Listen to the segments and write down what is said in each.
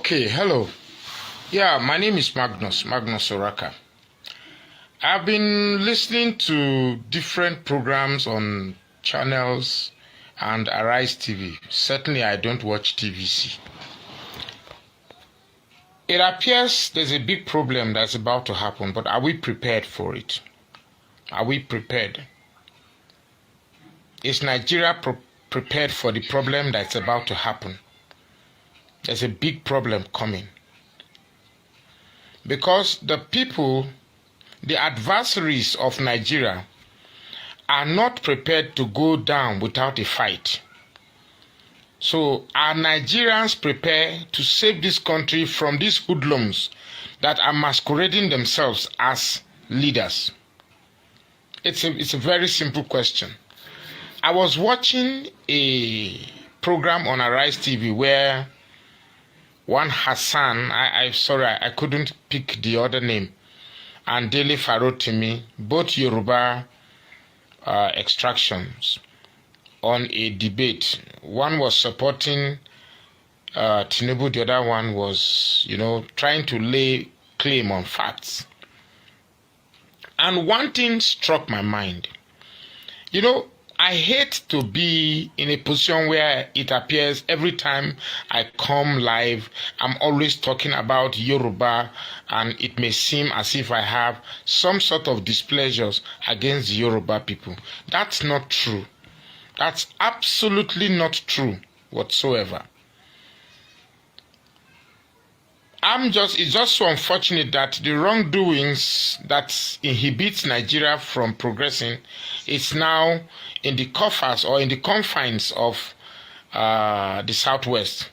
Okay, hello. Yeah, my name is Magnus Oraka. I've been listening to different programs on channels and Arise TV. Certainly, I don't watch TVC. It appears there's a big problem that's about to happen, but are we prepared for it? Are we prepared? Is Nigeria prepared for the problem that's about to happen? There's a big problem coming. Because the people, the adversaries of Nigeria, are not prepared to go down without a fight. So are Nigerians prepared to save this country from these hoodlums that are masquerading themselves as leaders? It's a very simple question. I was watching a program on Arise TV where one Hassan, I couldn't pick the other name, and Dele Momodu, both Yoruba extractions, on a debate. One was supporting Tinubu, the other one was, trying to lay claim on facts. And one thing struck my mind. I hate to be in a position where it appears every time I come live, I'm always talking about Yoruba, and it may seem as if I have some sort of displeasures against the Yoruba people. That's not true. That's absolutely not true whatsoever. It's just so unfortunate that the wrongdoings that inhibits Nigeria from progressing is now in the coffers or in the confines of the Southwest.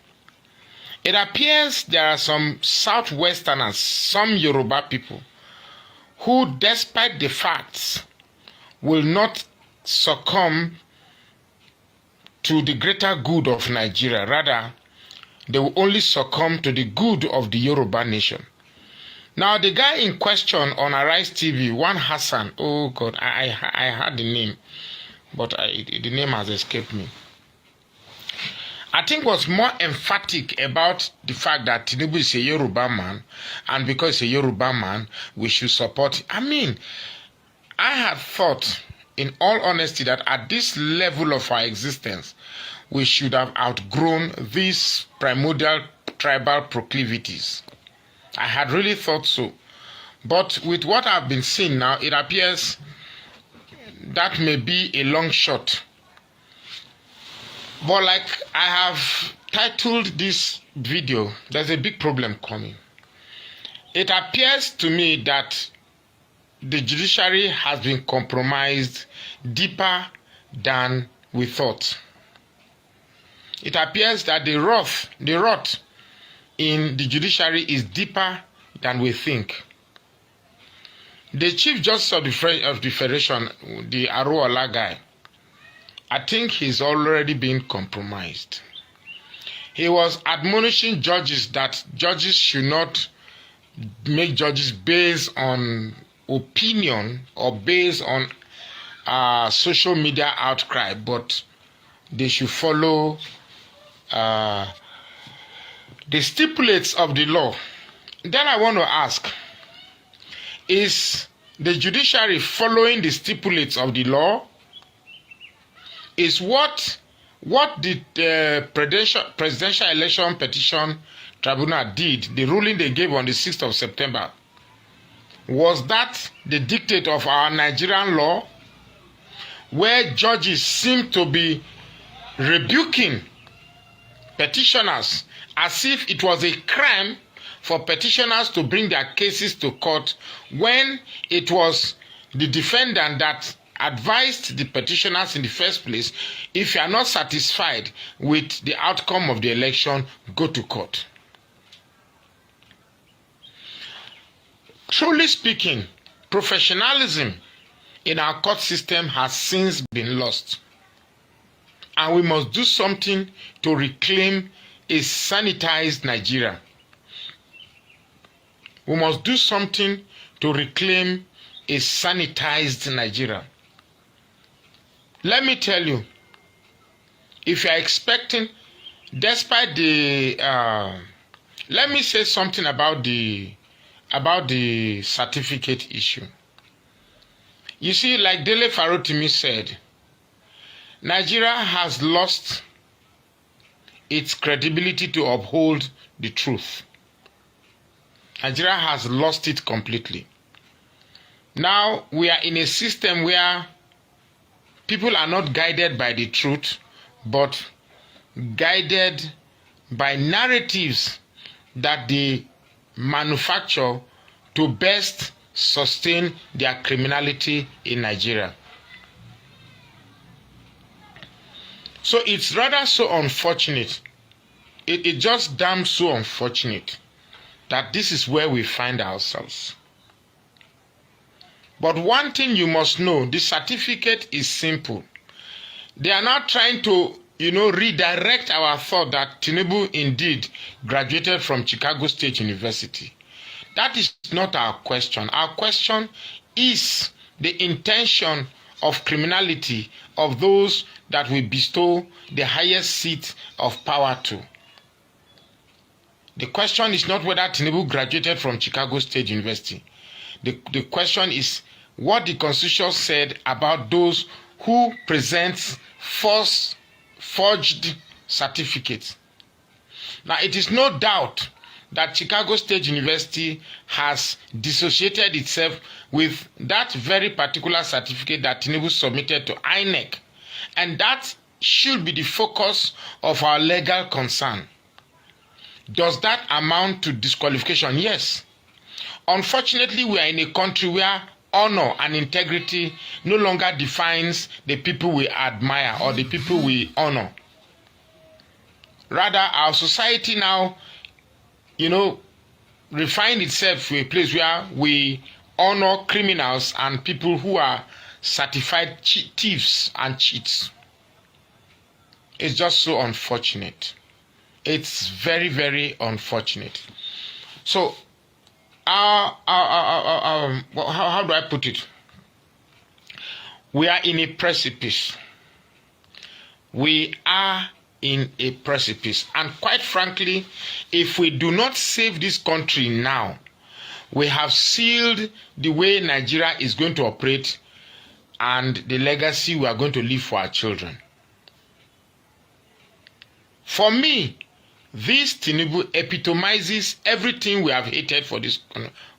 It appears there are some Southwesterners, some Yoruba people, who, despite the facts, will not succumb to the greater good of Nigeria. Rather, they will only succumb to the good of the Yoruba nation. Now, the guy in question on Arise TV, one Hassan, oh God, I had the name, but the name has escaped me. I think was more emphatic about the fact that Tinubu is a Yoruba man, and because he's a Yoruba man, we should support him. I had thought, in all honesty, that at this level of our existence, we should have outgrown these primordial tribal proclivities. I had really thought so. But with what I've been seeing now, it appears that may be a long shot. But like I have titled this video, there's a big problem coming. It appears to me that the judiciary has been compromised deeper than we thought. It appears that the rot in the judiciary is deeper than we think. The Chief Justice of the Federation, the Aruola guy, I think he's already been compromised. He was admonishing judges that judges should not make judges based on opinion or based on social media outcry, but they should follow the stipulates of the law. Then I want to ask, is the judiciary following the stipulates of the law? Is what the Presidential Election Petition Tribunal did, the ruling they gave on the 6th of September, was that the dictate of our Nigerian law, where judges seem to be rebuking petitioners as if it was a crime for petitioners to bring their cases to court, when it was the defendant that advised the petitioners in the first place, if you are not satisfied with the outcome of the election, go to court. Truly speaking, professionalism in our court system has since been lost. And we must do something to reclaim a sanitized Nigeria. We must do something to reclaim a sanitized Nigeria. Let me tell you, if you are expecting, despite the Let me say something about the certificate issue. You see, like Dele Momodu said, Nigeria has lost its credibility to uphold the truth. Nigeria has lost it completely. Now we are in a system where people are not guided by the truth, but guided by narratives that they manufacture to best sustain their criminality in Nigeria. So it's rather so unfortunate. It just damn so unfortunate that this is where we find ourselves. But one thing you must know, the certificate is simple. They are not trying to, redirect our thought that Tinubu indeed graduated from Chicago State University. That is not our question. Our question is the intention of criminality of those that we bestow the highest seat of power to. The question is not whether Tinubu graduated from Chicago State University. The question is what the Constitution said about those who present forged certificates. Now, it is no doubt that Chicago State University has dissociated itself with that very particular certificate that Tinubu submitted to INEC. And that should be the focus of our legal concern. Does that amount to disqualification? Yes. Unfortunately, we are in a country where honor and integrity no longer defines the people we admire or the people we honor. Rather, our society now, refined itself to a place where we honor criminals and people who are certified thieves and cheats. It's just so unfortunate. It's very, very unfortunate. So, how do I put it? We are in a precipice. We are in a precipice. And quite frankly, if we do not save this country now, we have sealed the way Nigeria is going to operate and the legacy we are going to leave for our children. For me, this Tinubu epitomizes everything we have hated for this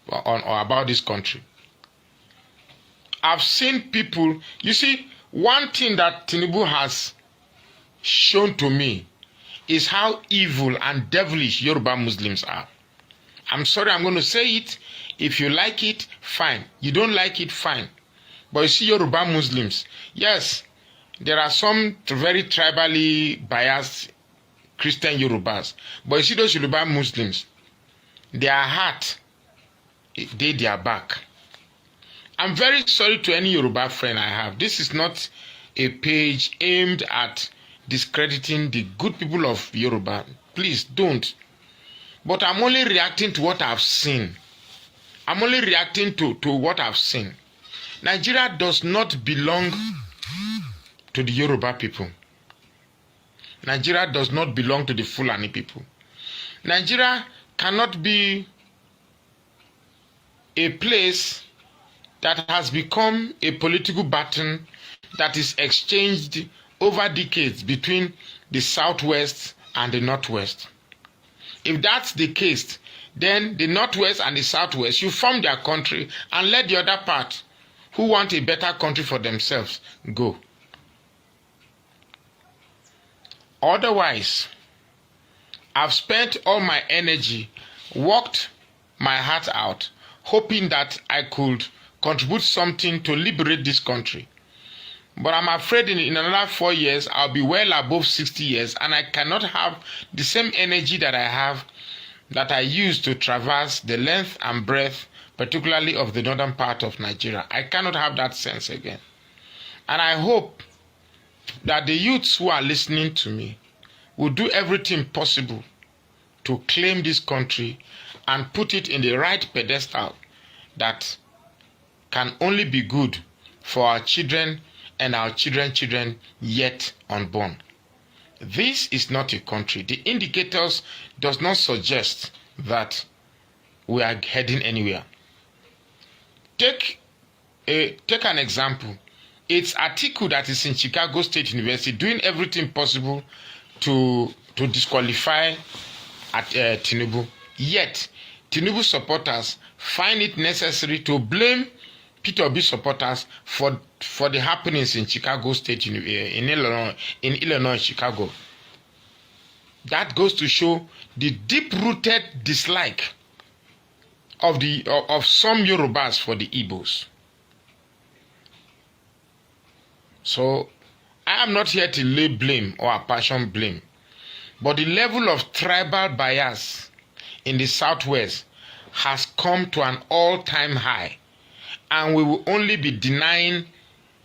or about this country. I've seen people, you see, one thing that Tinubu has shown to me is how evil and devilish Yoruba Muslims are. I'm sorry, I'm going to say it. If you like it, fine. You don't like it, fine. But you see Yoruba Muslims, yes, there are some very tribally biased Christian Yorubas. But you see those Yoruba Muslims, their heart, their back. I'm very sorry to any Yoruba friend I have. This is not a page aimed at discrediting the good people of Yoruba. Please don't. But I'm only reacting to what I've seen. I'm only reacting to what I've seen. Nigeria does not belong to the Yoruba people. Nigeria does not belong to the Fulani people. Nigeria cannot be a place that has become a political baton that is exchanged over decades between the Southwest and the Northwest. If that's the case, then the Northwest and the Southwest, you form their country and let the other part, who want a better country for themselves, go. Otherwise, I've spent all my energy, worked my heart out, hoping that I could contribute something to liberate this country. But I'm afraid in another 4 years, I'll be well above 60 years, and I cannot have the same energy that I used to traverse the length and breadth, particularly of the northern part of Nigeria. I cannot have that sense again. And I hope that the youths who are listening to me will do everything possible to claim this country and put it in the right pedestal that can only be good for our children and our children's children yet unborn. This is not a country. The indicators does not suggest that we are heading anywhere. Take an example. It's Atiku that is in Chicago State University doing everything possible to disqualify Tinubu. Yet, Tinubu supporters find it necessary to blame Peter Obi supporters for the happenings in Chicago State in Illinois, Chicago. That goes to show the deep-rooted dislike of some Yorubas for the Igbos. So, I am not here to lay blame or apportion blame, but the level of tribal bias in the Southwest has come to an all-time high, and we will only be denying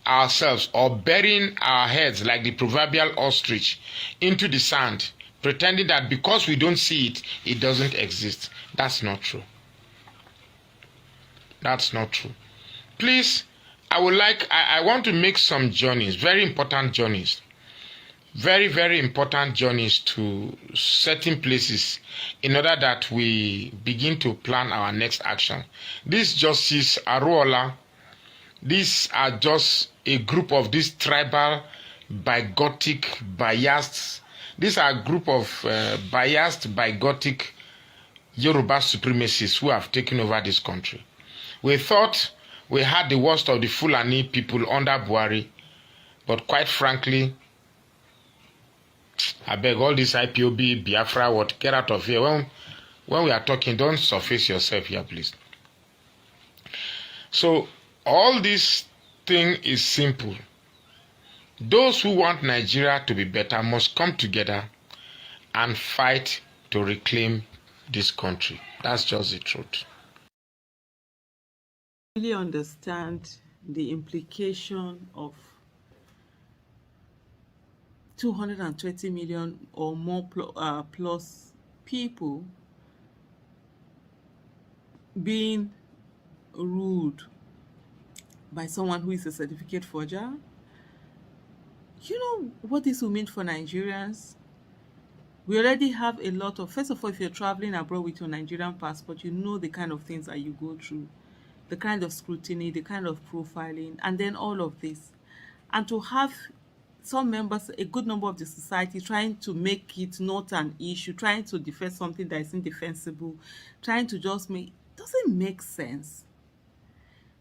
ourselves or burying our heads like the proverbial ostrich into the sand, pretending that because we don't see it, it doesn't exist. That's not true. That's not true. Please, I want to make some journeys, very important journeys, very, very important journeys to certain places in order that we begin to plan our next action. This Justice Aruola, these are just a group of these tribal, bigotic, biased, these are a group of biased, bigotic Yoruba supremacists who have taken over this country. We thought we had the worst of the Fulani people under Buhari, but quite frankly, I beg all this IPOB, Biafra, what, get out of here. When we are talking, don't surface yourself here, please. So, all this thing is simple. Those who want Nigeria to be better must come together and fight to reclaim this country. That's just the truth. Really understand the implication of 220 million or more plus people being ruled by someone who is a certificate forger. You know what this will mean for Nigerians? We already have a lot of, first of all, if you're traveling abroad with your Nigerian passport, you know the kind of things that you go through, the kind of scrutiny, the kind of profiling, and then all of this. And to have some members, a good number of the society, trying to make it not an issue, trying to defend something that is indefensible, trying to just make, doesn't make sense.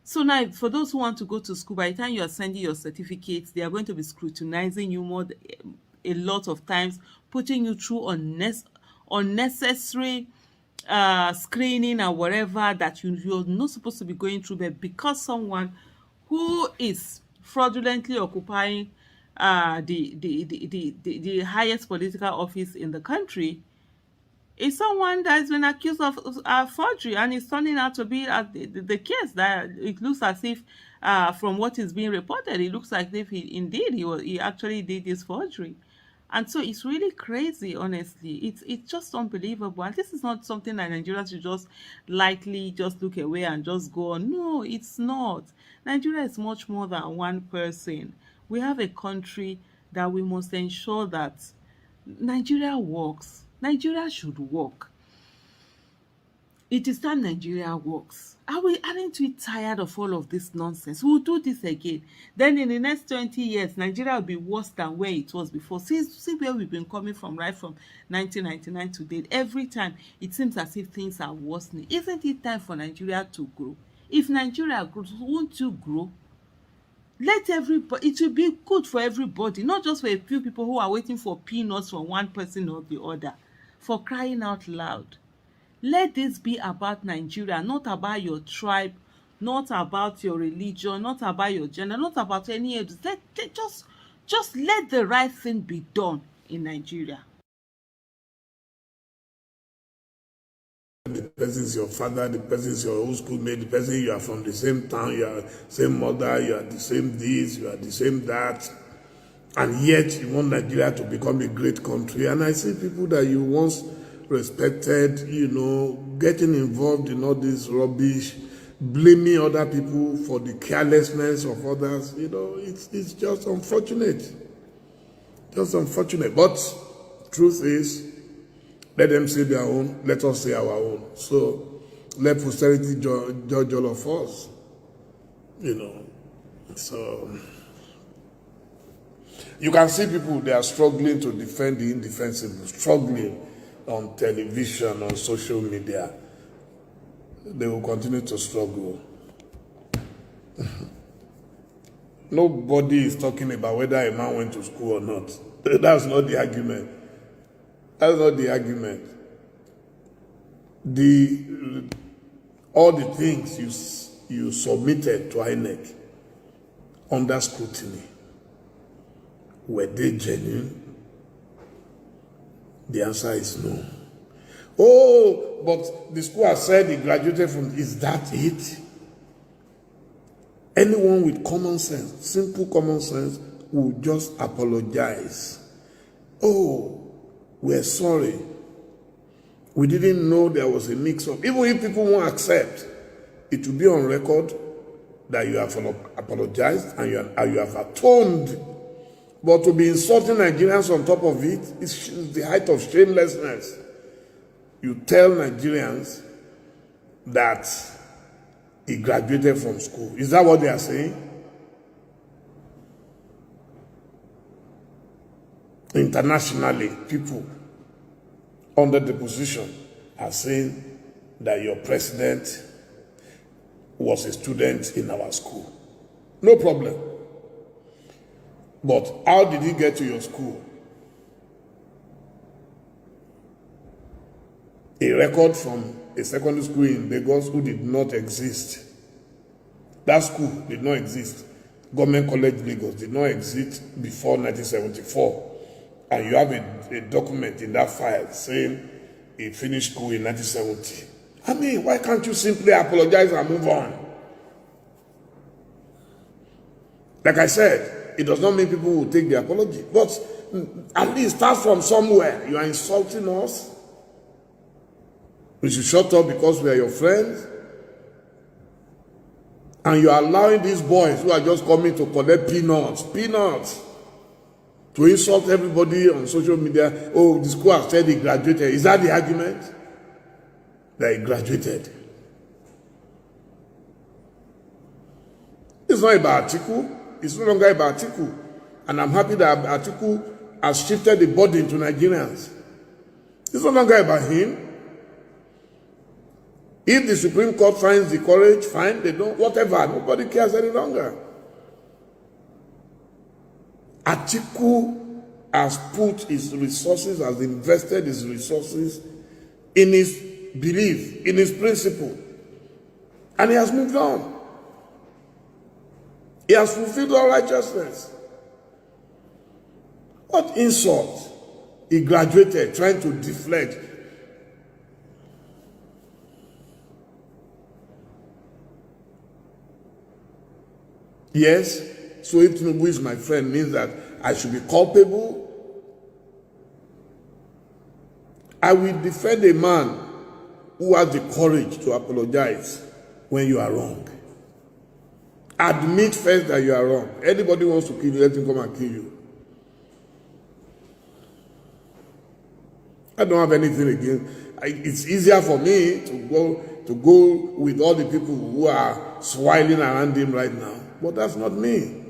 So now, for those who want to go to school, by the time you are sending your certificates, they are going to be scrutinizing you more, a lot of times, putting you through unnecessary screening or whatever that you're not supposed to be going through. But because someone who is fraudulently occupying the highest political office in the country is someone that has been accused of forgery, and it's turning out to be the case that it looks as if, from what is being reported, it looks like if he actually did this forgery. And so it's really crazy, honestly. It's just unbelievable. And this is not something that Nigerians should just lightly just look away and just go on. No, it's not. Nigeria is much more than one person. We have a country that we must ensure that Nigeria works. Nigeria should work. It is time Nigeria works. Aren't we tired of all of this nonsense? We'll do this again. Then in the next 20 years, Nigeria will be worse than where it was before. See where we've been coming from, right from 1999 to date. Every time, it seems as if things are worsening. Isn't it time for Nigeria to grow? If Nigeria grows, won't you grow? Let everybody, it will be good for everybody, not just for a few people who are waiting for peanuts from one person or the other. For crying out loud. Let this be about Nigeria, not about your tribe, not about your religion, not about your gender, not about any of this. Just let the right thing be done in Nigeria. The person is your father, the person is your old schoolmate, the person you are from the same town, you are same mother, you are the same this, you are the same that, and yet you want Nigeria to become a great country. And I see people that you once respected, getting involved in all this rubbish, blaming other people for the carelessness of others. It's just unfortunate. Just unfortunate. But truth is, let them say their own, let us say our own. So let posterity judge all of us. You know. So you can see people, they are struggling to defend the indefensible, struggling on television, on social media. They will continue to struggle. Nobody is talking about whether a man went to school or not. That's not the argument. That's not the argument. All the things you submitted to INEC under scrutiny, were they genuine? The answer is no. Oh, but the school has said he graduated from, is that it? Anyone with common sense, simple common sense, will just apologize. Oh, we're sorry. We didn't know there was a mix-up. Even if people won't accept, it will be on record that you have apologized and you have atoned. But to be insulting Nigerians on top of it is the height of shamelessness. You tell Nigerians that he graduated from school. Is that what they are saying? Internationally, people under the position are saying that your president was a student in our school. No problem. But how did he get to your school? A record from a secondary school in Lagos who did not exist. That school did not exist. Government College Lagos did not exist before 1974. And you have a document in that file saying he finished school in 1970. I mean, why can't you simply apologize and move on? Like I said, it does not mean people will take the apology. But at least start from somewhere. You are insulting us. We should shut up because we are your friends. And you are allowing these boys who are just coming to collect peanuts, to insult everybody on social media. Oh, the school has said he graduated. Is that the argument? That he graduated. It's not about Atiku. It's no longer about Atiku. And I'm happy that Atiku has shifted the burden to Nigerians. It's no longer about him. If the Supreme Court finds the courage, fine, they don't, whatever, nobody cares any longer. Atiku has put his resources, has invested his resources in his belief, in his principle. And he has moved on. He has fulfilled all righteousness. What insult? He graduated trying to deflect. Yes, so if Tinubu is my friend means that I should be culpable. I will defend a man who has the courage to apologize when you are wrong. Admit first that you are wrong. Anybody wants to kill you, let him come and kill you. I don't have anything against. It's easier for me to go with all the people who are swiling around him right now. But that's not me.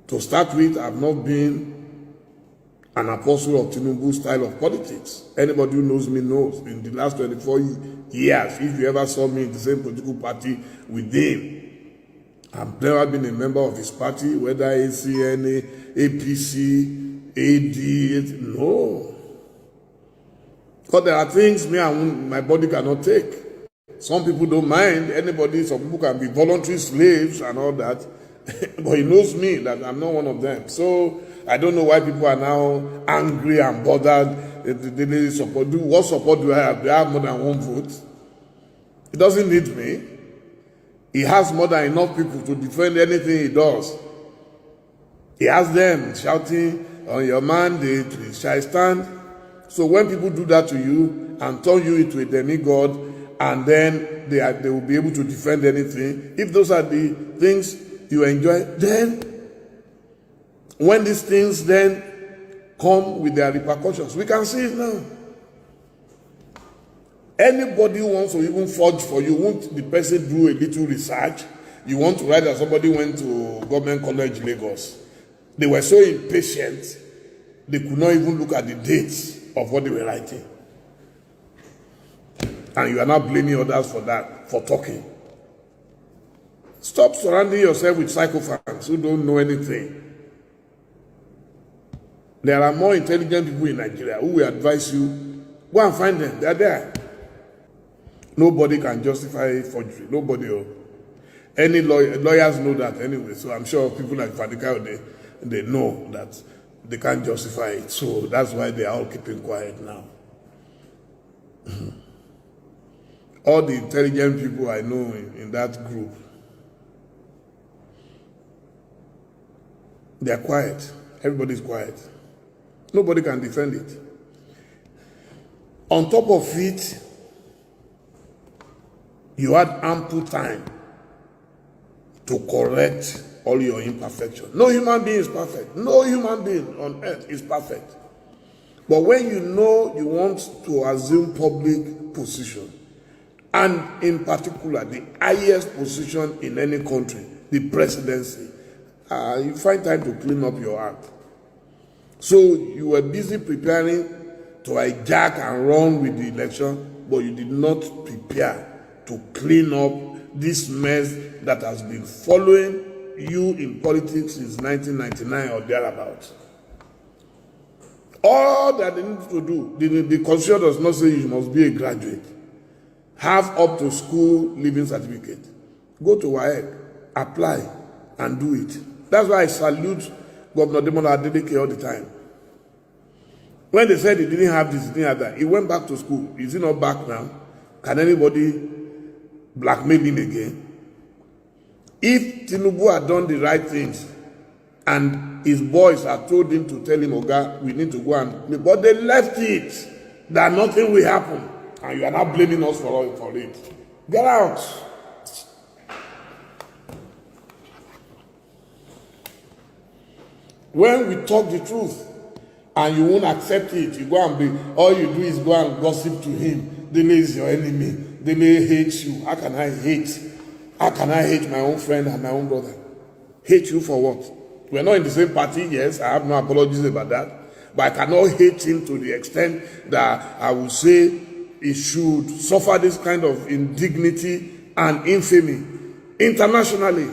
To start with, I've not been an apostle of Tinubu's style of politics. Anybody who knows me knows. In the last 24 years, if you ever saw me in the same political party with him, I've never been a member of his party, whether ACN, APC, AD, no. Because there are things me and my body cannot take. Some people don't mind anybody, some people can be voluntary slaves and all that. But he knows me that I'm not one of them. So I don't know why people are now angry and bothered. They support. What support do I have? Do I have more than one vote? He doesn't need me. He has more than enough people to defend anything he does. He has them shouting on your mandate, shall stand. So when people do that to you and turn you into a demigod, and then they will be able to defend anything, if those are the things you enjoy, then When these things then come with their repercussions, we can see it now. Anybody who wants to even forge for you, won't the person do a little research? You want to write that somebody went to Government College Lagos. They were so impatient, they could not even look at the dates of what they were writing. And you are not blaming others for that, for talking. Stop surrounding yourself with psychophants who don't know anything. There are more intelligent people in Nigeria who will advise you, go and find them, they are there. Nobody can justify forgery, nobody. Any lawyers know that anyway, so I'm sure people like Fadika, they know that they can't justify it. So that's why they are all keeping quiet now. All the intelligent people I know in that group, they are quiet. Everybody's quiet. Nobody can defend it. On top of it, you had ample time to correct all your imperfections. No human being is perfect. No human being on earth is perfect. But when you know you want to assume public position, and in particular the highest position in any country, the presidency, you find time to clean up your act. So you were busy preparing to hijack and run with the election, but you did not prepare to clean up this mess that has been following you in politics since 1999 or thereabouts. All that they need to do, the constitution does not say you must be a graduate. Have up to school living certificate. Go to WAEC, apply, and do it. That's why I salute Governor Dele Momodu all the time. When they said he didn't have this, he didn't have that, he went back to school. Is he not back now? Can anybody blackmail him again? If Tinubu had done the right things and his boys had told him to tell him, Oga, we need to go and play, but they left it, that nothing will happen, and you are not blaming us for it. Get out. When we talk the truth and you won't accept it, you go and be, all you do is go and gossip to him. Dele is your enemy. Dele hates you. How can I hate? How can I hate my own friend and my own brother? Hate you for what? We're not in the same party, yes, I have no apologies about that. But I cannot hate him to the extent that I would say he should suffer this kind of indignity and infamy internationally.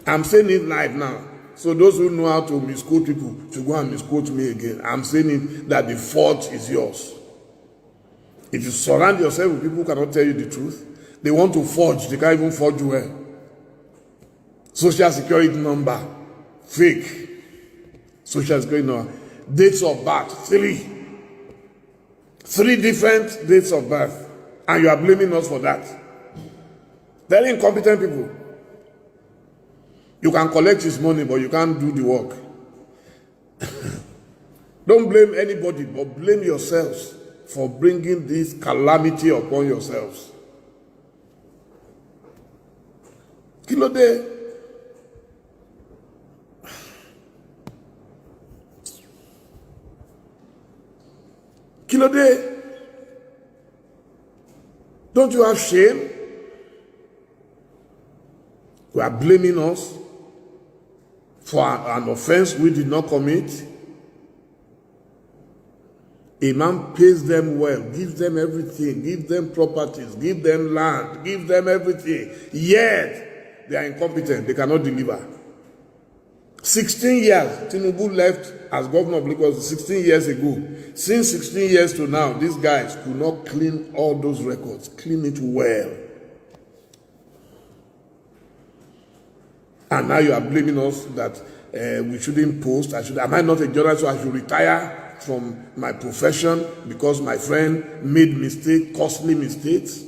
I'm saying it live now. So those who know how to misquote people should go and misquote me again. I'm saying it that the fault is yours. If you surround yourself with people who cannot tell you the truth, they want to forge. They can't even forge well. Social security number, fake. Social security number. Dates of birth, 3. 3 different dates of birth. And you are blaming us for that. Very incompetent people. You can collect his money, but you can't do the work. Don't blame anybody, but blame yourselves for bringing this calamity upon yourselves. Kilode. Kilode. Don't you have shame? You are blaming us for an offense we did not commit. A man pays them well, gives them everything, gives them properties, gives them land, gives them everything. Yet, they are incompetent. They cannot deliver. 16 years, Tinubu left as governor of Lagos 16 years ago. Since 16 years to now, these guys could not clean all those records, clean it well. And now you are blaming us that we shouldn't post. Am I not a journalist, so I should retire from my profession because my friend made mistakes, costly mistakes?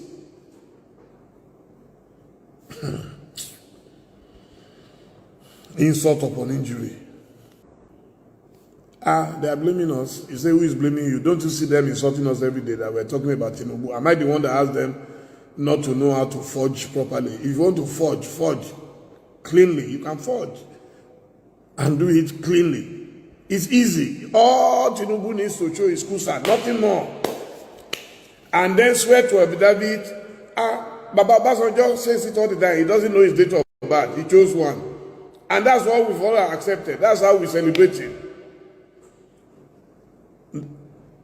Insult upon injury. They are blaming us. You say, who is blaming you? Don't you see them insulting us every day that we're talking about Tinubu? Am I the one that asked them not to know how to forge properly? If you want to forge, forge cleanly. You can forge. and do it cleanly. It's easy. All Tinubu needs to show is kusa, nothing more. And then swear to affidavit. Baba Basanjo says it all the time. He doesn't know his date of birth. He chose one. And that's what we've all accepted. That's how we celebrate it.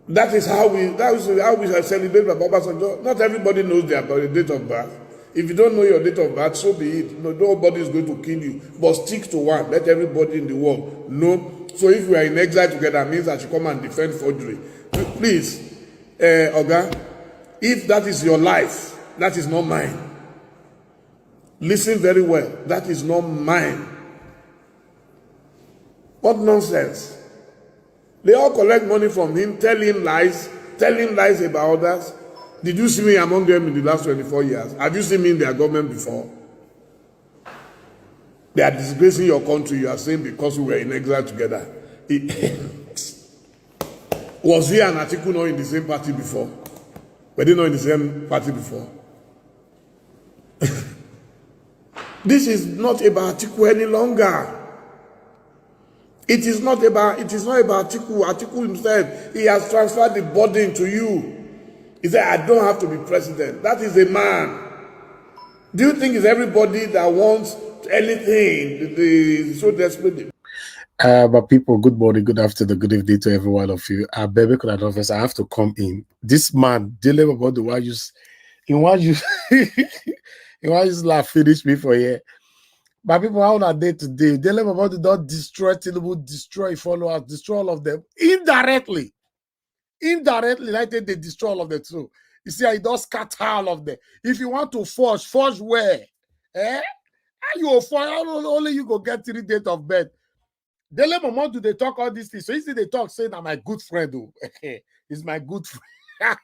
That is how we celebrate Baba Basanjo. Not everybody knows their date of birth. If you don't know your date of birth, so be it. Nobody is going to kill you. But stick to one. Let everybody in the world know. So if we are in exile together, it means I should come and defend forgery. Please, Oga, if that is your life, that is not mine. Listen very well. That is not mine. What nonsense. They all collect money from him, tell him lies about others. Did you see me among them in the last 24 years? Have you seen me in their government before? They are disgracing your country, you are saying, because we were in exile together. Was he and Atiku not in the same party before? Were they not in the same party before? This is not about Atiku any longer. It is not about Atiku. Atiku himself, he has transferred the burden to you. He said, I don't have to be president. That is a man. Do you think it's everybody that wants anything? So desperate. But people, good morning, good afternoon, good evening to every one of you. Baby, could I have to come in. This man, Dele Momodu, why you laugh finish me for here. But people, how are they today? Dele Momodu don't destroy Tinubu, destroy followers, destroy all of them indirectly. Indirectly, like they destroy all of them too. You see, I don't scatter all of them. If you want to forge where? You forge, only you go get 3 days of birth. Dele Momodu, they talk all these things. So easy they talk, saying I'm my good friend. He's my good friend.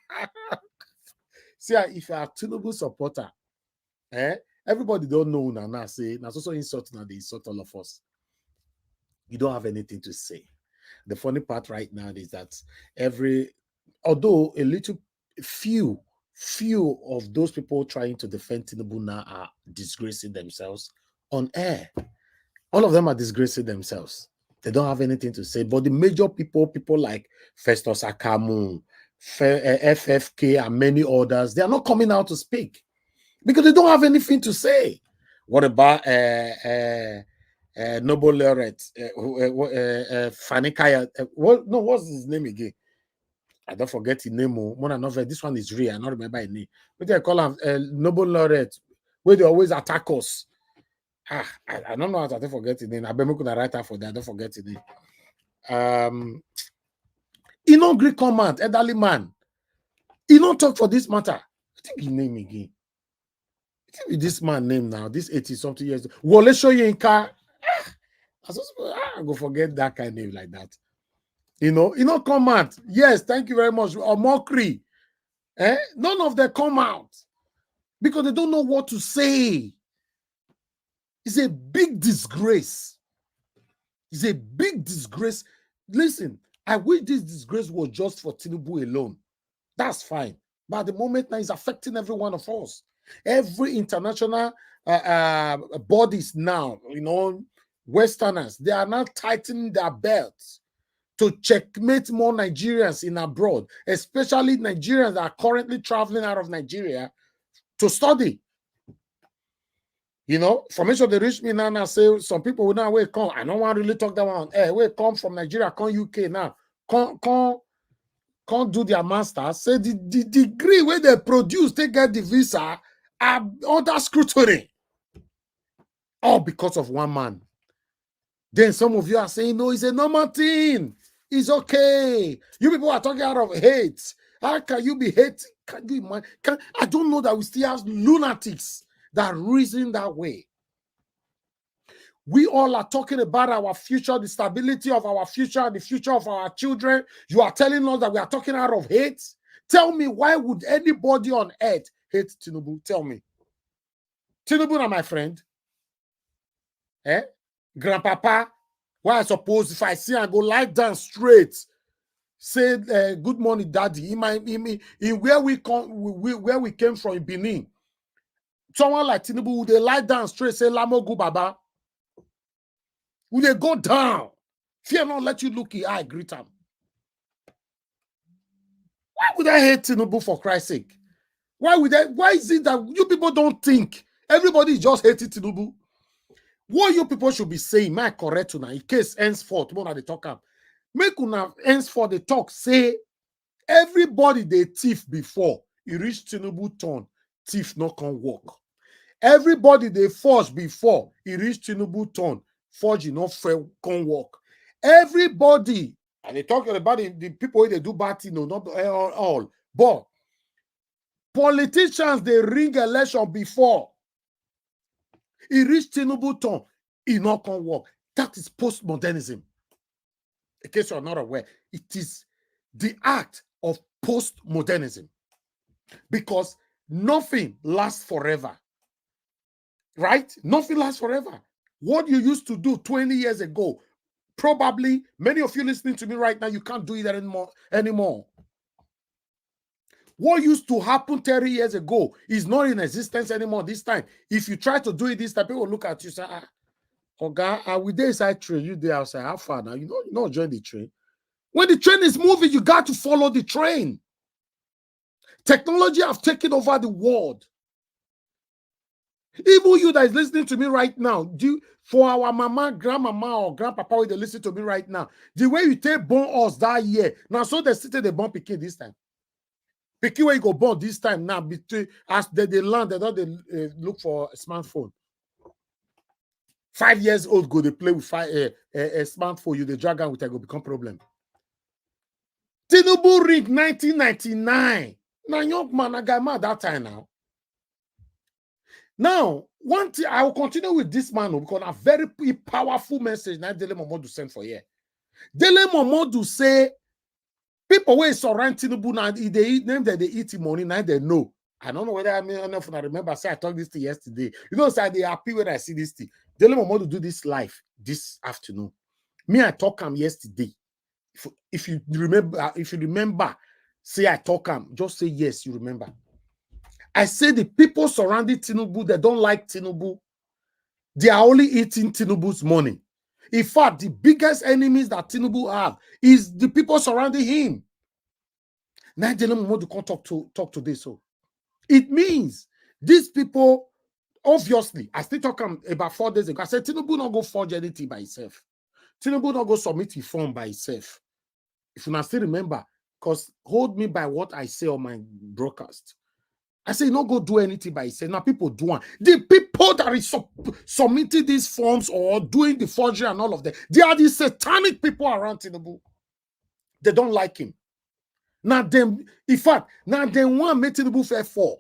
See, if you are a Tinubu supporter, everybody don't know now. Say, now also insult now, they insult all of us. You don't have anything to say. The funny part right now is that although a little few of those people trying to defend Tinubu now are disgracing themselves on air. All of them are disgracing themselves. They don't have anything to say. But the major people like Festus Akamu, FFK, and many others, they are not coming out to speak because they don't have anything to say. What about Nobel laureate Fanikaya? What's his name again? I don't forget his name. This one is real. I don't remember his name. But they call him Nobel laureate, where they always attack us. I don't know how to forget his name. I bet me could write out for that. I don't forget his name. He no Greek command, elderly man. He don't talk for this matter. I think his name again. I think this man name now. This 80-something years. Wole Soyinka. I go forget that kind of name like that. Come out. Yes, thank you very much. Or mockery. None of them come out because they don't know what to say. It's a big disgrace. It's a big disgrace. Listen, I wish this disgrace was just for Tinubu alone. That's fine. But at the moment now, it's affecting every one of us. Every international bodies now, Westerners, they are now tightening their belts to checkmate more Nigerians in abroad, especially Nigerians that are currently traveling out of Nigeria to study. Formation they reach me now and say some people will now wait come. I don't want to really talk that one. Wait, come from Nigeria, come UK now. Can't do their master. Say the degree where they produce, they get the visa are under scrutiny. All because of one man. Then some of you are saying, no, it's a normal thing. It's okay. You people are talking out of hate. How can you be hating? Can you imagine? I don't know that we still have lunatics that reason that way. We all are talking about our future, the stability of our future, the future of our children. You are telling us that we are talking out of hate. Tell me, why would anybody on earth hate Tinubu? Tell me. Tinubu not my friend. Grandpapa, why I suppose if I see I go lie down straight, say good morning, daddy. In where we came from in Benin. Someone like Tinubu, they lie down straight, say Lamogu Baba. Will they go down? Fear not let you look in eye, greet them. Why would I hate Tinubu for Christ's sake? Why is it that you people don't think everybody is just hating Tinubu? What you people should be saying, my correct now, in case henceforth, when they talk up, make una henceforth they talk, say everybody they thief before, you reach Tinubu turn, thief not can walk. Everybody they forge before, he reach Tinubu turn, forge not can walk. Everybody, and they talk about the people they do bad thing, no, not all, but politicians they ring election before, he reach Tinubu turn, he not can walk. That is postmodernism. In case you are not aware, it is the act of postmodernism because nothing lasts forever. Right? Nothing lasts forever. What you used to do 20 years ago, probably many of you listening to me right now, you can't do it anymore. What used to happen 30 years ago is not in existence anymore this time. If you try to do it this time, people will look at you and say, Oga, we there inside train, you there outside, how far now? You don't join the train. When the train is moving, you got to follow the train. Technology have taken over the world. Even you that is listening to me right now, for our mama, grandmama, or grandpapa, who they listen to me right now, the way you take born us that year, now so they sit they born Pikin this time. Pikin where you go born this time now, between as they land, they don't look for a smartphone. 5 years old go they play with a smartphone, you the dragon with go become problem. Tinubu ring 1999. Now young man, I got mad that time now. Now, one thing I will continue with this man because a very powerful message that Dele Momodu sent for here. Dele Momodu say people who surround Tinubu now they name that they eat money now they know. I don't know whether I remember. Say I talked this thing yesterday. You know, say they happy when I see this thing. Dele Momodu do this live this afternoon. Me, I talk him yesterday. If you remember, say I talk him. Just say yes. You remember. I say the people surrounding Tinubu, they don't like Tinubu. They are only eating Tinubu's money. In fact, the biggest enemies that Tinubu have is the people surrounding him. Now, Dele Momodu can't talk to this. So it means these people, obviously, I still talk about 4 days ago. I said Tinubu not go forge anything by himself. Tinubu not go submit his form by himself. If you not still remember, because hold me by what I say on my broadcast. I say, not go do anything by himself. Now people do one. The people that is submitting these forms or doing the forgery and all of that, they are the satanic people around Tinubu. They don't like him. Now them, in fact, now they want to make Tinubu fair for.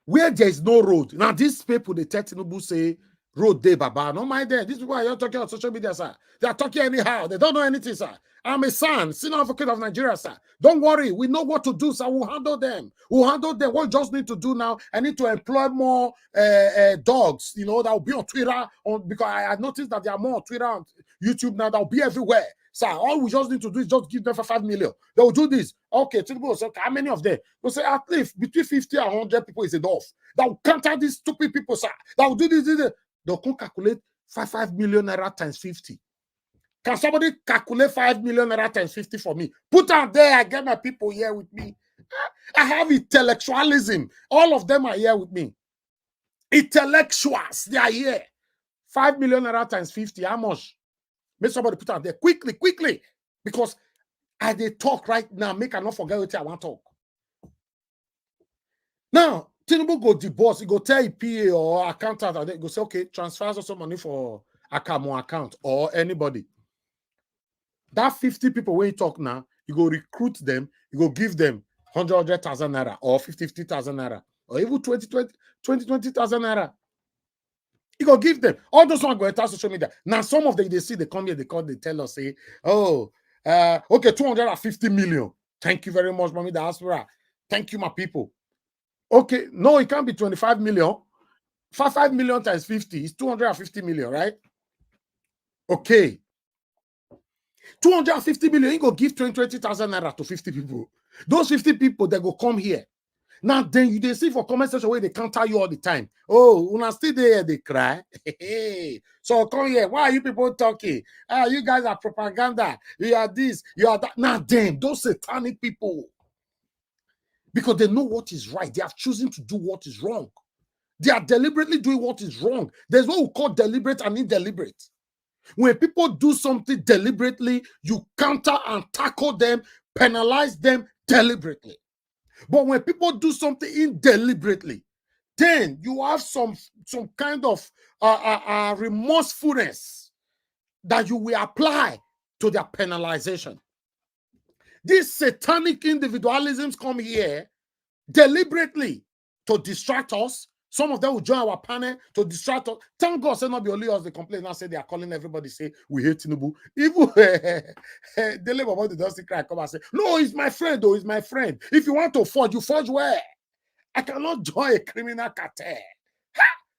Where there is no road. Now these people, they tell Tinubu say, road day, Baba. No mind there. These people are talking on social media, sir. They are talking anyhow. They don't know anything, sir. I'm a son, senior advocate of Nigeria, sir. Don't worry. We know what to do, sir. We'll handle them. We'll handle them. What we just need to do now, I need to employ more dogs, that will be on Twitter. Because I noticed that there are more on Twitter and YouTube now. That will be everywhere. Sir, all we just need to do is just give them for 5 million. They will do this. Okay, Tinubu will say, okay, how many of them? We'll say at least between 50 and 100 people is enough. That will counter these stupid people, sir. That will do this. They can calculate 5 million naira times 50. Can somebody calculate 5 million naira times 50 for me? Put out there, I get my people here with me. I have intellectualism. All of them are here with me. Intellectuals, they are here. 5 million naira times 50, how much? Make somebody put out there quickly. Because I they talk right now, make I not forget what I want to talk. Now, Tinubu go the boss, he go tell a PA or accountant, and they go say, okay, transfer some money for Akamo account or anybody. That 50 people when you talk now, you go recruit them, you go give them 100,000 naira or 50,000 naira or even 20,000 naira. You go give them. All those ones go enter social media. Now, some of them, they see, they come here, they tell us, say, oh, okay, 250 million. Thank you very much, Mommy Diaspora. Thank you, my people. Okay, no, it can't be 25 million. 5 million times 50 is 250 million, right? Okay. 250 million, you go give 20,000 naira to 50 people. Those 50 people, they go come here. Now then you see for comment section where they counter you all the time. Oh, when I still there, they cry. So come here. Why are you people talking? You guys are propaganda. You are this, you are that. Now then, those satanic people, because they know what is right, they have chosen to do what is wrong. They are deliberately doing what is wrong. There's what we call deliberate and indeliberate. When people do something deliberately, you counter and tackle them, penalize them deliberately. But when people do something indeliberately, then you have some kind of remorsefulness that you will apply to their penalization. These satanic individualisms come here deliberately to distract us. Some of them will join our panel to distract us. Thank God, say not be only us they complain now. Say they are calling everybody, say we hate Tinubu. Even Dele Momodu doesn't cry, come and say, no, he's my friend, though, he's my friend. If you want to forge, you forge where? I cannot join a criminal cartel.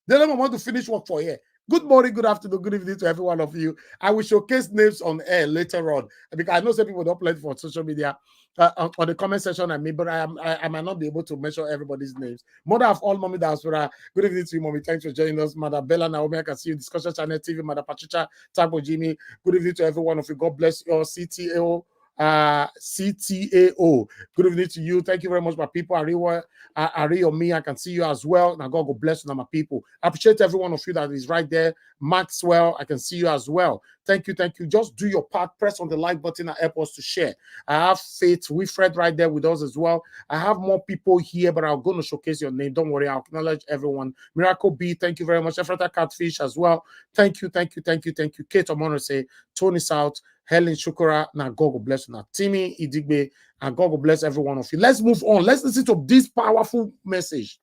Dele Momodu finish work for here. Good morning, good afternoon, good evening to every one of you. I will showcase names on air later on because I know some people don't play for social media on the comment section. But I might not be able to mention everybody's names. Mother of all, Mommy Diaspora. Good evening to you, Mommy. Thanks for joining us. Mother Bella Naomi, I can see you. Discussion Channel TV. Mother Patricia Tagbo Jimmy. Good evening to every one of you. God bless your CTO. CTAO. Good evening to you. Thank you very much, my people. Ariyo, me, I can see you as well. Now, God bless you, my people. I appreciate every one of you that is right there. Maxwell, I can see you as well. Thank you, thank you. Just do your part. Press on the like button and help us to share. I have Faith Wilfred right there with us as well. I have more people here, but I'm going to showcase your name. Don't worry, I'll acknowledge everyone. Miracle B, thank you very much. Efrata Catfish as well. Thank you, thank you, thank you, thank you. Kate Omonose, Tony South, Helen Shukura, now God will bless you. Now Timmy Idigbe, and God will bless every one of you. Let's move on. Let's listen to this powerful message.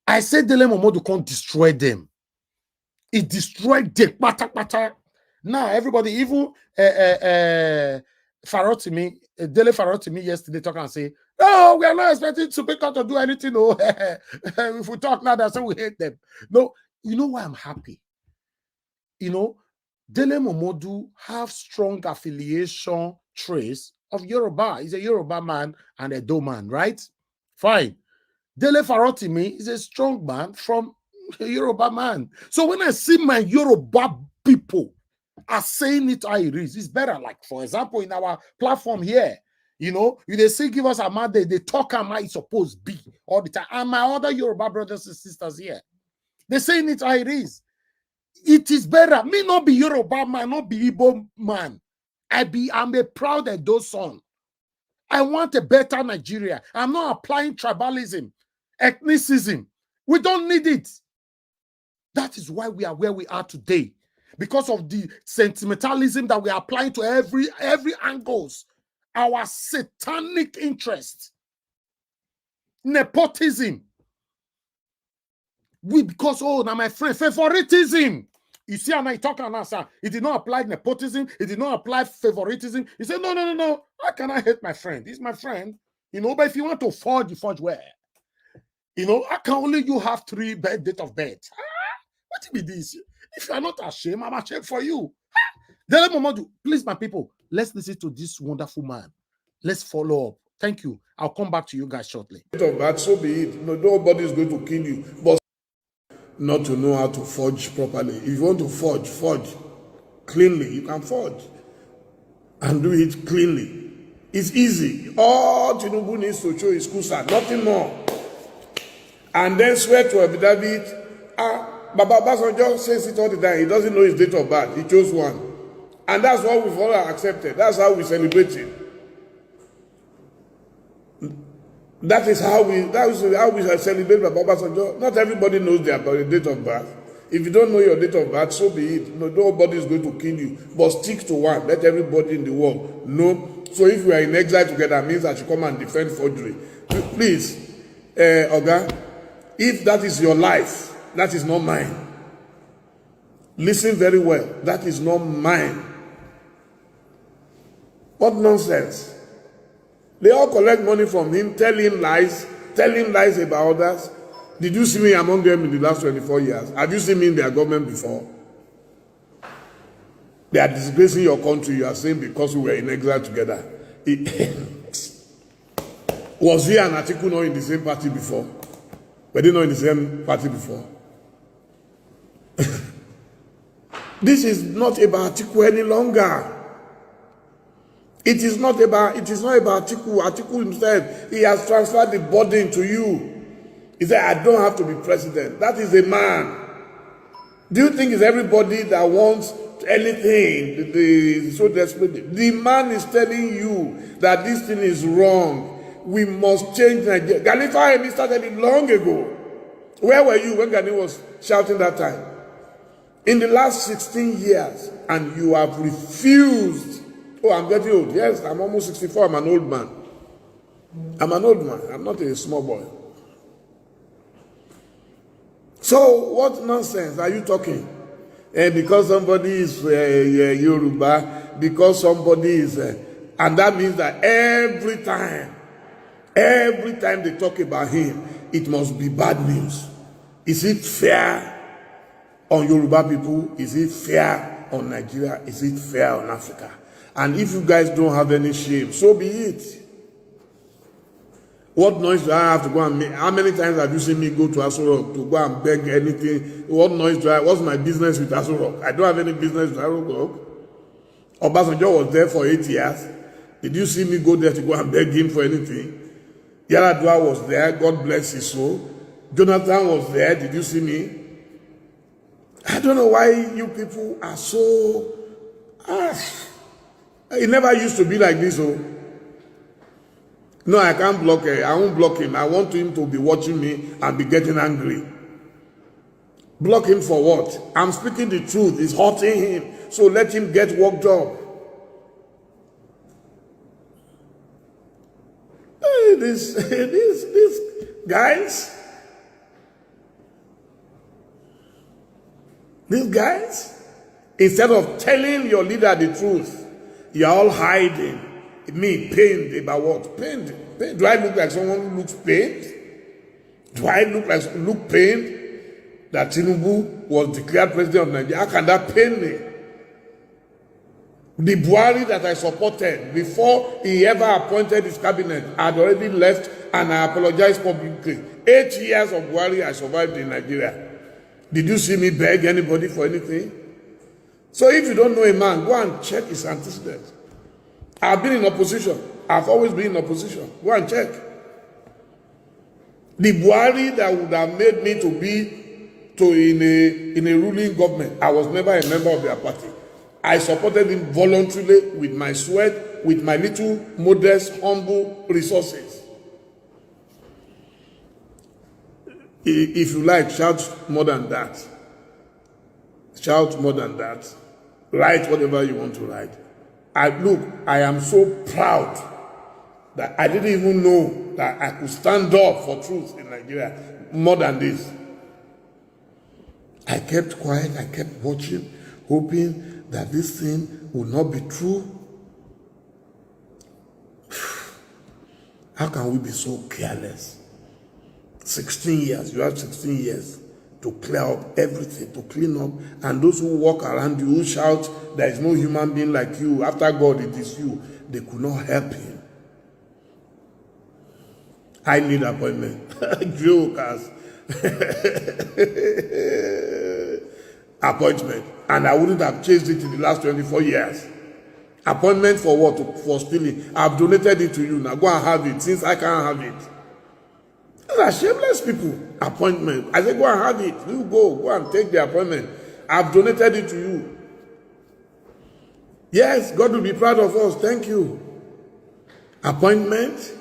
I said Dele Momodu can't destroy them. It destroyed the pata. Now everybody, even Farotimi, Dele Farotimi yesterday talking and say, "Oh, we are not expecting Supreme to do anything. No, if we talk now, that's why we hate them." No, you know why I'm happy. You know, Dele Momodu have strong affiliation trace of Yoruba. He's a Yoruba man and a Do man, right? Fine. Dele Farotimi is a strong man from a Yoruba man. So when I see my Yoruba people are saying it how it is, it's better. Like, for example, in our platform here, you know, if they say give us a man, they talk how it's supposed to be all the time. And my other Yoruba brothers and sisters here, they're saying it how it is. It is better. Me not be Yoruba man, not be Igbo man. I'm a proud Edo son. I want a better Nigeria. I'm not applying tribalism, ethnicism. We don't need it. That is why we are where we are today. Because of the sentimentalism that we are applying to every angles. Our satanic interest. Nepotism. Because, oh, now my friend, favoritism. You see, and I talk and answer. It did not apply nepotism. It did not apply favoritism. He said, no. How can I hate my friend? He's my friend. You know, but if you want to forge, you forge where? You know, how can only you have 3 date of birth? What be this? If you are not ashamed, I'm ashamed for you. Dele Momodu, please, my people, let's listen to this wonderful man. Let's follow up. Thank you. I'll come back to you guys shortly. So be it. No, nobody is going to kill you. But not to know how to forge properly. If you want to forge cleanly. You can forge and do it cleanly. It's easy. All Tinubu needs to show is kusa, nothing more. And then swear to affidavit. Baba Basanjo says it all the time. He doesn't know his date of birth. He chose one. And that's what we've all accepted. That's how we celebrate it. That is how we celebrate Baba Basanjo. Not everybody knows their date of birth. If you don't know your date of birth, so be it. No, nobody is going to kill you. But stick to one. Let everybody in the world know. So if we are in exile together, means that you come and defend forgery. Please, Oga, if that is your life, that is not mine. Listen very well. That is not mine. What nonsense. They all collect money from him, tell him lies about others. Did you see me among them in the last 24 years? Have you seen me in their government before? They are disgracing your country, you are saying, because we were in exile together. Was he and Atiku not in the same party before? Were they not in the same party before? This is not about Atiku any longer. It is not about Atiku. Atiku himself, he has transferred the burden to you. He said, I don't have to be president. That is a man. Do you think it's everybody that wants anything so desperately? The man is telling you that this thing is wrong. We must change Nigeria. Ghani started it long ago. Where were you when Ghani was shouting that time? In the last 16 years, and you have refused. Oh, I'm getting old. Yes, I'm almost 64. I'm an old man. I'm an old man. I'm not a small boy. So, what nonsense are you talking? Because somebody is Yoruba, because somebody is... and that means that every time they talk about him, it must be bad news. Is it fair on Yoruba people? Is it fair on Nigeria? Is it fair on Africa? And if you guys don't have any shame, so be it. What noise do I have to go and make? How many times have you seen me go to Aso Rock to go and beg anything? What noise do I? What's my business with Aso Rock? I don't have any business with Aso Rock. Obasanjo was there for 8 years. Did you see me go there to go and beg him for anything? Yaradua was there. God bless his soul. Jonathan was there. Did you see me? I don't know why you people are so... It never used to be like this, oh. No, I can't block him. I won't block him. I want him to be watching me and be getting angry. Block him for what? I'm speaking the truth. It's hurting him. So let him get work job. These guys, instead of telling your leader the truth, you're all hiding. Me, pained about what? Pained. Do I look like someone who looks pained? Do I look pained that Tinubu was declared president of Nigeria? How can that pain me? The Buhari that I supported before he ever appointed his cabinet had already left, and I apologized publicly. 8 years of Buhari I survived in Nigeria. Did you see me beg anybody for anything? So if you don't know a man, go and check his antecedents. I've been in opposition. I've always been in opposition. Go and check. The Buhari that would have made me to be in a ruling government, I was never a member of their party. I supported him voluntarily with my sweat, with my little, modest, humble resources. If you like, shout more than that. Shout more than that. Write whatever you want to write. I am so proud that I didn't even know that I could stand up for truth in Nigeria more than this. I kept quiet, I kept watching, hoping that this thing would not be true. How can we be so careless? 16 years, you have 16 years to clear up everything, to clean up, and those who walk around you, who shout, there is no human being like you, after God it is you, they could not help him. I need appointment. Jokers. Appointment. And I wouldn't have changed it in the last 24 years. Appointment for what? For stealing. I've donated it to you. Now go and have it, since I can't have it. These are shameless people. Appointment. I said, go and have it. You go and take the appointment. I've donated it to you. Yes, God will be proud of us. Thank you. Appointment.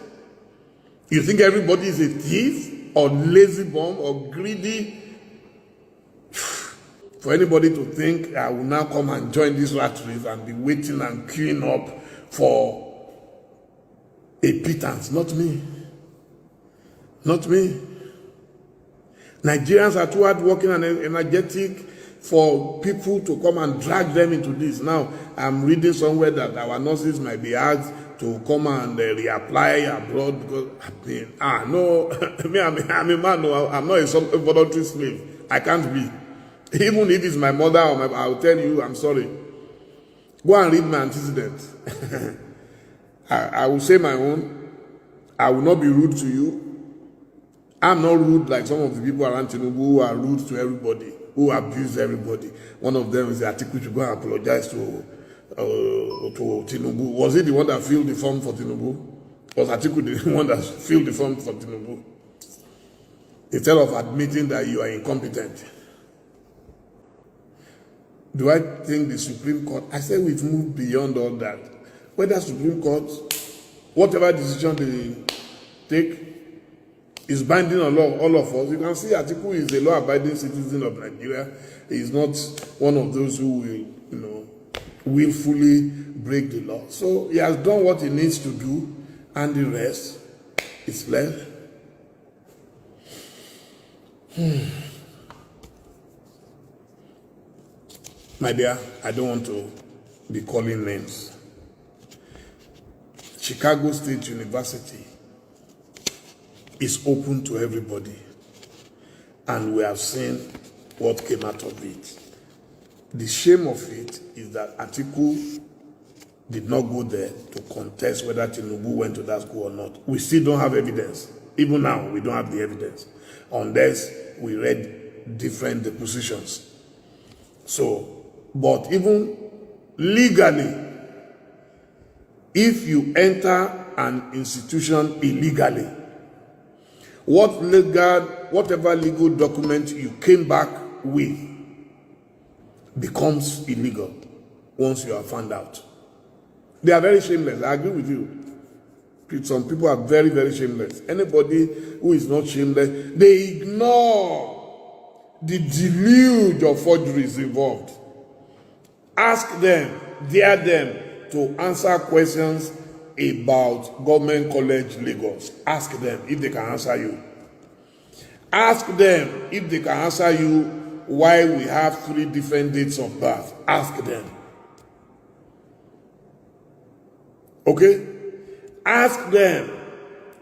You think everybody is a thief or lazy bum or greedy? For anybody to think I will now come and join this rat race and be waiting and queuing up for a pittance. Not me. Not me. Nigerians are too hardworking and energetic for people to come and drag them into this. Now, I'm reading somewhere that our nurses might be asked to come and reapply abroad because, I'm a man, no, I'm not a voluntary slave. I can't be. Even if it's my mother or I'll tell you, I'm sorry. Go and read my antecedents. I will say my own. I will not be rude to you. I'm not rude like some of the people around Tinubu who are rude to everybody, who abuse everybody. One of them is that Atiku should go and apologize to Tinubu. Was he the one that filled the form for Tinubu? Was Atiku the one that filled the form for Tinubu? Instead of admitting that you are incompetent. Do I think the Supreme Court, I say we've moved beyond all that. Whether Supreme Court, whatever decision they take, is binding on all of us. You can see Atiku is a law-abiding citizen of Nigeria. He is not one of those who will, willfully break the law. So he has done what he needs to do, and the rest is left. My dear, I don't want to be calling names. Chicago State University is open to everybody, and we have seen what came out of it. The shame of it is that Atiku did not go there to contest whether Tinubu went to that school or not. We still don't have evidence. Even now, we don't have the evidence, unless we read different depositions. So, but even legally, if you enter an institution illegally, whatever legal document you came back with becomes illegal once you are found out. They are very shameless. I agree with you. Some people are very, very shameless. Anybody who is not shameless, they ignore the deluge of forgeries involved. Ask them, dare them to answer questions about Government College Lagos. Ask them if they can answer you. Ask them if they can answer you why we have 3 different dates of birth. Ask them. Okay? Ask them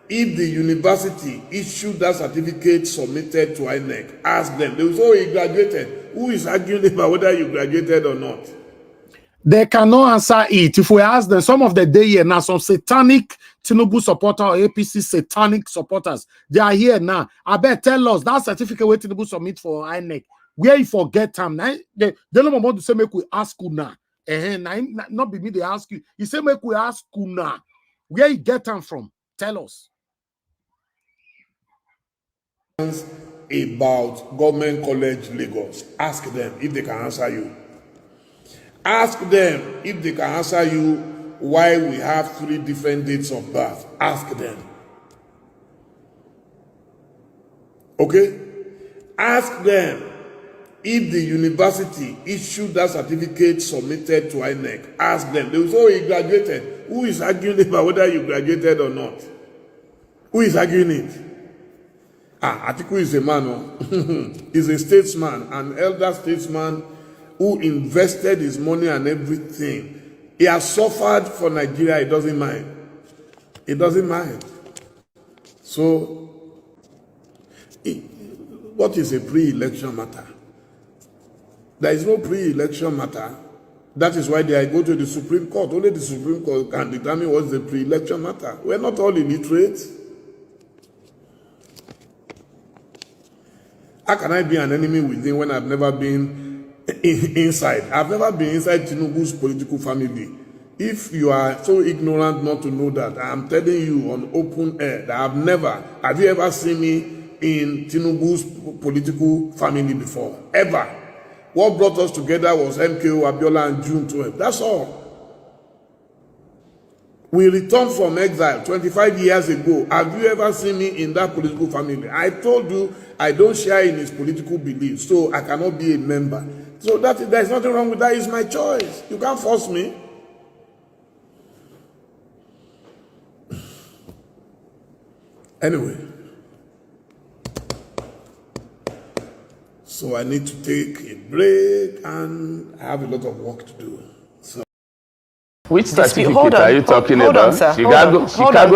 if the university issued that certificate submitted to INEC. Ask them. They will say, oh, you graduated. Who is arguing about whether you graduated or not? They cannot answer it. If we ask them, some of the day here now, some satanic Tinubu supporter or APC satanic supporters, they are here now. I bet tell us that certificate where Tinubu submit for INEC, where you forget them. Dele Momodu say make we ask you now. Not be me they ask you. He say make we ask you now. Where you get them from? Tell us. About Government College Lagos. Ask them if they can answer you. Ask them if they can answer you why we have 3 different dates of birth. Ask them. Okay? Ask them if the university issued that certificate submitted to INEC. Ask them. They will say, oh, you graduated. Who is arguing about whether you graduated or not? Who is arguing it? Atiku is a man. He's a statesman, an elder statesman who invested his money and everything. He has suffered for Nigeria. He doesn't mind. He doesn't mind. So, what is a pre-election matter? There is no pre-election matter. That is why they go to the Supreme Court. Only the Supreme Court can determine what's the pre-election matter. We're not all illiterate. How can I be an enemy with him when I've never been inside? I've never been inside Tinubu's political family. If you are so ignorant not to know that, I'm telling you on open air that I've never. Have you ever seen me in Tinubu's political family before? Ever. What brought us together was MKO, Abiola, and June 12. That's all. We returned from exile 25 years ago. Have you ever seen me in that political family? I told you I don't share in his political beliefs, so I cannot be a member. So there's nothing wrong with that. It's my choice. You can't force me. Anyway. So I need to take a break, and I have a lot of work to do. So. Which certificate are you talking about? Hold on, sir.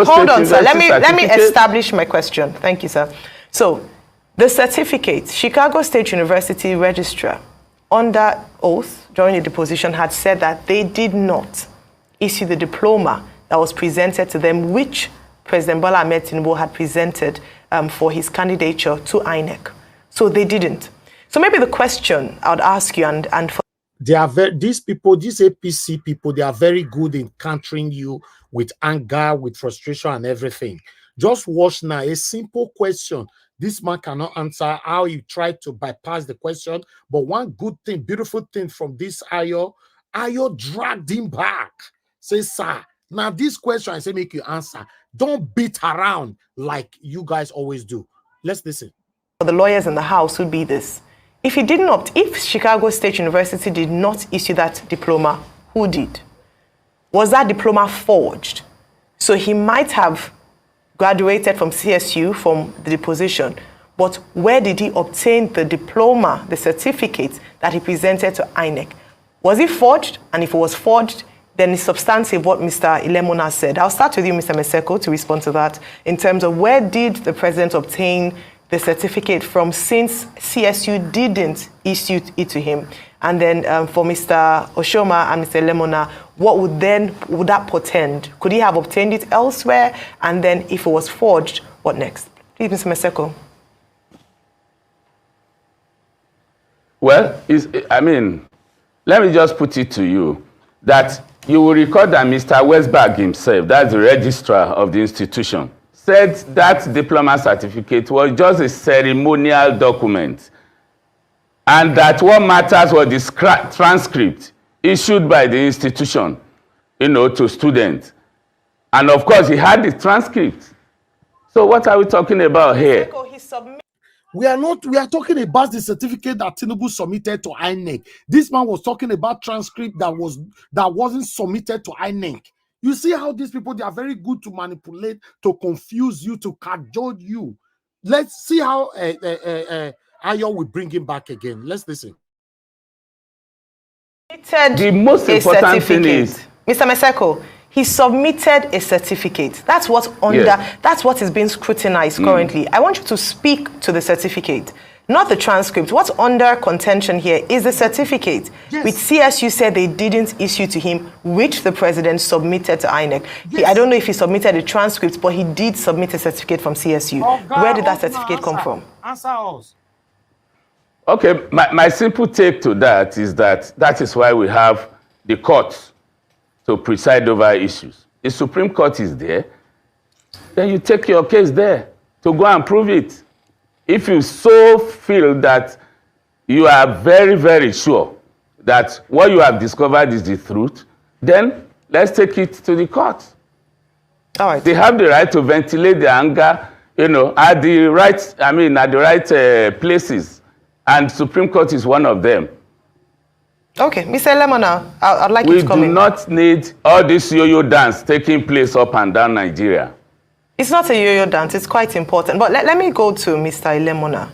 Hold on, sir. Let me establish my question. Thank you, sir. So, the certificate, Chicago State University registrar, under oath during the deposition, had said that they did not issue the diploma that was presented to them, which President Bola Ahmed Tinubu had presented for his candidature to INEC. So they didn't. So maybe the question I would ask you, and for they are these people, these APC people, they are very good in countering you with anger, with frustration and everything. Just watch now, a simple question. This man cannot answer how he tried to bypass the question. But one good thing, beautiful thing from this Ayo dragged him back. Say, sir, now this question I say make you answer. Don't beat around like you guys always do. Let's listen. For the lawyers in the House would be this. If he didn't opt, if Chicago State University did not issue that diploma, who did? Was that diploma forged? So he might have graduated from CSU, from the deposition, but where did he obtain the diploma, the certificate that he presented to INEC? Was it forged? And if it was forged, then it's substantive what Mr. Ilemona said. I'll start with you, Mr. Meseko, to respond to that in terms of where did the president obtain the certificate from, since CSU didn't issue it to him? And then for Mr. Oshoma and Mr. Lemona, what would that portend? Could he have obtained it elsewhere? And then if it was forged, what next? Please, Mr. Meseko. Well, let me just put it to you that you will recall that Mr. Westberg himself, that's the registrar of the institution, said that diploma certificate was just a ceremonial document, and that what matters was the transcript issued by the institution, to students. And of course, he had the transcript. So what are we talking about here? We are talking about the certificate that Tinubu submitted to INEC. This man was talking about transcript that wasn't submitted to INEC. You see how these people, they are very good to manipulate, to confuse you, to cajole you. Let's see how Ayo will bring him back again. Let's listen. The most important thing is, Mr. Meseko, he submitted a certificate. That's what's under. Yes. That's what is being scrutinized currently. I want you to speak to the certificate, not the transcript. What's under contention here is the certificate, which CSU said they didn't issue to him, which the president submitted to INEC. I don't know if he submitted a transcript, but he did submit a certificate from CSU. Where did that certificate come from? Answer us. Okay, my simple take to that is why we have the courts to preside over issues. The Supreme Court is there, then you take your case there to go and prove it. If you so feel that you are very, very sure that what you have discovered is the truth, then let's take it to the court. All right. They have the right to ventilate their anger, at the right places, and Supreme Court is one of them. Okay, Mr. Lemona, I'd like you to come in. We do not need all this yo-yo dance taking place up and down Nigeria. It's not a yo-yo dance. It's quite important. But let me go to Mr. Lemona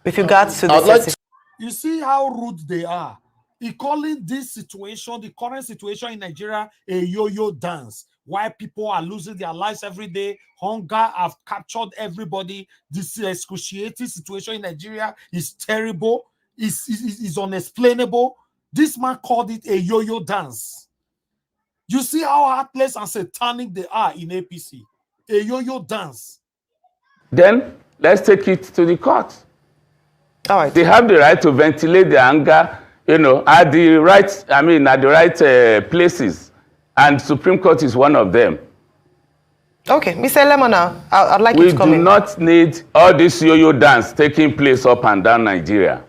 with regards to the... You see how rude they are. He calling this situation, the current situation in Nigeria, a yo-yo dance. Why people are losing their lives every day. Hunger have captured everybody. This excruciating situation in Nigeria is terrible. It's unexplainable. This man called it a yo-yo dance. You see how heartless and satanic they are in APC. A yo-yo dance. Then let's take it to the court. All right. They have the right to ventilate their anger, at the right places, and Supreme Court is one of them. Okay, Mr. Lemona, I'd like you to come in. We do not need all this yo-yo dance taking place up and down Nigeria.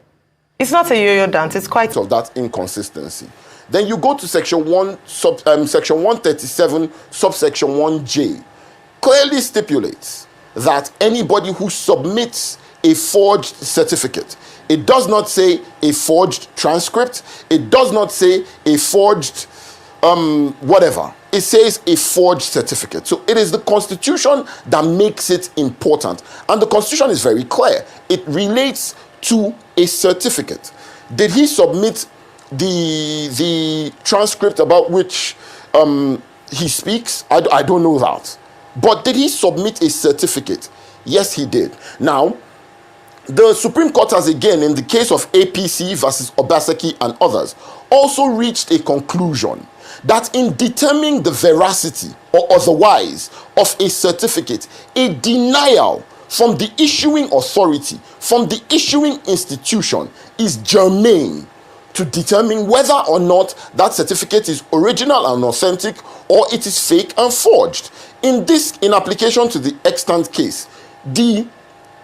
It's not a yo-yo dance. It's quite of that inconsistency. Then you go to section 137, subsection 1J, clearly stipulates that anybody who submits a forged certificate, it does not say a forged transcript, it does not say a forged whatever. It says a forged certificate. So it is the Constitution that makes it important. And the Constitution is very clear. It relates to a certificate. Did he submit the transcript about which he speaks? I don't know that. But did he submit a certificate? Yes, he did. Now, The Supreme Court has again, in the case of APC versus Obaseki and others, also reached a conclusion that in determining the veracity or otherwise of a certificate, a denial from the issuing authority, from the issuing institution, is germane to determine whether or not that certificate is original and authentic or it is fake and forged. In application to the extant case, the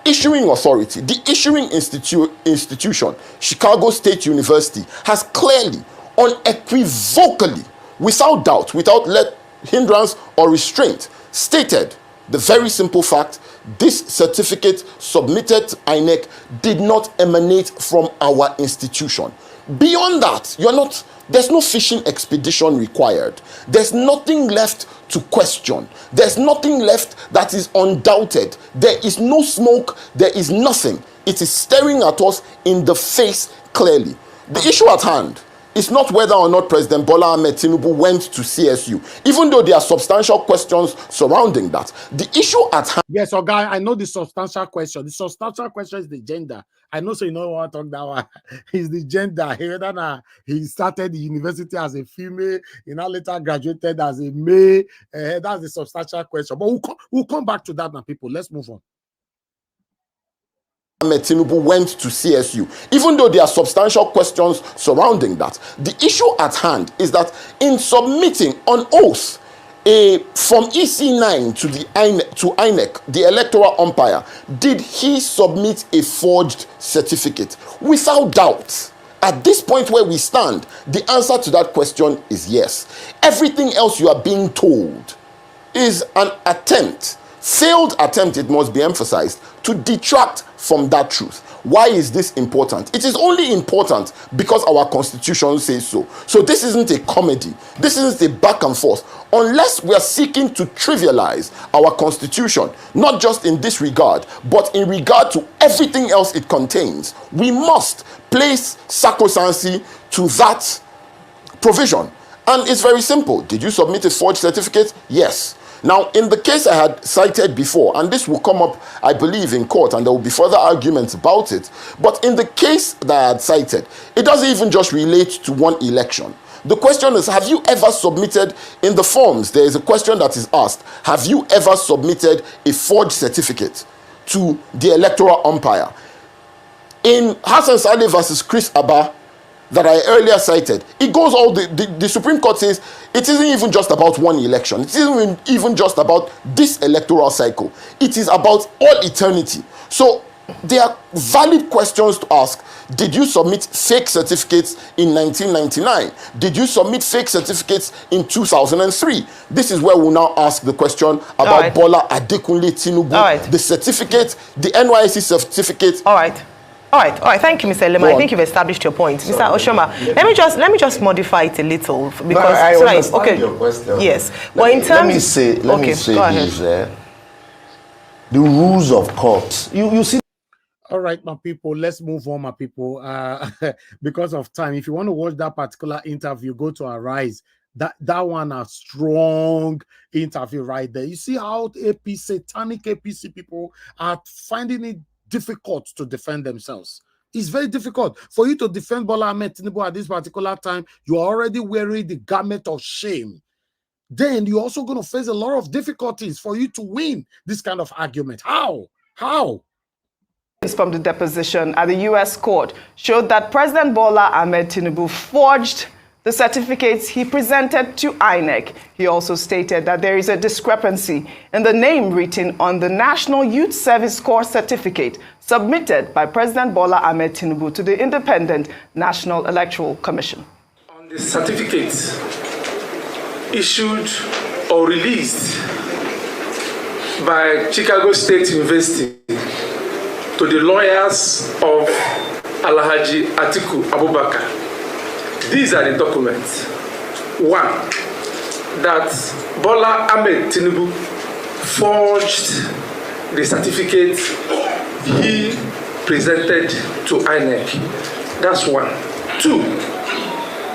issuing authority, the issuing institution, Chicago State University, has clearly, unequivocally, without doubt, without hindrance or restraint, stated the very simple fact: this certificate submitted to INEC did not emanate from our institution. Beyond that, there's no fishing expedition required. There's nothing left to question. There's nothing left that is undoubted. There is no smoke. There is nothing. It is staring at us in the face clearly. The issue at hand is not whether or not President Bola Ahmed Tinubu went to CSU, even though there are substantial questions surrounding that. The issue at hand... Yes, guy, I know the substantial question. The substantial question is the gender. I know, so you know what I'm talking about. It's the gender. He started the university as a female, he now later graduated as a male. That's the substantial question. But we'll come back to that now, people. Let's move on. Ahmed Tinubu went to CSU, even though there are substantial questions surrounding that. The issue at hand is that in submitting on oath from EC9 to INEC, the electoral umpire, did he submit a forged certificate? Without doubt, at this point where we stand, the answer to that question is yes. Everything else you are being told is an attempt, failed attempt, it must be emphasized, to detract from that truth. Why is this important? It is only important because our constitution says so. So this isn't a comedy. This isn't a back and forth. Unless we are seeking to trivialize our constitution, not just in this regard, but in regard to everything else it contains, we must place sacrosanctity to that provision. And it's very simple. Did you submit a forged certificate? Yes. Now, in the case I had cited before, and this will come up, I believe, in court, and there will be further arguments about it, but in the case that I had cited, it doesn't even just relate to one election. The question is, have you ever submitted, in the forms, there is a question that is asked, have you ever submitted a forged certificate to the electoral umpire? In Hassan Saleh versus Chris Abba, that I earlier cited, it goes all the Supreme Court says it isn't even just about one election. It isn't even just about this electoral cycle. It is about all eternity. So there are valid questions to ask. Did you submit fake certificates in 1999? Did you submit fake certificates in 2003? This is where we'll now ask the question about Bola Adekunle Tinubu, the certificate, the NYSC certificate. All right. Thank you, Mr. Elema. I think you've established your point. Mr. Oshoma, let me just modify it a little because I understand your question. Yes. Well, in terms, let me say this. The rules of court. You see. All right, my people, let's move on, my people. Because of time, if you want to watch that particular interview, go to Arise. That one a strong interview right there. You see how satanic APC people are finding it difficult to defend themselves. It's very difficult for you to defend Bola Ahmed Tinubu at this particular time. You are already wearing the garment of shame. Then you're also going to face a lot of difficulties for you to win this kind of argument. How? From the deposition at the U.S. court showed that President Bola Ahmed Tinubu forged the certificates he presented to INEC. He also stated that there is a discrepancy in the name written on the National Youth Service Corps certificate submitted by President Bola Ahmed Tinubu to the Independent National Electoral Commission. On the certificates issued or released by Chicago State University to the lawyers of Alhaji Atiku Abubakar, these are the documents. One, that Bola Ahmed Tinubu forged the certificate he presented to INEC. That's one. Two,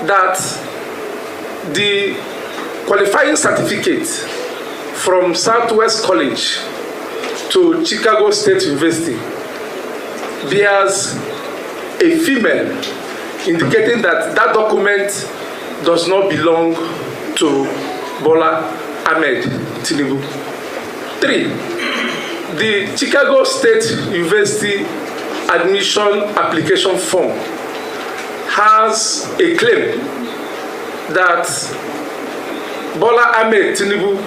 that the qualifying certificate from Southwest College to Chicago State University bears a female, indicating that that document does not belong to Bola Ahmed Tinubu. 3. The Chicago State University admission application form has a claim that Bola Ahmed Tinubu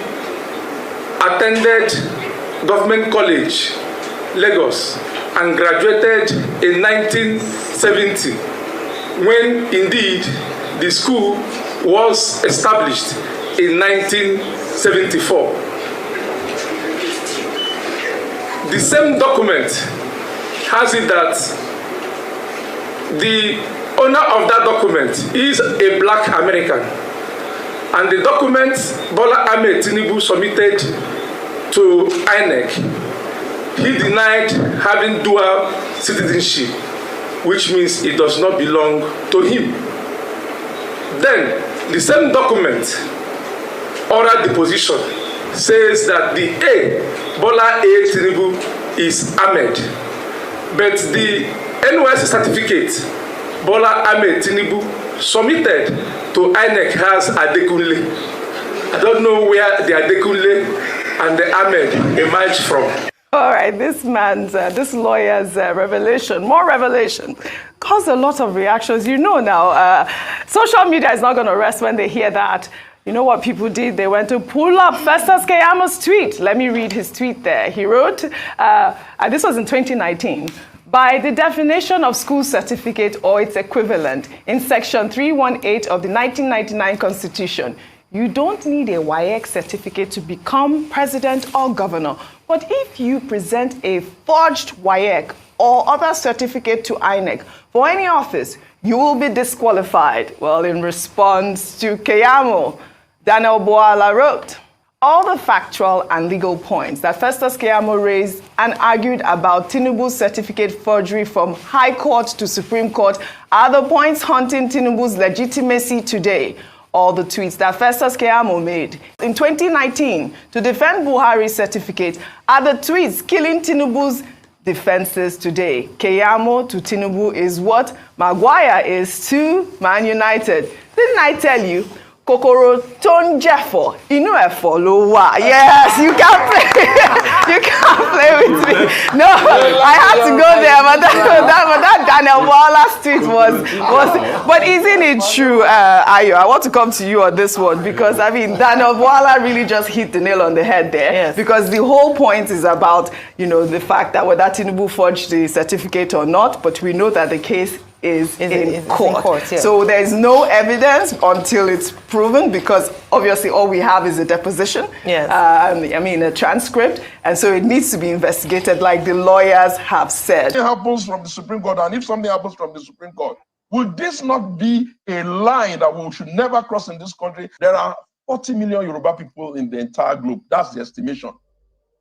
attended Government College, Lagos, and graduated in 1970, when indeed the school was established in 1974. The same document has it that the owner of that document is a black American, and the document Bola Ahmed Tinubu submitted to INEC, he denied having dual citizenship, which means it does not belong to him. Then, the same document, oral deposition, says that the A, Bola A. Tinubu, is Ahmed, but the NYSC certificate, Bola Ahmed Tinubu, submitted to INEC has Adekunle. I don't know where the Adekunle and the Ahmed emerged from. All right, this lawyer's revelation, more revelation, caused a lot of reactions. You know now, social media is not going to rest when they hear that. You know what people did? They went to pull up Festus Keyam's tweet. Let me read his tweet there. He wrote, and this was in 2019, by the definition of school certificate or its equivalent in section 318 of the 1999 Constitution, you don't need a WAEC certificate to become president or governor. But if you present a forged WAEC or other certificate to INEC for any office, you will be disqualified. Well, in response to Keyamo, Daniel Boala wrote, all the factual and legal points that Festus Keyamo raised and argued about Tinubu's certificate forgery from High Court to Supreme Court are the points haunting Tinubu's legitimacy today. All the tweets that Festus Keyamo made in 2019 to defend Buhari's certificate are the tweets killing Tinubu's defenses today. Keyamo to Tinubu is what Maguire is to Man United. Didn't I tell you? Kokoro ton jeffo, inu efo lo wa. Yes, you can't play. You can't play with me. No, I had to go there, but that Daniel Wallace tweet was. But isn't it true, Ayo? I want to come to you on this one because I mean Daniel Wallace really just hit the nail on the head there. Yes. Because the whole point is about the fact that whether Tinubu forged the certificate or not, but we know that the case is in court. Yeah. So there is no evidence until it's proven, because obviously all we have is a deposition. Yes. A transcript, and so it needs to be investigated like the lawyers have said. It happens from the Supreme Court, and if something happens from the Supreme Court, would this not be a line that we should never cross in this country? There are 40 million Yoruba people in the entire globe. That's the estimation.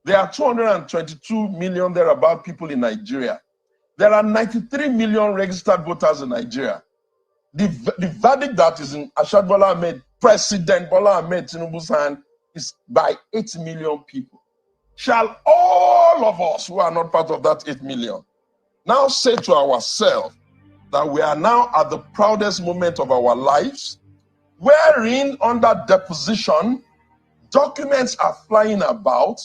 There are 222 million thereabout people in Nigeria. There are 93 million registered voters in Nigeria. The verdict that is in Ashad Bola Ahmed, President Bola Ahmed Tinubu's hand, is by 8 million people. Shall all of us who are not part of that 8 million now say to ourselves that we are now at the proudest moment of our lives, wherein under deposition, documents are flying about,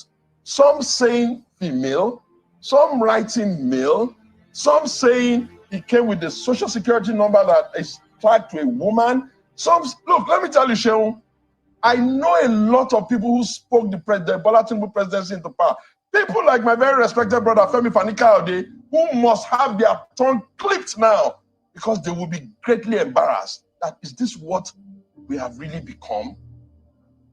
some saying female, some writing male, some saying he came with the social security number that is tied to a woman. Some, look, let me tell you, Shehu, I know a lot of people who spoke the Bola Tinubu presidency into power. People like my very respected brother Femi Fani-Kayode, who must have their tongue clipped now because they will be greatly embarrassed. That is this what we have really become?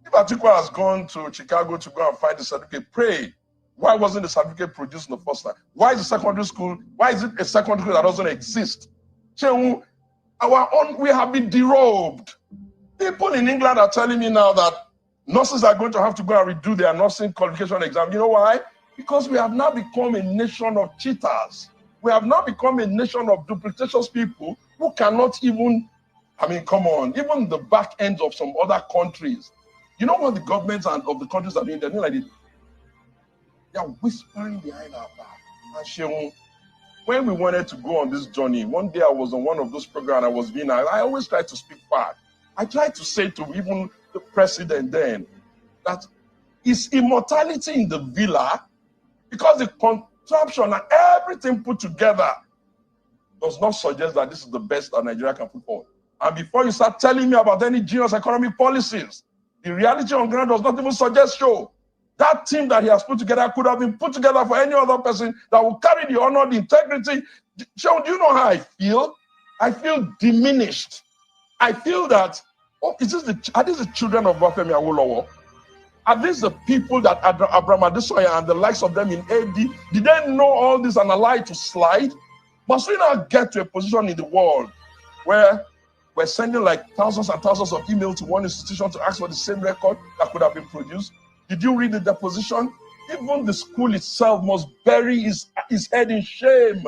If Atiku has gone to Chicago to go and find the certificate, pray. Why wasn't the certificate produced in the first time? Why is the secondary school? Why is it a secondary school that doesn't exist? So we have been derobed. People in England are telling me now that nurses are going to have to go and redo their nursing qualification exam. You know why? Because we have now become a nation of cheaters. We have now become a nation of duplicitous people who cannot even, come on, even the back ends of some other countries. You know what the governments of the countries are doing? They're doing like this. They are whispering behind our back. And when we wanted to go on this journey, one day I was on one of those programs I was being, I always try to speak back. I tried to say to even the president then that is immortality in the villa, because the contraption and everything put together does not suggest that this is the best that Nigeria can put forward. And before you start telling me about any genius economic policies, the reality on ground does not even suggest so. That team that he has put together could have been put together for any other person that will carry the honor, the integrity. Joe, do you know how I feel? I feel diminished. I feel that, oh, are these the children of Bafemi Awolowo? Are these the people that Abraham Adesoya and the likes of them in AD, did they know all this and allow it to slide? Must we now get to a position in the world where we're sending like thousands and thousands of emails to one institution to ask for the same record that could have been produced? Did you read the deposition? Even the school itself must bury his head in shame.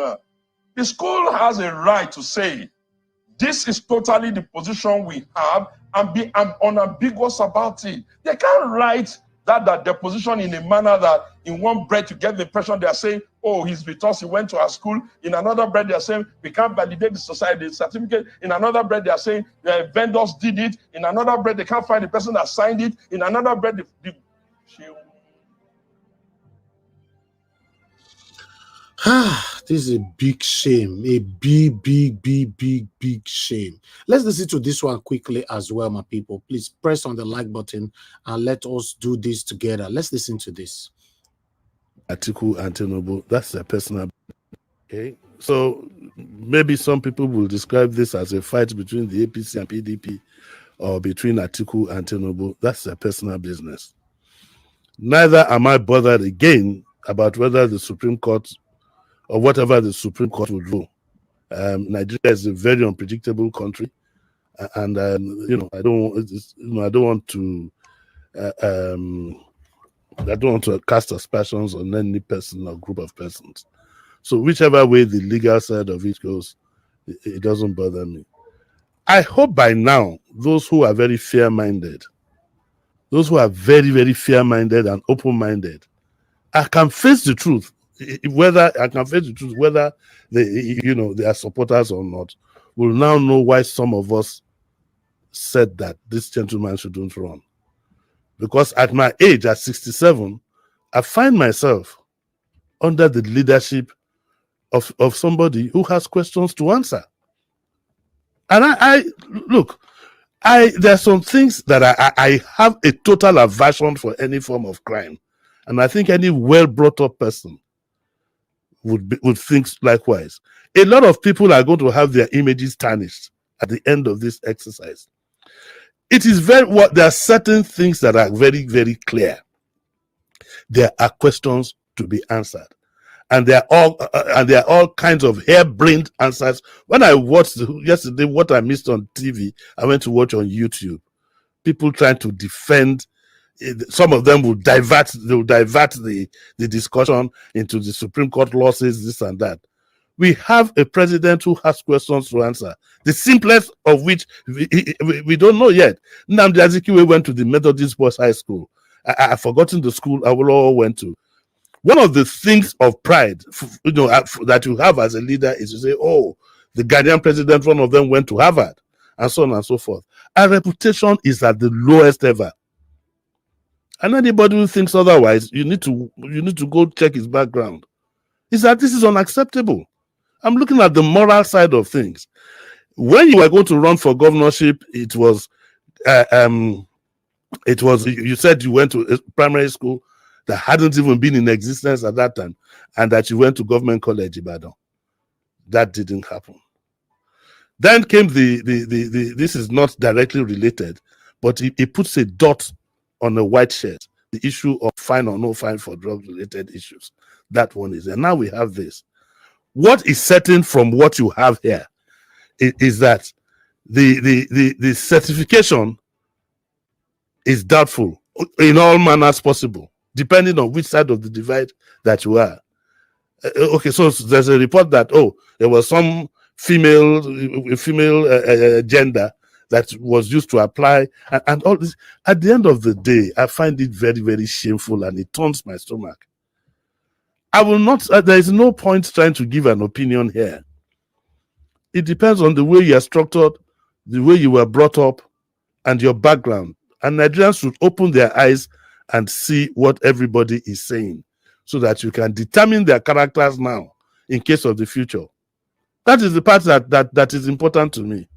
The school has a right to say, this is totally the position we have, and be unambiguous about it. They can't write that deposition in a manner that in one breath you get the impression they are saying, oh, he's with us, he went to our school. In another breath they are saying, we can't validate the society certificate. In another breath they are saying, the vendors did it. In another breath they can't find the person that signed it. In another breath, This is a big shame, a big shame. Let's listen to this one quickly as well, my people. Please press on the like button and let us do this together. Let's listen to this. Atiku and Tinubu, that's their personal. Okay, so maybe some people will describe this as a fight between the APC and PDP or between Atiku and Tinubu. That's their personal business. Neither am I bothered again about whether the Supreme Court or whatever the Supreme Court will rule. Nigeria is a very unpredictable country, and I don't want to cast aspersions on any person or group of persons. So whichever way the legal side of it goes, it doesn't bother me. I hope by now those who are very fair-minded, those who are very, very fair-minded and open-minded, I can face the truth. Whether they are supporters or not, will now know why some of us said that this gentleman shouldn't run. Because at my age, at 67, I find myself under the leadership of somebody who has questions to answer. And there are some things that I have a total aversion for any form of crime. And I think any well-brought-up person would think likewise. A lot of people are going to have their images tarnished at the end of this exercise. It is there are certain things that are very, very clear. There are questions to be answered, and there are all kinds of harebrained answers. When I watched yesterday what I missed on TV, I went to watch on YouTube. People trying to defend. Some of them will divert the discussion into the Supreme Court losses, this and that. We have a president who has questions to answer, the simplest of which we don't know yet. Nnamdi Azikiwe went to the Methodist Boys High School. I've forgotten the school Awolowo went to. One of the things of pride that you have as a leader is to say, oh, the Ghanaian president, one of them went to Harvard, and so on and so forth. Our reputation is at the lowest ever. And anybody who thinks otherwise, you need to go check his background. Is that this is unacceptable. I'm looking at the moral side of things. When you were going to run for governorship, it was you said you went to a primary school that hadn't even been in existence at that time, and that you went to Government College Ibadan. That didn't happen. Then came this is not directly related, but it puts a dot on a white shirt, the issue of fine or no fine for drug-related issues. That one is there. Now we have this. What is certain from what you have here is that the certification is doubtful in all manners possible, depending on which side of the divide that you are. Okay, so there's a report that, there was some female gender that was used to apply, and all this. At the end of the day, I find it very, very shameful, and it turns my stomach. I will not, there is no point trying to give an opinion here. It depends on the way you are structured, the way you were brought up, and your background. And Nigerians should open their eyes and see what everybody is saying so that you can determine their characters now in case of the future. That is the part that is important to me.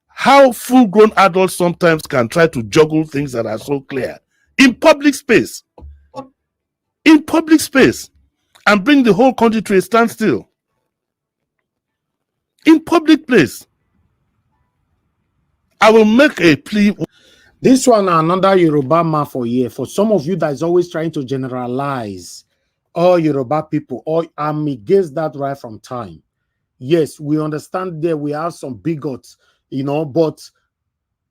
How full-grown adults sometimes can try to juggle things that are so clear in public space. In public space. And bring the whole country to a standstill. In public place. I will make a plea. This one, another Yoruba man for here. For some of you that is always trying to generalize all Yoruba people, or I'm against that right from time. Yes, we understand there we have some bigots, you know, but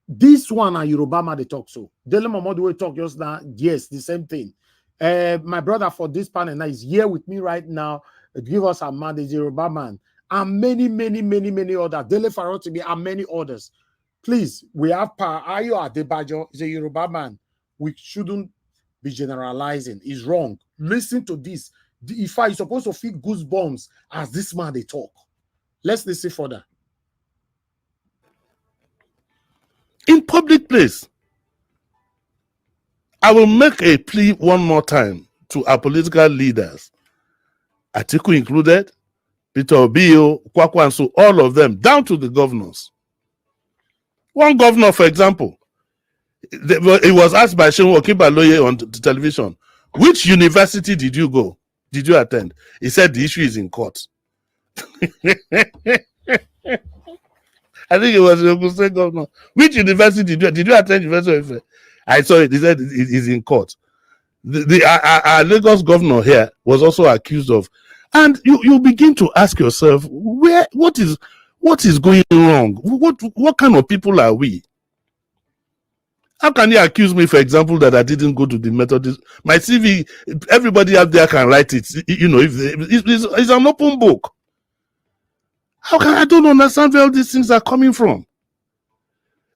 this one and Yoruba man they talk so. Dele Momodu will talk just now. Yes, the same thing. My brother for this panel now is here with me right now. Give us a man, the Yoruba man, and many others. Dele Farotimi and many others. Please, we have Ayo Adebajo is a Yoruba man. We shouldn't be generalizing. It's wrong. Listen to this. If I supposed to feel goosebumps as this man they talk. Let's listen further. In public place, I will make a plea one more time to our political leaders, Atiku included, Peter Obio, Kwakwanso, all of them, down to the governors. One governor, for example, it was asked by Shehu Okibaloye on the television, which university did you go? Did you attend? He said the issue is in court. I think it was the State governor. Which university did you attend? University? I saw it. He said it is in court. Our Lagos governor here was also accused of, and you begin to ask yourself, what is going wrong? What kind of people are we? How can you accuse me, for example, that I didn't go to the Methodist? My CV, everybody out there can write it. You know, it's an open book. How can I don't understand where all these things are coming from?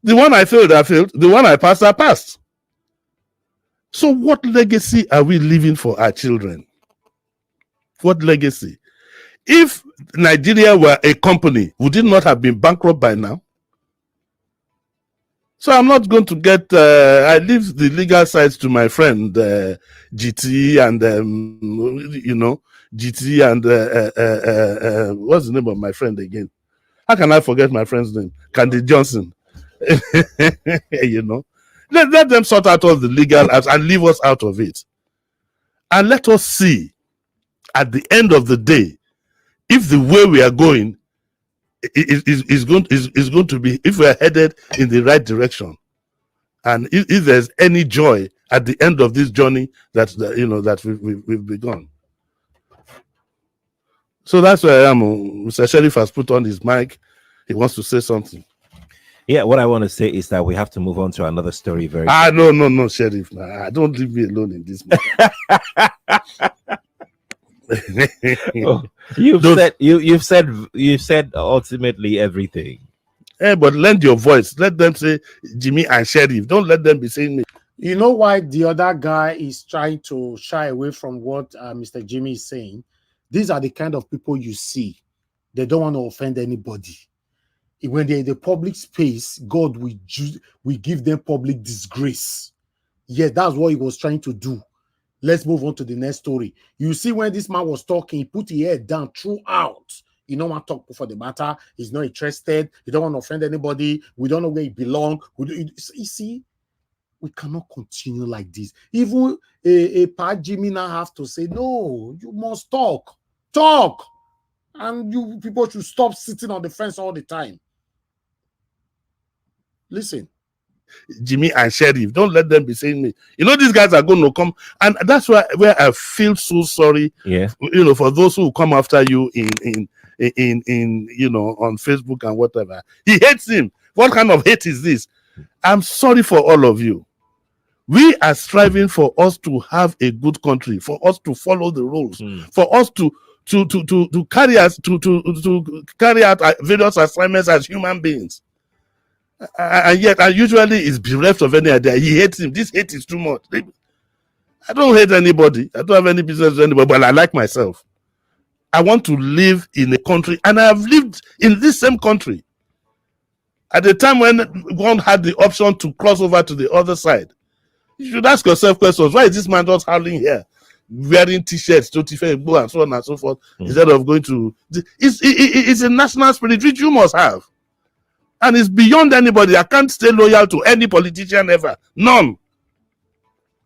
The one I failed, I failed. The one I passed. So what legacy are we leaving for our children? What legacy? If Nigeria were a company, would it not have been bankrupt by now? So I'm not going to get, I leave the legal sides to my friend, GT and, GT and, what's the name of my friend again? How can I forget my friend's name? Candy Johnson. Let them sort out all the legal and leave us out of it. And let us see, at the end of the day, if the way we are going is going to be, if we are headed in the right direction, and if there's any joy at the end of this journey that we've begun. So that's where I am. Mr. Sheriff has put on his mic. He wants to say something. Yeah, what I want to say is that we have to move on to another story very no, Sheriff. Don't leave me alone in this You've said ultimately everything. Hey, but lend your voice. Let them say Jimmy and Sheriff. Don't let them be saying me. You know why the other guy is trying to shy away from what Mr. Jimmy is saying? These are the kind of people you see. They don't want to offend anybody. When they're in the public space, God will give them public disgrace. Yeah, that's what he was trying to do. Let's move on to the next story. You see, when this man was talking, he put his head down throughout. He don't want to talk for the matter. He's not interested. He don't want to offend anybody. We don't know where he belongs. You see, we cannot continue like this. Even a Pat Jimmy now have to say, no, you must talk. Talk. And you people should stop sitting on the fence all the time. Listen. Jimmy and Sheriff, don't let them be saying me. These guys are going to come, and that's where I feel so sorry. Yeah. For those who come after you in on Facebook and whatever. He hates him. What kind of hate is this? I'm sorry for all of you. We are striving for us to have a good country, for us to follow the rules, for us to carry out various assignments as human beings. And yet, usually is bereft of any idea. He hates him. This hate is too much. I don't hate anybody. I don't have any business with anybody, but I like myself. I want to live in a country, and I have lived in this same country. At the time when one had the option to cross over to the other side, you should ask yourself questions. Why is this man just howling here, wearing t-shirts, and so on and so forth, instead of going to... It's a national spirit which you must have. And it's beyond anybody. I can't stay loyal to any politician ever. None.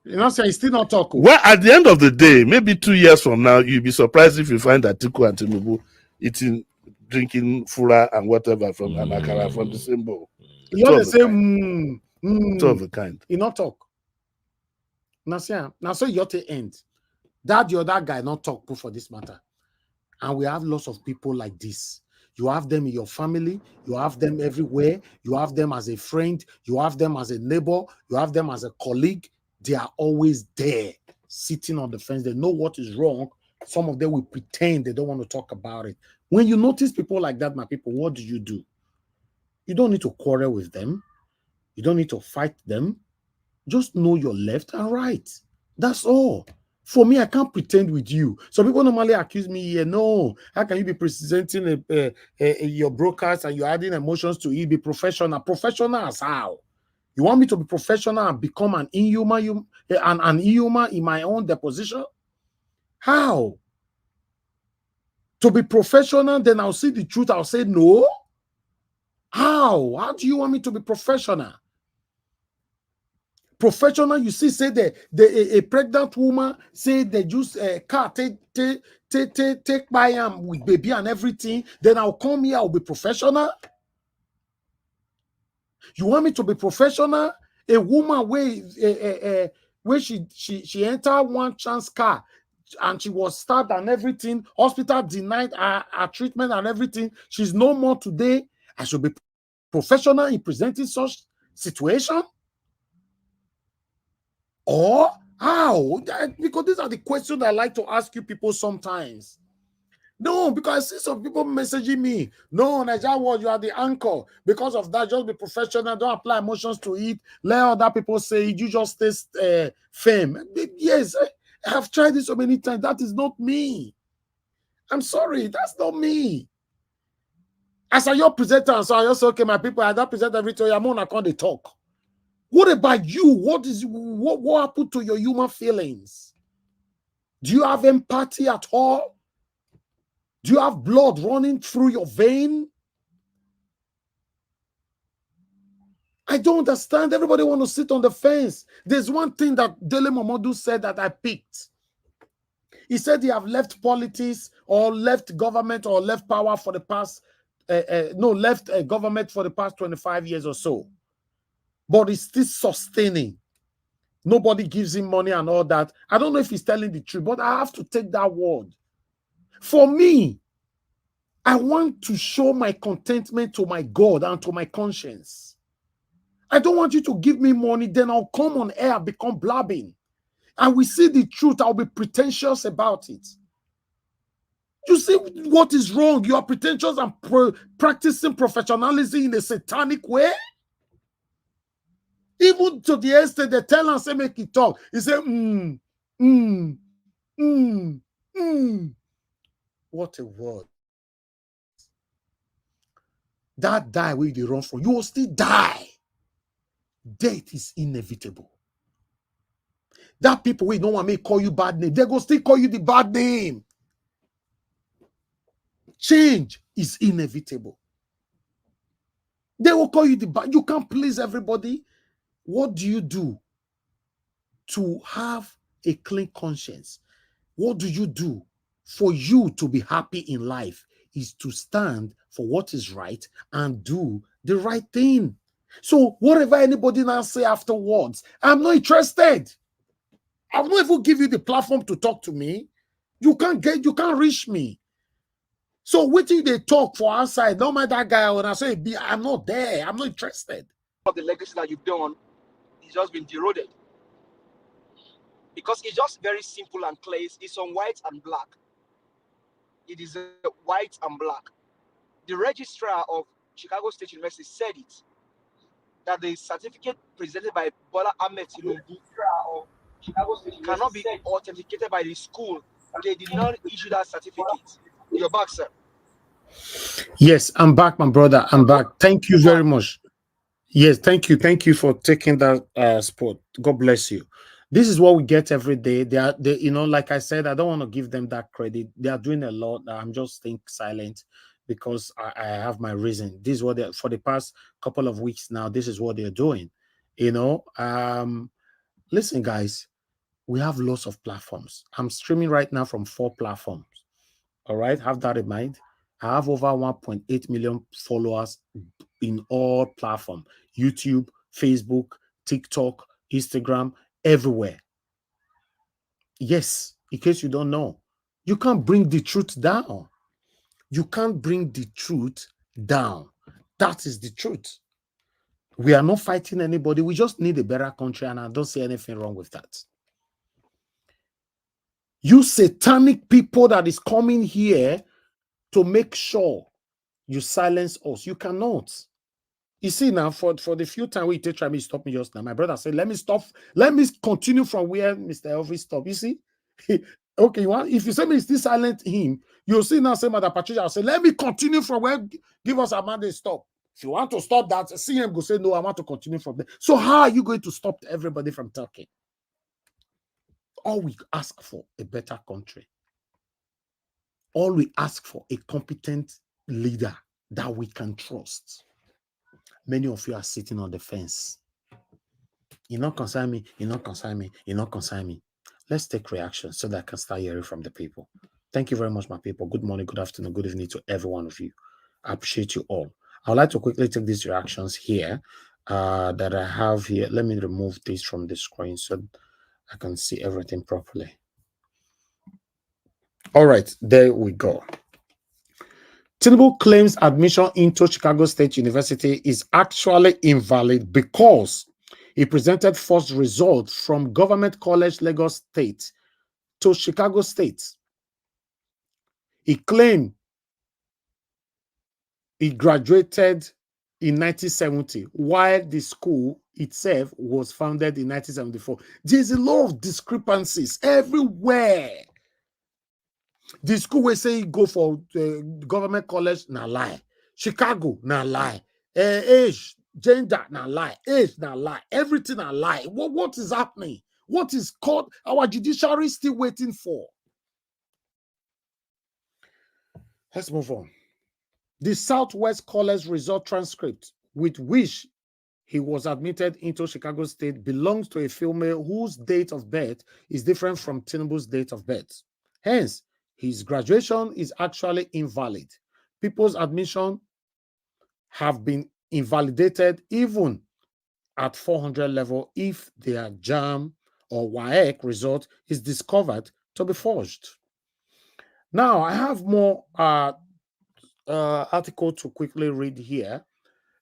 You know, say, still not talk. Well, at the end of the day, maybe 2 years from now, you'll be surprised if you find Atiku and Tinubu drinking fura and whatever from Anakara from the same bowl. You know, they say, two of a kind. You not talk. Now, so you're to end. That the other guy not talk for this matter. And we have lots of people like this. You have them in your family. You have them everywhere. You have them as a friend. You have them as a neighbor. You have them as a colleague. They are always there, sitting on the fence. They know what is wrong. Some of them will pretend they don't want to talk about it. When you notice people like that, my people, what do? You don't need to quarrel with them. You don't need to fight them. Just know your left and right. That's all. For me, I can't pretend with you. Some people normally accuse me here. No, how can you be presenting your broadcast and you're adding emotions to it? Be professional. Professional as how? You want me to be professional and become an inhuman in my own deposition? How? To be professional, then I'll see the truth. I'll say no. How? How do you want me to be professional? Professional, you see, say a pregnant woman say they use a car, take by with baby and everything. Then I'll come here. I'll be professional. You want me to be professional? A woman where she entered one chance car and she was stabbed and everything. Hospital denied her treatment and everything. She's no more today. I should be professional in presenting such situation. Or how? Because these are the questions I like to ask you people sometimes. No, because I see some people messaging me. No, Nigeria World, you are the anchor. Because of that, just be professional. Don't apply emotions to it. Let other people say it. You just taste fame. Yes, I have tried this so many times. That is not me. I'm sorry. That's not me. As a your presenter, so I also, okay, my people, I don't present everything. I'm on account they talk. What about you? What happened to your human feelings? Do you have empathy at all? Do you have blood running through your vein? I don't understand. Everybody want to sit on the fence. There's one thing that Dele Momodu said that I picked. He said he have left politics or left government or left power for the past, left government for the past 25 years or so. But he's still sustaining. Nobody gives him money and all that. I don't know if he's telling the truth, but I have to take that word. For me, I want to show my contentment to my God and to my conscience. I don't want you to give me money, then I'll come on air, become blabbing. And we see the truth, I'll be pretentious about it. You see what is wrong? You are pretentious and practicing professionalism in a satanic way. Even to the extent they tell us, say, make it talk. He say, What a word. That die where you run from, you will still die. Death is inevitable. That people we don't want me call you bad name, they go still call you the bad name. Change is inevitable. They will call you the bad. You can't please everybody. What do you do to have a clean conscience? What do you do for you to be happy in life? Is to stand for what is right and do the right thing. So whatever anybody now say afterwards, I'm not interested. I will not even give you the platform to talk to me. You can't reach me. So waiting they talk for outside, no matter that guy when I say I'm not there, I'm not interested. The legacy that you've done is just been eroded. Because it's just very simple and clear. It's on white and black. It is white and black. The registrar of Chicago State University said it, that the certificate presented by Bola Ahmed Tinubu cannot be authenticated by the school. They did not issue that certificate. You're back, sir. Yes, I'm back, my brother. I'm back. Thank you very much. Yes, thank you. Thank you for taking that spot. God bless you. This is what we get every day. They, you know, like I said, I don't want to give them that credit. They are doing a lot. I'm just staying silent because I have my reason. This is what they, for the past couple of weeks now, this is what they're doing. You know, listen, guys, we have lots of platforms. I'm streaming right now from 4 platforms. All right, have that in mind. I have over 1.8 million followers in all platforms: YouTube, Facebook, TikTok, Instagram, everywhere. Yes, in case you don't know, you can't bring the truth down. You can't bring the truth down. That is the truth. We are not fighting anybody. We just need a better country, and I don't see anything wrong with that. You satanic people that is coming here to make sure you silence us. You cannot. You see now, for the few times we try me stop me just now, my brother said, let me stop, let me continue from where Mr. Elvis stopped. You see? Okay, if you say me still silent him, you'll see now, say Mother Patricia, I'll say, let me continue from where give us a mandate stop. If you want to stop that, CM go say, no, I want to continue from there. So how are you going to stop everybody from talking? All we ask for a better country. All we ask for a competent leader that we can trust. Many of you are sitting on the fence. You not concern me, you not concern me, you not concern me. Let's take reaction so that I can start hearing from the people. Thank you very much, my people. Good morning, good afternoon, good evening to every one of you. I appreciate you all. I would like to quickly take these reactions here that I have here. Let me remove this from the screen so I can see everything properly. All right, there we go. Tinubu claims admission into Chicago State University is actually invalid because he presented false results from Government College Lagos State to Chicago State. He claimed he graduated in 1970 while the school itself was founded in 1974. There's a lot of discrepancies everywhere. The school will say go for government college, na lie. Chicago, na lie. Age, gender, na lie. Age, na lie. Everything, na lie. What is happening? What is called our judiciary still waiting for? Let's move on. The Southwest College result transcript with which he was admitted into Chicago State belongs to a female whose date of birth is different from Tinubu's date of birth. Hence, his graduation is actually invalid. People's admission have been invalidated even at 400 level if their JAM or WAEC result is discovered to be forged. Now, I have more article to quickly read here.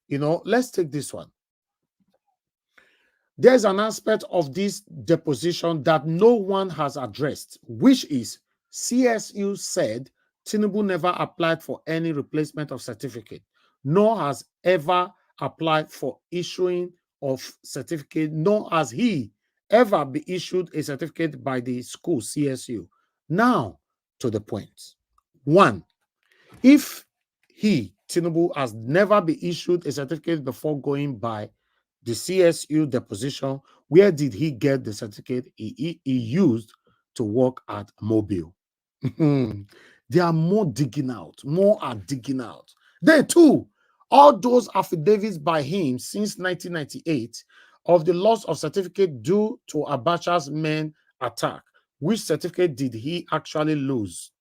You know, let's take this one. There's an aspect of this deposition that no one has addressed, which is CSU said Tinubu never applied for any replacement of certificate, nor has ever applied for issuing of certificate, nor has he ever been issued a certificate by the school CSU. Now, to the point. 1, if he, Tinubu, has never been issued a certificate before going by the CSU deposition, where did he get the certificate he used to work at Mobile? They are more digging out. More are digging out. They too, all those affidavits by him since 1998 of the loss of certificate due to Abacha's men attack. Which certificate did he actually lose?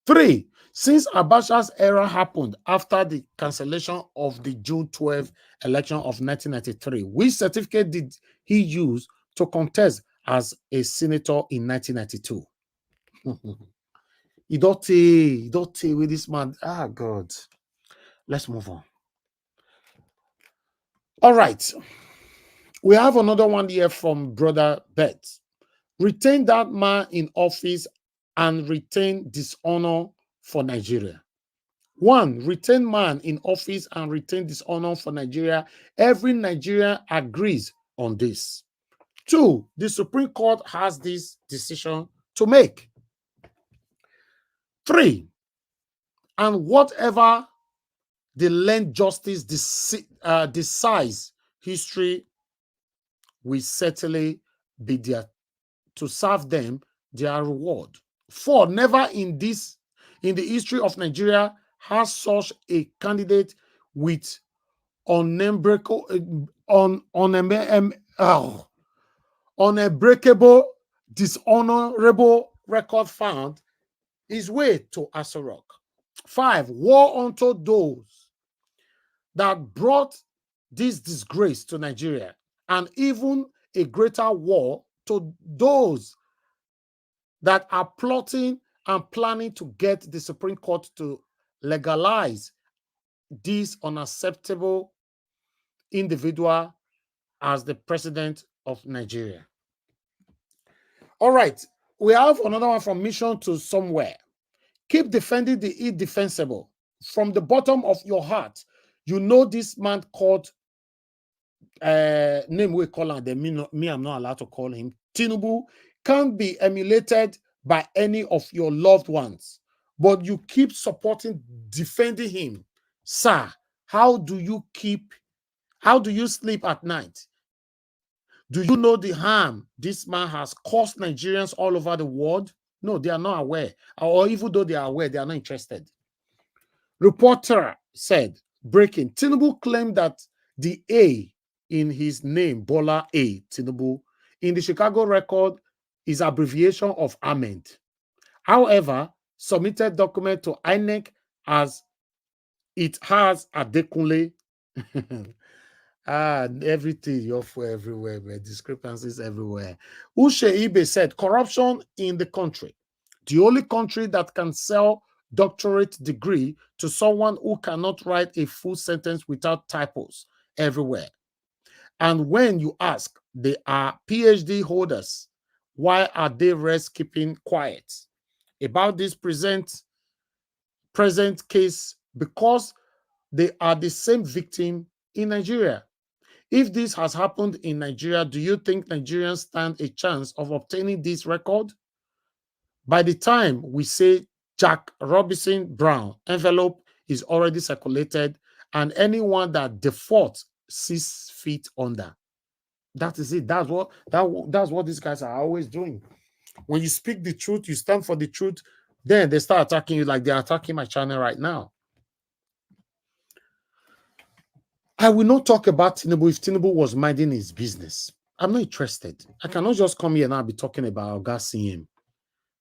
3, since Abacha's era happened after the cancellation of the June 12 election of 1993, which certificate did he use to contest as a senator in 1992? You don't take with this man. Ah, God. Let's move on. All right. We have another one here from Brother Bet. Retain that man in office and retain dishonor for Nigeria. 1, retain man in office and retain dishonor for Nigeria. Every Nigerian agrees on this. 2, the Supreme Court has this decision to make. 3, and whatever the land justice decides, history will certainly be there to serve them their reward. 4, never in the history of Nigeria has such a candidate with unbreakable, dishonorable record found his way to Aso Rock. 5, war unto those that brought this disgrace to Nigeria, and even a greater war to those that are plotting and planning to get the Supreme Court to legalize this unacceptable individual as the president of Nigeria. All right, we have another one from Mission to Somewhere. Keep defending the indefensible. From the bottom of your heart, you know this man called, name we call him, me, I'm not allowed to call him, Tinubu, can't be emulated by any of your loved ones, but you keep supporting, defending him. Sir, how do you sleep at night? Do you know the harm this man has caused Nigerians all over the world? No, they are not aware. Or even though they are aware, they are not interested. Reporter said, breaking, Tinubu claimed that the A in his name, Bola A. Tinubu, in the Chicago record is abbreviation of Ahmed. However, submitted document to INEC as it has Adekunle. Everything you're for everywhere, man. Discrepancies everywhere. Ushe Ibe said, corruption in the country. The only country that can sell doctorate degree to someone who cannot write a full sentence without typos everywhere. And when you ask, they are PhD holders. Why are they rest keeping quiet about this present case? Because they are the same victim in Nigeria. If this has happened in Nigeria, do you think Nigerians stand a chance of obtaining this record? By the time we say Jack Robinson Brown envelope is already circulated, and anyone that defaults 6 feet under. That is it. That's what these guys are always doing. When you speak the truth, you stand for the truth, then they start attacking you like they're attacking my channel right now. I will not talk about Tinubu if Tinubu was minding his business. I'm not interested. I cannot just come here and I'll be talking about Oga CM.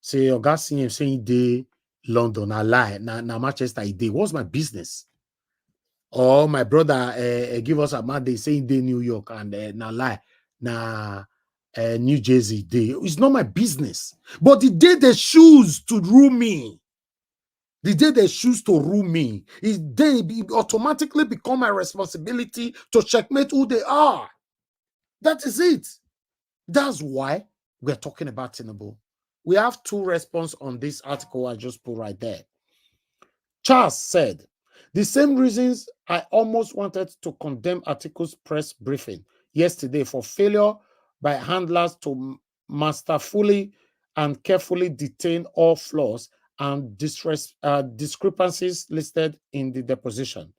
Say Oga CM saying day London, I lie. Now Manchester, day. What's my business? Or my brother give us a Monday saying day New York and now lie. Now New Jersey day. It's not my business. But the day they choose to rule me, the day they choose to rule me, it automatically become my responsibility to checkmate who they are. That is it. That's why we're talking about Tinubu. We have 2 responses on this article I just put right there. Charles said, the same reasons I almost wanted to condemn Atiku's press briefing yesterday for failure by handlers to masterfully and carefully detain all flaws and discrepancies listed in the deposition.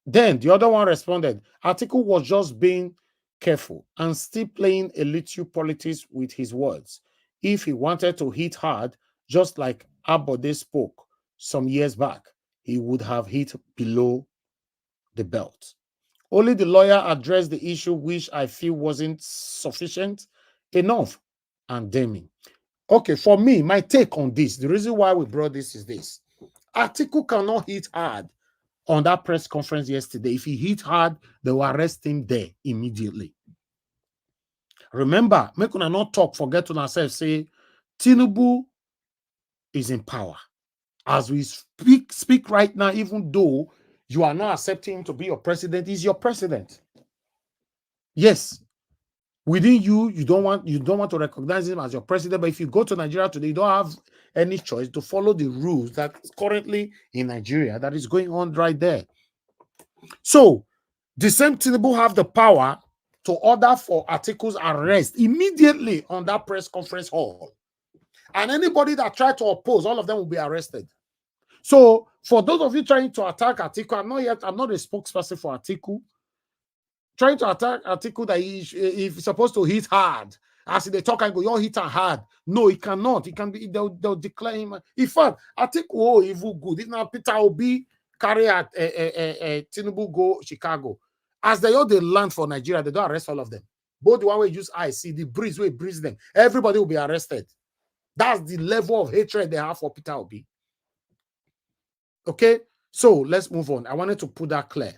Then the other one responded, Atiku was just being careful and still playing a little politics with his words. If he wanted to hit hard, just like Abode spoke some years back, he would have hit below the belt. Only the lawyer addressed the issue, which I feel wasn't sufficient enough and damning. Okay, for me, my take on this, the reason why we brought this is this. Atiku cannot hit hard on that press conference yesterday. If he hit hard, they will arrest him there immediately. Remember, make una not talk, forget to ourselves, say, Tinubu is in power. As we speak right now, even though you are not accepting him to be your president, he's your president. Yes. Within you don't want to recognize him as your president, but if you go to Nigeria today, you don't have any choice to follow the rules that's currently in Nigeria that is going on right there. So the same Tinubu have the power to order for Atiku's arrest immediately on that press conference hall. And anybody that tried to oppose, all of them will be arrested. So for those of you trying to attack Atiku, I'm not a spokesperson for Atiku. Trying to attack Atiku that he's supposed to hit hard. As they talk and go, you're hitting hard. No, he cannot. He can be, they'll declare him. In fact, Atiku, oh, evil good. If now Peter Obi carry at Tinubu go Chicago. As they all they land for Nigeria, they don't arrest all of them. Both the one way use IC, the breeze way breeze them. Everybody will be arrested. That's the level of hatred they have for Peter Obi. Okay, so let's move on. I wanted to put that clear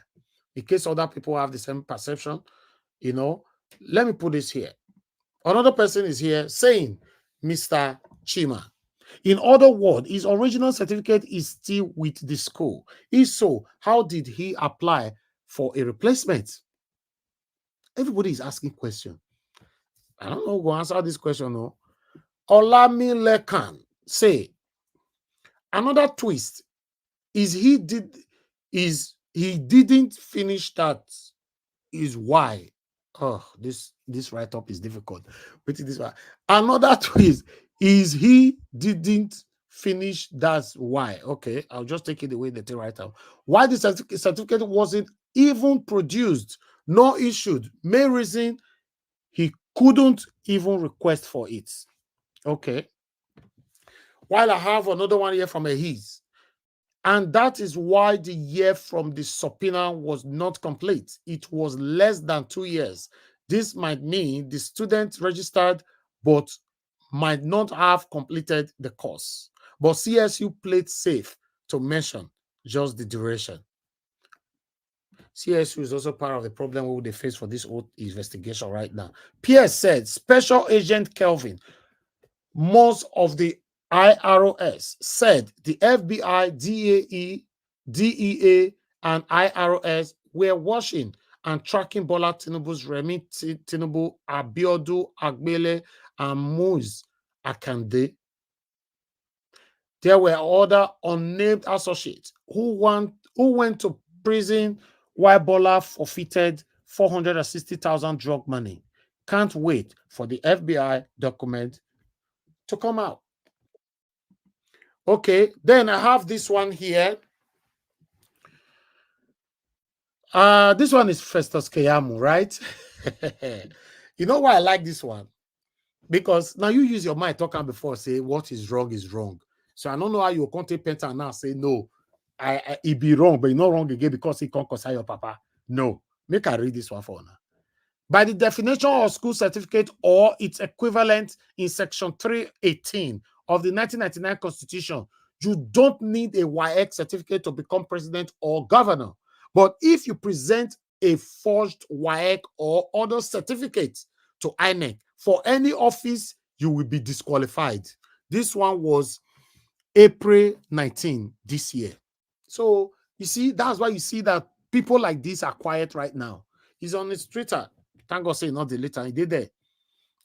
in case other people have the same perception. You know, let me put this here. Another person is here saying, Mr. Chima. In other words, his original certificate is still with the school. If so, how did he apply for a replacement? Everybody is asking questions. I don't know who will answer this question. No. Olamilekan say, another twist is he didn't finish that is why. Oh, this write-up is difficult. But this one. Another twist is he didn't finish, that's why. Okay, I'll just take it the way that they write out. Why the certificate wasn't even produced nor issued. Main reason he couldn't even request for it. Okay. While I have another one here from a his. And that is why the year from the subpoena was not complete. It was less than 2 years. This might mean the student registered but might not have completed the course. But CSU played safe to mention just the duration. CSU is also part of the problem they face for this whole investigation right now. Pierce said, Special Agent Kelvin, most of the IROS said the FBI, DEA, and IROS were watching and tracking Bola Tinubu's Remi Tinubu, Abiodu Agbele, and Muiz Akande. There were other unnamed associates who went to prison while Bola forfeited 460,000 drug money. Can't wait for the FBI document to come out. Okay, then I have this one here. This one is Festus Keyamu, right? You know why I like this one? Because now you use your mind talking before, say what is wrong is wrong. So I don't know how you can't take pen and now say no, it be wrong, but it's not wrong again because he can't consider your papa. No, make I read this one for now. By the definition of school certificate or its equivalent in section 318 of the 1999 Constitution, you don't need a WAEC certificate to become president or governor. But if you present a forged WAEC or other certificate to INEC for any office, you will be disqualified. This one was April 19 this year. So you see, that's why you see that people like this are quiet right now. He's on his Twitter. Thank God say not the later. He did that.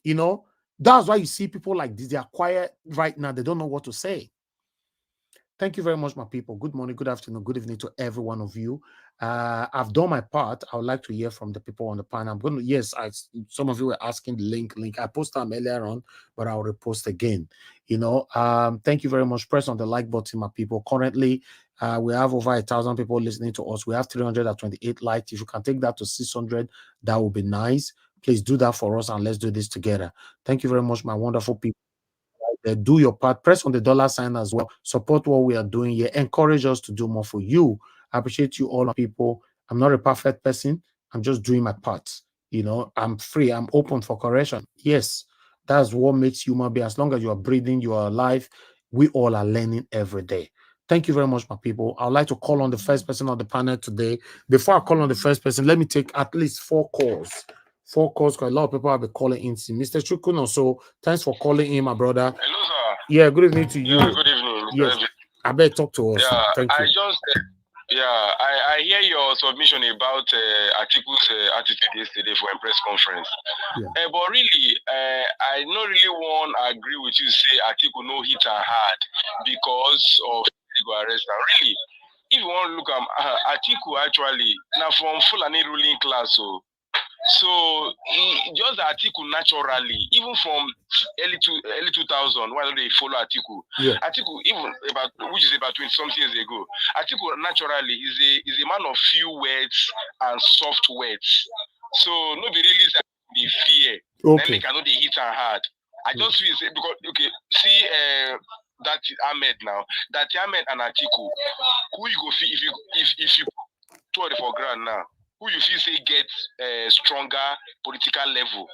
You know, that's why you see people like this. They are quiet right now. They don't know what to say. Thank you very much, my people. Good morning, good afternoon, good evening to every one of you. I've done my part. I would like to hear from the people on the panel. I'm going to, yes, some of you were asking the link. I posted them earlier on, but I'll repost again. You know, thank you very much. Press on the like button, my people. Currently, we have over 1,000 people listening to us. We have 328 likes. If you can take that to 600, that would be nice. Please do that for us and let's do this together. Thank you very much, my wonderful people. Do your part. Press on the $sign as well. Support what we are doing here. Encourage us to do more for you. I appreciate you all, people. I'm not a perfect person. I'm just doing my part. You know, I'm free. I'm open for correction. Yes, that's what makes human being. As long as you are breathing, you are alive. We all are learning every day. Thank you very much, my people. I'd like to call on the first person on the panel today. Before I call on the first person, let me take at least 4 calls. 4 calls, because a lot of people have been calling in. Mr. Chukuno, so thanks for calling in, my brother. Hello, sir. Yeah, good evening to you. Yeah, good evening. Yes, I better talk to us. Yeah, Thank you. I hear your submission about Atiku's attitude yesterday for a press conference. Yeah. But really, I don't really want to agree with you. Say Atiku no hit and hard because of the arrest. Really, if you want to look at Atiku, actually now from Fulani ruling class, So just Atiku naturally, even from early 2000, why don't they follow Atiku? Yeah. Atiku, even about which is about 20 something years ago, Atiku naturally is a man of few words and soft words. So nobody really the fear. Okay. Then they cannot they hit and hard. I just feel say because okay, see that Ahmed now, that Ahmed and Atiku, who you go feel if you put for ground now, who you feel say get stronger political level.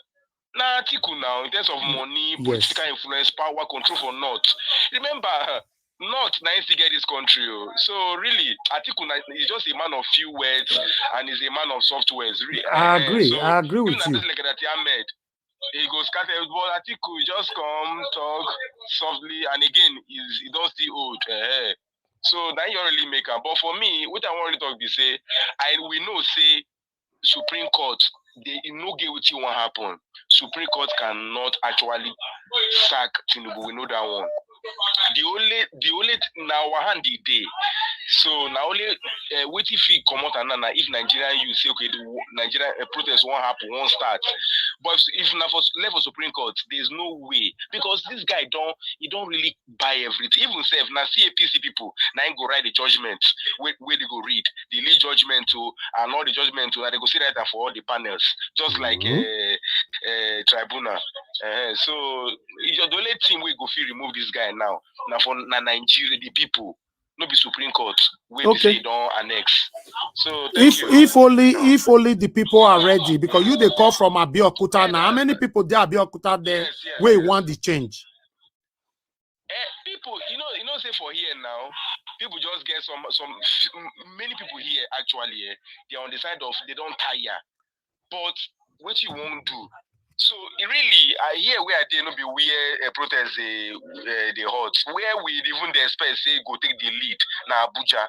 Now Atiku now, in terms of money, political influence, power, control for North. Remember, North now to get this country. So really, Atiku is just a man of few words and is a man of soft words. I agree. So I agree with you. Like that Ahmed, he goes scatter, but Atiku just come talk softly, and again, he don't see old. So now you really make up. But for me, what I want to talk be say, we know say Supreme Court, they no get what you want happen. Supreme Court cannot actually sack Tinubu. We know that one. The only now our hand the day. So now only wait if he come out and if Nigerian you say okay, the Nigerian protest won't happen, won't start. But if now for level Supreme Court, there's no way because this guy don't really buy everything. Even self now CAPC people now go write the judgment where they go read the lead judgment to and all the judgment to and they go see that for all the panels, just like tribunal. So it's the only team we go feel remove this guy now. Now for Nigeria, the people. No be Supreme Court. Okay. Don't annex. So if only the people are ready, because you they call from Abeokuta now. How many people there Abeokuta there where want the change? People, you know, say for here now, people just get some many people here actually. They're on the side of they don't tire. But what you won't do. So really, I hear where they no be where protest the hot. Where we even the expect say go take the lead now Abuja.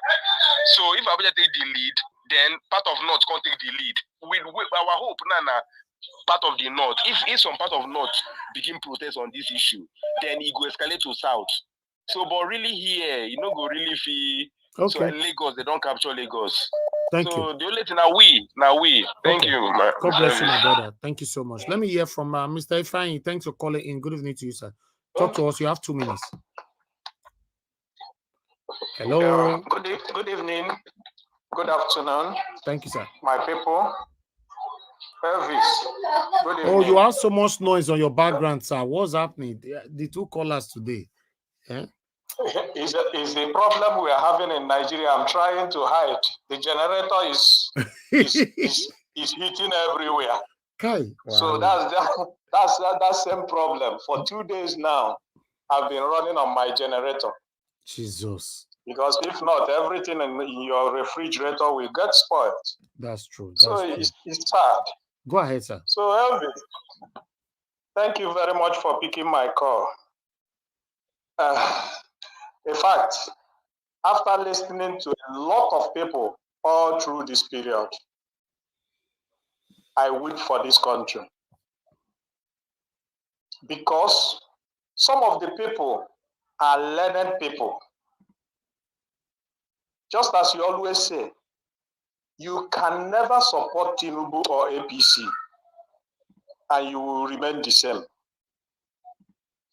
So if Abuja take the lead, then part of North can't take the lead. With our hope, part of the North. If some part of North begin protest on this issue, then it go escalate to South. So, but really here, you know, go really feel. Okay. So Lagos, they don't capture Lagos. Thank you. So the only thing now we. Thank you, man. God bless you, my brother. Thank you so much. Let me hear from Mr. Ifeanyi. Thanks for calling in. Good evening to you, sir. Talk to us. You have 2 minutes. Hello. Good evening. Good afternoon. Thank you, sir. My people. Elvis. Good evening. Oh, you have so much noise on your background, sir. What's happening? The 2 callers today. Is the problem we are having in Nigeria. I'm trying to hide. The generator is hitting everywhere. Okay. Wow. So that's that same problem. For 2 days now, I've been running on my generator. Jesus. Because if not, everything in your refrigerator will get spoiled. That's true. So it's sad. Go ahead, sir. So Elvis, thank you very much for picking my call. In fact, after listening to a lot of people all through this period, I weep for this country. Because some of the people are learned people. Just as you always say, you can never support Tinubu or APC and you will remain the same.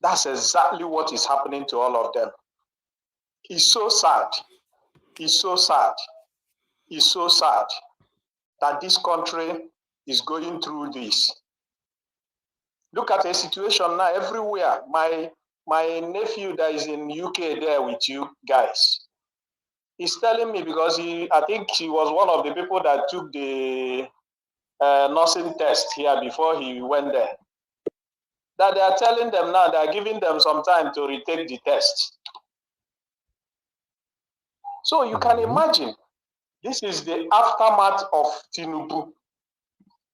That's exactly what is happening to all of them. It's so sad. It's so sad. It's so sad that this country is going through this. Look at the situation now everywhere. My nephew that is in UK there with you guys, he's telling me because I think he was one of the people that took the nursing test here before he went there. That they are telling them now, they are giving them some time to retake the test. So you can imagine, this is the aftermath of Tinubu.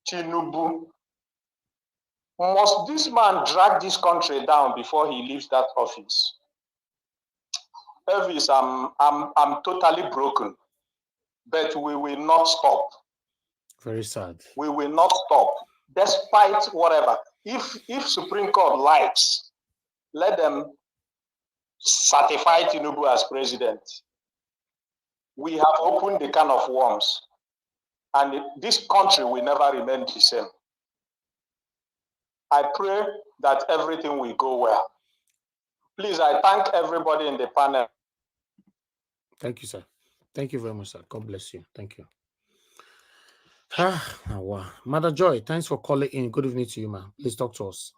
Tinubu. Must this man drag this country down before he leaves that office? Elvis, I'm totally broken, but we will not stop. Very sad. We will not stop, despite whatever. If Supreme Court likes, let them certify Tinubu as president. We have opened the can of worms. and this country will never remain the same. I pray that everything will go well. Please, I thank everybody in the panel. Thank you, sir. Thank you very much, sir. God bless you. Thank you. Wow. Mother Joy, thanks for calling in. Good evening to you, ma'am. Please talk to us.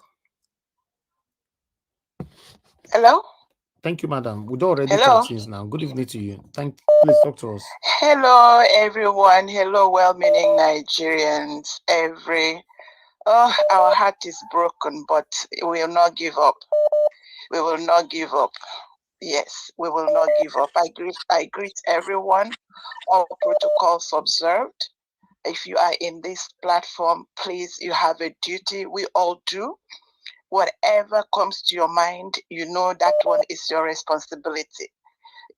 Hello? Thank you, madam. We don't already Hello? chat since now. Good evening to you. Please talk to us. Hello, everyone. Hello, well-meaning Nigerians. Our heart is broken, but we will not give up. We will not give up. Yes, we will not give up. I greet everyone. All protocols observed. If you are in this platform, please, you have a duty. We all do. Whatever comes to your mind, you know that one is your responsibility.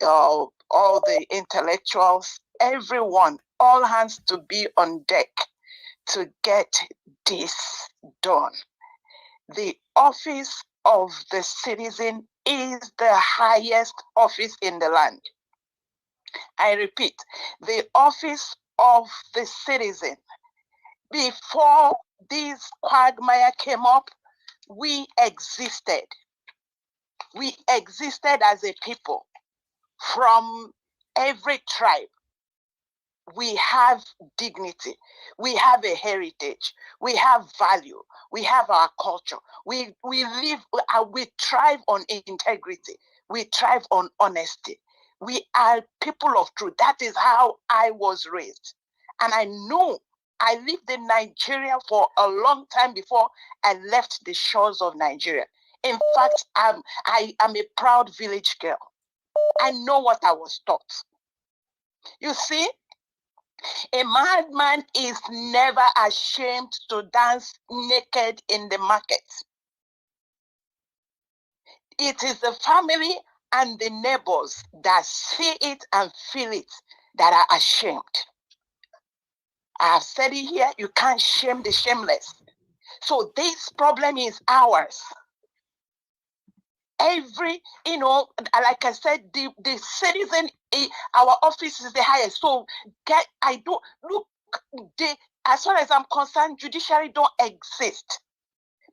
All the intellectuals, everyone, all hands to be on deck to get this done. The office of the citizen is the highest office in the land. I repeat, the office of the citizen. Before this quagmire came up, we existed. We existed as a people from every tribe. We have dignity. We have a heritage. We have value. We have our culture. We thrive on integrity. We thrive on honesty. We are people of truth. That is how I was raised. And I know I lived in Nigeria for a long time before I left the shores of Nigeria. In fact, I am a proud village girl. I know what I was taught. You see, a madman is never ashamed to dance naked in the market. It is the family and the neighbors that see it and feel it that are ashamed. I have said it here, you can't shame the shameless. So this problem is ours. Like I said, the citizen, our office is the highest. So as far as I'm concerned, judiciary don't exist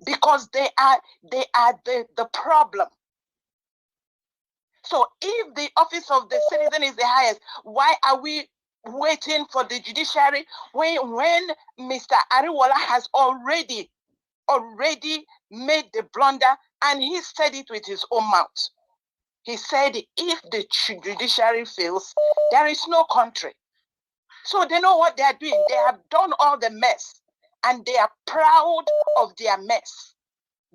because they are the problem. So if the office of the citizen is the highest, why are we waiting for the judiciary when Mr. Ariwola has already made the blunder, and he said it with his own mouth. He said if the judiciary fails, there is no country. So they know what they are doing. They have done all the mess, and they are proud of their mess.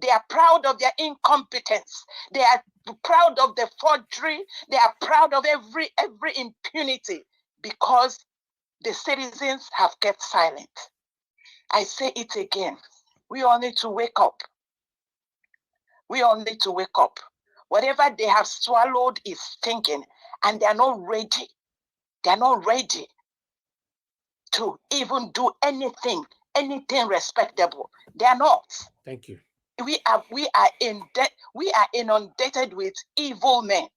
They are proud of their incompetence. They are proud of the forgery. They are proud of every impunity because the citizens have kept silent. I say it again. We all need to wake up. We all need to wake up. Whatever they have swallowed is stinking, and they are not ready. They are not ready to even do anything respectable. They are not. Thank you. We are inundated with evil men,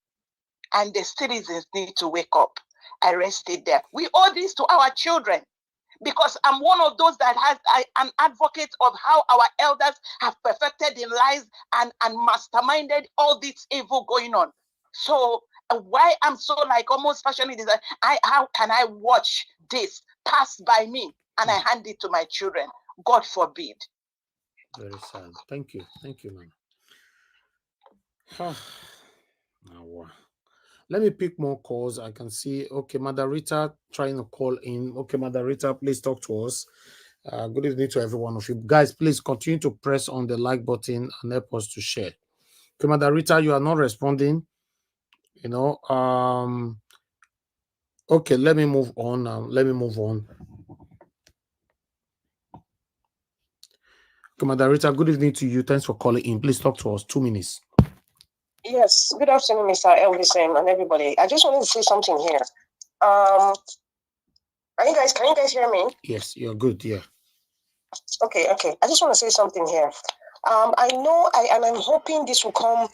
and the citizens need to wake up. I rested there. We owe this to our children, because I'm one of those that has an advocate of how our elders have perfected in lies and masterminded all this evil going on. So why I'm so almost passionate is that how can I watch this pass by me and I hand it to my children? God forbid. Very sad. Thank you. Thank you, man. Let me pick more calls. I can see, okay, Madarita trying to call in. Okay, Madarita, please talk to us. Good evening to every one of you. Guys, please continue to press on the like button and help us to share. Okay, Madarita, you are not responding. Okay, let me move on now. Madarita, good evening to you. Thanks for calling in. Please talk to us. 2 minutes. Yes, good afternoon, Mr. Elvis and everybody. I just wanted to say something here. Can you guys hear me? Yes, you're good, yeah. Okay. I just want to say something here. I know, and I'm hoping this will come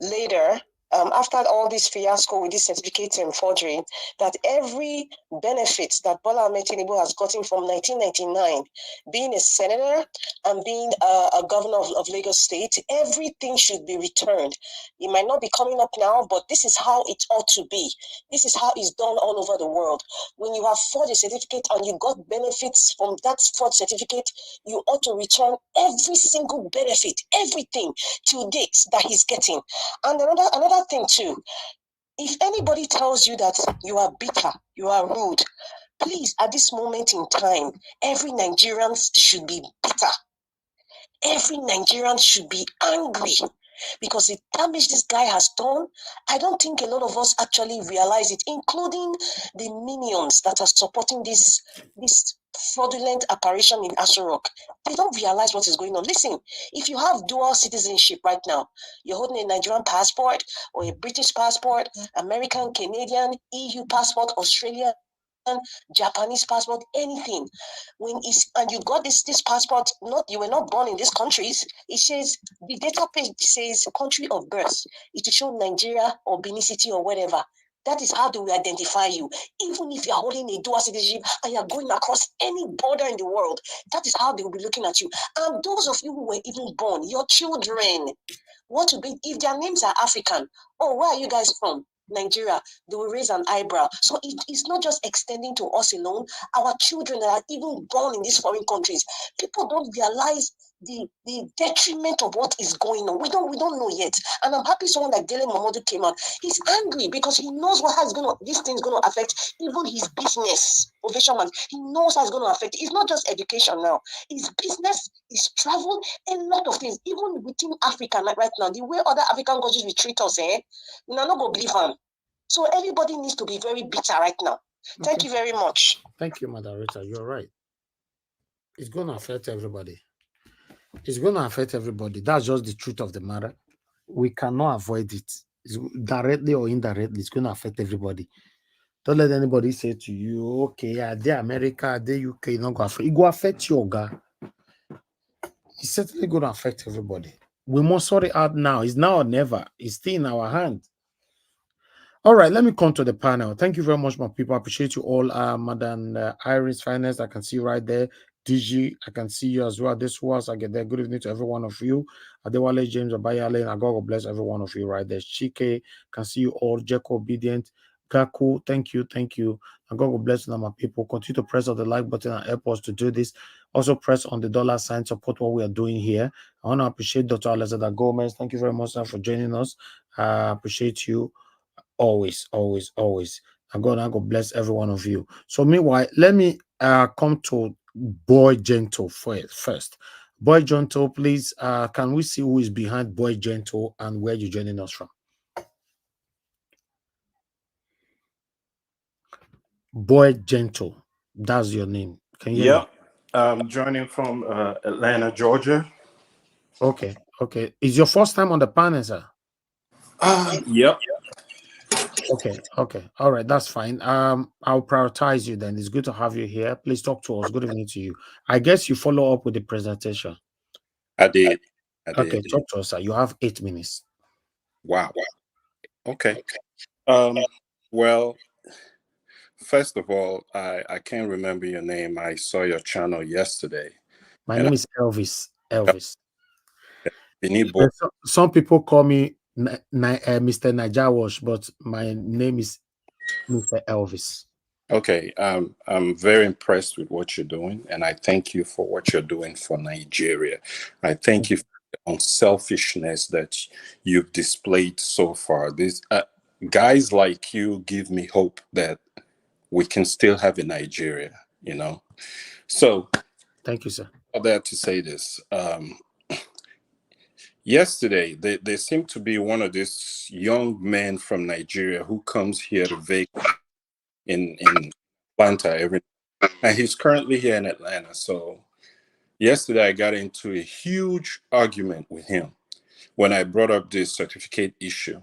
later, after all this fiasco with this certificate and forgery, that every benefit that Bola Ahmed Tinubu has gotten from 1999, being a senator and being a governor of Lagos State, everything should be returned. It might not be coming up now, but this is how it ought to be. This is how it's done all over the world. When you have forged a certificate and you got benefits from that forged certificate, you ought to return every single benefit, everything to date that he's getting. And another thing too, if anybody tells you that you are bitter, you are rude, please, at this moment in time, every Nigerian should be bitter. Every Nigerian should be angry because the damage this guy has done, I don't think a lot of us actually realize it, including the minions that are supporting this fraudulent apparition in Asarok. They don't realize what is going on. Listen, if you have dual citizenship right now, you're holding a Nigerian passport or a British passport, American, Canadian, EU passport, Australian, Japanese passport, anything. And you got this passport, you were not born in these countries. It says the data page says country of birth. It will show Nigeria or Benin City or whatever. That is how they will identify you. Even if you are holding a dual citizenship and you are going across any border in the world, that is how they will be looking at you. And those of you who were even born, your children, what will be if their names are African? Oh, where are you guys from? Nigeria, they will raise an eyebrow. So it's not just extending to us alone. Our children that are even born in these foreign countries, people don't realize the detriment of what is going on. We don't know yet. And I'm happy someone like Dele Momodu came out. He's angry because he knows this thing's going to affect even his business. Ovation Man, he knows how it's going to affect. It's not just education now. It's business, it's travel, a lot of things. Even within Africa right now, the way other African countries will treat us, we're not going to believe them. So everybody needs to be very bitter right now. Thank you very much. Thank you, Madam Rita. You're right. It's going to affect everybody. It's going to affect everybody. That's just the truth of the matter. We cannot avoid it. It's directly or indirectly, it's going to affect everybody. Don't let anybody say to you, okay, are they America, are they UK? Not going to affect. It will affect you, guy. It's certainly going to affect everybody. We must sort it out now. It's now or never. It's still in our hand. All right, let me come to the panel. Thank you very much, my people. I appreciate you all. Madam Iris Finance, I can see you right there. DG, I can see you as well. This was, I get there. Good evening to every one of you. Adewale, James, Abayale, and God bless every one of you right there. Chike, can see you all. Jeko, Obedient, Gaku, thank you. And God will bless you, my people. Continue to press on the like button and help us to do this. Also press on the $sign, support what we are doing here. I want to appreciate Dr. Alexander Gomez. Thank you very much, sir, for joining us. I appreciate you. Always. And God bless every one of you. So meanwhile, let me come to Boy Gentle first. Boy Gentle, please, can we see who is behind Boy Gentle and where you're joining us from? Boy Gentle, that's your name. Can you hear me? I'm joining from Atlanta, Georgia. Okay. Is your first time on the panel, sir? Yep. Okay. All right, that's fine. I'll prioritize you then. It's good to have you here. Please talk to us. Good evening to you. I guess you follow up with the presentation. I did. Okay, talk to us, sir. You have 8 minutes. Wow. Okay. Well, first of all, I can't remember your name. I saw your channel yesterday. My name is Elvis. Some people call me Mr. Najawash, but my name is Mr. Elvis. Okay, I'm very impressed with what you're doing, and I thank you for what you're doing for Nigeria. I thank you for the unselfishness that you've displayed so far. These guys like you give me hope that we can still have a Nigeria, So, thank you, sir. I'm there to say this. Yesterday, there seemed to be one of these young men from Nigeria who comes here to Vegas in Atlanta and he's currently here in Atlanta. So yesterday I got into a huge argument with him when I brought up this certificate issue.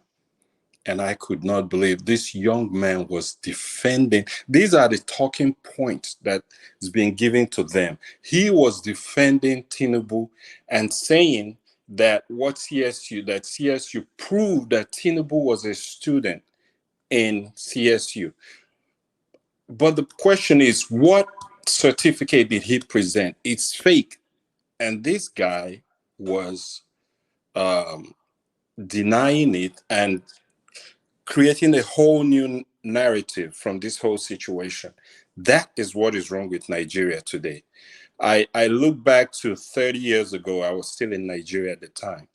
And I could not believe this young man was defending. These are the talking points that is being given to them. He was defending Tinubu and saying that CSU proved that Tinubu was a student in CSU. But the question is, what certificate did he present? It's fake. And this guy was denying it and creating a whole new narrative from this whole situation. That is what is wrong with Nigeria today. I look back to 30 years ago. I was still in Nigeria at the time.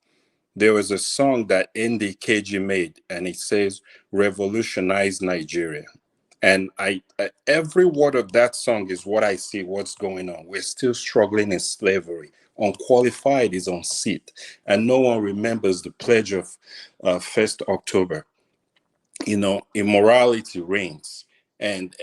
There was a song that NDKG made, and it says, "Revolutionize Nigeria." And every word of that song is what I see, what's going on. We're still struggling in slavery. Unqualified is on seat, and no one remembers the pledge of 1st October. You know, immorality reigns, and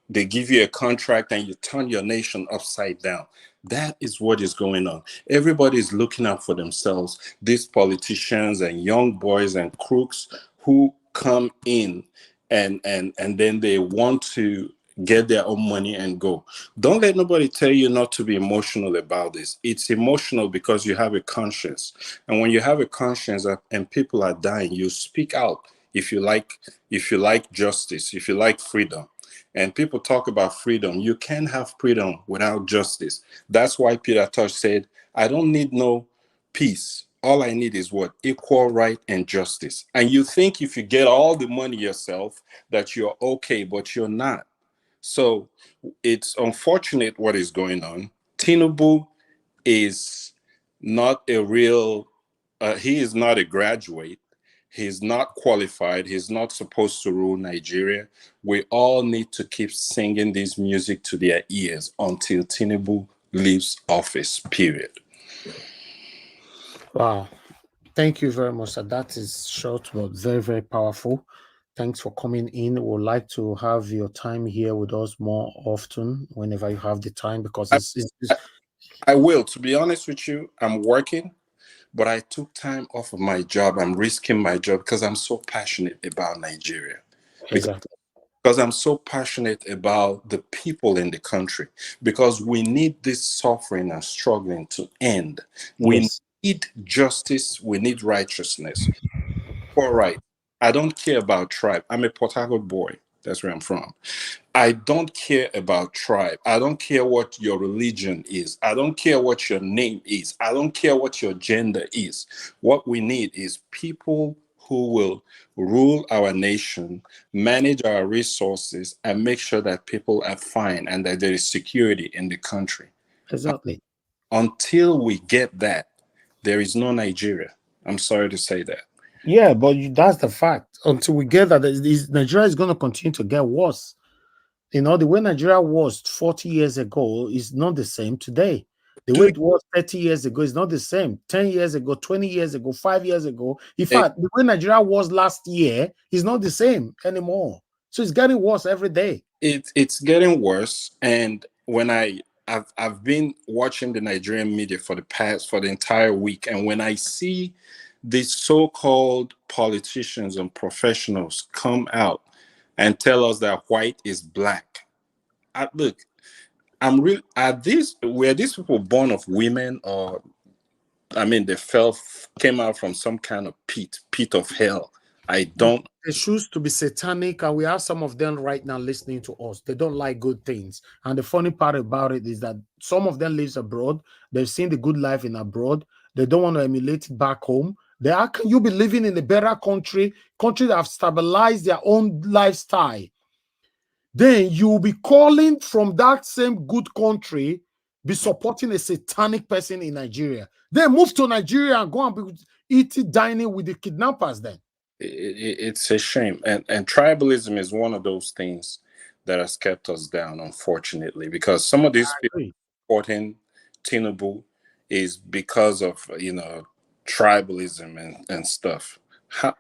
they give you a contract and you turn your nation upside down. That is what is going on. Everybody is looking out for themselves. These politicians and young boys and crooks who come in and then they want to get their own money and go. Don't let nobody tell you not to be emotional about this. It's emotional because you have a conscience. And when you have a conscience and people are dying, you speak out if you like justice, if you like freedom. And people talk about freedom. You can't have freedom without justice. That's why Peter Tosh said, I don't need no peace. All I need is what? Equal right and justice. And you think if you get all the money yourself that you're okay, but you're not. So it's unfortunate what is going on. Tinubu is not a real, he is not a graduate. He's not qualified. He's not supposed to rule Nigeria. We all need to keep singing this music to their ears until Tinubu leaves office, period. Wow. Thank you very much, sir. That is short but very, very powerful. Thanks for coming in. We would like to have your time here with us more often whenever you have the time, because I will. To be honest with you, I'm working, but I took time off of my job. I'm risking my job because I'm so passionate about Nigeria. Exactly. Because I'm so passionate about the people in the country, because we need this suffering and struggling to end. We need justice. We need righteousness. All right. I don't care about tribe. I'm a Port Harcourt boy. That's where I'm from. I don't care about tribe. I don't care what your religion is. I don't care what your name is. I don't care what your gender is. What we need is people who will rule our nation, manage our resources, and make sure that people are fine and that there is security in the country. Exactly. Until we get that, there is no Nigeria. I'm sorry to say that. Yeah, but that's the fact. Until we get that, Nigeria is going to continue to get worse. You know, the way Nigeria was 40 years ago is not the same today. The way it was 30 years ago is not the same. 10 years ago, 20 years ago, 5 years ago. In fact, the way Nigeria was last year is not the same anymore. So it's getting worse every day. It's getting worse. And when I've been watching the Nigerian media for the entire week, and when I see these so-called politicians and professionals come out and tell us that white is black, were these people born of women, or they came out from some kind of pit of hell? I don't. They choose to be satanic, and we have some of them right now listening to us. They don't like good things. And the funny part about it is that some of them lives abroad. They've seen the good life in abroad. They don't want to emulate it back home. How can you be living in a better country that have stabilized their own lifestyle? Then you will be calling from that same good country, be supporting a satanic person in Nigeria. Then move to Nigeria and go and be eating, dining with the kidnappers then. It's a shame. And tribalism is one of those things that has kept us down, unfortunately, because some of these people supporting Tinubu is because of, tribalism and stuff. How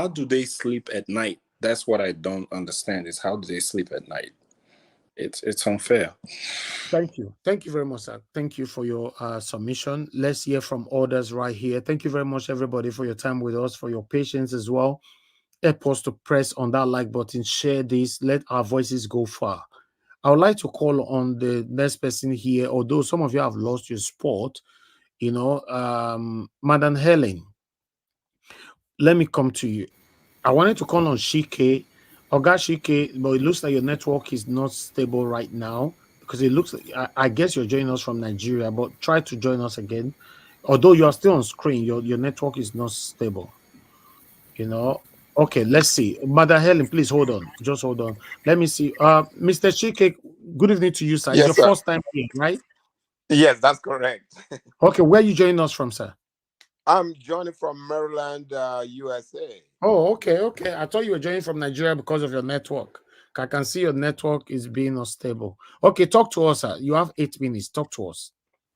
do they sleep at night? That's what I don't understand, is how do they sleep at night? It's unfair. Thank you. Thank you very much, sir. Thank you for your submission. Let's hear from others right here. Thank you very much, everybody, for your time with us, for your patience as well. Help us to press on that like button, share this, let our voices go far. I would like to call on the next person here, although some of you have lost your spot, Madam Helen. Let me come to you. I wanted to call on Shike. Oga Shike, but it looks like your network is not stable right now because it looks like, I guess you're joining us from Nigeria, but try to join us again. Although you are still on screen, your network is not stable. Okay, let's see. Mother Helen, please hold on. Just hold on. Let me see. Mr. Chike, good evening to you, sir. It's Yes, your sir. first time here, right? Yes, that's correct. Okay, where are you joining us from, sir? I'm joining from Maryland, USA. Oh, okay. I thought you were joining from Nigeria because of your network. I can see your network is being unstable. Okay, talk to us, sir. You have 8 minutes. Talk to us.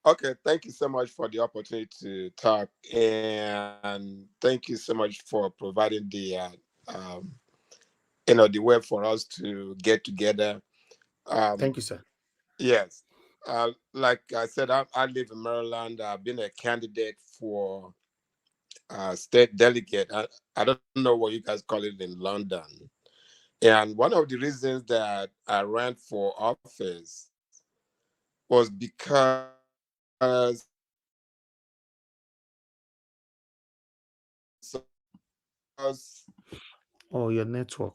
Okay, thank you so much for the opportunity to talk, and thank you so much for providing the the way for us to get together. Thank you, sir. Yes, like I said, I live in Maryland. I've been a candidate for state delegate. I don't know what you guys call it in London. And one of the reasons that I ran for office was because Oh, your network.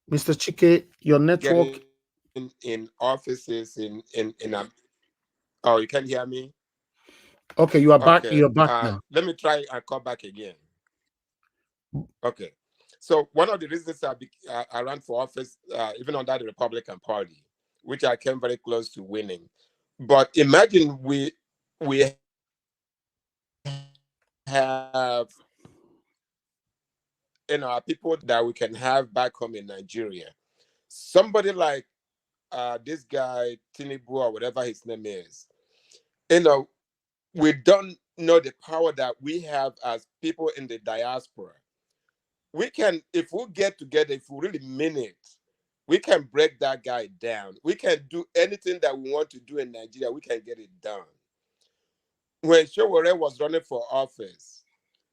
Mr. Chike, your network. In offices oh, you can't hear me? Okay, you are back. Okay. You're back now. Let me try and call back again. Okay. So one of the reasons I ran for office, even under the Republican Party, which I came very close to winning. But imagine we have people that we can have back home in Nigeria. Somebody like this guy Tinubu or whatever his name is. We don't know the power that we have as people in the diaspora. We can, if we get together, if we really mean it, we can break that guy down. We can do anything that we want to do in Nigeria. We can get it done. When Sowore was running for office,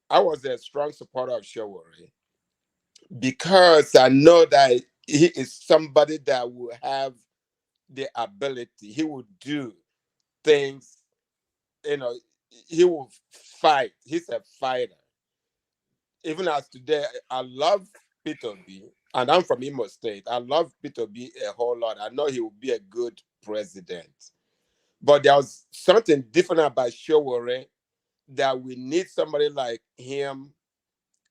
I was a strong supporter of Sowore because I know that he is somebody that will have the ability. He will do things, he will fight. He's a fighter. Even as today, I love Peter B, and I'm from Imo State. I love Peter B a whole lot. I know he will be a good president. But there was something different about Sowore that we need somebody like him,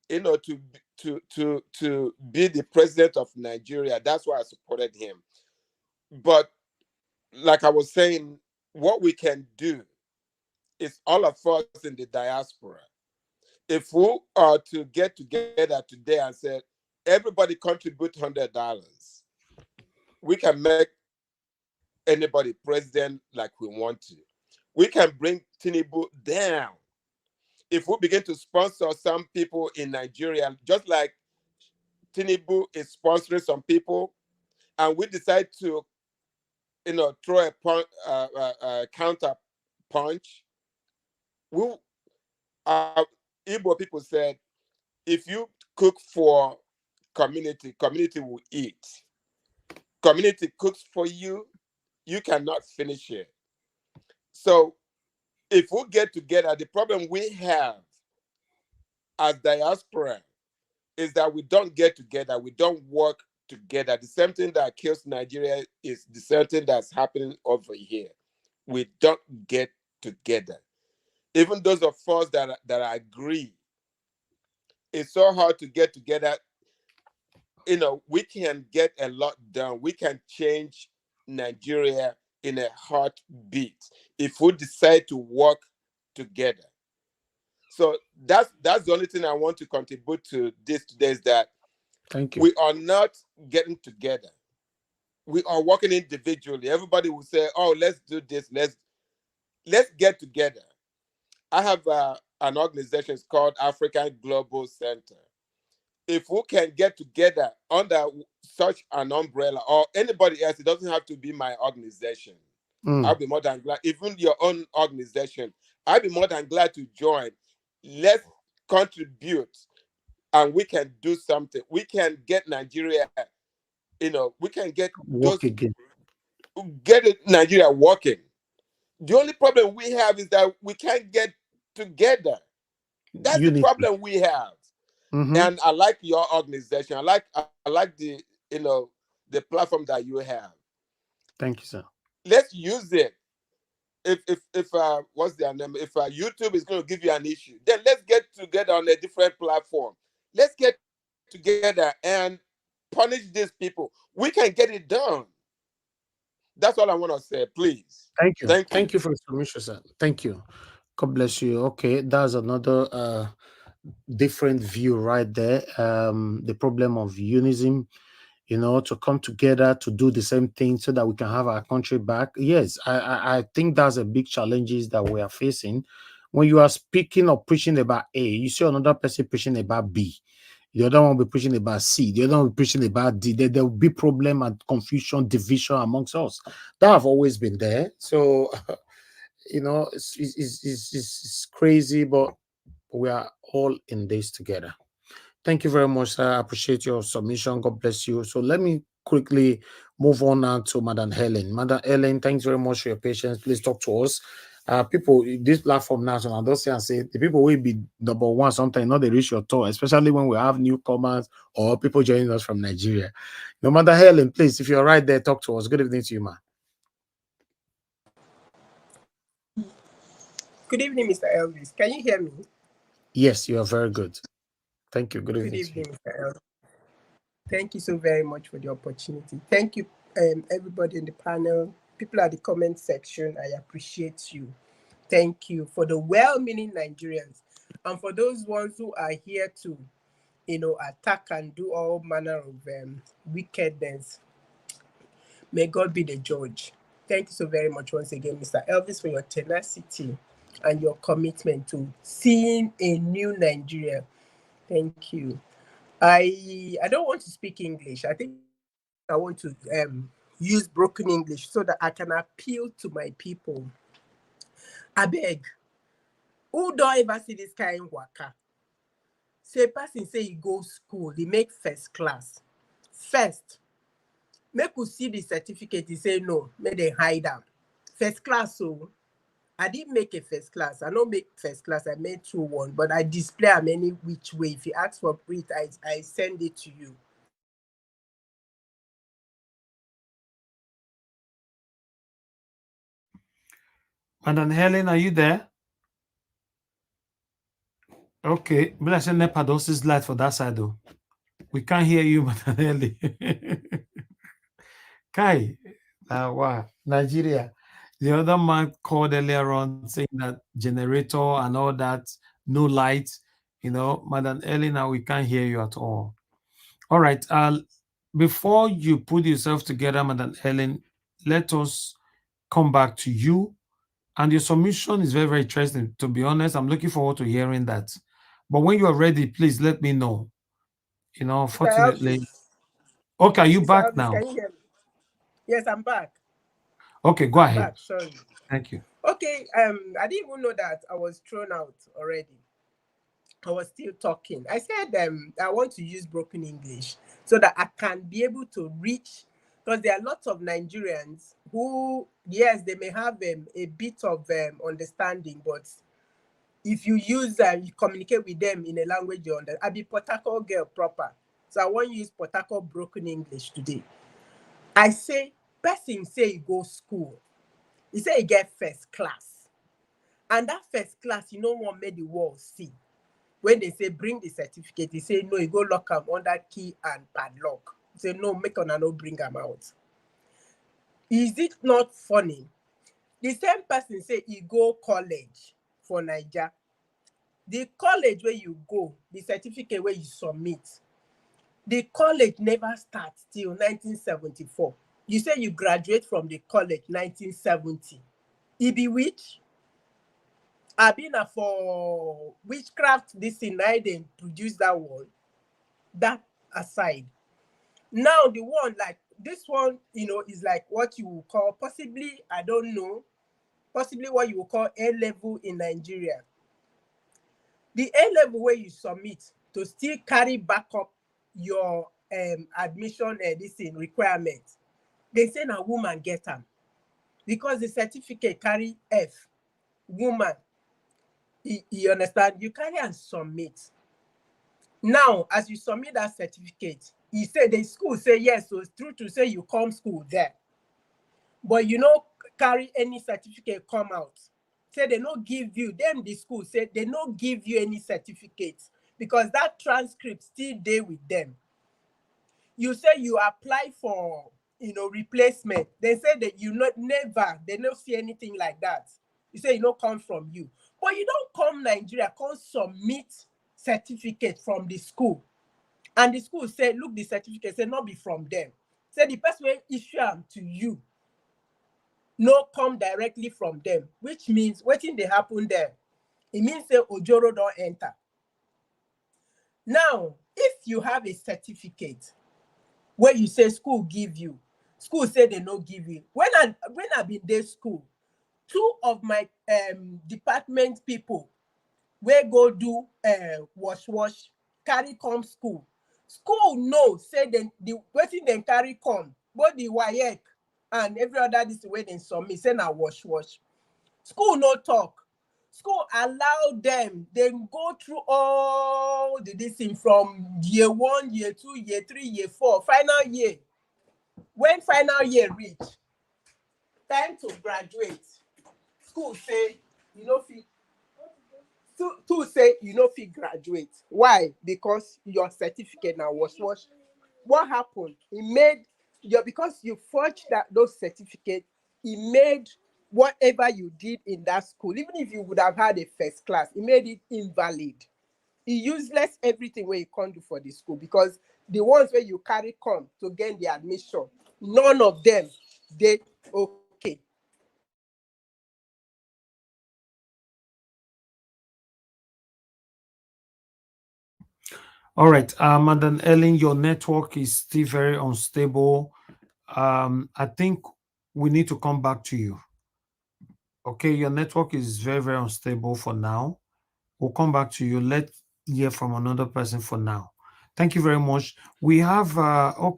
to be the president of Nigeria. That's why I supported him. But like I was saying, what we can do is all of us in the diaspora. If we are to get together today and say, everybody contribute $100, we can make anybody president like we want to. We can bring Tinubu down. If we begin to sponsor some people in Nigeria, just like Tinubu is sponsoring some people, and we decide to, throw a counter punch, Igbo people said, if you cook for community will eat. Community cooks for you, you cannot finish it. So if we get together, the problem we have as diaspora is that we don't get together, we don't work together. The same thing that kills Nigeria is the same thing that's happening over here. We don't get together. Even those of us that agree, it's so hard to get together. We can get a lot done. We can change Nigeria in a heartbeat if we decide to work together. So that's the only thing I want to contribute to this today, is that thank you. We are not getting together. We are working individually. Everybody will say, "Oh, let's do this. Let's get together." I have an organization. It's called African Global Center. If we can get together under such an umbrella, or anybody else, it doesn't have to be my organization. I'll be more than glad. Even your own organization, I'll be more than glad to join. Let's contribute, and we can do something. We can get Nigeria we can get Work again. Nigeria working. The only problem we have is that we can't get together. That's Unity. the problem we have. And I like your organization. I like the the platform that you have. Thank you, sir. Let's use it. If what's their name? If YouTube is going to give you an issue, then let's get together on a different platform. Let's get together and punish these people. We can get it done. That's all I want to say. Please. Thank you. Thank you for the submission, sir. Thank you. God bless you. Okay, that's another different view right there. The problem of unism, to come together to do the same thing so that we can have our country back. Yes, I think that's a big challenges that we are facing. When you are speaking or preaching about A, you see another person preaching about B. The other one will be preaching about C. The other one will be preaching about D. There will be problem and confusion, division amongst us. That have always been there. So, it's crazy, but we are all in this together. Thank you very much, sir. I appreciate your submission. God bless you. So let me quickly move on now to Madam Helen. Madam Helen, thanks very much for your patience. Please talk to us. People, this platform now, so I don't say and say the people will be number one sometimes, not they reach your tour, especially when we have newcomers or people joining us from Nigeria. No, Madam Helen, please, if you're right there, talk to us. Good evening to you, ma. Good evening, Mr. Elvis. Can you hear me? Yes, you are very good. Thank you. Good evening. Good evening, Mr. Elvis. Thank you so very much for the opportunity. Thank you, everybody in the panel, people at the comment section. I appreciate you. Thank you for the well-meaning Nigerians, and for those ones who are here to, attack and do all manner of wickedness. May God be the judge. Thank you so very much once again, Mr. Elvis, for your tenacity and your commitment to seeing a new Nigeria. Thank you. I don't want to speak English. I think I want to use broken English so that I can appeal to my people. I beg, who don't ever see this kind of waka? Say person say he go school, he make first class. First, make you see the certificate, he say no, make they hide them. First class, so I didn't make a first class. I don't make first class, I made 2-1, but I display them any which way. If you ask for it, I send it to you. Madam Helen, are you there? Okay, but I said NEPA is light for that side though. We can't hear you, Madam Helen. Kai, wow, Nigeria. The other man called earlier on saying that generator and all that, no light. Madam Helen, we can't hear you at all. All right. Before you put yourself together, Madam Helen, let us come back to you. And your submission is very, very interesting. To be honest, I'm looking forward to hearing that. But when you are ready, please let me know. Unfortunately. Okay, are you back now? Can you hear me? Yes, I'm back. Okay, go ahead. Back, sorry. Thank you. Okay, I didn't even know that I was thrown out already. I was still talking. I said I want to use broken English so that I can be able to reach, because there are lots of Nigerians who, yes, they may have a bit of understanding, but if you use you communicate with them in a language you understand. I be Port Harcourt girl proper, so I want to use Port Harcourt broken English today. I say, person say he go school, he say he get first class, and that first class, you know what made the world see. When they say bring the certificate, he say no, you go lock them under key and padlock. He say no, make on no bring them out. Is it not funny? The same person say he go college for Niger. The college where you go, the certificate where you submit, the college never starts till 1974. You say you graduate from the college 1970. It be which? I've been for witchcraft, this thing, I didn't produce that one. That aside. Now the one like this one, is like what you will call possibly, I don't know, possibly what you will call A-level in Nigeria. The A-level where you submit to still carry back up your admission this thing requirement, they say a woman get them because the certificate carry F, woman. You understand? You carry and submit. Now, as you submit that certificate, you say the school say yes, so it's true to say you come school there. But you don't carry any certificate come out. Say they don't give you, them the school say they don't give you any certificates because that transcript still there with them. You say you apply for, replacement. They say that they don't see anything like that. You say it don't come from you. But you don't come Nigeria, come submit certificate from the school. And the school say, look, the certificate say not be from them. Say the person will issue them to you. No come directly from them, which means what thing they happen there. It means say Ojoro don't enter. Now, if you have a certificate where you say school give you, school say they no give you. When I been there school, two of my department people where go do wash carry come school. School no say then the waiting then carry come, both the WAEC and every other this way then submit say na wash. School no talk. School allow them then go through all this thing from year 1, year 2, year 3, year 4, final year. When final year reach, time to graduate. School say you know fit. To say you know fit graduate. Why? Because your certificate now was washed. What happened? It made because you forged those certificates. It made whatever you did in that school, even if you would have had a first class, it made it invalid. It useless everything where you can't do for the school because the ones where you carry come to gain the admission, none of them did okay. All right, Madam Ellen, your network is still very unstable. I think we need to come back to you. Okay, your network is very, very unstable for now. We'll come back to you. Let's hear from another person for now. Thank you very much. We have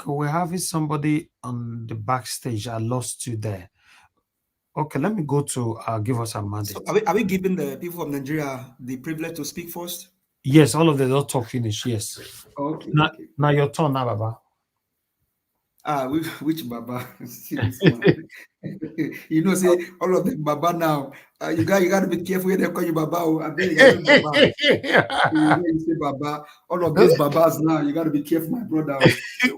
we're having somebody on the backstage. I lost you there. Okay, let me go to give us a mandate. So are we giving the people from Nigeria the privilege to speak first? Yes, all of them don't talk finish. Yes. Okay. Now your turn, now, Baba. Which Baba? See this one. You know, say all of them Baba now. You got to be careful when they call you Baba. I bet you Baba. You say Baba. All of those Babas now. You got to be careful, my brother.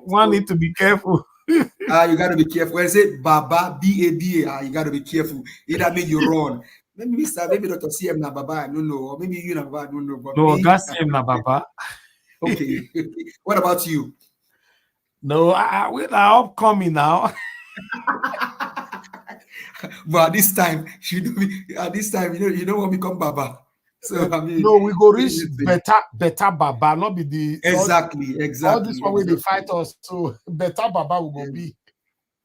One need to be careful. You got to be careful. When I say Baba, B-A-B-A, you got to be careful. Either make you run. Maybe Dr. CM na Baba, I don't know. Or maybe you na Baba, I don't know. But no, that's CM na Baba. Okay. What about you? No, we're upcoming now. But at this time, you don't want to become Baba. So I mean, no, we go reach better Baba, not be the exactly. All this one way they fight us, so better Baba will go be.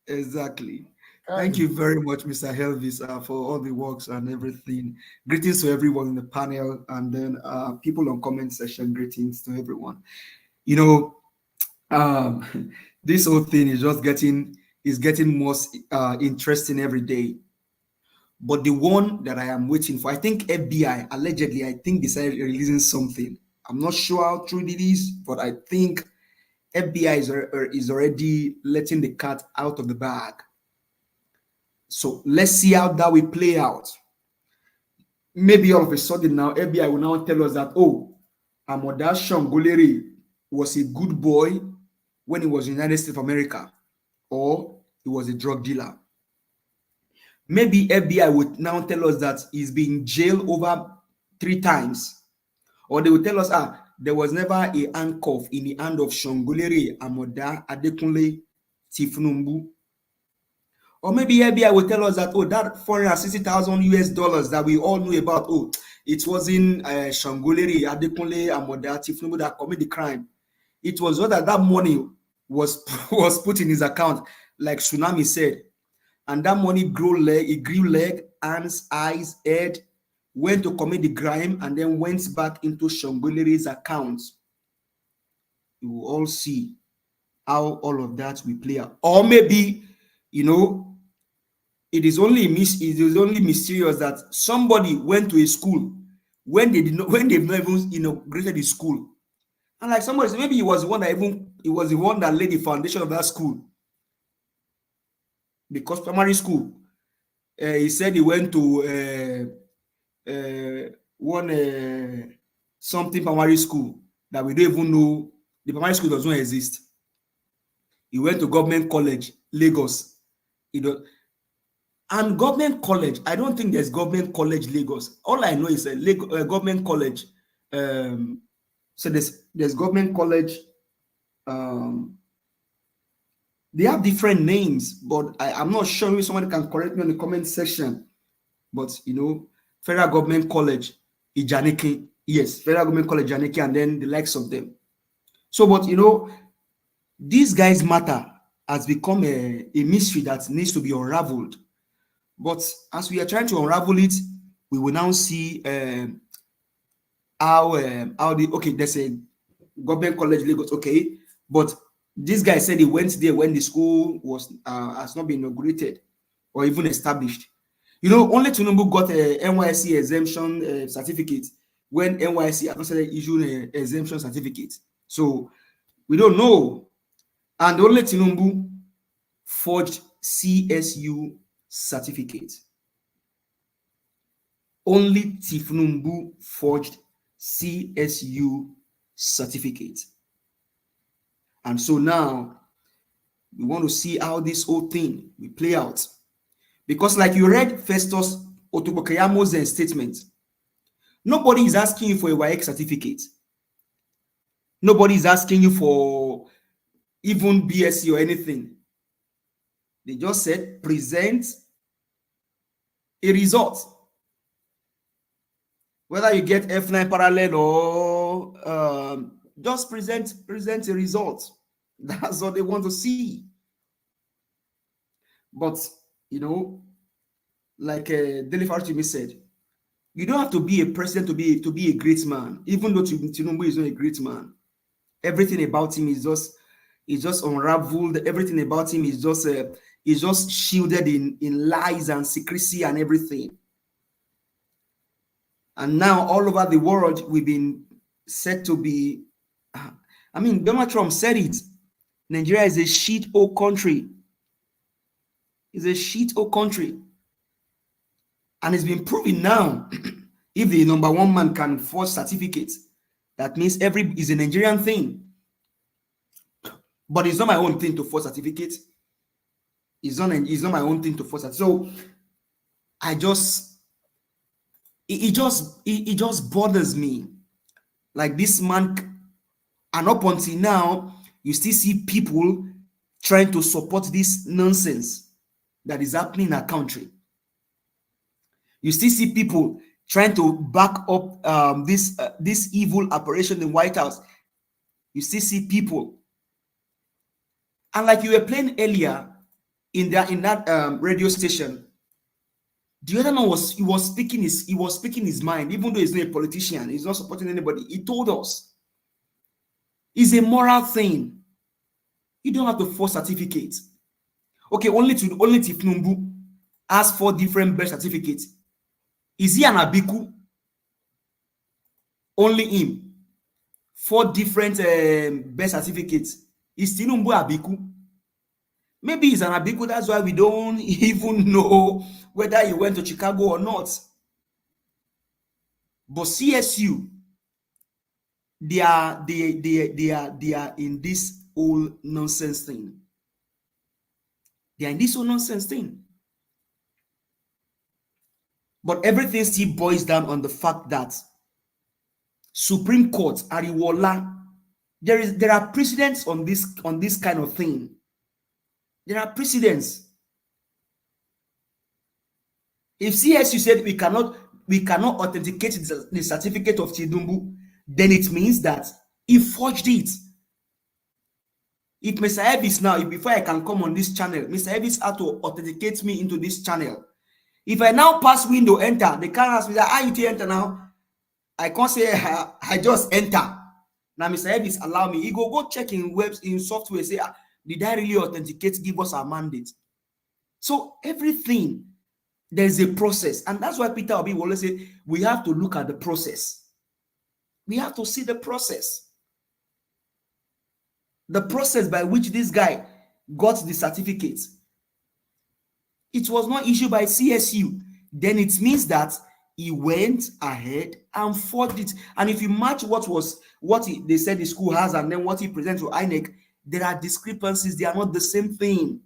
Exactly. Thank you very much, Mr. Helvis, for all the works and everything. Greetings to everyone in the panel, and then people on comment section. Greetings to everyone. You know, this whole thing is just getting more interesting every day. But the one that I am waiting for, I think FBI allegedly, I think decided releasing something. I'm not sure how true it is, but I think FBI is already letting the cat out of the bag. So let's see how that will play out. Maybe all of a sudden now, FBI will now tell us that, oh, Amoda Shongoleri was a good boy when he was in the United States of America, or he was a drug dealer. Maybe FBI would now tell us that he's been jailed over 3 times. Or they will tell us, there was never a handcuff in the hand of Shongoleri Amoda Adekunle Tifnumbu. Or maybe FBI will tell us that, oh, that $460,000 that we all knew about, oh, it wasn't Shongoleri Adekunle Amoda Tifnumbu that committed the crime. It was not that money was put in his account, like Tsunami said. And that money grew leg, hands, eyes, head, went to commit the crime, and then went back into Shongoleri's account. You will all see how all of that will play out. Or maybe, you know, it is only mysterious that somebody went to a school when they've not even inaugurated the school. And like somebody said, maybe he was the one that laid the foundation of that school. Because primary school, he said he went to one something primary school that we don't even know. The primary school does not exist. He went to government college, Lagos. And government college, I don't think there's government college Lagos. All I know is a government college. So there's government college. They have different names, but I'm not sure if somebody can correct me on the comment section. But you know, Federal Government College, Ijaniki, yes, Federal Government College, Ijaniki, and then the likes of them. So, but you know, these guys' matter has become a mystery that needs to be unraveled. But as we are trying to unravel it, we will now see how there's a government college Lagos, okay, but this guy said he went there when the school has not been inaugurated or even established. You know, only Tinubu got a NYSC exemption certificate when NYSC has not issued an exemption certificate. So we don't know. And only Tinubu forged CSU certificate. Only Tinubu forged CSU certificate. And so now we want to see how this whole thing will play out. Because like you read Festus Otobokayamo's statement, nobody is asking you for a WAEC certificate. Nobody is asking you for even BSc or anything. They just said, present a result. Whether you get F9 parallel or just present a result. That's what they want to see. But, you know, like Dele Momodu said, you don't have to be a president to be a great man, even though Tinubu is not a great man. Everything about him is just unraveled. Everything about him is just shielded in lies and secrecy and everything. And now all over the world, we've been said to be, I mean, Donald Trump said it. Nigeria is a shit-hole country. It's a shit-hole country. And it's been proven now, if the number one man can forge certificates, that means is a Nigerian thing. But it's not my own thing to forge certificates. It's not my own thing to forge certificates. So it just bothers me. Like this man, and up until now, you still see people trying to support this nonsense that is happening in our country. You still see people trying to back up this evil operation in the White House. You still see people. And like you were playing earlier in that radio station, the other man was speaking his mind, even though he's not a politician, he's not supporting anybody. He told us it's a moral thing. You don't have to force certificates. Okay, only Tinubu has 4 different birth certificates. Is he an Abiku? Only him. 4 different birth certificates. Is Tinubu Abiku? Maybe he's an Abiku, that's why we don't even know whether he went to Chicago or not. But CSU, they are in this whole nonsense thing. They are in this whole nonsense thing. But everything still boils down on the fact that Supreme Court, Ariwola, there are precedents on this kind of thing. There are precedents. If CSU said we cannot authenticate the certificate of Tinubu, then it means that he forged it. If Mr. Evis now, before I can come on this channel, Mr. Evis had to authenticate me into this channel. If I now pass window, enter, they can't ask me that, how you enter now? I can't say I just enter. Now, Mr. Elvis, allow me. He go check in webs in software, say, did I really authenticate, give us our mandate? So everything, there's a process. And that's why Peter Obi will always say, we have to look at the process. We have to see the process. The process by which this guy got the certificate. It was not issued by CSU. Then it means that he went ahead and forged it. And if you match they said the school has and then what he presents to INEC, there are discrepancies. They are not the same thing.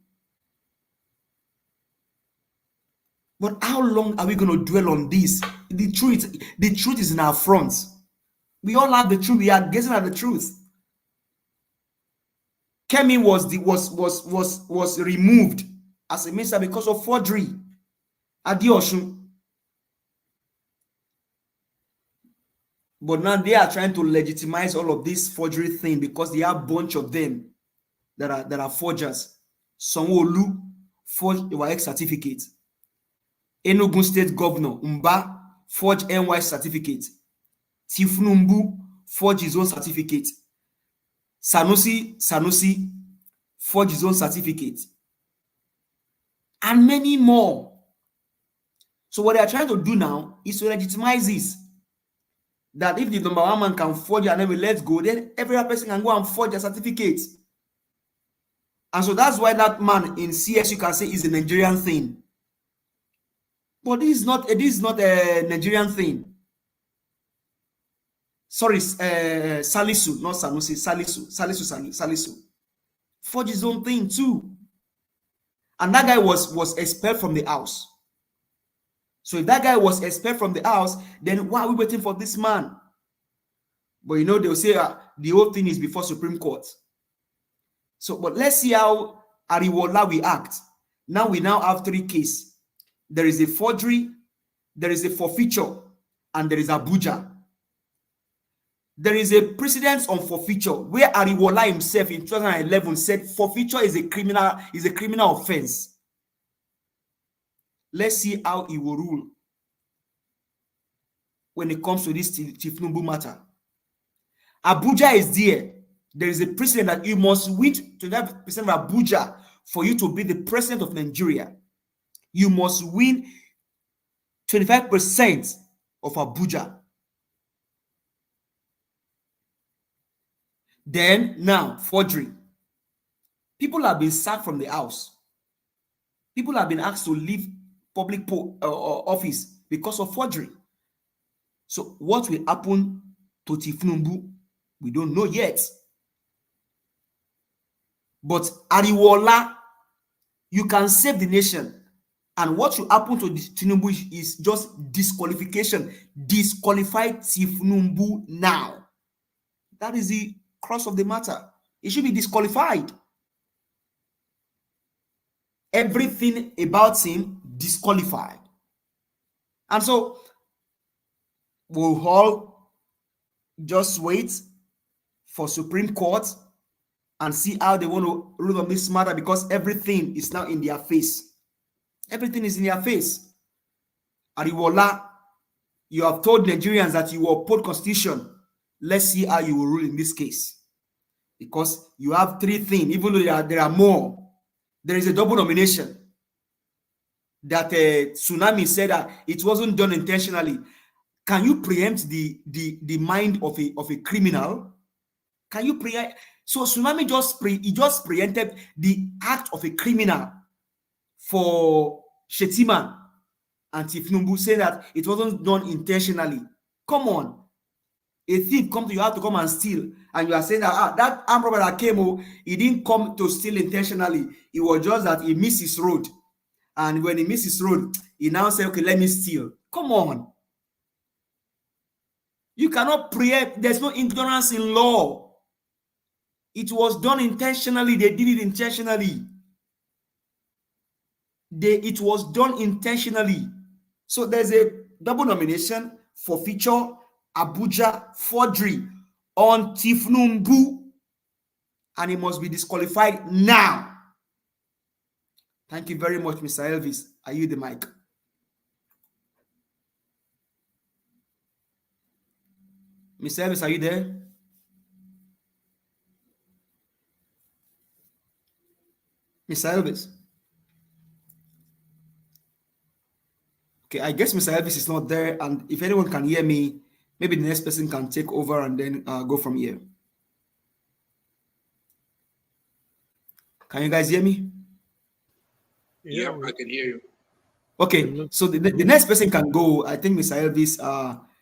But how long are we going to dwell on this? The truth is in our front. We all have the truth. We are guessing at the truth. Kemi was removed as a minister because of forgery. Adioshun. But now they are trying to legitimize all of this forgery thing because they have a bunch of them that are forgers. Sanwo-Olu forged the WAEC certificate. Enugu State Governor Mba forged NY certificate. Tifnumbu forged his own certificate. Sanusi forged his own certificate. And many more. So what they are trying to do now is to legitimize this. That if the number one man can forge and then let's go, then every other person can go and forge a certificate. And so that's why that man in CS you can say is a Nigerian thing. But this is not a Nigerian thing. Sorry, Salisu, not Sanusi, Salisu. Forge his own thing too. And that guy was expelled from the house. So if that guy was expelled from the house, then why are we waiting for this man? But you know, they'll say the whole thing is before Supreme Court. So, but let's see how Ariwola will act. Now we have 3 cases. There is a forgery, there is a forfeiture, and there is Abuja. There is a precedent on forfeiture where Ariwola himself in 2011 said forfeiture is a criminal offense. Let's see how he will rule when it comes to this Tifnumbu matter. Abuja is there. There is a precedent that you must win 25% of Abuja for you to be the president of Nigeria. You must win 25% of Abuja. Then, now, forgery. People have been sacked from the house. People have been asked to leave public office because of forgery. So, what will happen to Tifnumbu? We don't know yet. But Ariwola, you can save the nation. And what will happen to Tinubu is just disqualification. Disqualify Tifnumbu now. That is the crux of the matter. It should be disqualified. Everything about him disqualified. And so we'll all just wait for Supreme Court and see how they want to rule on this matter, because everything is now in their face. Everything is in their face. Ariwola, you have told Nigerians that you will uphold constitution. Let's see how you will rule in this case. Because you have 3 things, even though there are more. There is a double nomination that Tsunami said that it wasn't done intentionally. Can you preempt the mind of a criminal? Can you preempt? So Tsunami just preempted the act of a criminal for Shetima and Tifnumbu, saying that it wasn't done intentionally. Come on. A thief come to your house to come and steal, and you are saying that that armed robber that came, he didn't come to steal intentionally. It was just that he missed his road. And when he missed his road, he now said, okay, let me steal. Come on. You cannot preempt. There's no ignorance in law. It was done intentionally. They did it intentionally. It was done intentionally. So there's a double nomination, forfeiture, Abuja, forgery on Tifnumbu, and he must be disqualified now. Thank you very much, Mr. Elvis. Are you the mic? Mr. Elvis, are you there? Mr. Elvis. Okay, I guess Mr. Elvis is not there, and if anyone can hear me, maybe the next person can take over and then go from here. Can you guys hear me? Yeah, I can hear you. Okay, so the next person can go. I think Mr. Elvis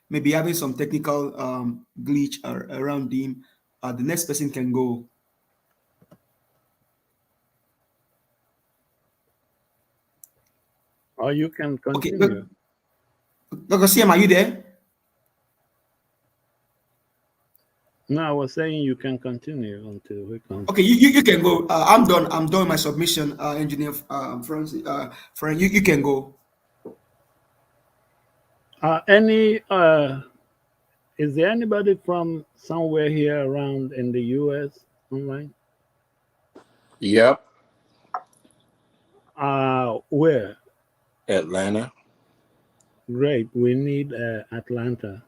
may be having some technical glitch around him. The next person can go. Or you can continue. Dr. CM, are you there? No, I was saying you can continue until we come. Okay, you can go. I'm done. I'm done with my submission, Engineer Francis. Frank, you can go. Is there anybody from somewhere here around in the US online? Yep. Where? Atlanta. Great. We need Atlanta.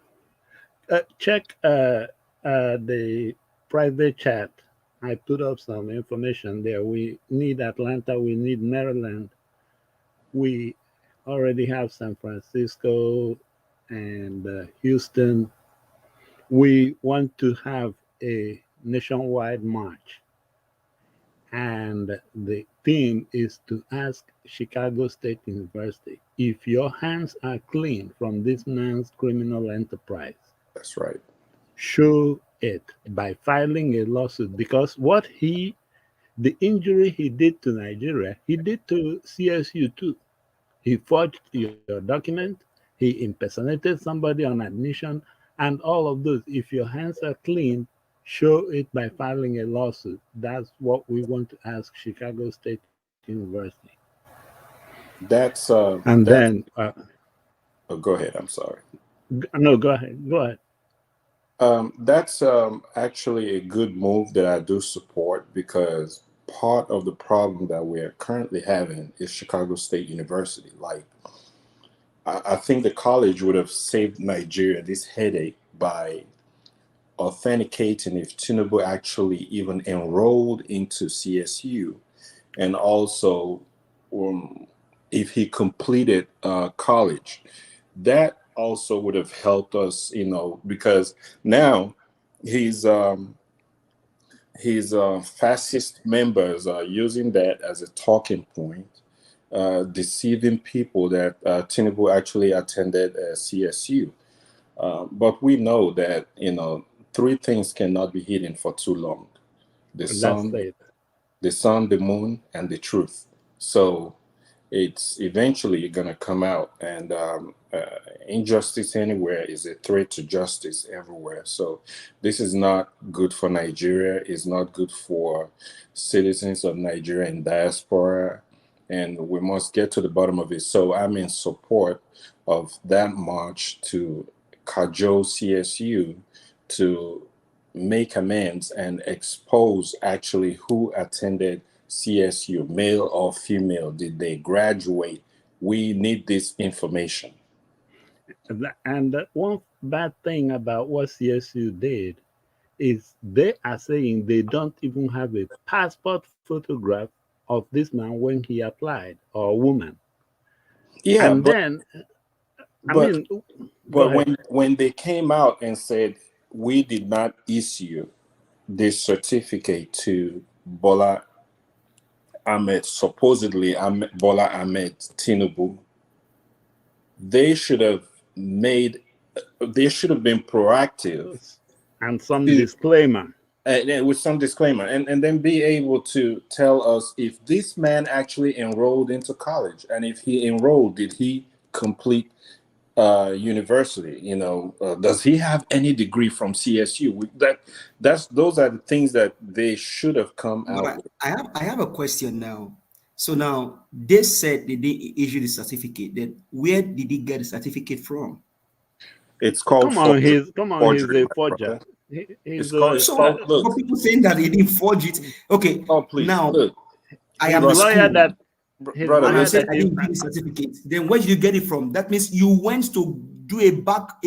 Check the private chat. I put up some information there. We need Atlanta. We need Maryland. We already have San Francisco and Houston. We want to have a nationwide march. And the theme is to ask Chicago State University, if your hands are clean from this man's criminal enterprise. That's right. Show it by filing a lawsuit, because the injury he did to Nigeria, he did to CSU too. He forged your document, he impersonated somebody on admission, and all of those. If your hands are clean, show it by filing a lawsuit. That's what we want to ask Chicago State University. That's go ahead. I'm sorry. No, go ahead. Go ahead. That's actually a good move that I do support, because part of the problem that we're currently having is Chicago State University. Like, I think the college would have saved Nigeria this headache by authenticating if Tinubu actually even enrolled into CSU, and also if he completed college. That also would have helped us, because now his fascist members are using that as a talking point, deceiving people that Tinubu actually attended CSU. But we know that, three things cannot be hidden for too long: the sun, the moon, and the truth. So it's eventually going to come out, and injustice anywhere is a threat to justice everywhere. So this is not good for Nigeria. It's not good for citizens of Nigeria and diaspora, and we must get to the bottom of it. So I'm in support of that march to cajole CSU to make amends and expose actually who attended CSU, male or female. Did they graduate? We need this information. And one bad thing about what CSU did is they are saying they don't even have a passport photograph of this man when he applied, or woman. Yeah, and when they came out and said, we did not issue this certificate to Bola Ahmed, supposedly Bola Ahmed Tinubu, they should have been proactive and some disclaimer. With some disclaimer, and then be able to tell us if this man actually enrolled into college, and if he enrolled, did he complete university? Does he have any degree from CSU? Those are the things that they should have come out with. I have a question now. So now they said they didn't issue the certificate. Then where did he get the certificate from? It's called Forgery. He's a forger. But people saying that he didn't forge it. Okay. Oh, please. Now look, I am a brother, and you said I didn't give the certificate. Then where did you get it from? That means you went to do a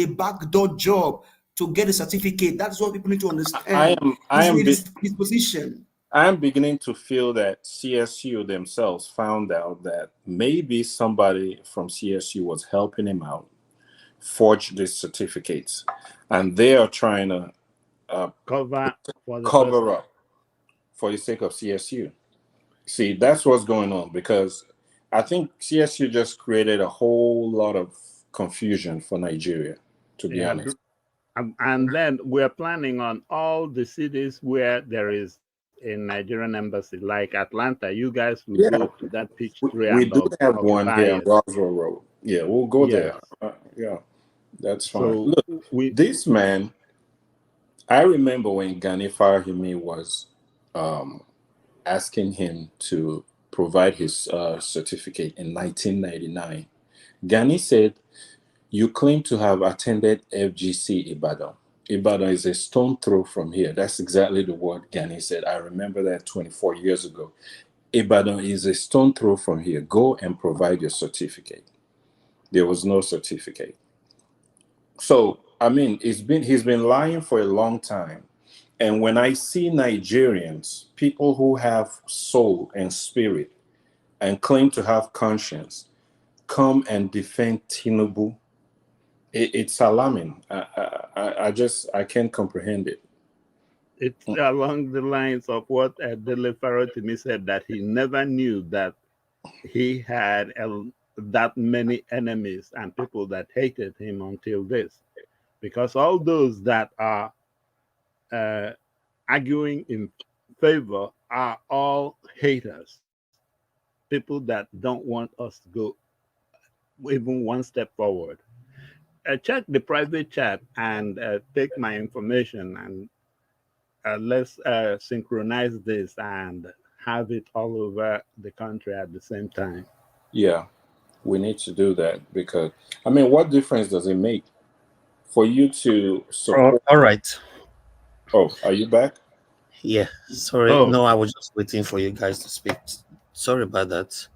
backdoor job to get a certificate. That's what people need to understand. I am his position. I'm beginning to feel that CSU themselves found out that maybe somebody from CSU was helping him out, forge these certificates, and they are trying to cover cover up for the sake of CSU. See, that's what's going on, because I think CSU just created a whole lot of confusion for Nigeria, to be honest. And then we're planning on all the cities where there is a Nigerian embassy, like Atlanta. You guys will go to that pitch We and do have one occupy here on it. Roswell Road. Yeah, we'll go there. Yeah, that's fine. Look, this man, I remember when Gani Fahimi was asking him to provide his certificate in 1999. Gani said, "You claim to have attended FGC Ibadan. Ibadan is a stone throw from here." That's exactly the word Gani said. I remember that 24 years ago. Ibadan is a stone throw from here. Go and provide your certificate. There was no certificate. So, I mean, he's been lying for a long time. And when I see Nigerians, people who have soul and spirit and claim to have conscience, come and defend Tinubu, it's alarming. I can't comprehend it. It's along the lines of what Dele Momodu said, that he never knew that he had that many enemies and people that hated him until this. Because all those that are arguing in favor are all haters, people that don't want us to go even one step forward. Check the private chat and take my information, and let's synchronize this and have it all over the country at the same time. Yeah, we need to do that, because, I mean, what difference does it make for you to support? All right. Oh, are you back? Yeah, sorry. Oh. No, I was just waiting for you guys to speak. Sorry about that.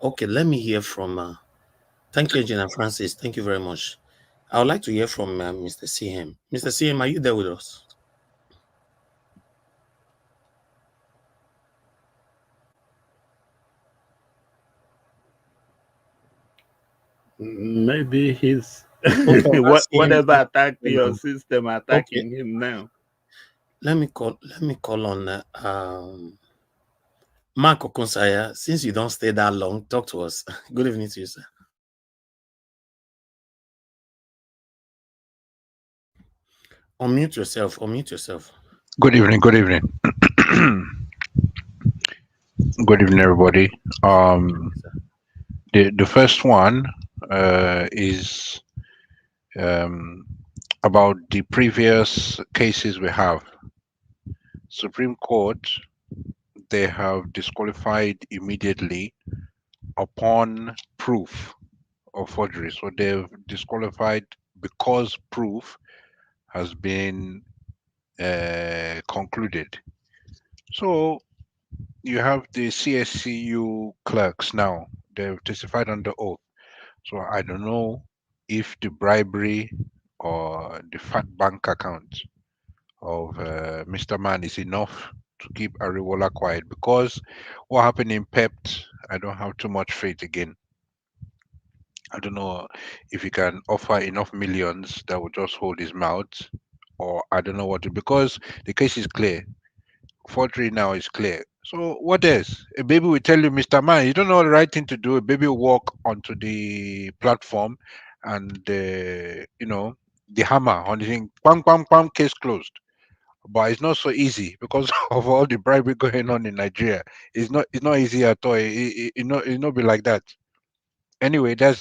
Okay, let me hear from thank you, Gina Francis. Thank you very much. I would like to hear from Mr. CM. Mr. CM, are you there with us? Maybe he's Okay, whatever attacked your system attacking him now. Let me call on Mark Okunsaya. Since you don't stay that long, talk to us. Good evening to you, sir. Unmute yourself. Good evening. Good evening, everybody. The first one is about the previous cases we have. Supreme Court, they have disqualified immediately upon proof of forgery. So they've disqualified because proof has been concluded. So you have the CSCU clerks now. They've testified under oath. So I don't know if the bribery or the fat bank account of Mr. Man is enough to keep Ariwola quiet, because what happened in PEPT, I don't have too much faith again. I don't know if he can offer enough millions that will just hold his mouth, or I don't know what to, because the case is clear. Forgery now is clear. So what else? A baby will tell you, Mr. Man, you don't know the right thing to do. A baby will walk onto the platform and, the hammer on the thing, bang, bang, bang, case closed. But it's not so easy because of all the bribery going on in Nigeria. It's not easy at all. It not be like that. Anyway, that's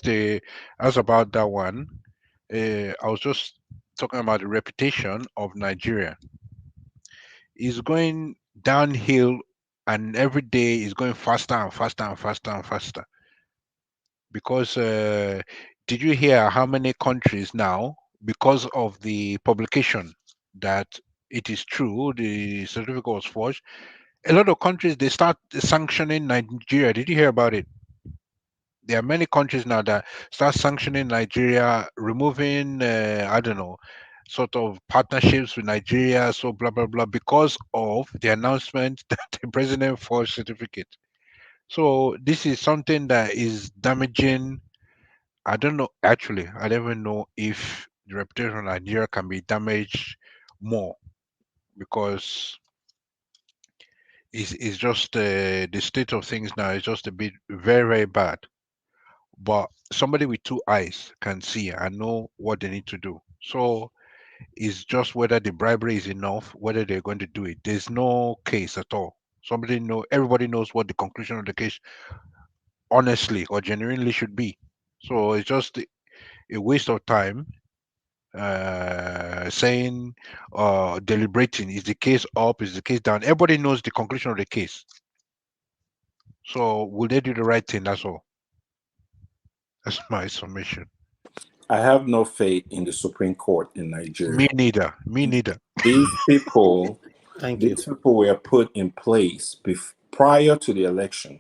about that one. I was just talking about the reputation of Nigeria. It's going downhill, and every day is going faster and faster and faster and faster. Because did you hear how many countries now, because of the publication that it is true, the certificate was forged, a lot of countries, they start sanctioning Nigeria. Did you hear about it? There are many countries now that start sanctioning Nigeria, removing, I don't know, sort of partnerships with Nigeria, so blah blah blah, because of the announcement that the president forged certificate. So this is something that is damaging. I don't know. Actually, I don't even know if the reputation of Nigeria can be damaged more, because it's just the state of things now is just a bit very very bad. But somebody with two eyes can see and know what they need to do. So it's just whether the bribery is enough, whether they're going to do it. There's no case at all. Everybody knows what the conclusion of the case honestly or genuinely should be. So it's just a waste of time saying deliberating, is the case up, is the case down. Everybody knows the conclusion of the case. So will they do the right thing? That's all. That's my summation. I have no faith in the Supreme Court in Nigeria. Me neither. Me neither. These people, Thank you. these people were put in place prior to the election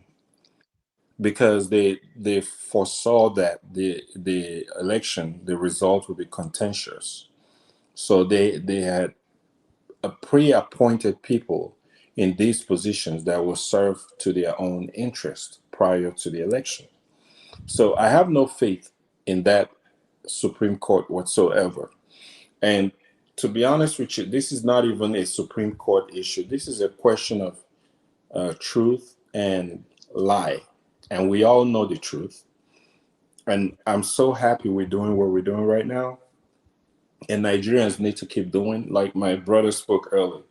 because they foresaw that the election, the result would be contentious. So they had pre-appointed people in these positions that will serve to their own interest prior to the election. So I have no faith in that Supreme Court whatsoever. And to be honest with you, this is not even a Supreme Court issue. This is a question of truth and lie. And we all know the truth. And I'm so happy we're doing what we're doing right now. And Nigerians need to keep doing, like my brother spoke earlier.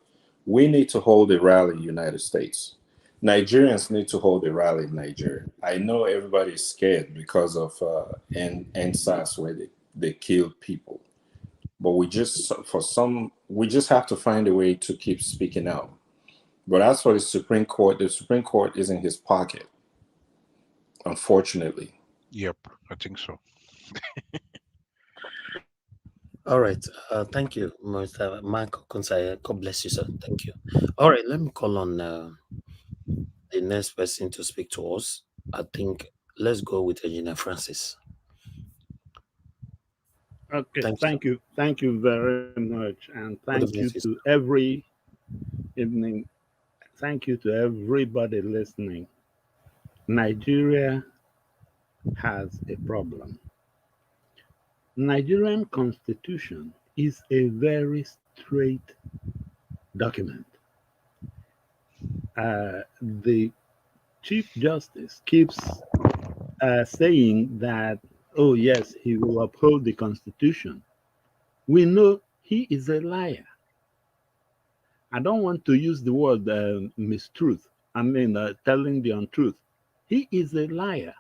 We need to hold a rally in the United States. Nigerians need to hold a rally in Nigeria. I know everybody's scared because of NSAS where they killed people. But we just have to find a way to keep speaking out. But as for the Supreme Court is in his pocket, unfortunately. Yep, I think so. All right. Thank you, Mr. Mark Konsai. God bless you, sir. Thank you. All right. Let me call on the next person to speak to us. I think let's go with Engineer Francis. Okay. Thank you very much, and thank you to every evening. Thank you to everybody listening. Nigeria has a problem. Nigerian Constitution is a very straight document. The Chief Justice keeps saying that, oh yes, he will uphold the Constitution. We know he is a liar. I don't want to use the word mistruth. I mean, telling the untruth. He is a liar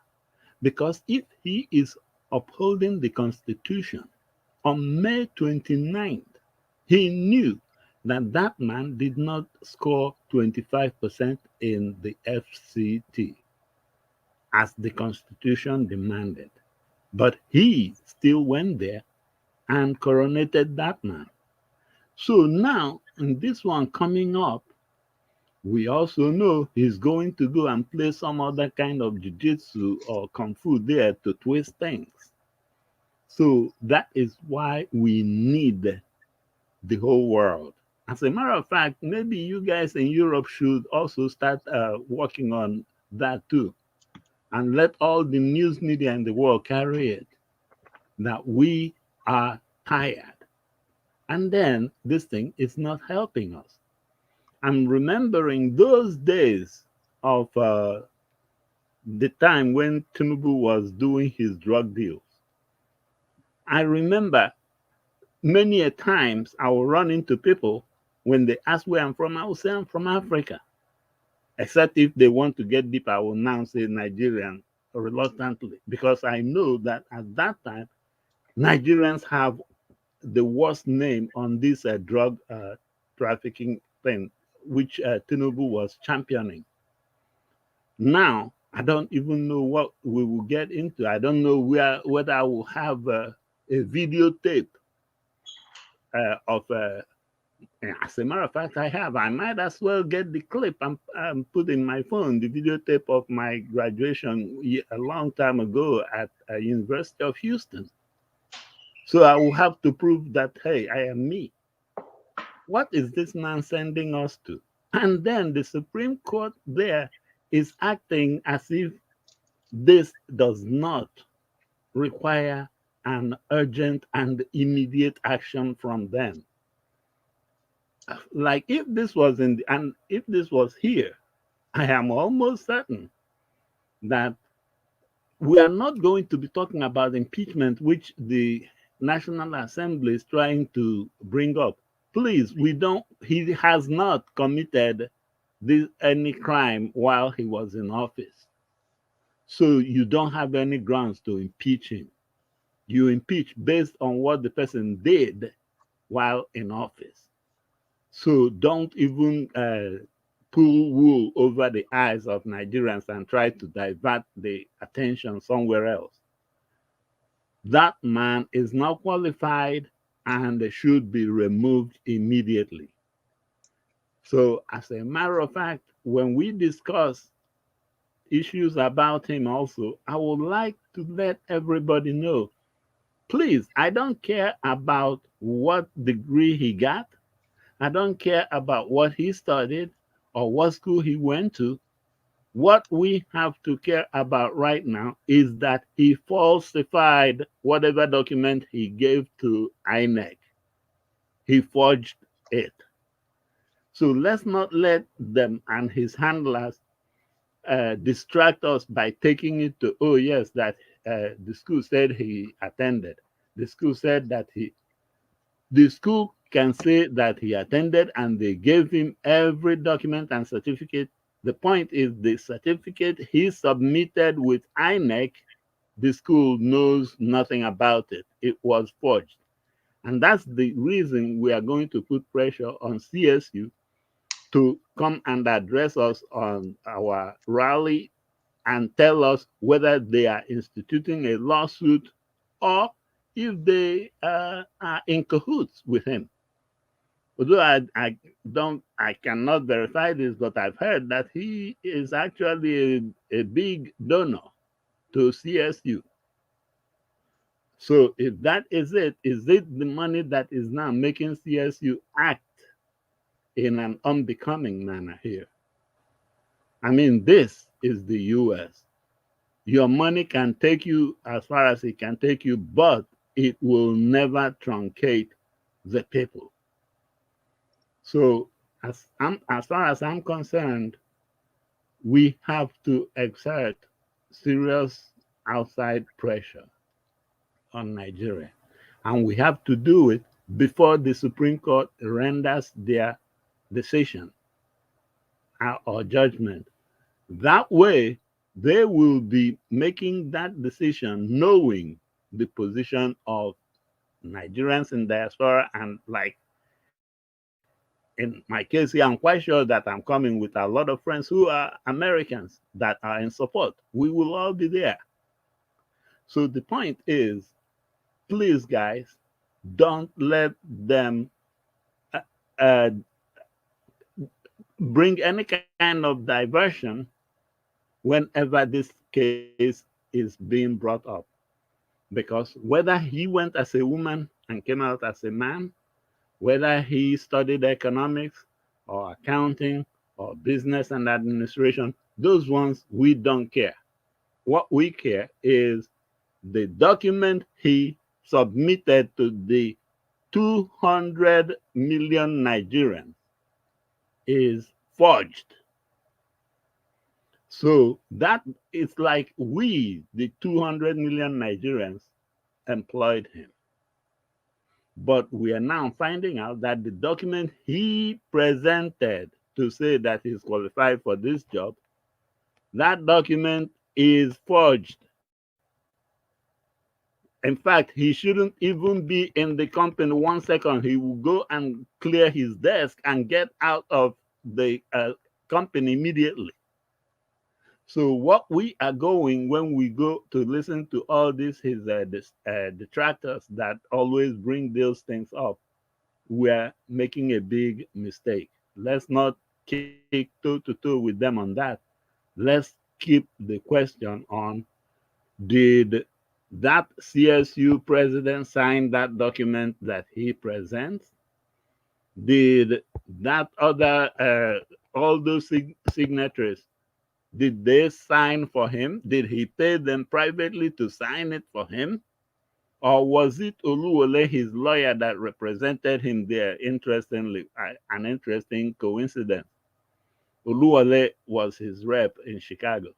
because if he is upholding the Constitution on May 29th, he knew that that man did not score 25% in the FCT as the Constitution demanded. But he still went there and coronated that man. So now, in this one coming up, we also know he's going to go and play some other kind of jiu-jitsu or kung fu there to twist things. So that is why we need the whole world. As a matter of fact, maybe you guys in Europe should also start working on that too. And let all the news media in the world carry it, that we are tired. And then this thing is not helping us. I'm remembering those days of the time when Tinubu was doing his drug deals. I remember many a times I will run into people when they ask where I'm from, I will say I'm from Africa. Except if they want to get deep, I will now say Nigerian reluctantly, because I know that at that time, Nigerians have the worst name on this drug trafficking thing, which Tinubu was championing. Now, I don't even know what we will get into. I don't know whether I will have a videotape of, as a matter of fact, I might as well get the clip and put in my phone, the videotape of my graduation a long time ago at University of Houston. So I will have to prove that, hey, I am me. What is this man sending us to? And then the Supreme Court there is acting as if this does not require an urgent and immediate action from them. Like if this was if this was here, I am almost certain that we are not going to be talking about impeachment, which the National Assembly is trying to bring up. Please, he has not committed any crime while he was in office. So you don't have any grounds to impeach him. You impeach based on what the person did while in office. So don't even pull wool over the eyes of Nigerians and try to divert the attention somewhere else. That man is not qualified and should be removed immediately. So as a matter of fact, when we discuss issues about him also, I would like to let everybody know, please, I don't care about what degree he got. I don't care about what he studied or what school he went to. What we have to care about right now is that he falsified whatever document he gave to INEC. He forged it. So let's not let them and his handlers distract us by taking it to, oh yes, that the school said he attended. The school said that the school can say that he attended and they gave him every document and certificate. The point is the certificate he submitted with INEC, the school knows nothing about it. It was forged. And that's the reason we are going to put pressure on CSU to come and address us on our rally and tell us whether they are instituting a lawsuit or if they are in cahoots with him. Although I cannot verify this, but I've heard that he is actually a big donor to CSU. So if that is it the money that is now making CSU act in an unbecoming manner here? I mean, this is the US. Your money can take you as far as it can take you, but it will never truncate the people. So as far as I'm concerned, we have to exert serious outside pressure on Nigeria. And we have to do it before the Supreme Court renders their decision or judgment. That way, they will be making that decision knowing the position of Nigerians in diaspora. And like in my case here, I'm quite sure that I'm coming with a lot of friends who are Americans that are in support. We will all be there. So the point is, please, guys, don't let them bring any kind of diversion whenever this case is being brought up. Because whether he went as a woman and came out as a man, whether he studied economics or accounting or business and administration, those ones we don't care. What we care is the document he submitted to the 200 million Nigerians is forged. So that is like we, the 200 million Nigerians, employed him. But we are now finding out that the document he presented to say that he's qualified for this job, that document is forged. In fact, he shouldn't even be in the company 1 second. He will go and clear his desk and get out of the company immediately. So what we are going when we go to listen to all these his detractors that always bring those things up, we are making a big mistake. Let's not kick toe to toe with them on that. Let's keep the question on, did that CSU president sign that document that he presents? Did that other, all those signatories, did they sign for him? Did he pay them privately to sign it for him? Or was it Oluwole, his lawyer, that represented him there? Interestingly, an interesting coincidence. Oluwole was his rep in Chicago.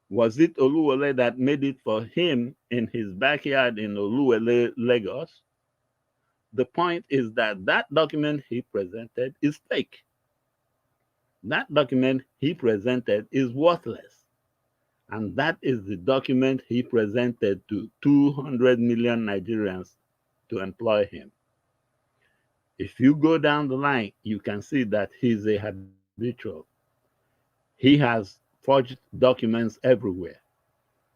Was it Oluwole that made it for him in his backyard in Oluwole, Lagos? The point is that that document he presented is fake. That document he presented is worthless. And that is the document he presented to 200 million Nigerians to employ him. If you go down the line, you can see that he's a habitual. He has forged documents everywhere.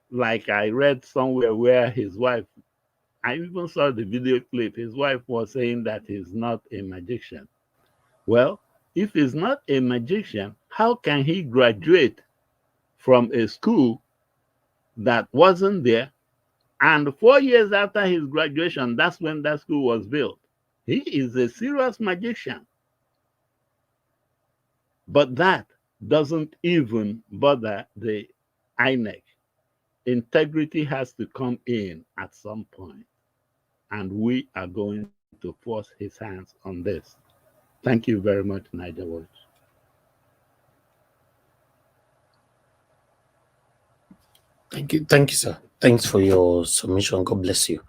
Like I read somewhere where his wife, I even saw the video clip, his wife was saying that he's not a magician. Well, if he's not a magician, how can he graduate from a school that wasn't there? And 4 years after his graduation, that's when that school was built. He is a serious magician. But that doesn't even bother the INEC. Integrity has to come in at some point, and we are going to force his hands on this. Thank you very much, Niger Watch. Thank you, sir. Thanks for your submission. God bless you.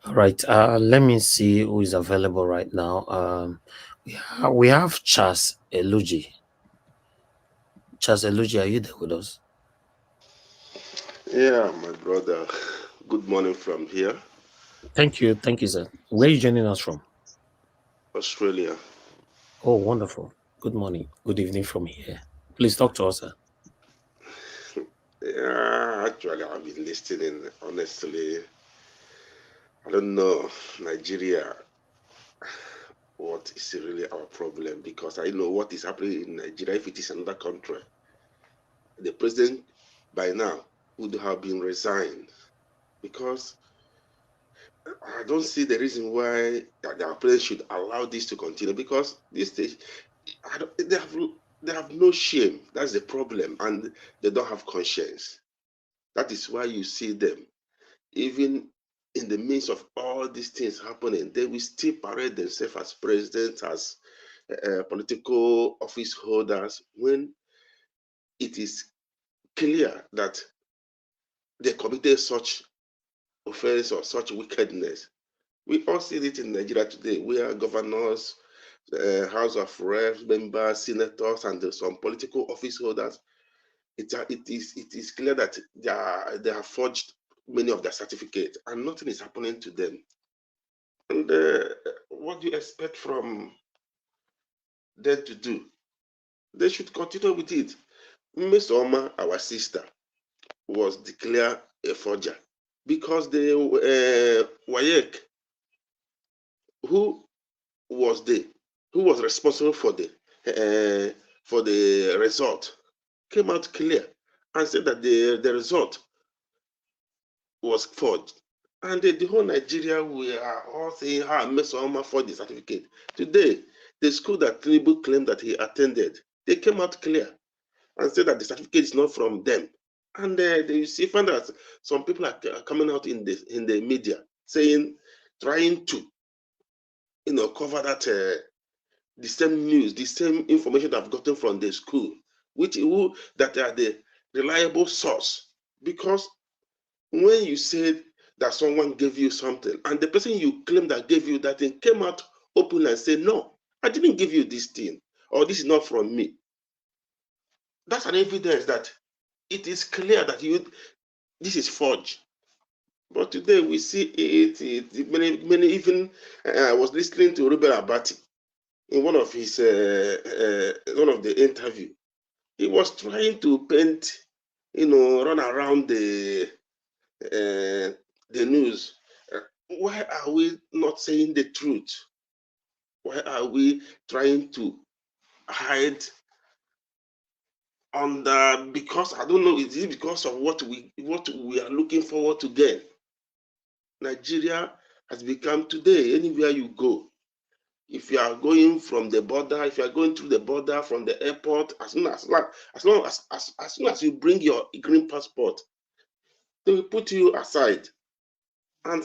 All right, let me see who is available right now. We have Charles Eluji. Charles Eluji, are you there with us? Yeah, my brother. Good morning from here. Thank you, sir. Where are you joining us from? Australia. Oh, wonderful. Good morning. Good evening from here. Please talk to us, sir. Yeah, actually, I've been listening. Honestly, I don't know Nigeria. What is really our problem? Because I know what is happening in Nigeria. If it is another country, the president by now would have been resigned. Because I don't see the reason why the president should allow this to continue. Because this stage, they have no shame. That's the problem, and they don't have conscience. That is why you see them, even in the midst of all these things happening, they will still parade themselves as presidents, as political office holders, when it is clear that they committed such offense or such wickedness. We all see it in Nigeria today. We are governors, House of Reps, members, senators, and some political office holders. It is clear that they have forged many of their certificates, and nothing is happening to them. And what do you expect from them to do? They should continue with it. Miss Oma, our sister, was declared a forger because the WAEC, who was responsible for the result, came out clear and said that the result was forged. And the whole Nigeria, we are all saying how Mesoma forged the certificate. Today, the school that Tinubu claimed that he attended, they came out clear and said that the certificate is not from them. And you see, find that some people are coming out in the media saying, trying to, cover that the same news, the same information that I've gotten from the school, that are the reliable source. Because when you said that someone gave you something, and the person you claim that gave you that thing came out open and said, no, I didn't give you this thing, or this is not from me. That's an evidence that it is clear that this is forged. But today we see it many even, I was listening to Ruben Abati in one of his one of the interview. He was trying to paint, run around the news. Why are we not saying the truth? Why are we trying to hide under? Because I don't know, is it because of what we are looking forward to get? Nigeria has become today, anywhere you go, if you are going from the border, if you are going through the border from the airport, as soon as you bring your green passport, they will put you aside and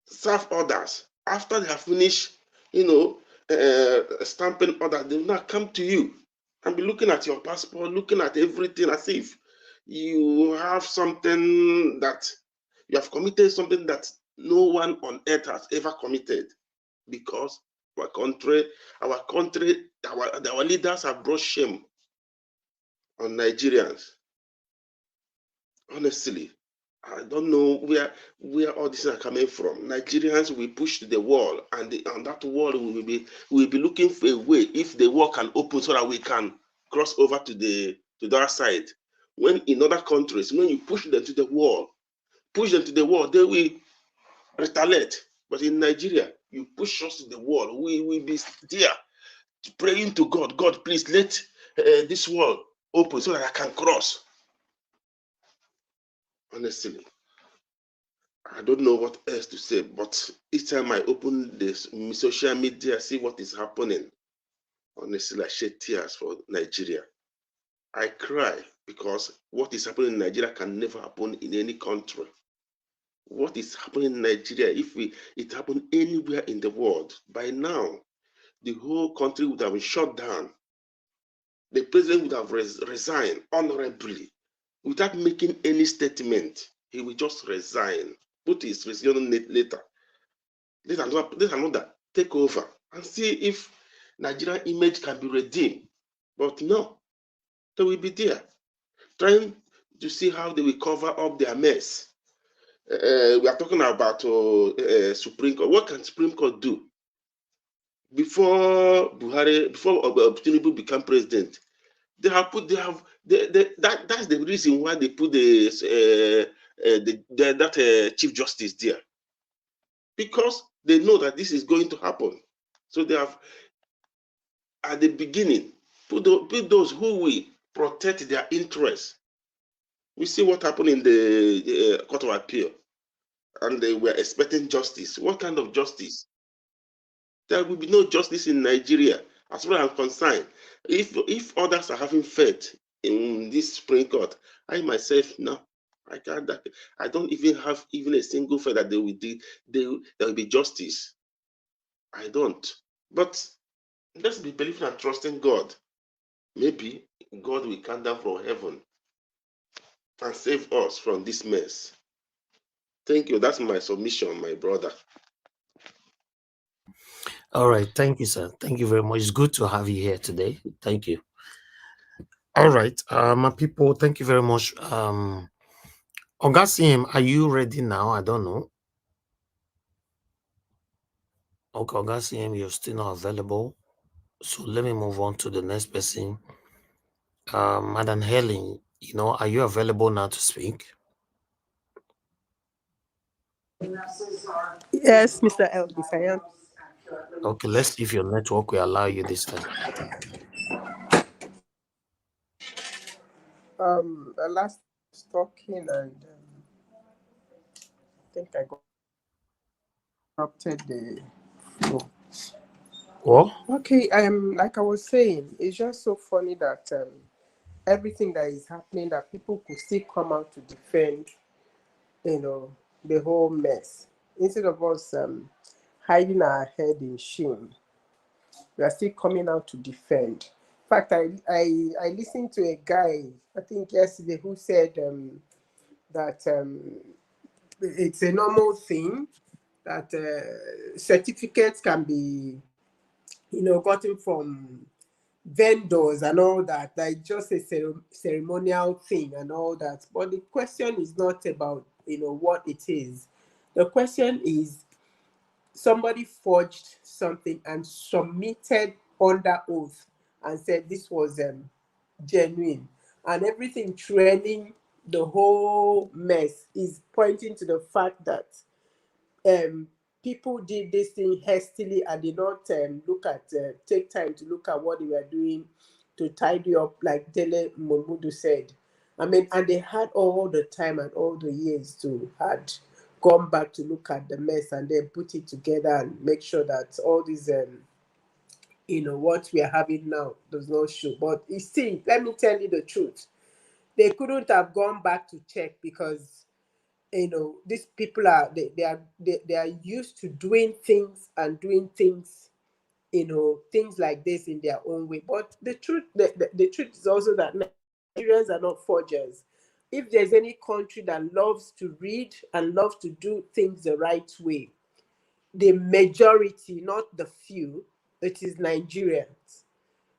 serve others. After they have finished, stamping orders, they will now come to you and be looking at your passport, looking at everything as if you have something that you have committed, something that no one on earth has ever committed, because our leaders have brought shame on Nigerians. Honestly, I don't know where all this is coming from. Nigerians will push to the wall, and on that wall we will be looking for a way if the wall can open so that we can cross over to the other side. When in other countries, when you push them to the wall, they will retaliate. But in Nigeria, you push us to the wall, we will be there praying to God. God, please let this wall open so that I can cross. Honestly, I don't know what else to say, but each time I open this social media, see what is happening, honestly, I shed tears for Nigeria. I cry because what is happening in Nigeria can never happen in any country. What is happening in Nigeria, if it happened anywhere in the world, by now, the whole country would have been shut down. The president would have resigned honorably without making any statement. He will just resign, put his resignation later. Let another take over and see if Nigerian image can be redeemed. But no, they will be there trying to see how they will cover up their mess. We are talking about Supreme Court. What can Supreme Court do? Before Tinubu became president, that's the reason why they put that Chief Justice there, because they know that this is going to happen. So they have, at the beginning, put those who will protect their interests. We see what happened in the Court of Appeal, and they were expecting justice. What kind of justice? There will be no justice in Nigeria, as far as I'm concerned. If others are having faith in this Supreme Court, I myself, no, I can't. I don't even have even a single faith that there will be justice. I don't. But let's be believing and trusting God. Maybe God will come down from heaven and save us from this mess. Thank you. That's my submission, my brother. All right. Thank you, sir. Thank you very much. It's good to have you here today. Thank you. All right. My people, thank you very much. Ogasim, are you ready now? I don't know. Okay, Ogasim, you're still not available. So let me move on to the next person. Madam Helen, are you available now to speak? Yes, Mr. Elvis, I am. Okay, let's see if your network will allow you this time. The last talking, and I think I got interrupted the flow. What? Okay, like I was saying, it's just so funny that everything that is happening, that people could still come out to defend, the whole mess. Instead of us hiding our head in shame, we are still coming out to defend. In fact, I listened to a guy, I think yesterday, who said that it's a normal thing that certificates can be, gotten from vendors and all that. Like just a ceremonial thing and all that. But the question is not about what it is. The question is, somebody forged something and submitted under oath and said this was genuine, and everything trailing the whole mess is pointing to the fact that people did this thing hastily and did not take time to look at what they were doing to tidy up, like Dele Momodu said. I mean, and they had all the time and all the years to had gone back to look at the mess and then put it together and make sure that all these what we are having now does not show. But you see, let me tell you the truth. They couldn't have gone back to check because these people are they are used to doing things and doing things, things like this in their own way. But the truth the truth is also that Nigerians are not forgers. If there's any country that loves to read and loves to do things the right way, the majority, not the few, it is Nigerians.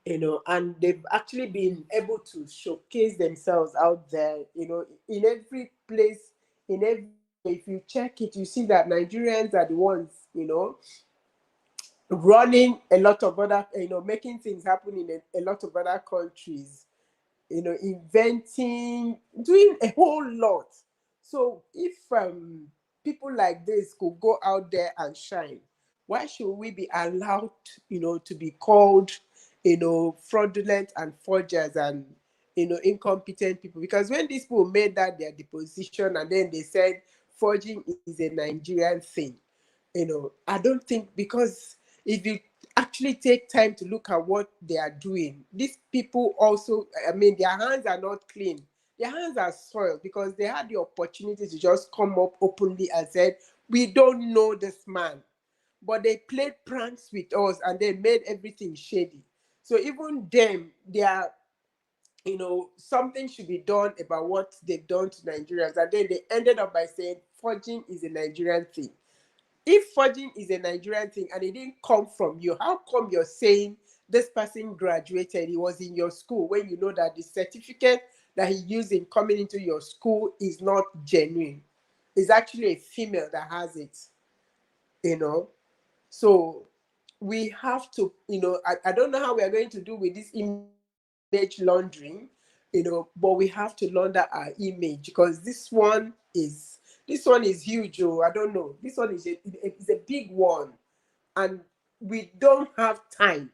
And they've actually been able to showcase themselves out there, in every place, in every, if you check it, you see that Nigerians are the ones, running a lot of other, making things happen in a lot of other countries, inventing, doing a whole lot. So if people like this could go out there and shine, why should we be allowed, to be called, fraudulent and forgers and, incompetent people? Because when these people made that their deposition and then they said forging is a Nigerian thing, I don't think, because if you actually take time to look at what they are doing, these people also, I mean, their hands are not clean. Their hands are soiled because they had the opportunity to just come up openly and said, we don't know this man. But they played pranks with us and they made everything shady. So even them, they are, something should be done about what they've done to Nigerians. And then they ended up by saying forging is a Nigerian thing. If forging is a Nigerian thing and it didn't come from you, how come you're saying this person graduated, he was in your school, when you know that the certificate that he used in coming into your school is not genuine? It's actually a female that has it, So we have to, I don't know how we are going to do with this image laundering, but we have to launder our image, because this one is huge. I don't know. This one is a big one, and we don't have time.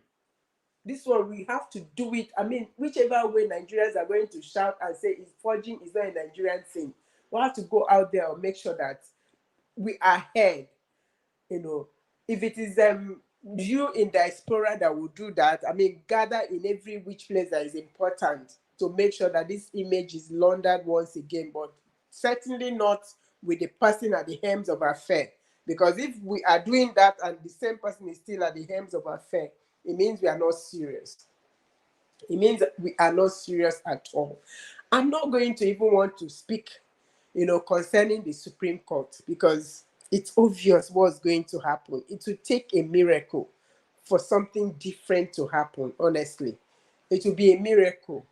This one we have to do it. I mean, whichever way Nigerians are going to shout and say it's forging is not a Nigerian thing, we have to go out there and make sure that we are ahead. If it is you in diaspora that will do that, I mean, gather in every which place that is important to make sure that this image is laundered once again, but certainly not with the person at the helms of affair. Because if we are doing that and the same person is still at the helms of affair, it means we are not serious. It means that we are not serious at all. I'm not going to even want to speak, concerning the Supreme Court, because it's obvious what's going to happen. It will take a miracle for something different to happen, honestly. It will be a miracle,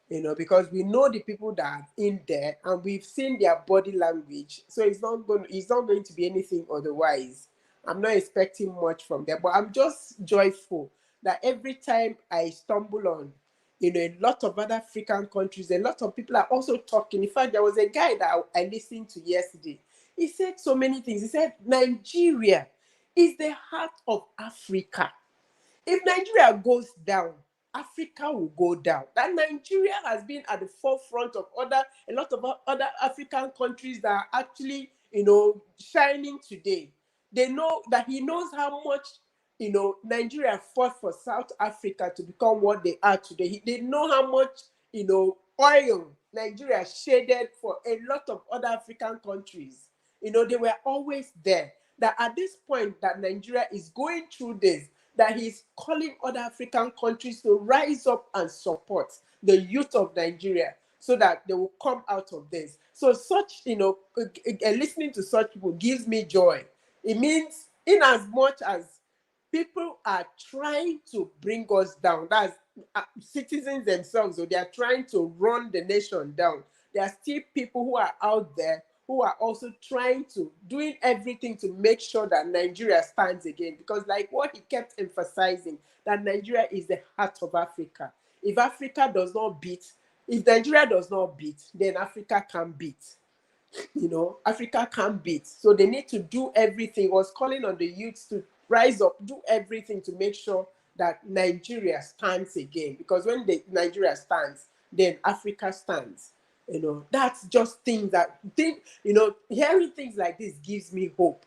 because we know the people that are in there and we've seen their body language. So it's not going to be anything otherwise. I'm not expecting much from them, but I'm just joyful that every time I stumble on, a lot of other African countries, a lot of people are also talking. In fact, there was a guy that I listened to yesterday. He said so many things. He said, Nigeria is the heart of Africa. If Nigeria goes down, Africa will go down. That Nigeria has been at the forefront of a lot of other African countries that are actually, shining today. They know that he knows how much, Nigeria fought for South Africa to become what they are today. They know how much, oil Nigeria shaded for a lot of other African countries. They were always there. That at this point that Nigeria is going through this, that he's calling other African countries to rise up and support the youth of Nigeria so that they will come out of this. So such, listening to such people gives me joy. It means in as much as people are trying to bring us down, that's citizens themselves, so they are trying to run the nation down, there are still people who are out there who are also doing everything to make sure that Nigeria stands again. Because like what he kept emphasizing, that Nigeria is the heart of Africa. If Nigeria does not beat, then Africa can beat. Africa can beat. So they need to do everything. He was calling on the youths to rise up, do everything to make sure that Nigeria stands again. Because when Nigeria stands, then Africa stands. You know, that's just things that hearing things like this gives me hope.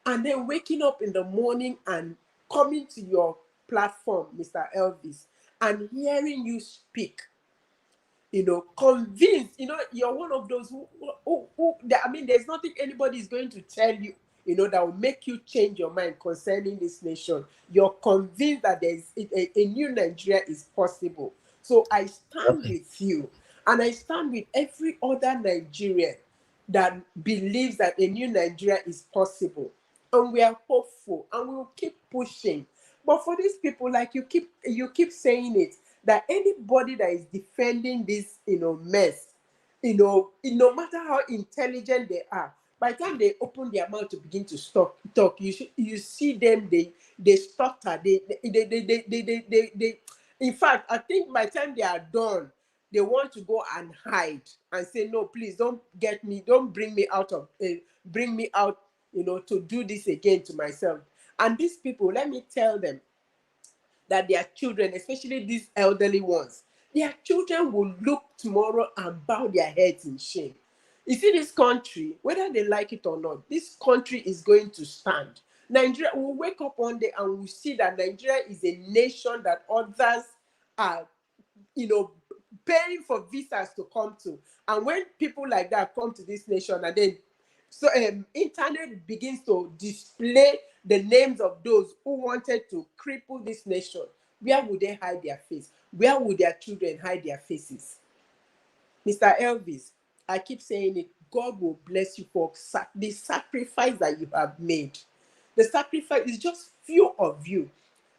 And then waking up in the morning and coming to your platform, Mr. Elvis, and hearing you speak, convinced, you're one of those I mean, there's nothing anybody is going to tell you, that will make you change your mind concerning this nation. You're convinced that there's a new Nigeria is possible. So I stand with you, and I stand with every other Nigerian that believes that a new Nigeria is possible. And we are hopeful, and we will keep pushing. But for these people, like you keep saying it, that anybody that is defending this, mess, no matter how intelligent they are, by the time they open their mouth to begin to talk, you see them, they stutter, they in fact, I think by the time they are done, they want to go and hide and say, no, please don't bring me out, to do this again to myself. And these people, let me tell them that their children, especially these elderly ones, their children will look tomorrow and bow their heads in shame. You see, this country, whether they like it or not, this country is going to stand. Nigeria will wake up one day and we'll see that Nigeria is a nation that others are, paying for visas to come to. And when people like that come to this nation, and then internet begins to display the names of those who wanted to cripple this nation, where would they hide their face? Where would their children hide their faces? Mr. Elvis, I keep saying it, God will bless you for the sacrifice that you have made. The sacrifice is just few of you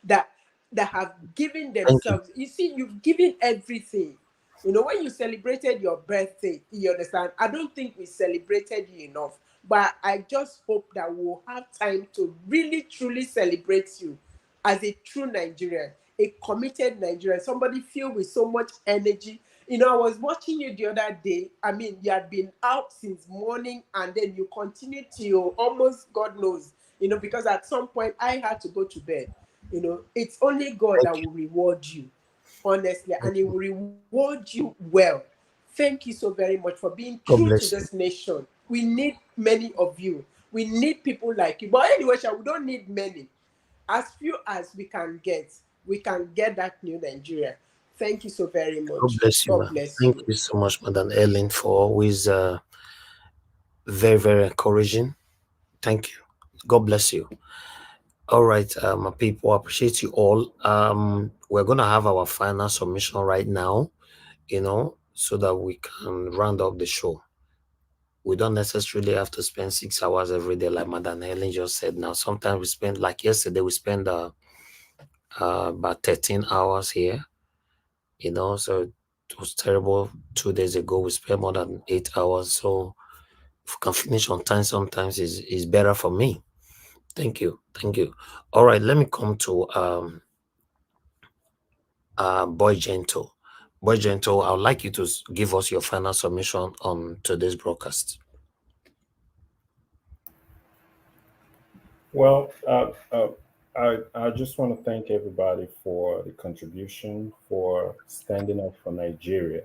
that have given themselves. You see, you've given everything. When you celebrated your birthday, you understand, I don't think we celebrated you enough. But I just hope that we'll have time to really, truly celebrate you as a true Nigerian, a committed Nigerian, somebody filled with so much energy. I was watching you the other day. I mean, you had been out since morning, and then you continued till almost God knows, because at some point I had to go to bed. It's only God that will reward you, honestly, and He will reward you well. Thank you so very much for being true to this nation. We need many of you. We need people like you. But anyway, we don't need many. As few as we can get that new Nigeria. Thank you so very much. God bless you, God bless Thank you. you so much, Madam Ellen, for always very, very encouraging. Thank you. God bless you. All right, my people, appreciate you all. We're gonna have our final submission right now, so that we can round up the show. We don't necessarily have to spend 6 hours every day, like Madam Helen just said. Now, sometimes we spend, like yesterday, we spent about 13 hours here, so it was terrible. 2 days ago, we spent more than 8 hours. So if we can finish on time, sometimes is better for me. Thank you. Thank you. All right, let me come to Boy Gentle. Boy Gentle, I would like you to give us your final submission on today's broadcast. Well, I just want to thank everybody for the contribution, for standing up for Nigeria.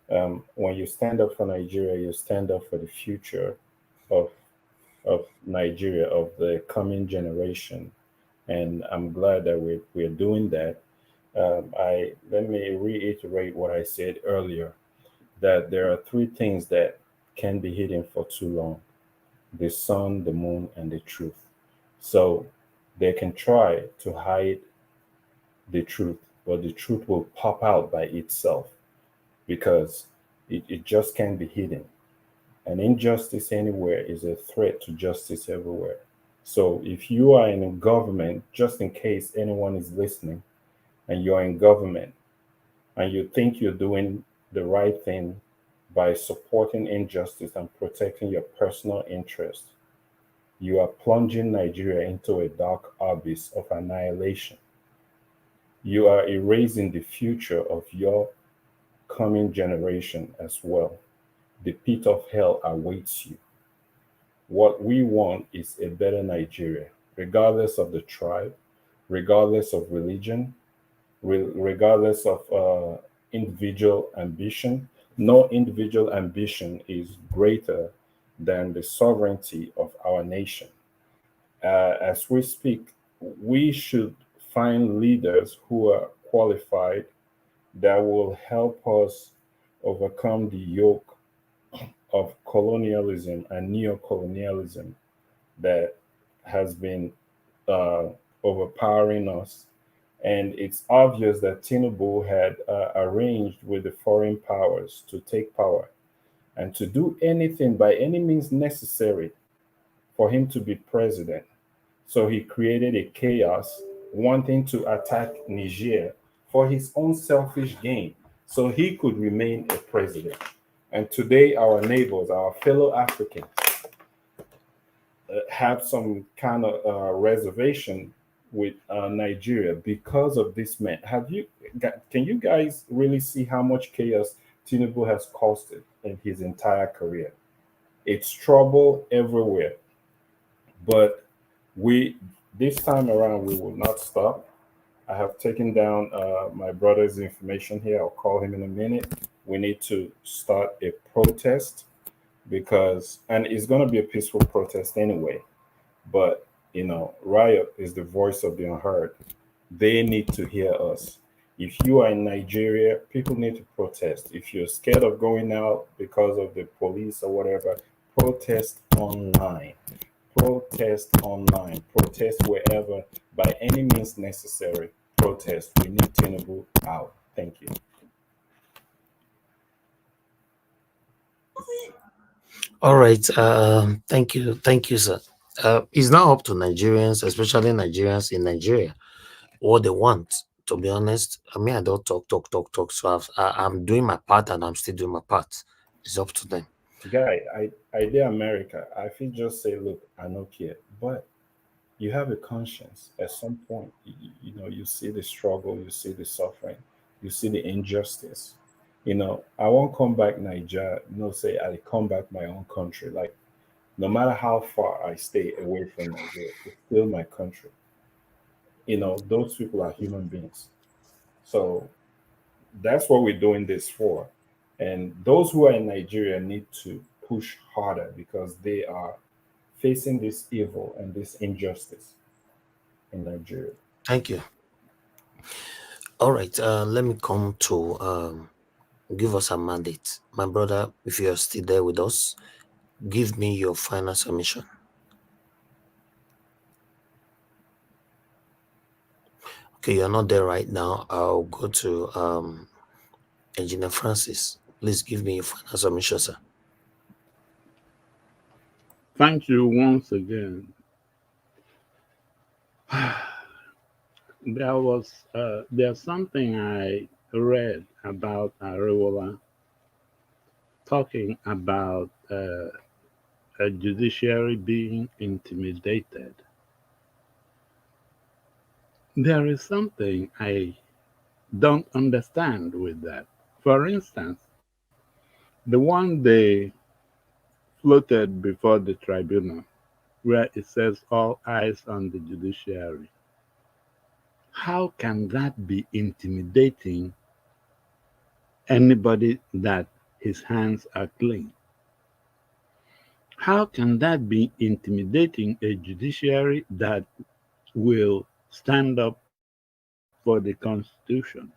When you stand up for Nigeria, you stand up for the future of Nigeria, of the coming generation, and I'm glad that we're doing that. Let me reiterate what I said earlier, that there are three things that can be hidden for too long: the sun, the moon, and the truth. So they can try to hide the truth, but the truth will pop out by itself because it just can't be hidden. And injustice anywhere is a threat to justice everywhere. So if you are in a government, just in case anyone is listening, and you're in government and you think you're doing the right thing by supporting injustice and protecting your personal interest, you are plunging Nigeria into a dark abyss of annihilation. You are erasing the future of your coming generation as well. The pit of hell awaits you. What we want is a better Nigeria, regardless of the tribe, regardless of religion, regardless of individual ambition. No individual ambition is greater than the sovereignty of our nation. As we speak, we should find leaders who are qualified that will help us overcome the yoke of colonialism and neocolonialism that has been uh, overpowering us. And it's obvious that Tinubu had arranged with the foreign powers to take power and to do anything by any means necessary for him to be president. So he created a chaos, wanting to attack Niger for his own selfish gain, so he could remain a president. And today, our neighbors, our fellow Africans, have some kind of reservation with Nigeria because of this man. Can you guys really see how much chaos Tinubu has caused in his entire career? It's trouble everywhere. But this time around, we will not stop. I have taken down my brother's information here. I'll call him in a minute. We need to start a protest and it's going to be a peaceful protest anyway. But, riot is the voice of the unheard. They need to hear us. If you are in Nigeria, people need to protest. If you're scared of going out because of the police or whatever, protest online. Protest online. Protest wherever, by any means necessary. Protest. We need Tinubu out. Thank you. All right. Thank you, sir. It's now up to Nigerians, especially Nigerians in Nigeria, what they want. To be honest, I mean, I don't talk. So I'm doing my part, and I'm still doing my part. It's up to them. Guy, I did America. I feel just say, look, I don't care. But you have a conscience. At some point, you see the struggle, you see the suffering, you see the injustice. I won't come back Nigeria, say I come back my own country. Like, no matter how far I stay away from Nigeria, it's still my country. Those people are human beings. So that's what we're doing this for. And those who are in Nigeria need to push harder because they are facing this evil and this injustice in Nigeria. Thank you. All right. Let me come to give us a mandate. My brother, if you're still there with us, give me your final submission. Okay, you're not there right now. I'll go to Engineer Francis. Please give me your final submission, sir. Thank you once again. There's something I read about Arewola talking about a judiciary being intimidated. There is something I don't understand with that. For instance, the one they floated before the tribunal, where it says all eyes on the judiciary. How can that be intimidating anybody that his hands are clean? How can that be intimidating a judiciary that will stand up for the Constitution?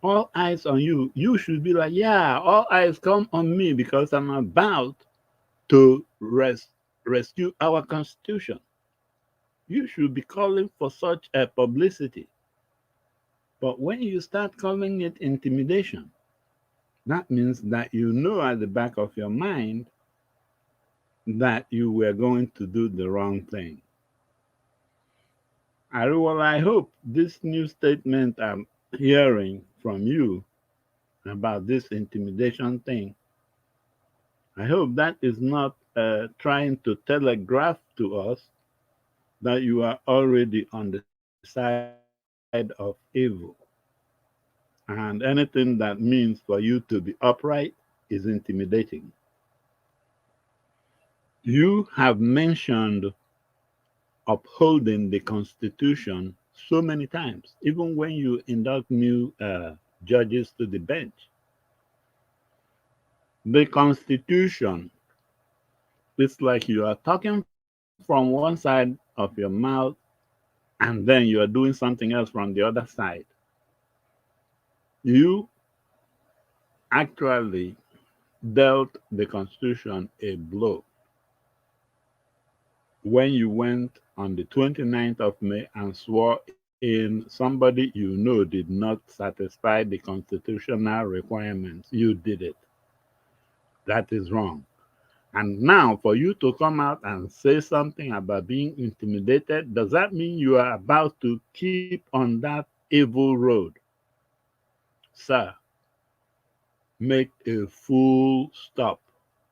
All eyes on you. You should be like, yeah, all eyes come on me because I'm about to rescue our Constitution. You should be calling for such a publicity. But when you start calling it intimidation, that means that you know at the back of your mind that you were going to do the wrong thing. I hope this new statement I'm hearing from you about this intimidation thing, I hope that is not trying to telegraph to us that you are already on the side of evil. And anything that means for you to be upright is intimidating. You have mentioned upholding the Constitution so many times, even when you induct new judges to the bench. The Constitution, it's like you are talking from one side of your mouth and then you are doing something else from the other side. You actually dealt the Constitution a blow when you went on the 29th of May and swore in somebody you know did not satisfy the constitutional requirements. You did it. That is wrong. And now, for you to come out and say something about being intimidated, does that mean you are about to keep on that evil road? Sir, make a full stop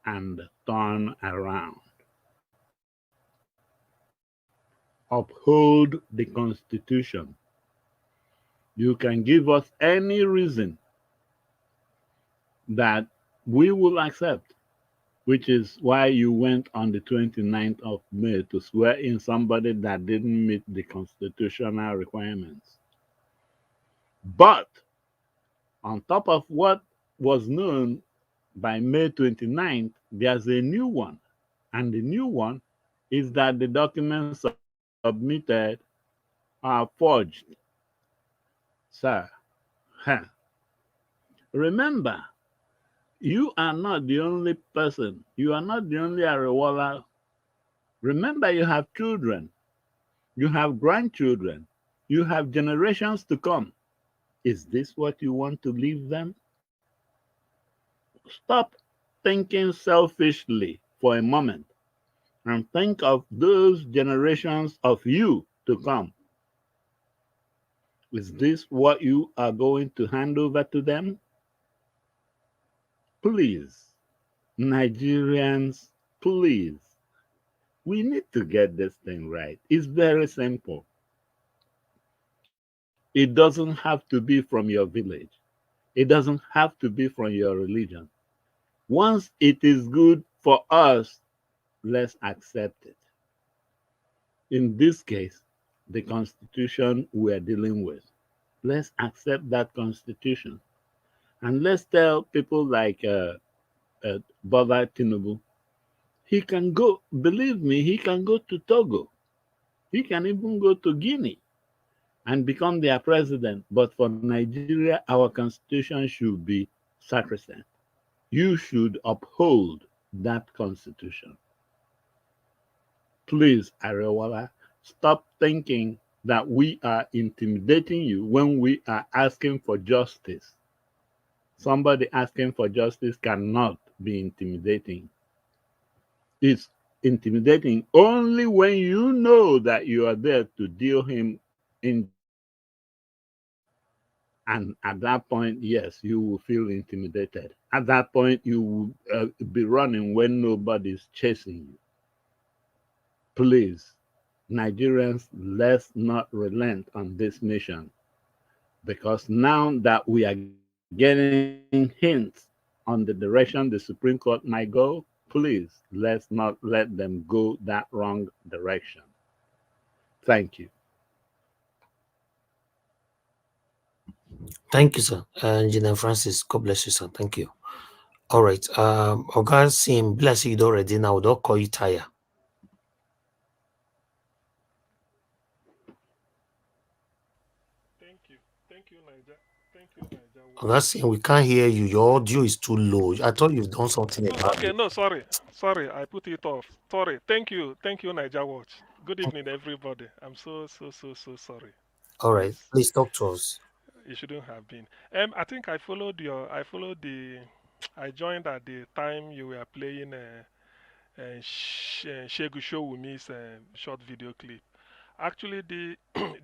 and turn around. Uphold the Constitution. You can give us any reason that we will accept, which is why you went on the 29th of May to swear in somebody that didn't meet the constitutional requirements. But on top of what was known by May 29th, there's a new one. And the new one is that the documents submitted are forged. Sir, huh. Remember, you are not the only person. You are not the only Arewala. Remember, you have children. You have grandchildren. You have generations to come. Is this what you want to leave them? Stop thinking selfishly for a moment and think of those generations of you to come. Is this what you are going to hand over to them? Please, Nigerians, please. We need to get this thing right. It's very simple. It doesn't have to be from your village. It doesn't have to be from your religion. Once it is good for us, let's accept it. In this case, the constitution we are dealing with. Let's accept that constitution. And let's tell people like Baba Tinubu, he can go, believe me, he can go to Togo. He can even go to Guinea and become their president. But for Nigeria, our constitution should be sacrosanct. You should uphold that constitution. Please, Arewala, stop thinking that we are intimidating you when we are asking for justice. Somebody asking for justice cannot be intimidating. It's intimidating only when you know that you are there to deal him injustice. And at that point, yes, you will feel intimidated. At that point, you will be running when nobody's chasing you. Please, Nigerians, let's not relent on this mission. Because now that we are getting hints on the direction the Supreme Court might go, please, let's not let them go that wrong direction. Thank you. Thank you, sir. Engineer Francis, God bless you, sir. Thank you. All right. Oga Sim, bless you already now. Don't call you tire. Thank you, Niger. Thank you, Niger. Oga Sim, we can't hear you. Your audio is too low. I thought you've done something about Okay, it. no, sorry, I put it off. Sorry. Thank you, Niger Watch. Good evening, everybody. I'm so sorry. All right. Please talk to us. It shouldn't have been. I think I followed the. I joined at the time you were playing Shegu Showumi's short video clip. Actually, the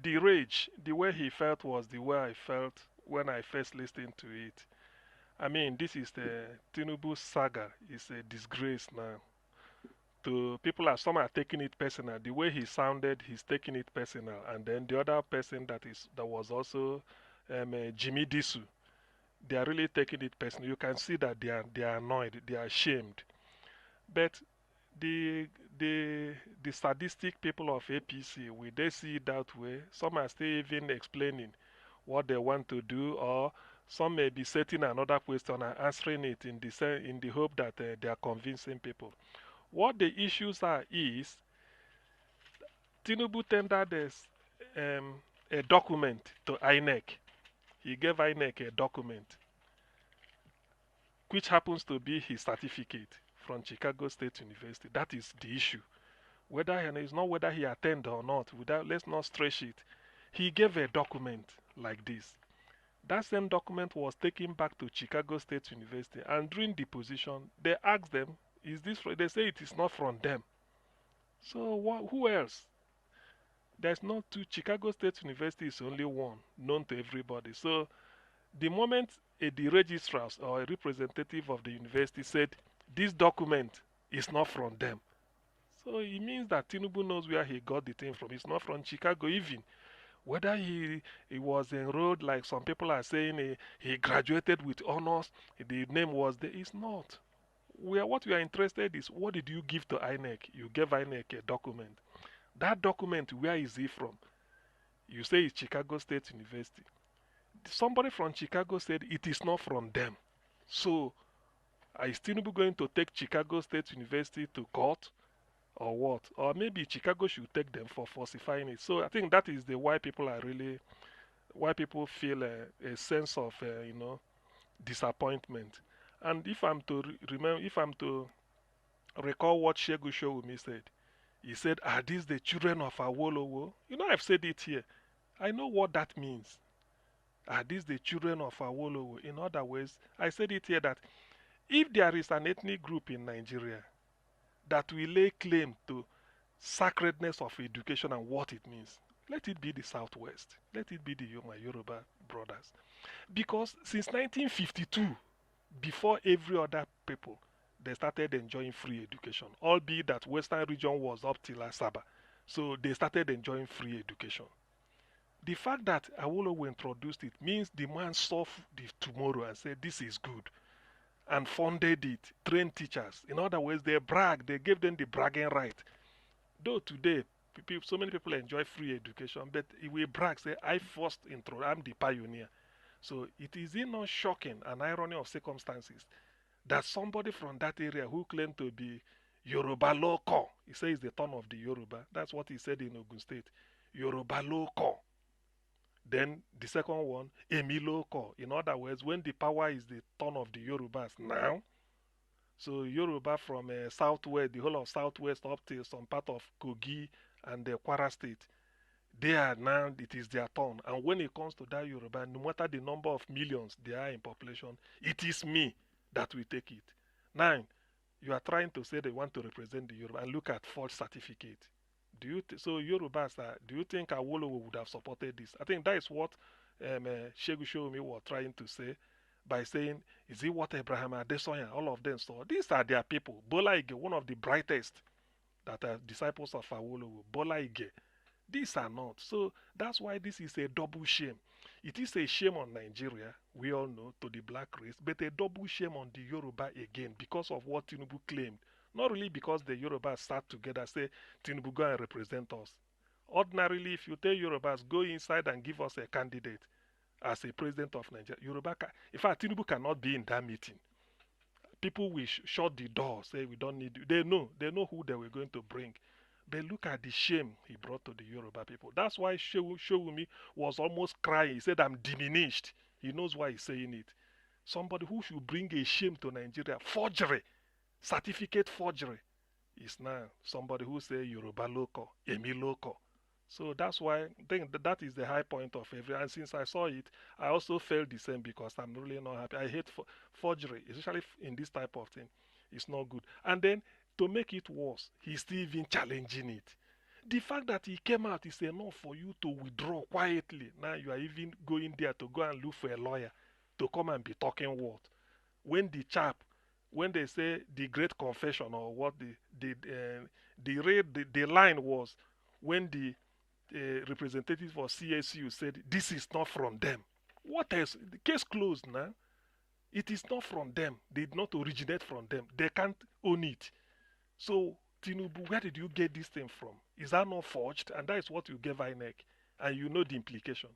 the rage, the way he felt was the way I felt when I first listened to it. I mean, this is the Tinubu saga. It's a disgrace now. To people, are some are taking it personal. The way he sounded, he's taking it personal. And then the other person that was also Jimmy Disu, they are really taking it personal. You can see that they are annoyed, they are ashamed. But the the the sadistic people of APC, will they see it that way? Some are still even explaining what they want to do, or Some may be setting another question and answering it in the hope that they are convincing people. What the issues are is Tinubu tendered a document to INEC. He gave INEC a document, which happens to be his certificate from Chicago State University. That is the issue. It's not whether he attended or not. Let's not stretch it. He gave a document like this. That same document was taken back to Chicago State University, and during deposition, they asked them, "Is this?" They say it is not from them. So who else? There's not two. Chicago State University is only one, known to everybody. So the moment the registrars or a representative of the university said this document is not from them, so it means that Tinubu knows where he got the thing from. It's not from Chicago even. Whether he was enrolled, like some people are saying, he graduated with honors, the name was there. It's not. What we are interested is, what did you give to INEC? You gave INEC a document. That document, where is it from? You say it's Chicago State University. Somebody from Chicago said it is not from them. So, is Tinubu going to take Chicago State University to court? Or what? Or maybe Chicago should take them for falsifying it. So I think that is why people feel a sense of disappointment. And if I'm to recall what Shegu Showumi said, he said, "Are these the children of Awolowo?" I've said it here. I know what that means. Are these the children of Awolowo? In other words, I said it here that if there is an ethnic group in Nigeria that will lay claim to sacredness of education and what it means, let it be the Southwest. Let it be my Yoruba brothers. Because since 1952, before every other people, they started enjoying free education, albeit that Western region was up till Asaba. So they started enjoying free education. The fact that Awolowo introduced it means the man saw the tomorrow and said, this is good, and funded it, trained teachers. In other words, they brag, they gave them the bragging right. Though today, so many people enjoy free education, but we brag, say, I'm the pioneer. So it is not shocking, an irony of circumstances, that somebody from that area who claimed to be Yoruba local, he says the turn of the Yoruba. That's what he said in Ogun State. Yoruba local. Then the second one, Emi local. In other words, when the power is the turn of the Yorubas now, so Yoruba from southwest, the whole of southwest up to some part of Kogi and the Kwara State, they are now, it is their turn. And when it comes to that Yoruba, no matter the number of millions they are in population, it is me that will take it. Now, you are trying to say they want to represent the Yoruba, and look at false certificate. So Yorubas, do you think Awolowo would have supported this? I think that is what Shegu Shomi was trying to say by saying, is it what Abraham Adesanya, all of them saw? These are their people. Bola Ige, one of the brightest that are disciples of Awolowo. Bola Ige. These are not. So that's why this is a double shame. It is a shame on Nigeria, we all know, to the black race, but a double shame on the Yoruba again because of what Tinubu claimed. Not really because the Yorubas sat together, say, Tinubu, go and represent us. Ordinarily, if you tell Yorubas, go inside and give us a candidate as a president of Nigeria, in fact, Tinubu cannot be in that meeting. People will shut the door, say, we don't need you. They know who they were going to bring. But look at the shame he brought to the Yoruba people. That's why Shewumi was almost crying. He said, I'm diminished. He knows why he's saying it. Somebody who should bring a shame to Nigeria, forgery, certificate forgery, is now somebody who say Yoruba local, Emi local. So that's why I think that is the high point of every. And since I saw it, I also felt the same because I'm really not happy. I hate forgery, especially in this type of thing. It's not good. And then to make it worse, he's still even challenging it. The fact that he came out is enough for you to withdraw quietly. Now you are even going there to go and look for a lawyer to come and be talking what? When when they say the great confession or what the line was when the representative for CSU said this is not from them. What else? The case closed now. It is not from them. They did not originate from them. They can't own it. So, Tinubu, where did you get this thing from? Is that not forged? And that is what you gave INEC. And you know the implication.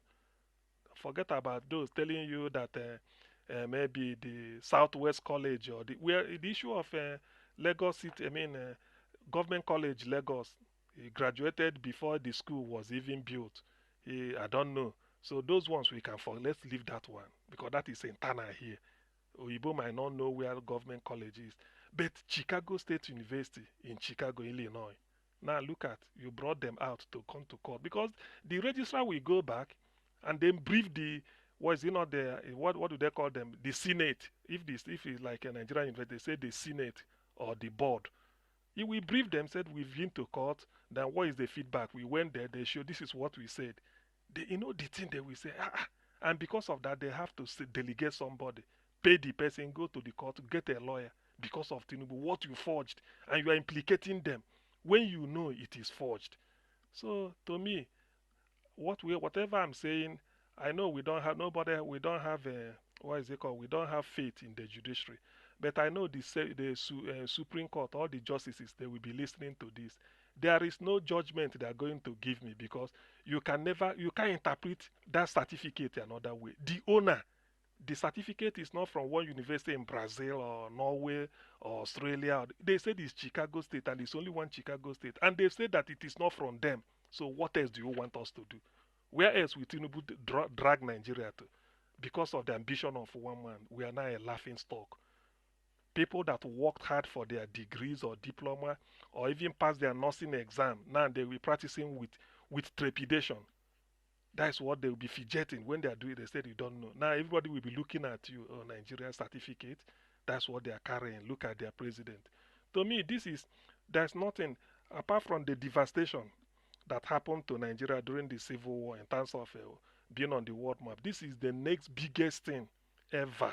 Forget about those telling you that maybe the Southwest College or the issue of Lagos City, government college Lagos. He graduated before the school was even built. I don't know. So those ones we can forget. Let's leave that one because that is internal here. Oyibo might not know where government college is. But Chicago State University in Chicago, Illinois. Now look at, you brought them out to come to court because the registrar will go back and then brief the, what do they call them? The Senate. If it's like a Nigerian university, they say the Senate or the board. He will brief them, said we've been to court, then what is the feedback? We went there, they showed this is what we said. The thing they will say, and because of that, they have to delegate somebody, pay the person, go to the court, get a lawyer because of Tinubu, what you forged, and you are implicating them when you know it is forged. So to me, whatever I'm saying, I know we don't have what is it called? We don't have faith in the judiciary, but I know the Supreme Court, all the justices, they will be listening to this. There is no judgment they are going to give me because you can't interpret that certificate another way. The owner, the certificate is not from one university in Brazil or Norway or Australia. They said it's Chicago State and it's only one Chicago State. And they said that it is not from them. So what else do you want us to do? Where else will Tinubu drag Nigeria to? Because of the ambition of one man, we are now a laughing stock. People that worked hard for their degrees or diploma or even passed their nursing exam, now they will be practicing with trepidation. That's what they will be fidgeting when they are doing it. They said you don't know. Now everybody will be looking at you, Nigerian certificate. That's what they are carrying. Look at their president. To me, there's nothing apart from the devastation that happened to Nigeria during the Civil War in terms of being on the world map. This is the next biggest thing ever.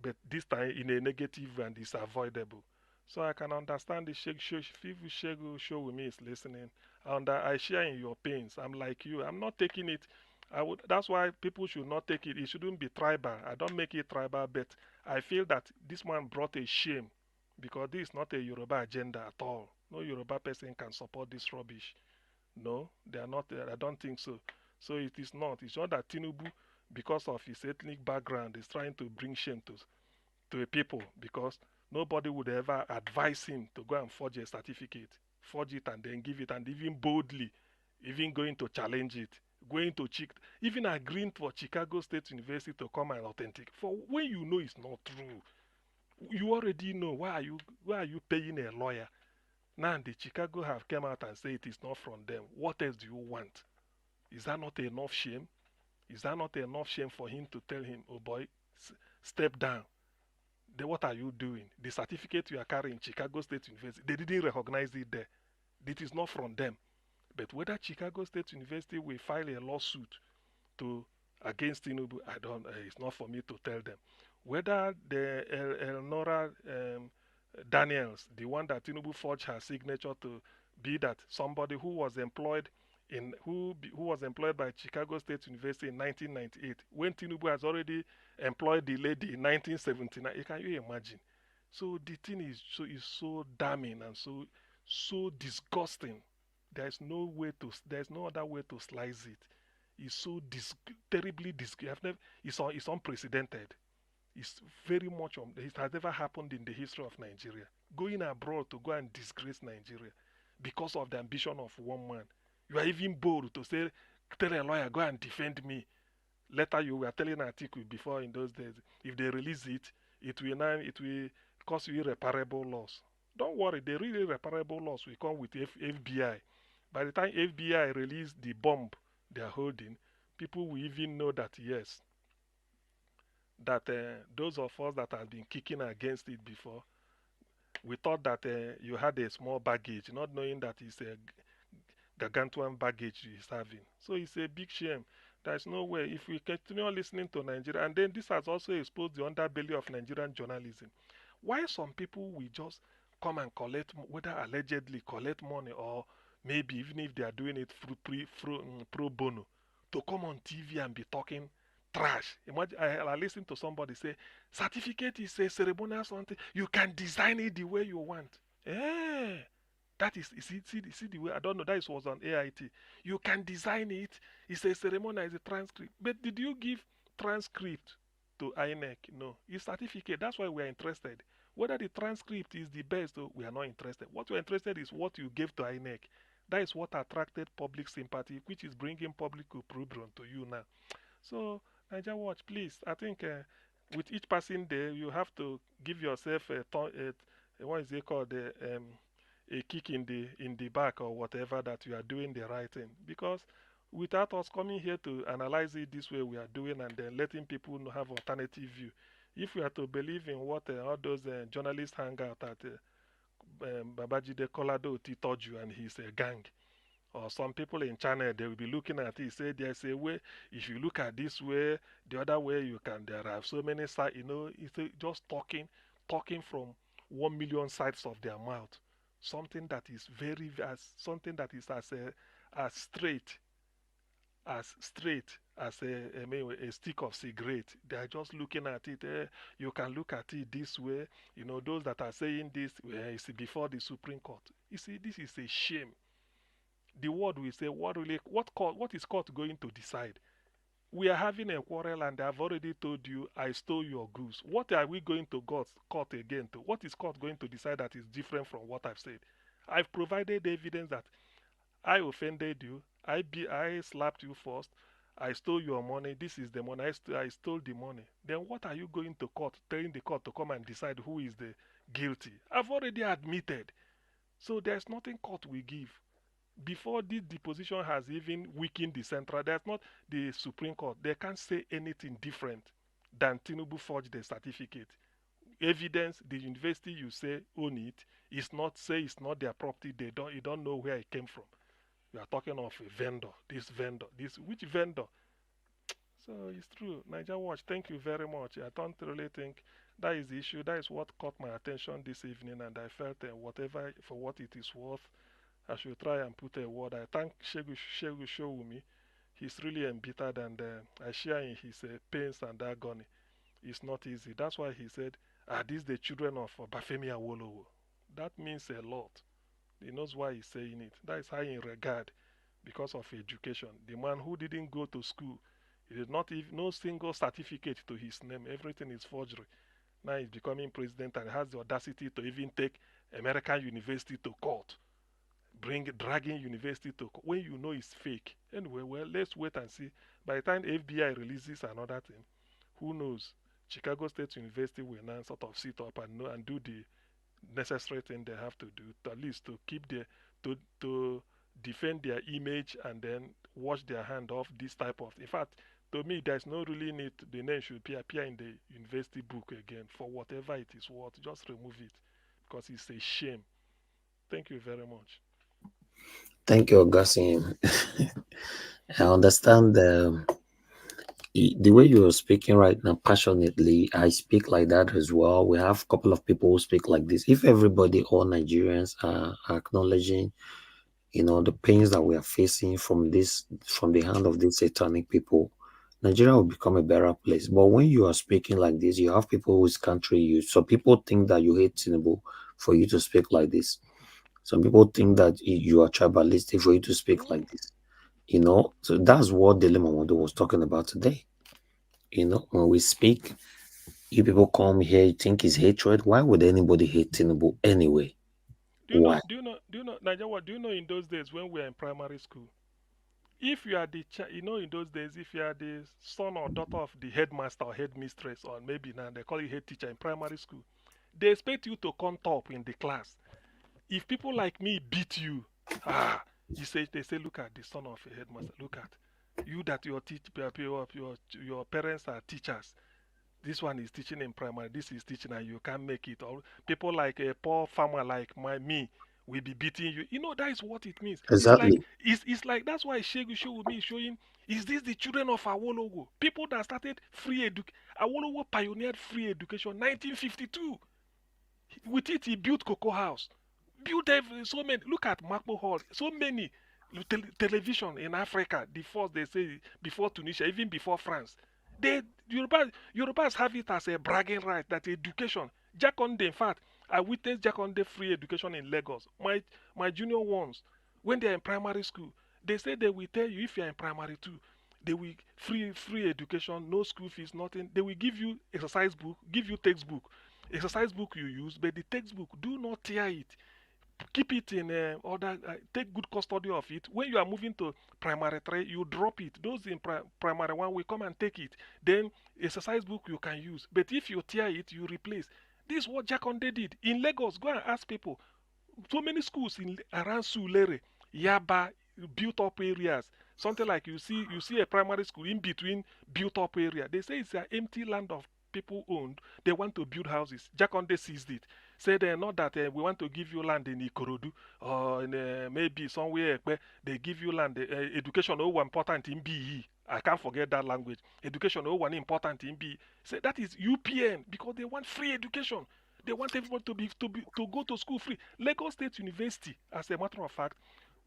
But this time in a negative and it's avoidable. So I can understand the show with me is listening. And I share in your pains. I'm like you. I'm not taking it. That's why people should not take it. It shouldn't be tribal. I don't make it tribal, but I feel that this man brought a shame because this is not a Yoruba agenda at all. No Yoruba person can support this rubbish. No, they are not. I don't think so. So it is not. It's not that Tinubu, because of his ethnic background, is trying to bring shame to a people because nobody would ever advise him to go and forge a certificate, forge it and then give it, and even boldly, even going to challenge it, even agreeing for Chicago State University to come and authentic. For when you know it's not true, you already know. Why are you paying a lawyer? Now the Chicago have come out and say it is not from them. What else do you want? Is that not enough shame? Is that not enough shame for him to tell him, oh boy, step down? Then what are you doing? The certificate you are carrying, Chicago State University, they didn't recognize it there. It is not from them. But whether Chicago State University will file a lawsuit against Tinubu, it's not for me to tell them. Whether the Elnora Daniels, the one that Tinubu forged her signature to be that somebody who was employed who was employed by Chicago State University in 1998, when Tinubu has already employed the lady in 1979. Can you imagine? So the thing is so damning and so disgusting. There's no other way to slice it. It's so terribly disgusting. It's unprecedented. It's very much it has never happened in the history of Nigeria. Going abroad to go and disgrace Nigeria because of the ambition of one man. You are even bold to tell a lawyer, go and defend me. Later you were telling Atiku before in those days, if they release it, it will cause you irreparable loss. Don't worry, the really irreparable loss will come with FBI. By the time FBI release the bomb they are holding, people will even know that yes, that those of us that have been kicking against it before, we thought that you had a small baggage, not knowing that it's a gargantuan baggage he's having. So it's a big shame. There's no way. If we continue listening to Nigeria, and then this has also exposed the underbelly of Nigerian journalism. Why some people will just come and collect, whether allegedly collect money or maybe even if they are doing it pro bono, to come on TV and be talking trash. Imagine I listen to somebody say, certificate is a ceremonial something. You can design it the way you want. That is, see the way, I don't know, that was on AIT. You can design it. It's a ceremony, it's a transcript. But did you give transcript to INEC? No. It's certificate. That's why we're interested. Whether the transcript is the best, we are not interested. What we're interested is what you gave to INEC. That is what attracted public sympathy, which is bringing public opprobrium to you now. So, Niger Watch, please, I think with each passing day, you have to give yourself what is it called, a kick in the back or whatever, that you are doing the right thing. Because without us coming here to analyze it this way we are doing and then letting people have alternative view, if we are to believe in what all those journalists hang out at Babajide Kolado Titoju and his gang, or some people in China, they will be looking at it, say there's a way, if you look at this way, the other way you can, there are so many sides, it's just talking from 1 million sides of their mouth. Something that is something that is as straight as a stick of cigarette. They are just looking at it. You can look at it this way. Those that are saying this, it's before the Supreme Court. You see, this is a shame. The word will say, what is court going to decide? We are having a quarrel and I've already told you I stole your goose. What are we going to court again to? What is court going to decide that is different from what I've said? I've provided evidence that I offended you, I slapped you first, I stole your money, this is the money, I stole the money. Then what are you going to court, telling the court to come and decide who is the guilty? I've already admitted. So there's nothing court will give. Before this deposition has even weakened the central, there's not the Supreme Court. They can't say anything different than Tinubu forged the certificate. Evidence, the university you say own it, is not, say it's not their property. You don't know where it came from. You are talking of a vendor, which vendor? So it's true. Niger Watch, thank you very much. I don't really think that is the issue. That is what caught my attention this evening, and I felt whatever, for what it is worth, I should try and put a word. I thank Shegu Showumi. He's really embittered, and I share in his pains and agony. It's not easy. That's why he said, these the children of Bafemi Awolowo. That means a lot. He knows why he's saying it. That is high in regard because of education. The man who didn't go to school, he did not even no single certificate to his name. Everything is forgery. Now he's becoming president and has the audacity to even take American university to court. Dragging university to court when you know it's fake. Anyway, well, let's wait and see. By the time FBI releases another thing, who knows? Chicago State University will now sort of sit up and do the necessary thing they have to do, at least to keep to defend their image and then wash their hand off this type of. In fact, to me, there's no really need. The name should appear in the university book again for whatever it is worth. Just remove it because it's a shame. Thank you very much. Thank you, Augustine. I understand the way you are speaking right now passionately. I speak like that as well. We have a couple of people who speak like this. If everybody, all Nigerians, are acknowledging, the pains that we are facing from the hand of these satanic people, Nigeria will become a better place. But when you are speaking like this, you have people whose country you. So people think that you hate Tinubu for you to speak like this. Some people think that you are tribalistic for you to speak like this. So that's what Dele Momodu was talking about today. When we speak, you people come here, you think it's hatred. Why would anybody hate Tinubu anyway? Why? Do you know, Nigeria, what do you know in those days when we were in primary school? If you are in those days, if you are the son or daughter of the headmaster or headmistress, or maybe now they call you head teacher in primary school, they expect you to come top in the class. If people like me beat you, they say, look at the son of a headmaster. Look at you that your parents are teachers. This one is teaching in primary. This is teaching, and you can't make it. Or people like a poor farmer like me will be beating you. That is what it means. Exactly. It's like that's why Shegu Show with me showing. Is this the children of Awolowo? People that started free education. Awolowo pioneered free education 1952. With it, he built Cocoa House. Built so many. Look at Makpo Hall. So many television in Africa. The first, they say, before Tunisia, even before France. Yorubas have it as a bragging right that education. Jakonde, in fact, I witnessed Jakonde free education in Lagos. My junior ones, when they're in primary school, they say they will tell you if you're in primary two, they will free education, no school fees, nothing. They will give you exercise book, give you textbook. Exercise book you use, but the textbook, do not tear it. Keep it in order, take good custody of it. When you are moving to primary 3, you drop it. Those in primary 1 will come and take it. Then exercise book you can use, but if you tear it, you replace. This is what Jakonde did in Lagos. Go and ask people. So many schools in around Sulere, Yaba, built up areas, something like you see a primary school in between built up area. They say it's an empty land of people owned. They want to build houses. Jakonde seized it. Said not that we want to give you land in Ikorodu or in, maybe somewhere where they give you land. Education is important in BE. I can't forget that language. Education is important in BE. Say that is UPN because they want free education. They want everyone to go to school free. Lagos State University, as a matter of fact,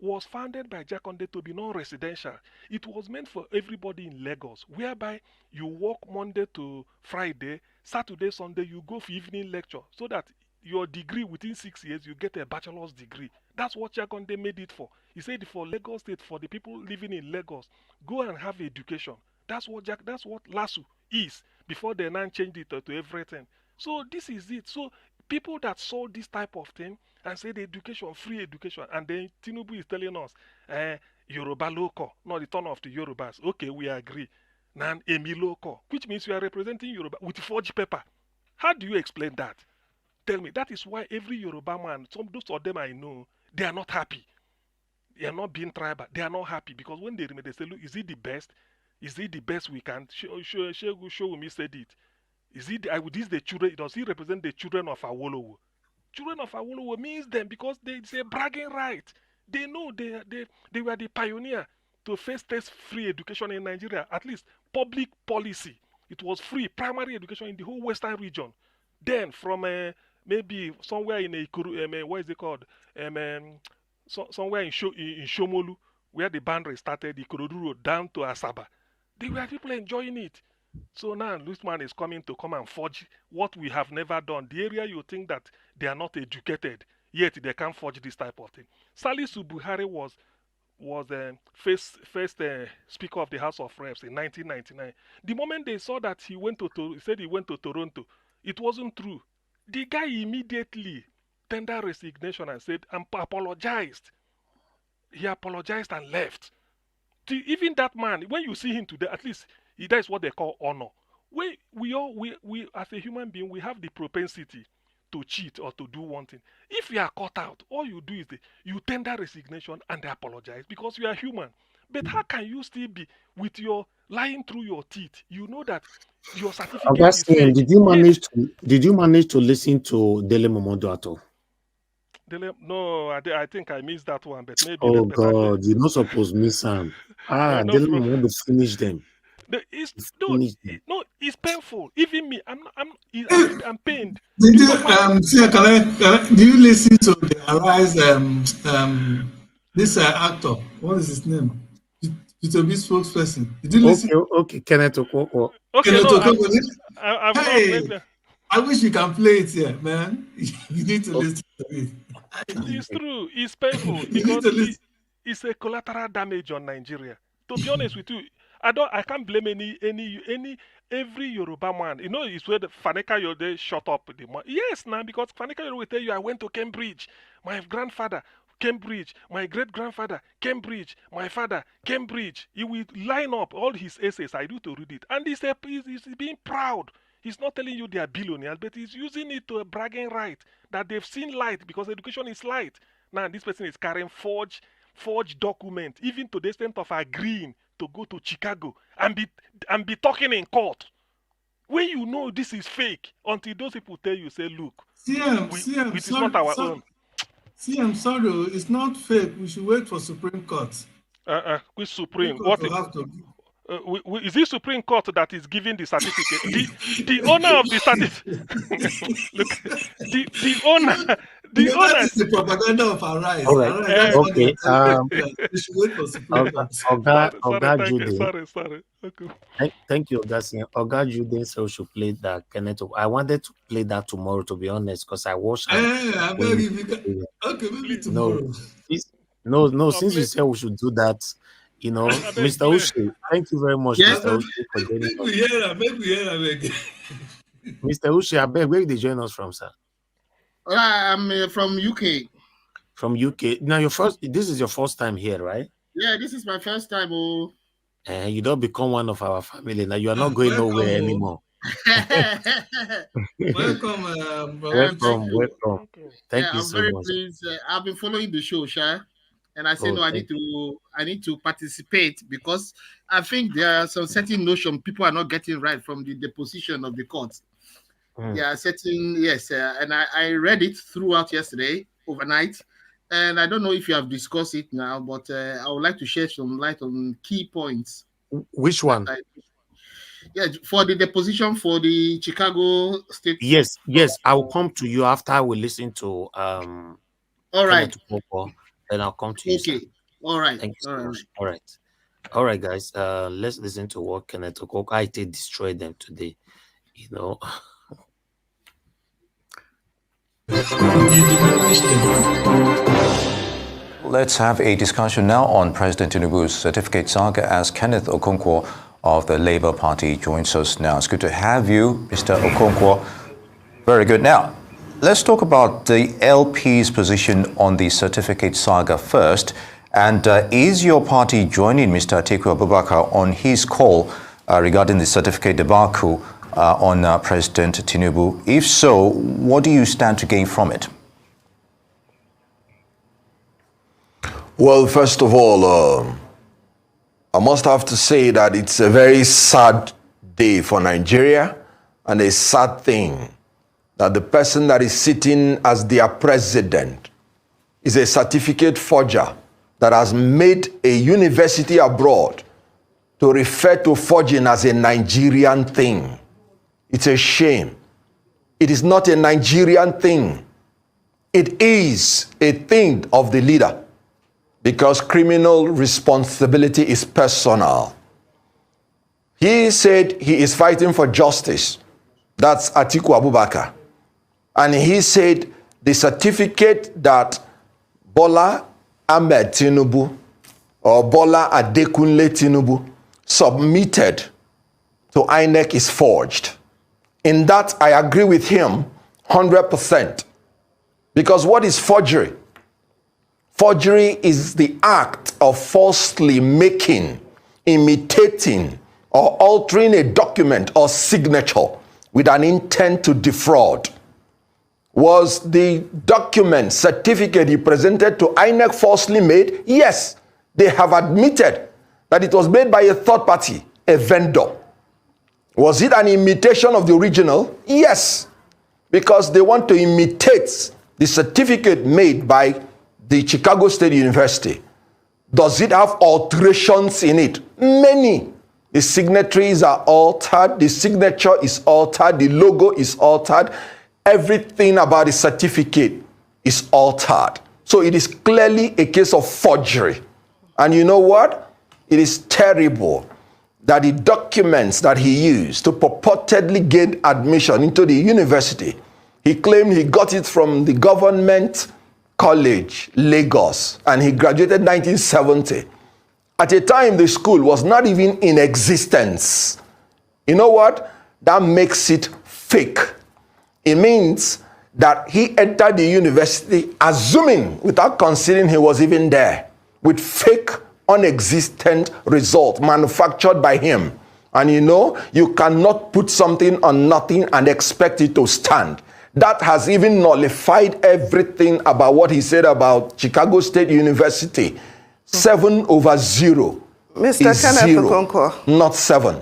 was founded by Jakonde to be non-residential. It was meant for everybody in Lagos, whereby you work Monday to Friday, Saturday, Sunday, you go for evening lecture, so that your degree within 6 years, you get a bachelor's degree. That's what Jakonde made it for. He said for Lagos State, for the people living in Lagos, go and have education. That's what LASU is, before they now changed it to everything. So this is it. So people that saw this type of thing and said education, free education, and then Tinubu is telling us, Yoruba local, not the turn of the Yorubas. Okay, we agree. Nan Emi local, which means you are representing Yoruba with forged paper. How do you explain that? Tell me. That is why every Yoruba man, those of them I know, they are not happy. They are not being tribal. They are not happy because when they remember, they say, look, is it the best? Is it the best we can? Show me said it. Is it this the children? Does he represent the children of Awolowo? Children of Awolowo means them because they say bragging right. They know they were the pioneer to first test free education in Nigeria. At least public policy. It was free primary education in the whole western region. Then from maybe somewhere in what is it called? Somewhere in Shomolu, where the boundary started, the Ikorodu Road down to Asaba. They were people enjoying it. So now this man is coming to come and forge what we have never done. The area you think that they are not educated, yet they can't forge this type of thing. Salisu Buhari was first Speaker of the House of Reps in 1999. The moment they saw that he said he went to Toronto, it wasn't true. The guy immediately tendered resignation and said and apologized. He apologized and left. Even that man, when you see him today, at least that is what they call honor. We as a human being, we have the propensity to cheat or to do one thing. If you are caught out, all you do is you tender resignation and apologize because you are human. But how can you still be with your lying through your teeth? You know that your certificate is fake. Did you manage to listen to Dele Momodu at all? No, I think I missed that one, but maybe. Oh God, you're not supposed to miss him. No Dele Momodu finish them. It's painful. Even me, I'm pained. Did you do you listen to the Arise this actor? What is his name? P2B spokesperson. Did you listen? Okay, Kenneth Okonkwo. Okay, Kenneth no, Okonkwo. Hey, I wish you can play it here, man. You need to listen to it. It's true. It's painful because it's a collateral damage on Nigeria. To be honest with you, I can't blame every Yoruba man. You know, it's where the Faneka Yode shut up the man. Yes, now because Faneka Yode will tell you, I went to Cambridge. My grandfather, Cambridge. My great grandfather, Cambridge. My father, Cambridge. He will line up all his essays. I do to read it, and he's being proud. He's not telling you they are billionaires, but he's using it to a bragging right that they've seen light because education is light. Now this person is carrying forged document, even to the extent of agreeing to go to Chicago and be talking in court. When you know this is fake, until those people tell you, say, look, it is not our own. See, I'm sorry, it's not fake. We should wait for Supreme Court. Which Supreme? What is it Supreme Court that is giving the certificate? The owner of the certificate. Look, That is the propaganda of our rise. All right. That's what they Okay. are telling us. We should wait for Supreme Court. Oga Jude. Sorry. Okay. Thank you, Oga. Oga Jude said we should play that Kenneth. I wanted to play that tomorrow, to be honest, because I watched. I beg if you can. Okay, maybe tomorrow. No. Since you said we should do that, Mr. Uche, thank you very much, Yes, Mr. Uche, for joining us. Make we hear again. Mr. Uche, I beg, where did they join us from, sir? I'm from UK. From UK. Now, this is your first time here, right? Yeah, this is my first time. Oh. You don't become one of our family. Now, you are not going nowhere anymore. Welcome. Welcome. Thank you I'm so very much. pleased. I've been following the show, Sha, and I say I need to participate because I think there are some certain notion people are not getting right from the deposition of the court. There are certain and I read it throughout yesterday overnight, and I don't know if you have discussed it now, but I would like to shed some light on key points. Which one? For the deposition for the Chicago State. Yes, I will come to you after we listen to all right. Then I'll come to you. Okay. Sir. All right. Thank you so much. All right, guys. Let's listen to what Kenneth Okonkwo destroyed them today. Let's have a discussion now on President Tinubu's certificate saga as Kenneth Okonkwo of the Labour Party joins us now. It's good to have you, Mr. Okonkwo. Very good. Now, let's talk about the LP's position on the certificate saga first. And is your party joining Mr. Atiku Abubakar on his call regarding the certificate debacle on President Tinubu? If so, what do you stand to gain from it? Well, first of all, I must have to say that it's a very sad day for Nigeria and a sad thing that the person that is sitting as their president is a certificate forger that has made a university abroad to refer to forging as a Nigerian thing. It's a shame. It is not a Nigerian thing. It is a thing of the leader because criminal responsibility is personal. He said he is fighting for justice. That's Atiku Abubakar. And he said the certificate that Bola Ahmed Tinubu or Bola Adekunle Tinubu submitted to INEC is forged. In that, I agree with him 100%. Because what is forgery? Forgery is the act of falsely making, imitating, or altering a document or signature with an intent to defraud. Was the document certificate he presented to INEC falsely made? Yes, they have admitted that it was made by a third party, a vendor. Was it an imitation of the original? Yes, because they want to imitate the certificate made by the Chicago State University. Does it have alterations in it? Many. The signatories are altered, the signature is altered, the logo is altered. Everything about the certificate is altered. So it is clearly a case of forgery. And you know what? It is terrible that the documents that he used to purportedly gain admission into the university, he claimed he got it from the government college, Lagos, and he graduated 1970. At a time, the school was not even in existence. You know what? That makes it fake. It means that he entered the university assuming, without considering he was even there, with fake, unexistent result manufactured by him. And you cannot put something on nothing and expect it to stand. That has even nullified everything about what he said about Chicago State University. 7/0 Mr. is Kenneth 0, Okonkwo. not 7.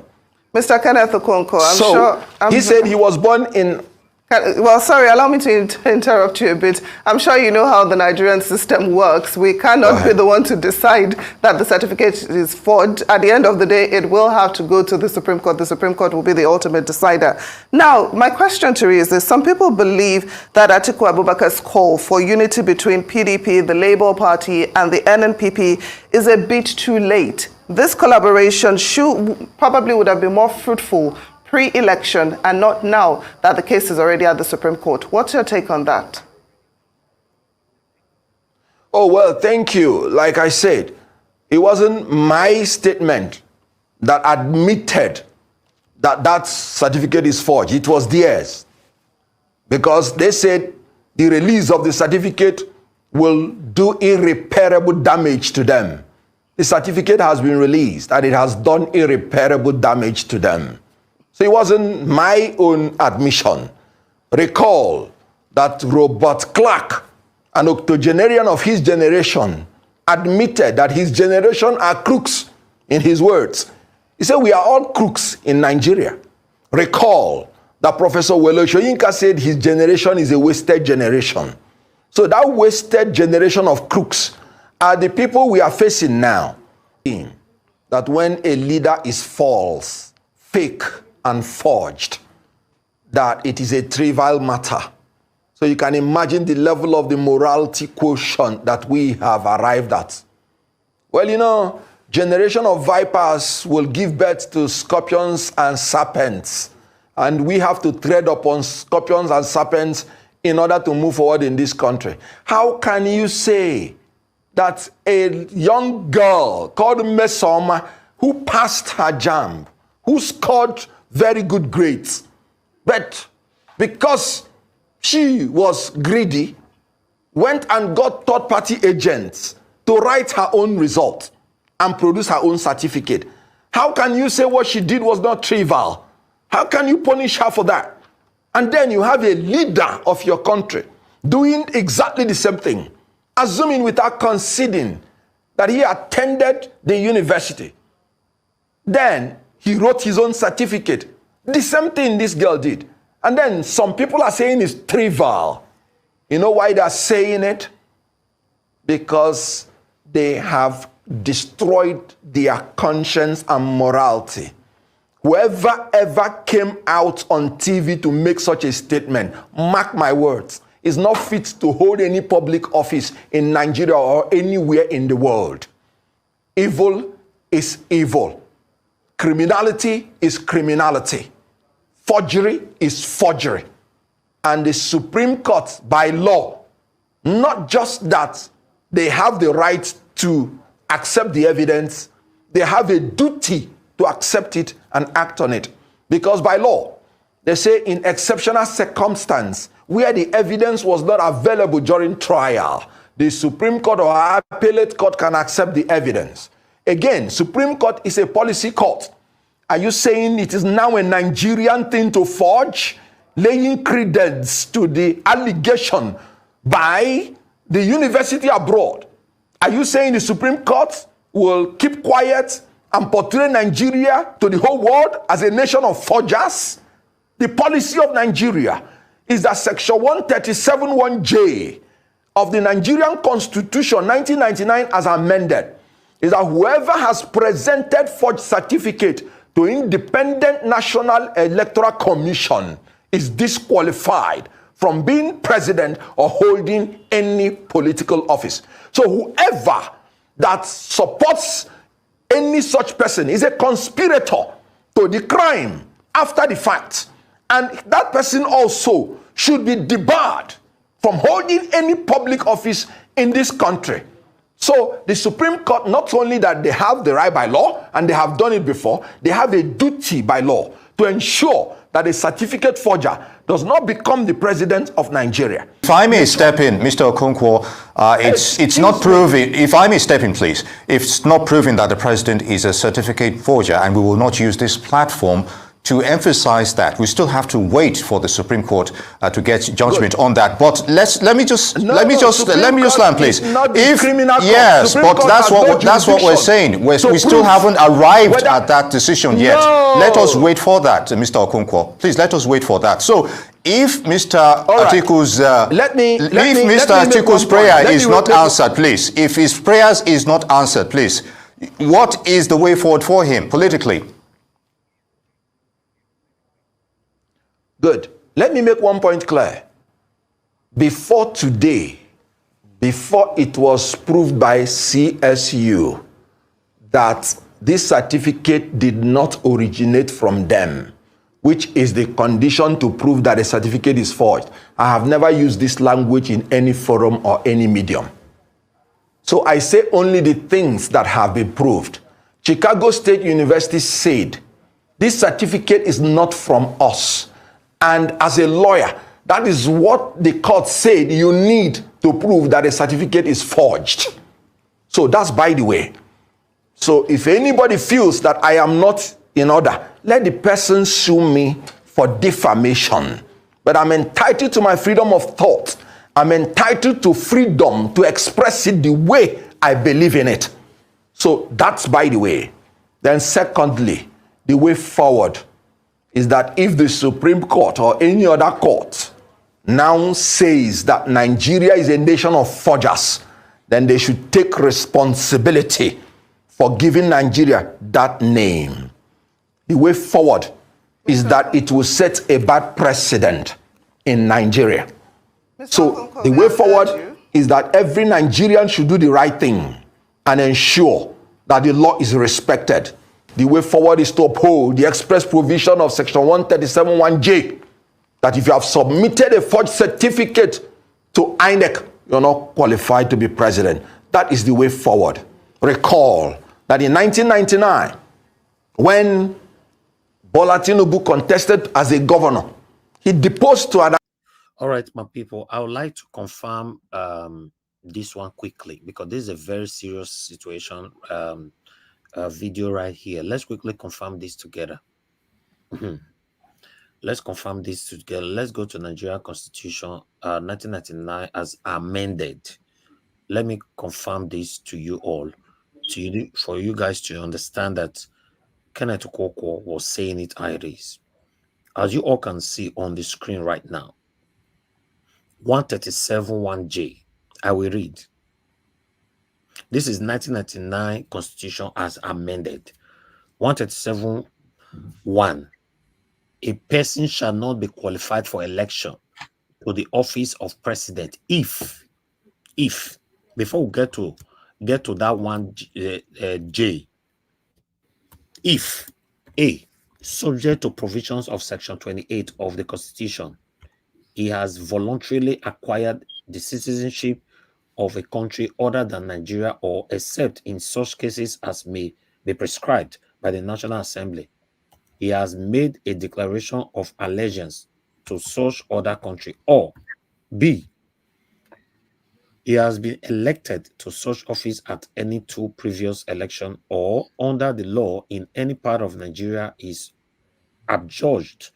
Mr. Kenneth Okonkwo, He said he was born in Well, sorry, allow me to interrupt you a bit. I'm sure you know how the Nigerian system works. We cannot be the one to decide that the certificate is forged. At the end of the day, it will have to go to the Supreme Court. The Supreme Court will be the ultimate decider. Now, my question to you is this. Some people believe that Atiku Abubakar's call for unity between PDP, the Labour Party, and the NNPP is a bit too late. This collaboration probably would have been more fruitful pre-election and not now that the case is already at the Supreme Court. What's your take on that? Oh, well, thank you. Like I said, it wasn't my statement that admitted that that certificate is forged. It was theirs. Because they said the release of the certificate will do irreparable damage to them. The certificate has been released and it has done irreparable damage to them. So it wasn't my own admission. Recall that Robert Clark, an octogenarian of his generation, admitted that his generation are crooks, in his words. He said, we are all crooks in Nigeria. Recall that Professor Wole Soyinka said his generation is a wasted generation. So that wasted generation of crooks are the people we are facing now. That when a leader is false, fake, and forged, that it is a trivial matter. So you can imagine the level of the morality quotient that we have arrived at. Well, you know, generation of vipers will give birth to scorpions and serpents. And we have to tread upon scorpions and serpents in order to move forward in this country. How can you say that a young girl called Mesoma, who passed her JAMB, who scored very good grades, but because she was greedy, went and got third-party agents to write her own result and produce her own certificate? How can you say what she did was not trivial? How can you punish her for that? And then you have a leader of your country doing exactly the same thing, assuming without conceding that he attended the university. Then he wrote his own certificate. The same thing this girl did. And then some people are saying it's trivial. You know why they're saying it? Because they have destroyed their conscience and morality. Whoever ever came out on TV to make such a statement, mark my words, is not fit to hold any public office in Nigeria or anywhere in the world. Evil is evil. Criminality is criminality. Forgery is forgery. And the Supreme Court, by law, not just that they have the right to accept the evidence, they have a duty to accept it and act on it. Because by law, they say in exceptional circumstance, where the evidence was not available during trial, the Supreme Court or appellate court can accept the evidence. Again, Supreme Court is a policy court. Are you saying it is now a Nigerian thing to forge, laying credence to the allegation by the university abroad? Are you saying the Supreme Court will keep quiet and portray Nigeria to the whole world as a nation of forgers? The policy of Nigeria is that Section 137(1)J of the Nigerian Constitution 1999 as amended is that whoever has presented forged certificate to Independent National Electoral Commission is disqualified from being president or holding any political office. So whoever that supports any such person is a conspirator to the crime after the fact. And that person also should be debarred from holding any public office in this country. So the Supreme Court, not only that they have the right by law, and they have done it before, they have a duty by law to ensure that a certificate forger does not become the president of Nigeria. If I may step in, Mr. Okonkwo, it's not proven, if I may step in, please, it's not proven that the president is a certificate forger, and we will not use this platform to emphasize that. We still have to wait for the Supreme Court to get judgment on that. But let me just land, please. Yes, but that's what we're saying. We still haven't arrived at that decision yet. Let us wait for that, Mr. Okonkwo. Please let us wait for that. So if Mr. Atiku's prayer is not answered, please, if his prayers is not answered, please, what is the way forward for him politically? Good. Let me make one point clear. Before today, before it was proved by CSU that this certificate did not originate from them, which is the condition to prove that a certificate is forged, I have never used this language in any forum or any medium. So I say only the things that have been proved. Chicago State University said, this certificate is not from us. And as a lawyer, that is what the court said you need to prove that a certificate is forged. So that's by the way. So if anybody feels that I am not in order, let the person sue me for defamation. But I'm entitled to my freedom of thought. I'm entitled to freedom to express it the way I believe in it. So that's by the way. Then secondly, the way forward is that if the Supreme Court or any other court now says that Nigeria is a nation of forgers, then they should take responsibility for giving Nigeria that name. The way forward is that it will set a bad precedent in Nigeria. So the way forward is that every Nigerian should do the right thing and ensure that the law is respected. The way forward is to uphold the express provision of Section 137(1)J, that if you have submitted a forged certificate to INEC, you're not qualified to be president. That is the way forward. Recall that in 1999, when Bola Tinubu contested as a governor, he deposed to an... All right, my people, I would like to confirm this one quickly because this is a very serious situation. Video right here. Let's quickly confirm this together. Let's confirm this together. Let's go to Nigeria Constitution 1999 as amended. Let me confirm this to you all, for you guys to understand that Kenneth Okonkwo was saying it how it is. As you all can see on the screen right now, 137(1)J. I will read. This is 1999 Constitution as amended. 137(1). A person shall not be qualified for election to the office of president if before we get to that one J, if A, subject to provisions of Section 28 of the Constitution, he has voluntarily acquired the citizenship of a country other than Nigeria, or except in such cases as may be prescribed by the National Assembly, he has made a declaration of allegiance to such other country, or B, he has been elected to such office at any two previous elections, or under the law in any part of Nigeria is adjudged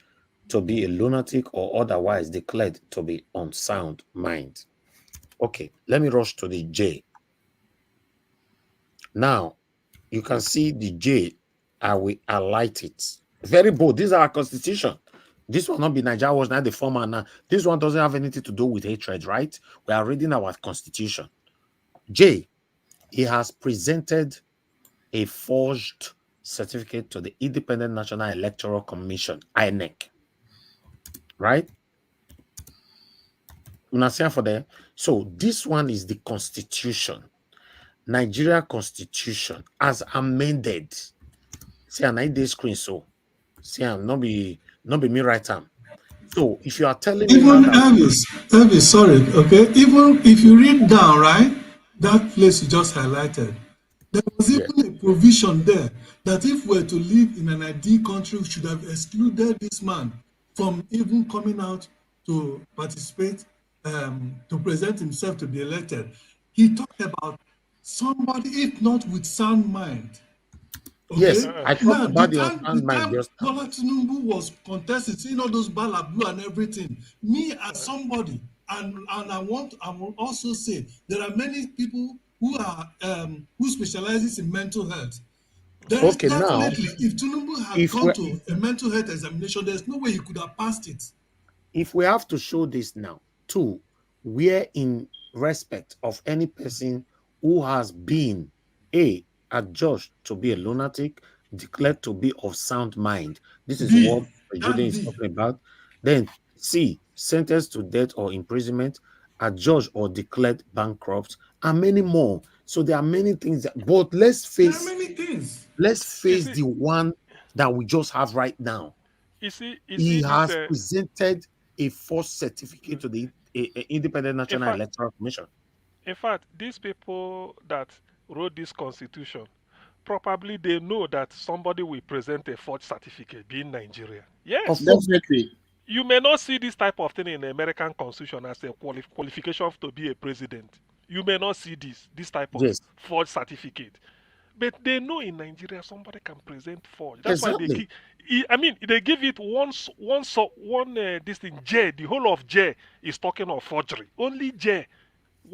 to be a lunatic or otherwise declared to be unsound mind. Okay, let me rush to the J. Now, you can see the J. I will highlight it. Very bold. These are our constitution. This will not be Nigeria was not the former now. This one doesn't have anything to do with hatred, right? We are reading our constitution. J. He has presented a forged certificate to the Independent National Electoral Commission, INEC. Right? Understand for them? So this one is the constitution. Nigeria Constitution as amended. See, I need this screen, so see, I'm not be me right time. So if you are telling me even Elvis, sorry, okay, even if you read down, right, that place you just highlighted, there was even a provision there that if we're to live in an ID country, we should have excluded this man from even coming out to participate, to present himself to be elected. He talked about somebody, if not with sound mind. Okay? Yes, I talked about the time Bola Tinubu was contesting, seeing all those ballot blue and everything. Me as somebody, and I will also say there are many people who are who specializes in mental health. There is definitely, if Tinubu had gone to a mental health examination, there's no way he could have passed it. if we have to show this now, two, where in respect of any person who has been adjudged to be a lunatic, declared to be of sound mind. This is B. what Jude That is B. talking about. Then C, sentenced to death or imprisonment, adjudged or declared bankrupt, and many more. So there are many things that, but There are many things. let's You face see, the one that we just have right now. you He see this. has presented a false certificate to the Independent In National fact, Electoral Commission. these people that wrote this constitution, probably they know that somebody will present a forged certificate being Nigeria. Yes. Of course. Definitely. You may not see this type of thing in the American Constitution as a qualification to be a president. You may not see this type of Yes. forged certificate. But they know in Nigeria somebody can present forged. That's why they Exactly. give. I mean, they give it one this thing. J, the whole of J is talking of forgery. Only J.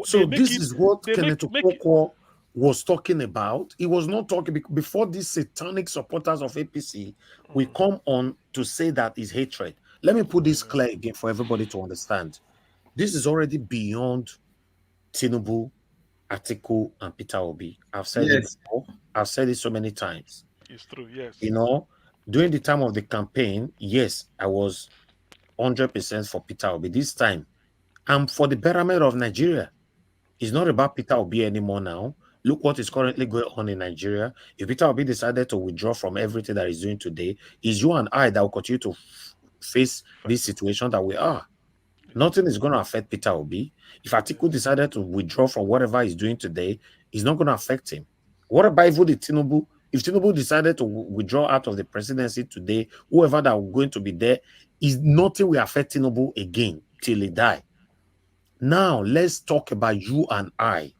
So They make this it. is what They Kenneth make it. Okonkwo was talking about. He was not talking before these satanic supporters of APC. We come on to say that is hatred. Let me put this clear again for everybody to understand. This is already beyond Tinubu, Atiku, and Peter Obi. I've said it Yes. before. I've said it so many times. It's true. Yes. You know, during the time of the campaign, yes, I was 100% for Peter Obi. This time, I'm for the betterment of Nigeria. It's not about Peter Obi anymore now. Look what is currently going on in Nigeria. If Peter Obi decided to withdraw from everything that he's doing today, it's you and I that will continue to face this situation that we are. Nothing is going to affect Peter Obi. If Atiku decided to withdraw from whatever he's doing today, it's not going to affect him. What about even the Tinubu? If Tinubu decided to withdraw out of the presidency today, whoever that will going to be there, is nothing will affect Tinubu again till he die. Now, let's talk about you and I.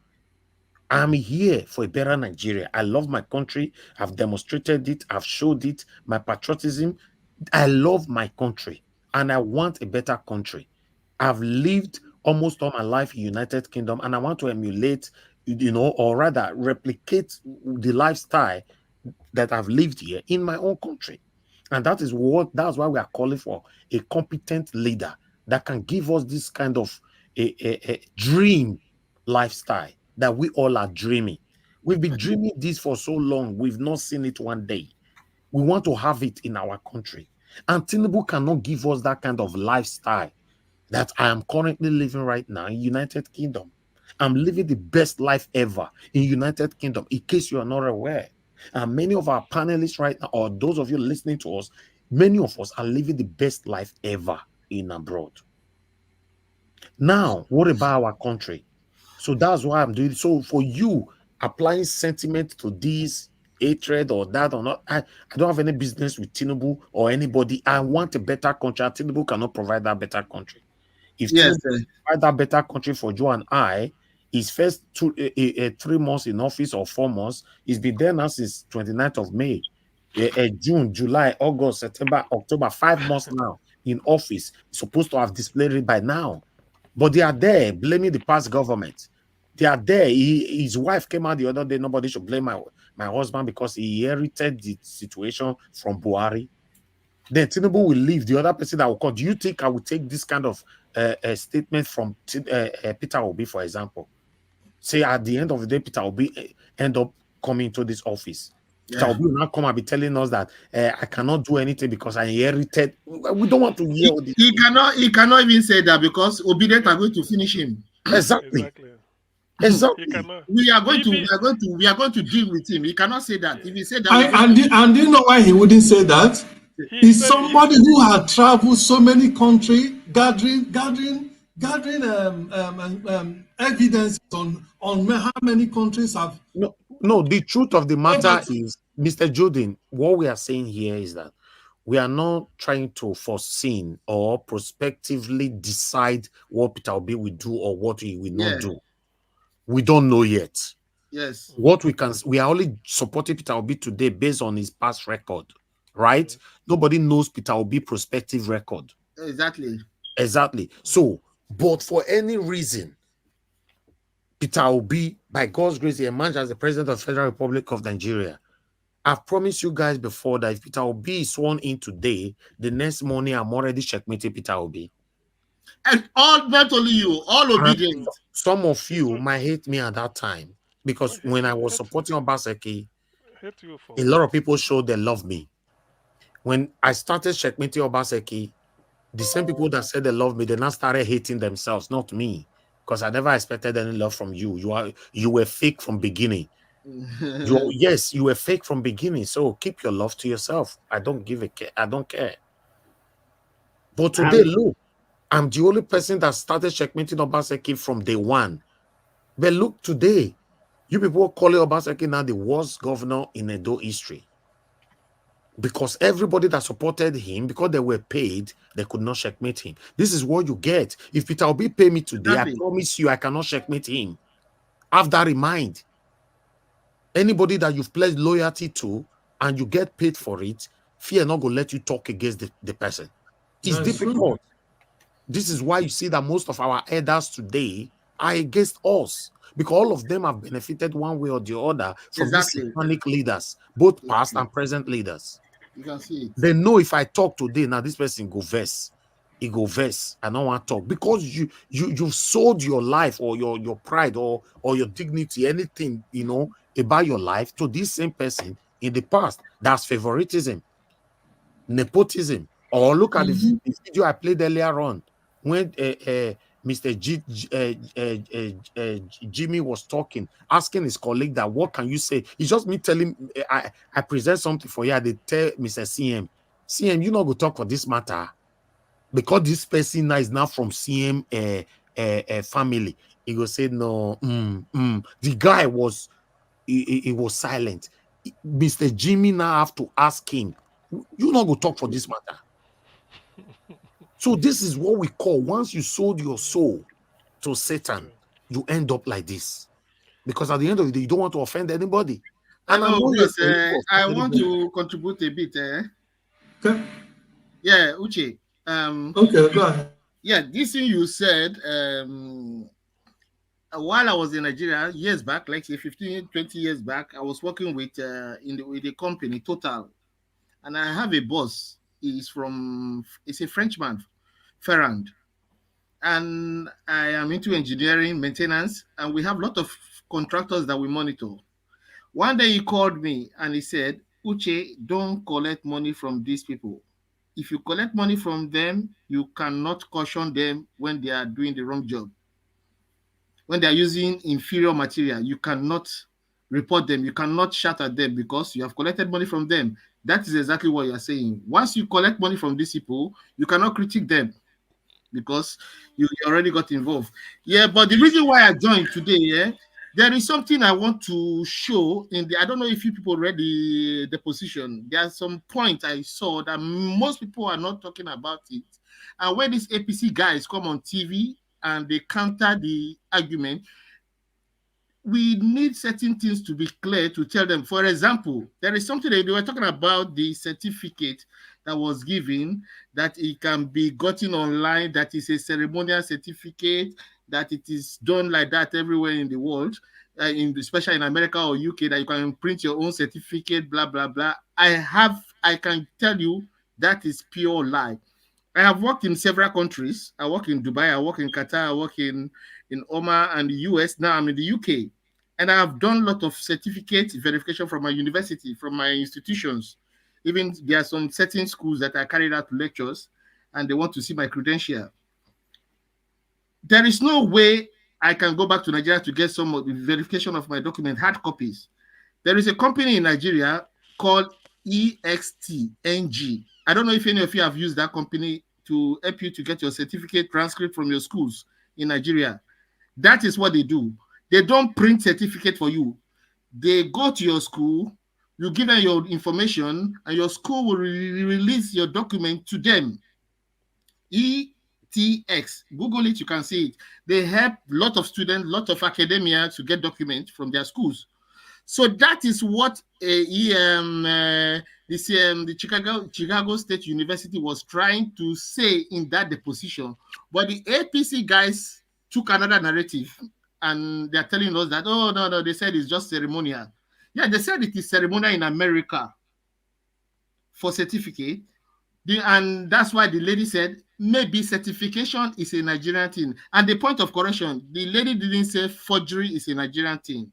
I'm here for a better Nigeria. I love my country. I've demonstrated it. I've showed it. My patriotism. I love my country and I want a better country. I've lived almost all my life in United Kingdom and I want to emulate, or rather replicate the lifestyle that I've lived here in my own country. And that's why we are calling for a competent leader that can give us this kind of a dream lifestyle that we all are dreaming. We've been dreaming this for so long. We've not seen it one day. We want to have it in our country. And Tinubu cannot give us that kind of lifestyle that I am currently living right now in United Kingdom. I'm living the best life ever in United Kingdom, in case you are not aware. And many of our panelists right now, or those of you listening to us, many of us are living the best life ever in abroad. Now, what about our country? So that's why I'm doing it. So for you, applying sentiment to this hatred or that or not, I don't have any business with Tinubu or anybody. I want a better country. Tinubu cannot provide that better country. If Tinubu provide that better country for you and I, his first 3 months in office or 4 months, he's been there now since 29th of May. June, July, August, September, October, 5 months now in office. He's supposed to have displayed it by now. But they are there blaming the past government. They are there. His wife came out the other day. Nobody should blame my husband because he inherited the situation from Buhari. Then Tinubu will leave. The other person that will call. Do you think I will take this kind of statement from Peter Obi, for example? Say at the end of the day, Peter Obi end up coming to this office. Peter Obi will now come and be telling us that I cannot do anything because I inherited. We don't want to hear all this. He cannot even say that because obedient are going to finish him. Exactly. We are going to deal with him. He cannot say that. If he said that, And do you know why he wouldn't say that? He's somebody who had traveled so many countries, gathering evidence on how many countries have. No, the truth of the matter is, Mr. Jordan, what we are saying here is that we are not trying to foresee or prospectively decide what Peter Obi will do or what he will not do. We don't know yet. Yes. What we are only supporting Peter Obi today based on his past record, right? Nobody knows Peter Obi prospective record. Exactly. So, but for any reason, Peter Obi, by God's grace, he emerged as the president of the Federal Republic of Nigeria. I've promised you guys before that if Peter Obi is sworn in today, the next morning I'm already checkmating Peter Obi. And all, not only you, all obedient. Some of you might hate me at that time because when I was supporting Obaseki, Hate you for a lot of people showed they love me. When I started checkmating Obaseki, the same people that said they love me, they now started hating themselves, not me, because I never expected any love from you. You were fake from beginning. Yes, you were fake from beginning. So keep your love to yourself. I don't give a care. I don't care. But today, look, I'm the only person that started checkmating Obaseki from day one. But look, today, you people calling Obaseki now the worst governor in Edo history. Because everybody that supported him, because they were paid, they could not checkmate him. This is what you get. If Peter Obi pay me today, exactly. I promise you I cannot checkmate him. Have that in mind. Anybody that you've pledged loyalty to and you get paid for it, fear not going to let you talk against the person. It's difficult. This is why you see that most of our elders today are against us, because all of them have benefited one way or the other from these satanic leaders, both past and present leaders. You can see it. They know if I talk today, now this person go verse. He go verse. I don't want to talk because you've sold your life or your pride or your dignity, anything, you know, about your life to this same person in the past. That's favoritism, nepotism. Or look at the video I played earlier on when Mr. Jimmy was talking, asking his colleague that what can you say? It's just me telling I present something for you. They tell Mr. CM, you not go talk for this matter because this person now is now from CM family. He go say no. The guy was he was silent. Mr. Jimmy now have to ask him, you not go talk for this matter. So this is what we call, once you sold your soul to Satan, you end up like this. Because at the end of the day, you don't want to offend anybody. And I know because I want to contribute a bit. Okay. Yeah, Uche. Okay, go ahead. Yeah, this thing you said, while I was in Nigeria years back, like say 15, 20 years back, I was working with with a company, Total. And I have a boss. He's a Frenchman, Ferrand. And I am into engineering, maintenance, and we have a lot of contractors that we monitor. One day he called me and he said, Uche, don't collect money from these people. If you collect money from them, you cannot caution them when they are doing the wrong job. When they are using inferior material, you cannot report them. You cannot shout at them because you have collected money from them. That is exactly what you are saying. Once you collect money from these people, you cannot critique them because you already got involved. Yeah, but the reason why I joined today, there is something I want to show in the, I don't know if you people read the position. There are some points I saw that most people are not talking about it. And when these APC guys come on TV and they counter the argument, we need certain things to be clear to tell them. For example, there is something that they were talking about, the certificate that was given, that it can be gotten online, that is a ceremonial certificate, that it is done like that everywhere in the world, especially in America or UK, that you can print your own certificate, blah, blah, blah. I can tell you that is pure lie. I have worked in several countries. I work in Dubai, I work in Qatar, I work in Oman and the US. Now I'm in the UK. And I have done a lot of certificate verification from my university, from my institutions. Even there are some certain schools that I carried out lectures and they want to see my credential. There is no way I can go back to Nigeria to get some of the verification of my document, hard copies. There is a company in Nigeria called EXTNG. I don't know if any of you have used that company to help you to get your certificate transcript from your schools in Nigeria. That is what they do. They don't print certificate for you. They go to your school, you give them your information, and your school will release your document to them. ETX. Google it, you can see it. They help a lot of students, a lot of academia to get documents from their schools. So that is what the Chicago State University was trying to say in that deposition. But the APC guys took another narrative and they're telling us that, oh, no, they said it's just ceremonial. Yeah, they said it is ceremonial in America for certificate, And that's why the lady said maybe certification is a Nigerian thing. And the point of correction, the lady didn't say forgery is a Nigerian thing.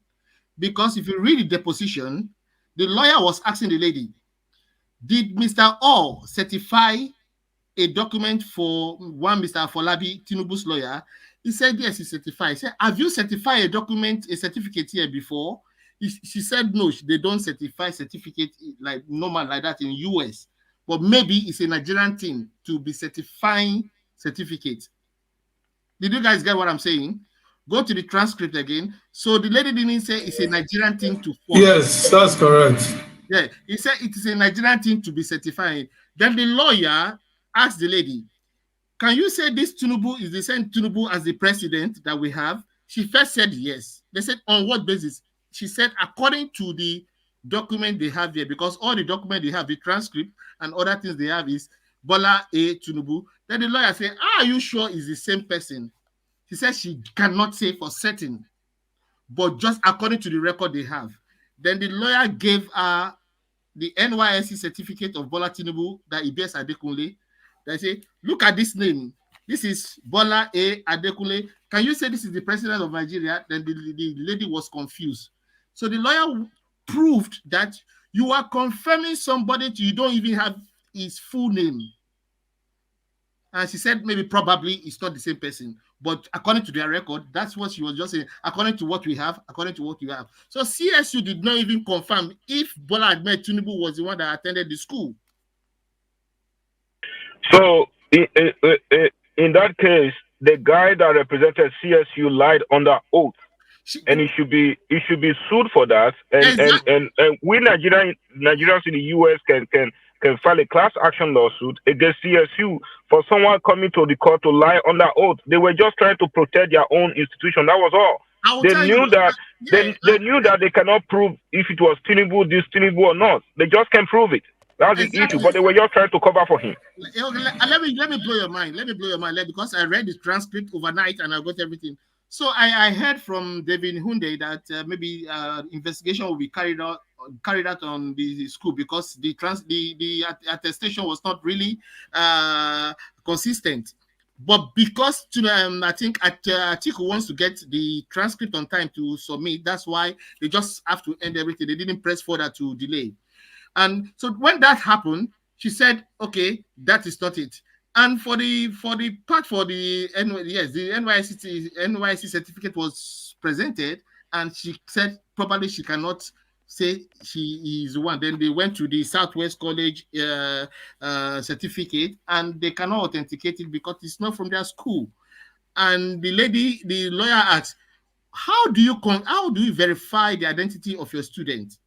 Because if you read the deposition, the lawyer was asking the lady, did Mr. O certify a document for one Mr. Afolabi, Tinubu's lawyer? He said, yes, he certified. He said, have you certified a document, a certificate here before? She said, no, they don't certify certificate like normal like that in US. But maybe it's a Nigerian thing to be certifying certificates. Did you guys get what I'm saying? Go to the transcript again. So the lady didn't say it's a Nigerian thing to forge. Yes, that's correct. Yeah, he said it is a Nigerian thing to be certifying. Then the lawyer asked the lady, can you say this Tinubu is the same Tinubu as the president that we have? She first said yes. They said, on what basis? She said, according to the document they have here, because all the document they have, the transcript and other things they have is Bola A. Tinubu. Then the lawyer said, are you sure it's the same person? She said she cannot say for certain, but just according to the record they have. Then the lawyer gave her the NYSC certificate of Bola Tinubu that he bears Adekunle. They say, look at this name. This is Bola A. Adekunle. Can you say this is the president of Nigeria? Then the lady was confused. So the lawyer proved that you are confirming somebody you don't even have his full name. And she said maybe probably it's not the same person. But according to their record, that's what she was just saying. According to what we have, according to what you have. So CSU did not even confirm if Bola Ahmed Tinubu was the one that attended the school. So in that case, the guy that represented CSU lied under oath, and he should be sued for that. And we Nigerians in the US can file a class action lawsuit against CSU for someone coming to the court to lie under oath. They were just trying to protect their own institution. That was all. They knew that they cannot prove if it was Tinubu, this Tinubu or not. They just can't prove it. That's the issue. But they were just trying to cover for him. Let me blow your mind. Let me blow your mind because I read the transcript overnight and I got everything. So I heard from David Hunde that maybe investigation will be carried out on the school because the attestation was not really consistent. But because I think Atiku wants to get the transcript on time to submit, that's why they just have to end everything. They didn't press further to delay. And so when that happened, she said, "Okay, that is not it." And for the NYSC certificate was presented, and she said probably she cannot say she is one. Then they went to the Southwest College certificate, and they cannot authenticate it because it's not from their school. And the lawyer asked, "How do you verify the identity of your student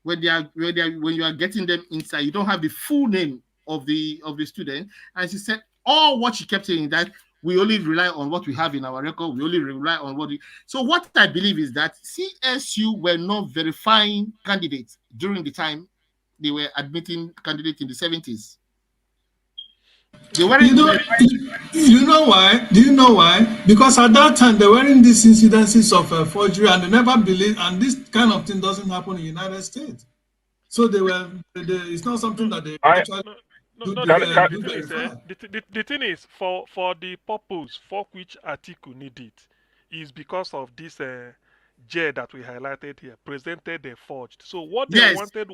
when you are getting them inside? You don't have the full name of the student." And she said what she kept saying that we only rely on what we have in our record. We only rely on so what I believe is that CSU were not verifying candidates during the time they were admitting candidates in the 70s. You know why? Do you know why? Because at that time they were in these incidences of forgery, and they never believed, and this kind of thing doesn't happen in the United States. So it's not something that they actually the thing is, for the purpose for which Atiku need it is because of this J that we highlighted here, presented the forged. So what they wanted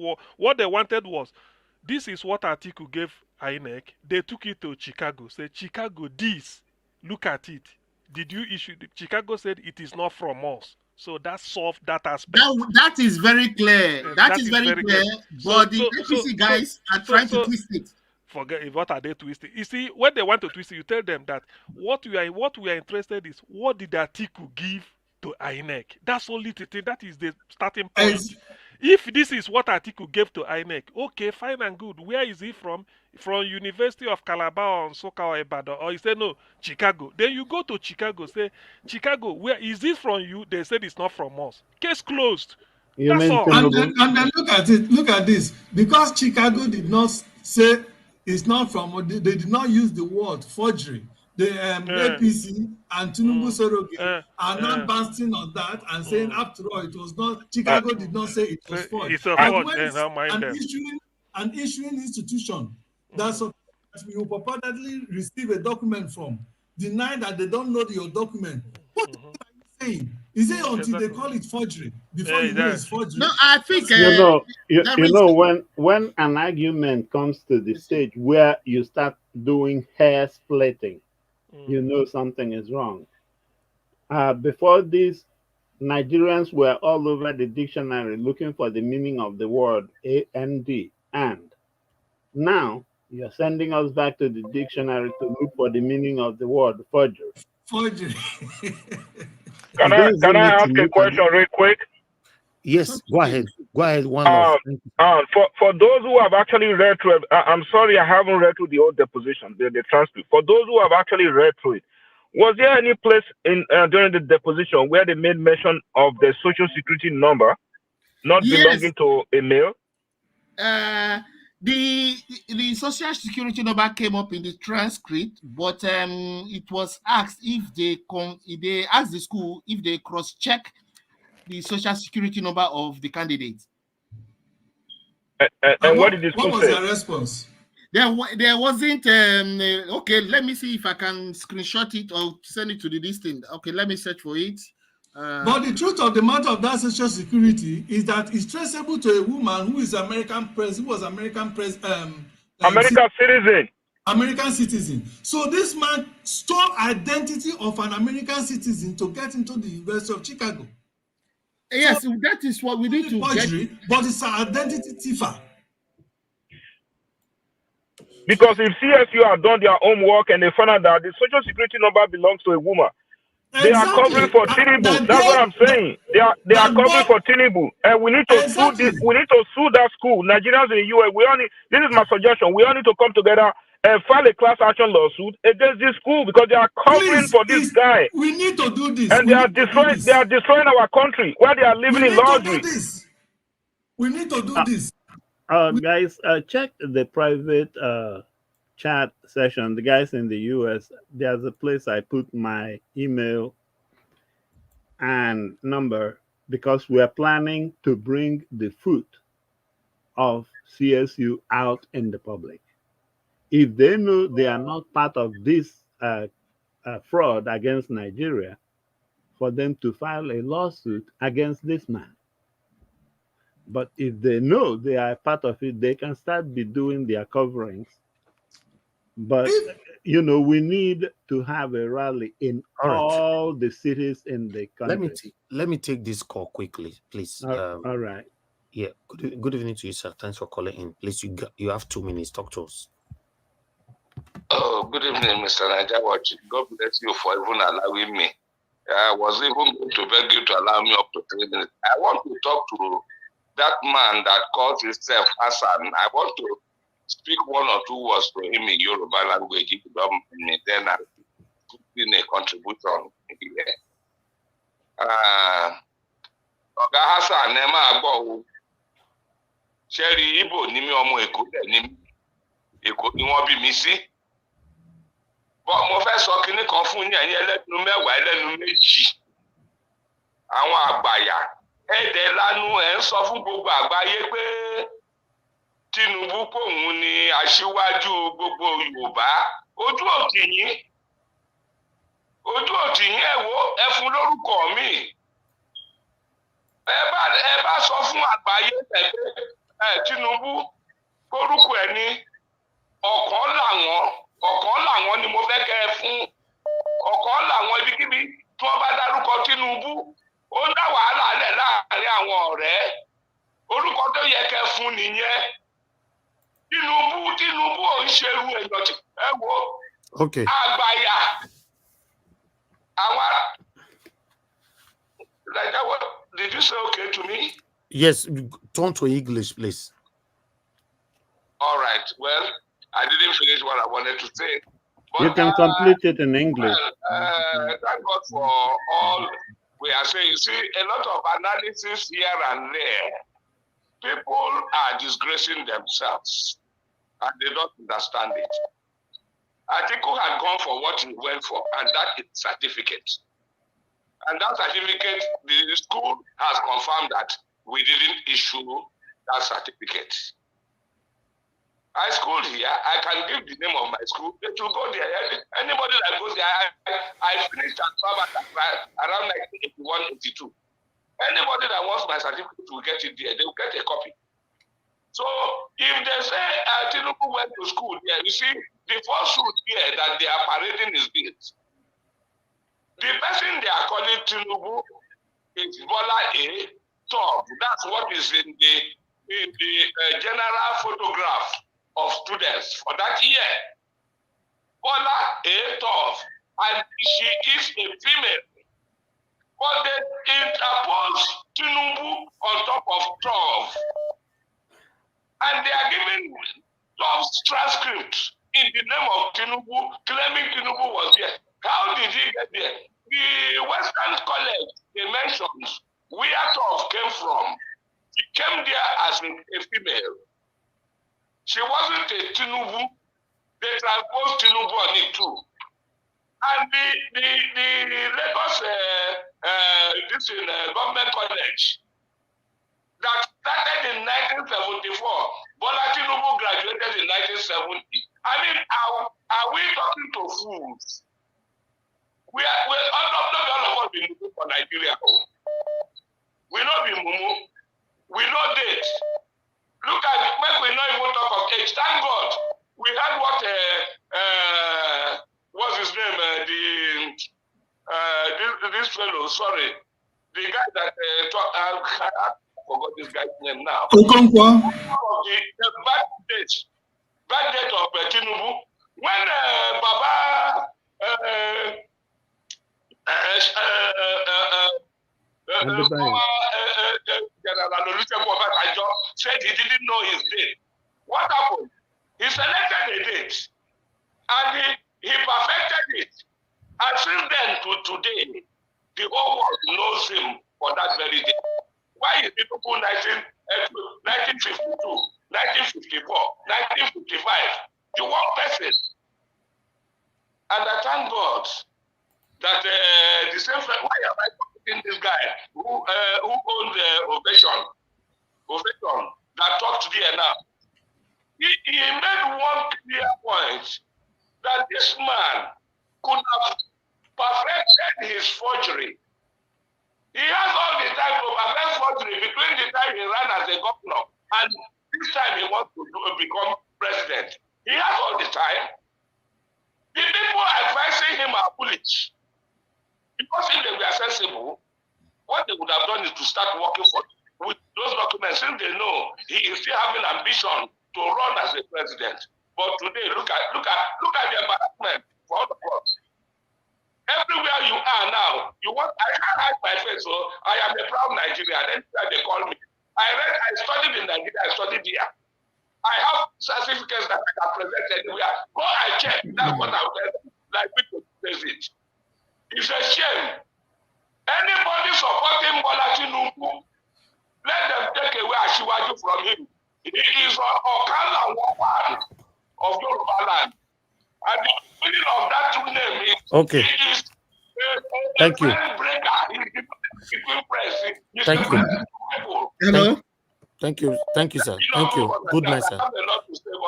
was this is what Atiku gave INEC. They took it to Chicago. Said, Chicago, this, look at it. Did you issue? Chicago said it is not from us. So that solved that aspect. That is very clear. That is very clear. But the APC guys are trying to twist it. Forget what are they twisting? You see, when they want to twist it, you tell them that what we are interested is what did Atiku give to INEC? That's only the thing. That is the starting point. If this is what Atiku gave to INEC, okay, fine and good. Where is he from? From University of Calabar or Soka or Ibadan? Or you say no, Chicago. Then you go to Chicago, say, Chicago, where is this from you? They said it's not from us. Case closed. That's all. And then look at it. Look at this. Because Chicago did not say it's not from, they did not use the word forgery. The APC and Tinubu Soroge are not bouncing on that and saying, after all, it was not, Chicago did not say it was forged. It's a forge, an issuing institution That's what you purportedly receive a document from, deny that they don't know your document. What are you saying? Is it until they call it forgery before you know it's forgery? No, I think you know when an argument comes to the stage where you start doing hair splitting, you know something is wrong. Before this, Nigerians were all over the dictionary looking for the meaning of the word and. Now you're sending us back to the dictionary to look for the meaning of the word forgery. Forgery. Can I ask a question real quick? Yes, go ahead. Go ahead. One love. For those who have actually read through it, I'm sorry I haven't read through the old deposition, the transcript. For those who have actually read through it, was there any place in during the deposition where they made mention of the social security number not belonging to a male? The social security number came up in the transcript, but it was asked if they asked the school if they cross-check the social security number of the candidate. And what did the school say? What was their response? There wasn't. Okay, let me see if I can screenshot it or send it to the listing. Okay, let me search for it. But the truth of the matter of that social security is that it's traceable to a woman who is American citizen. American citizen. So this man stole identity of an American citizen to get into the University of Chicago. Yes, so that is what we need to forgery, get. But it's an identity thiefer. Because if CSU have done their homework and they found out that the social security number belongs to a woman, they are covering for Tinubu. That's what I'm saying. They are covering for Tinubu, and we need to sue this. We need to sue that school. Nigerians in the US. This is my suggestion. We all need to come together and file a class action lawsuit against this school because they are covering for this guy. We need to do this. And they are destroying. They are destroying our country where they are living in luxury. We need to do this. Guys, check the private chat session. The guys in the US, there's a place I put my email and number because we are planning to bring the fruit of CSU out in the public. If they know they are not part of this fraud against Nigeria, for them to file a lawsuit against this man. But if they know they are part of it, they can start be doing their coverings. But, you know, we need to have a rally in all the cities in the country. Let me take this call quickly, please. All right. Yeah. Good evening to you, sir. Thanks for calling in. Please, you have 2 minutes. Talk to us. Oh, good evening, Mr. Niger Watch. God bless you for even allowing me. I was even going to beg you to allow me up to 3 minutes. I want to talk to that man that calls himself Hassan. I want to speak 1 or 2 words to him in Yoruba language. If you don't mind me, then I'll put in a contribution here. Oga Hassan, Nema Agbo, Sherry Ibo, Nimi Omo Eko, Nimi Eko, ni wọ́n bí mi sí. Mo fẹ́ sọ kinní kan fún yín ẹ̀yin ẹlẹ́nu mẹ́wàá ẹlẹ́nu méjì. Àwọn àgbàyà ẹ̀dẹ̀ lánú ẹ̀ ń sọ fún gbogbo àgbáyé pé Tinubu pòun ni aṣíwájú gbogbo Yorùbá. Ojú òtì yín ẹ wò ẹ fún lórúkọ mi. Ẹ bá sọ fún àgbáyé pé Tinubu orúkọ ẹ̀ ní ọ̀kan làwọn ni mo fẹ́ kẹ́ ẹ fún. Ọ̀kan làwọn ibikíbi tí wọ́n bá dárúkọ Tinubu ó dá wàhálà lẹ̀ láàrin àwọn ọ̀rẹ́. Orúkọ tó yẹ kẹ́ fún nìyẹn. Tinubu ò ń ṣerú èèyàn tí ẹ wo. Okay. Àgbàyà àwọn like that. What did you say? Okay to me? Yes. Turn to English, please. All right. Well, I didn't finish what I wanted to say. But, you can complete it in English. Well, thank God for all we are saying. You see, a lot of analysis here and there. People are disgracing themselves, and they don't understand it. Atiku had gone for what he went for, and that is certificate. And that certificate, the school has confirmed that we didn't issue that certificate. I schooled here. I can give the name of my school. They will go there. Anybody that goes there, I finished at around 1981, 82. Anybody that wants my certificate will get it there. They will get a copy. So if they say Tinubu went to school here, you see, the falsehood here that they are parading is this. The person they are calling Tinubu is Bola A. Top. That's what is in the general photograph of students for that year. Bola A. Top. And she is a female. But they interpose Tinubu on top of Tov. And they are giving Tov's transcript in the name of Tinubu, claiming Tinubu was there. How did he get there? The Western College, they mentioned where Tov came from. She came there as a female. She wasn't a Tinubu. They transposed Tinubu on it too. And the Lagos government college that started in 1974, Bola Tinubu graduated in 1970. I mean, are we talking to fools? We all of us been looking for Nigeria. We know be mumu. We know date. Look at it, make we not even talk of age. Thank God. We had what's his name? This fellow, sorry. The guy that I forgot this guy's name now. Okonkwo. The bad date of Tinubu. When Baba said he didn't know his date. What happened? He selected a date and he perfected it. And since then to today, the whole world knows him for that very day. Why is it people 1952, 1954, 1955? The one person. And I thank God that the same friend, why am I talking this guy who owns Ovation, that talked there now? He made one clear point that this man could have perfected his forgery. He has all the time to perfect forgery between the time he ran as a governor and this time he wants to become president. He has all the time. The people advising him are foolish. Because if they were sensible, what they would have done is to start working with those documents since they know he is still having ambition to run as a president. But today, look at the embarrassment for all of us. Everywhere you are now, I can't hide my face, so I am a proud Nigerian. Then they call me. I studied in Nigeria, I studied here. I have certificates that I can present anywhere. Go and check. That's what I would like people to visit. It's a shame. Anybody supporting Bola Tinubu, let them take away Ashiwaju from him. He is Okala Wawan of Yoruba land. And the meaning of that name is okay. He is Thank you. Thank you. Hello. Thank you, sir. Thank you. Good night, sir.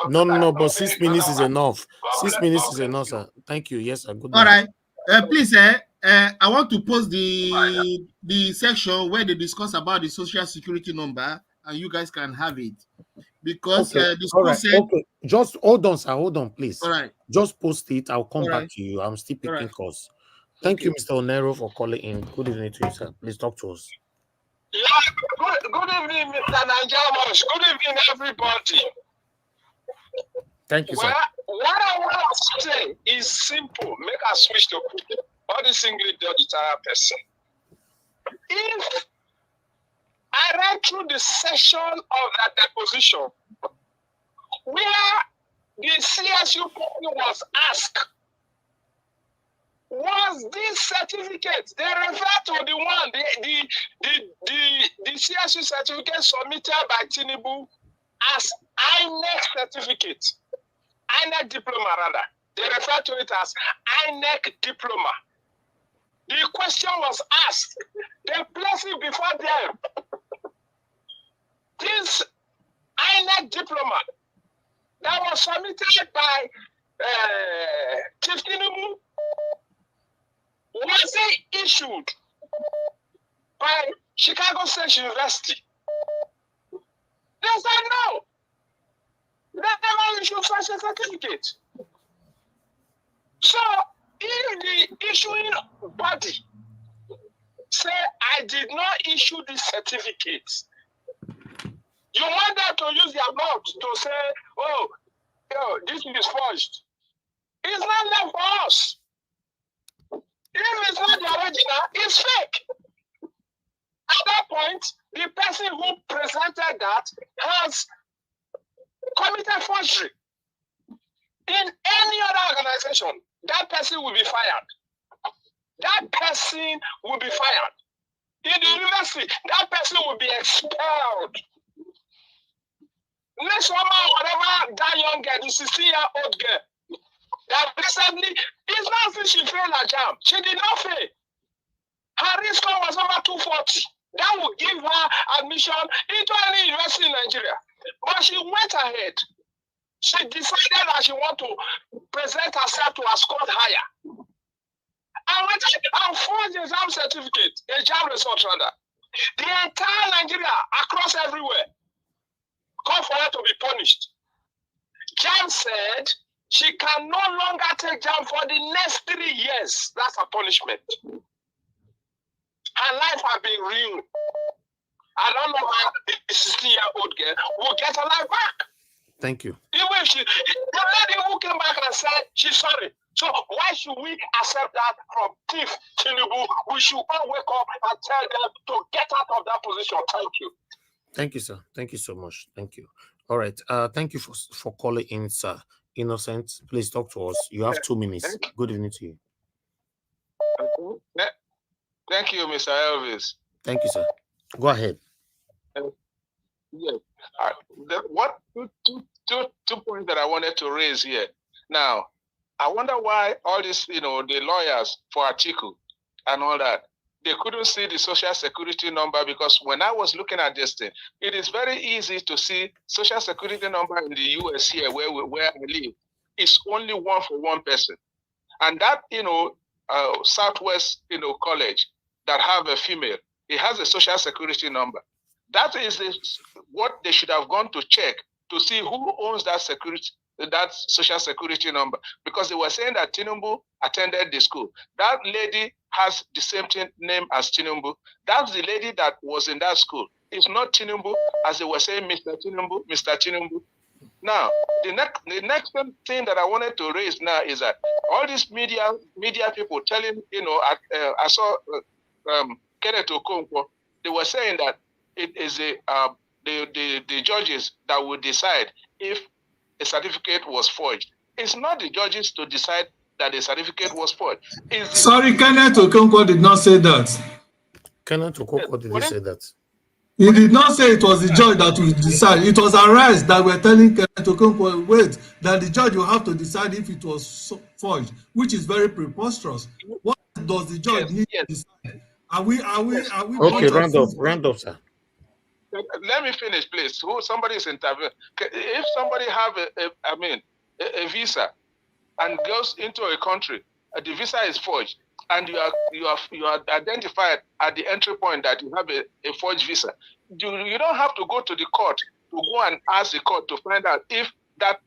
No, but 6 minutes is enough. 6 minutes is enough, sir. Thank you. Yes, sir. Good night. All right. Please, I want to post the section where they discuss about the social security number, and you guys can have it. Because okay. the school said... Okay. Just hold on, sir. Hold on, please. All right. Just post it. I'll come back to you. I'm still picking calls. Thank you, Mr. Onero, for calling in. Good evening to you, sir. Please talk to us. Yeah, good evening, Mr. Nanjamosh. Good evening, everybody. Thank you, sir. What I want to say is simple. Make a switch to all this English the entire person. If I read through the session of that deposition where the CSU was asked, was this certificate, they refer to the one, the CSU certificate submitted by Tinubu as INEC certificate, INEC diploma rather. They refer to it as INEC diploma. The question was asked, they placed it before them. This INEC diploma, that was submitted by Chief Tinubu wasn't issued by Chicago State University. They said no. They never issued such a certificate. So if the issuing body say I did not issue this certificate, you want them to use their mouth to say, oh, yo, this is forged. It's not left for us. If it's not the original, it's fake. At that point, the person who presented that has committed forgery. In any other organization, that person will be fired. That person will be fired. In the university, that person will be expelled. Next summer, whatever that young girl, the 16-year-old girl, that recently, it's not that she failed her jam. She did not fail. Her risk score was over 240. That would give her admission into any university in Nigeria. But she went ahead. She decided that she wanted to present herself to a score higher. And forged exam certificate, exam result rather. The entire Nigeria, across everywhere, called for her to be punished. JAM said she can no longer take JAM for the next 3 years. That's a punishment. Her life has been ruined. I don't know how the 16-year-old girl will get her life back. Thank you. Even if the lady who came back and said she's sorry. So why should we accept that from Chief Tinubu? We should all wake up and tell them to get out of that position. Thank you. Thank you, sir. Thank you so much. Thank you. All right. Thank you for calling in, sir. Innocent, please talk to us. You have 2 minutes. Good evening to you. Thank you, Mr. Elvis. Thank you, sir. Go ahead. Yes. Two points that I wanted to raise here. Now, I wonder why all this, the lawyers for Atiku and all that, they couldn't see the social security number, because when I was looking at this thing, it is very easy to see social security number in the US here where I live. It's only one for one person. And that, Southwest, college that have a female, it has a social security number. That is what they should have gone to check to see who owns that social security number, because they were saying that Tinubu attended the school. That lady has the same name as Tinubu. That's the lady that was in that school. It's not Tinubu, as they were saying, Mr. Tinubu, Mr. Tinubu. Now, the next thing that I wanted to raise now is that all these media people telling, I saw Kenneth Okonkwo, they were saying that it is the judges that will decide if a certificate was forged. It's not the judges to decide that the certificate was forged. Sorry, Kenneth Okonkwo did not say that. Kenneth Okonkwo did say that. He did not say it was the judge that will decide. It was Arise that were telling Kenneth Okonkwo, wait, that the judge will have to decide if it was forged, which is very preposterous. What does the judge need to decide? Are we? Okay, round up, sir. Let me finish, please. Somebody is interviewing. If somebody have a visa and goes into a country, the visa is forged, and you are identified at the entry point that you have a forged visa, you don't have to go to the court to go and ask the court to find out if that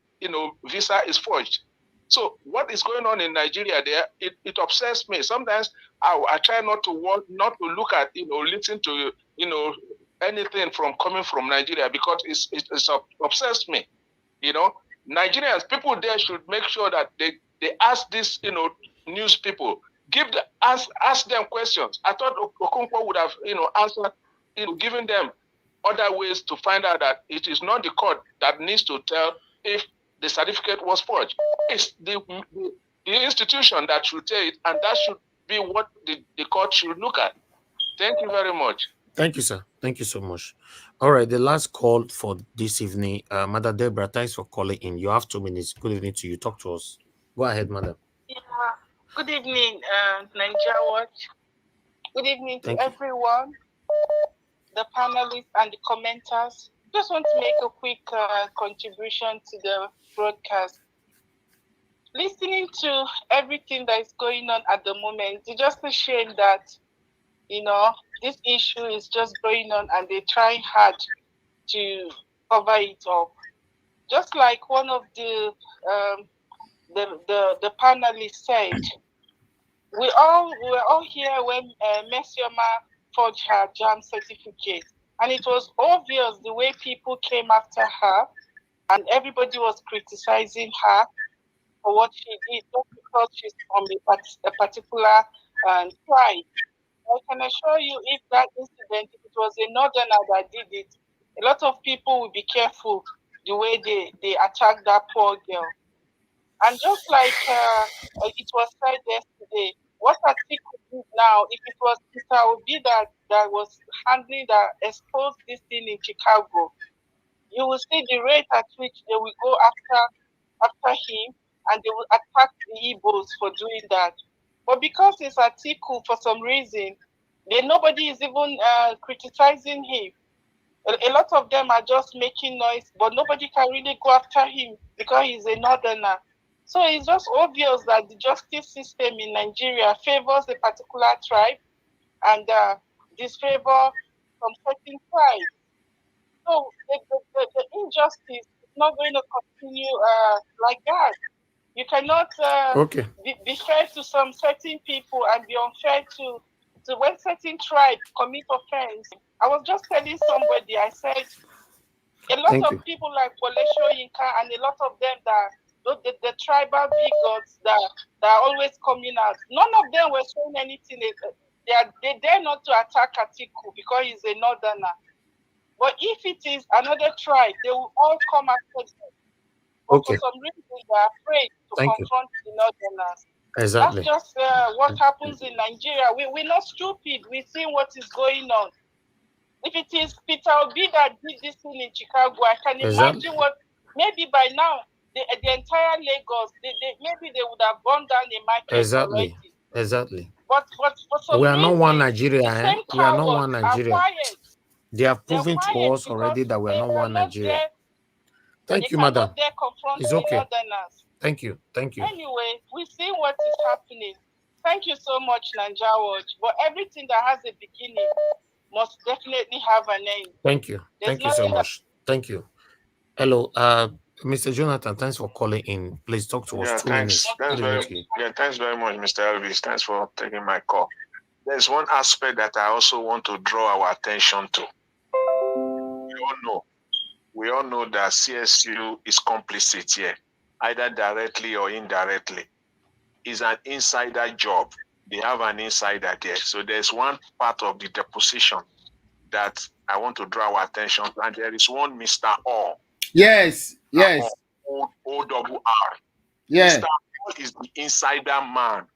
visa is forged. So what is going on in Nigeria there? It upsets me. Sometimes I try not to look at listen to anything coming from Nigeria, because it's obsessed me. Nigerians, people there should make sure that they ask these news people, ask them questions. I thought Okonkwo would have answered, giving them other ways to find out that it is not the court that needs to tell if the certificate was forged. It's the institution that should tell it, and that should be what the court should look at. Thank you very much. Thank you, sir. Thank you so much. All right, the last call for this evening. Madam Deborah, thanks for calling in. You have 2 minutes. Good evening to you. Talk to us. Go ahead, madam. Yeah. Good evening, Nigeria Watch. Good evening to everyone, the panelists and the commenters. just want to make a quick contribution to the broadcast. Listening to everything that is going on at the moment, it's just a shame that, you know, this issue is just going on and they're trying hard to cover it up. Just like one of the panelists said, we were all here when Messioma forged her JAM certificate, and it was obvious the way people came after her, and everybody was criticizing her for what she did just because she's from a particular tribe. I can assure you, if that incident, if it was a northerner that did it, a lot of people will be careful the way they attack that poor girl. And just like it was said yesterday, what Atiku did now, if it was Peter Obi that was handling that exposed this thing in Chicago, you will see the rate at which they will go after him, and they will attack the Igbos for doing that. But because it's Atiku, for some reason, nobody is even criticizing him. A lot of them are just making noise, but nobody can really go after him because he's a northerner. So it's just obvious that the justice system in Nigeria favors a particular tribe and disfavor some certain tribes. So the injustice is not going to continue like that. You cannot be fair to some certain people and be unfair to when certain tribes commit offense. I was just telling somebody, I said, a lot of people like Polesho Yinka and a lot of them the tribal bigots that are always coming out, none of them were saying anything. They dare not to attack Atiku because he's a northerner. But if it is another tribe, they will all come after them. But for some reason, they are afraid to confront the northerners. Exactly. That's just what happens in Nigeria. We're not stupid. We see what is going on. If it is Peter Obi that did this thing in Chicago, I can imagine what, maybe by now, the entire Lagos, maybe they would have gone down the market already. Exactly. But for some we are reason, not one Nigeria. We are not one Nigeria. They have proven to us already that we are not one Nigeria. Thank you, madam. It's okay. Thank you. Anyway, we see what is happening. Thank you so much, Naija Watch. But everything that has a beginning must definitely have an end. Thank you. Thank you so much. Thank you. Hello, Mr. Jonathan, thanks for calling in. Please talk to us. 2 minutes. Thanks very much, Mr. Elvis. Thanks for taking my call. There's one aspect that I also want to draw our attention to. We all know that CSU is complicit here, either directly or indirectly. It's an insider job. They have an insider there. So there's one part of the deposition that I want to draw our attention to, and there is one Mr. O. Yes. O-double-R. Yes. Mr. O is the insider man.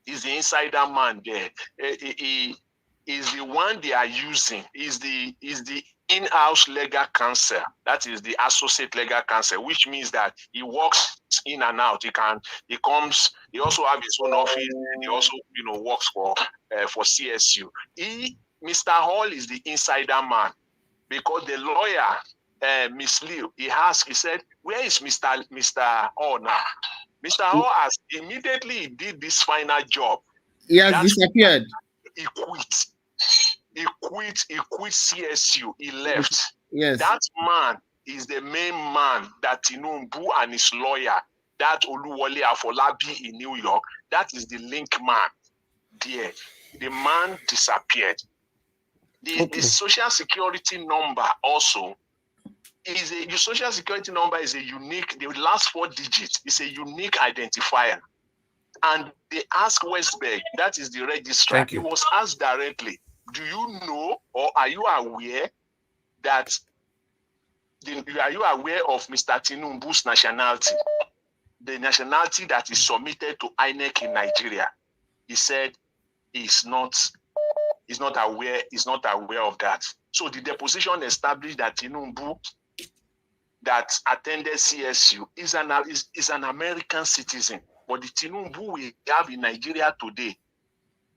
He's the insider man there. He is the one they are using. Is the in-house legal counsel. That is the associate legal counsel, which means that he works in and out. He also have his own office, and he also works for CSU. Mr. Hall is the insider man, because the lawyer, Miss Liu, he said, where is Mr. Hall now? Mr. Hall has immediately did this final job. He has disappeared. He quit CSU. He left. Yes. That man is the main man that Tinubu and his lawyer, that Oluwole Afolabi in New York, that is the link man there. The man disappeared. The social security number also the social security number is a unique, the last 4 digits is a unique identifier. And they asked Westberg, that is the registrar, he was asked directly, do you know or are you aware that are you aware of Mr. Tinubu's nationality? The nationality that is submitted to INEC in Nigeria. He said he's not aware of that. So the deposition established that Tinubu that attended CSU is an American citizen. But the Tinubu we have in Nigeria today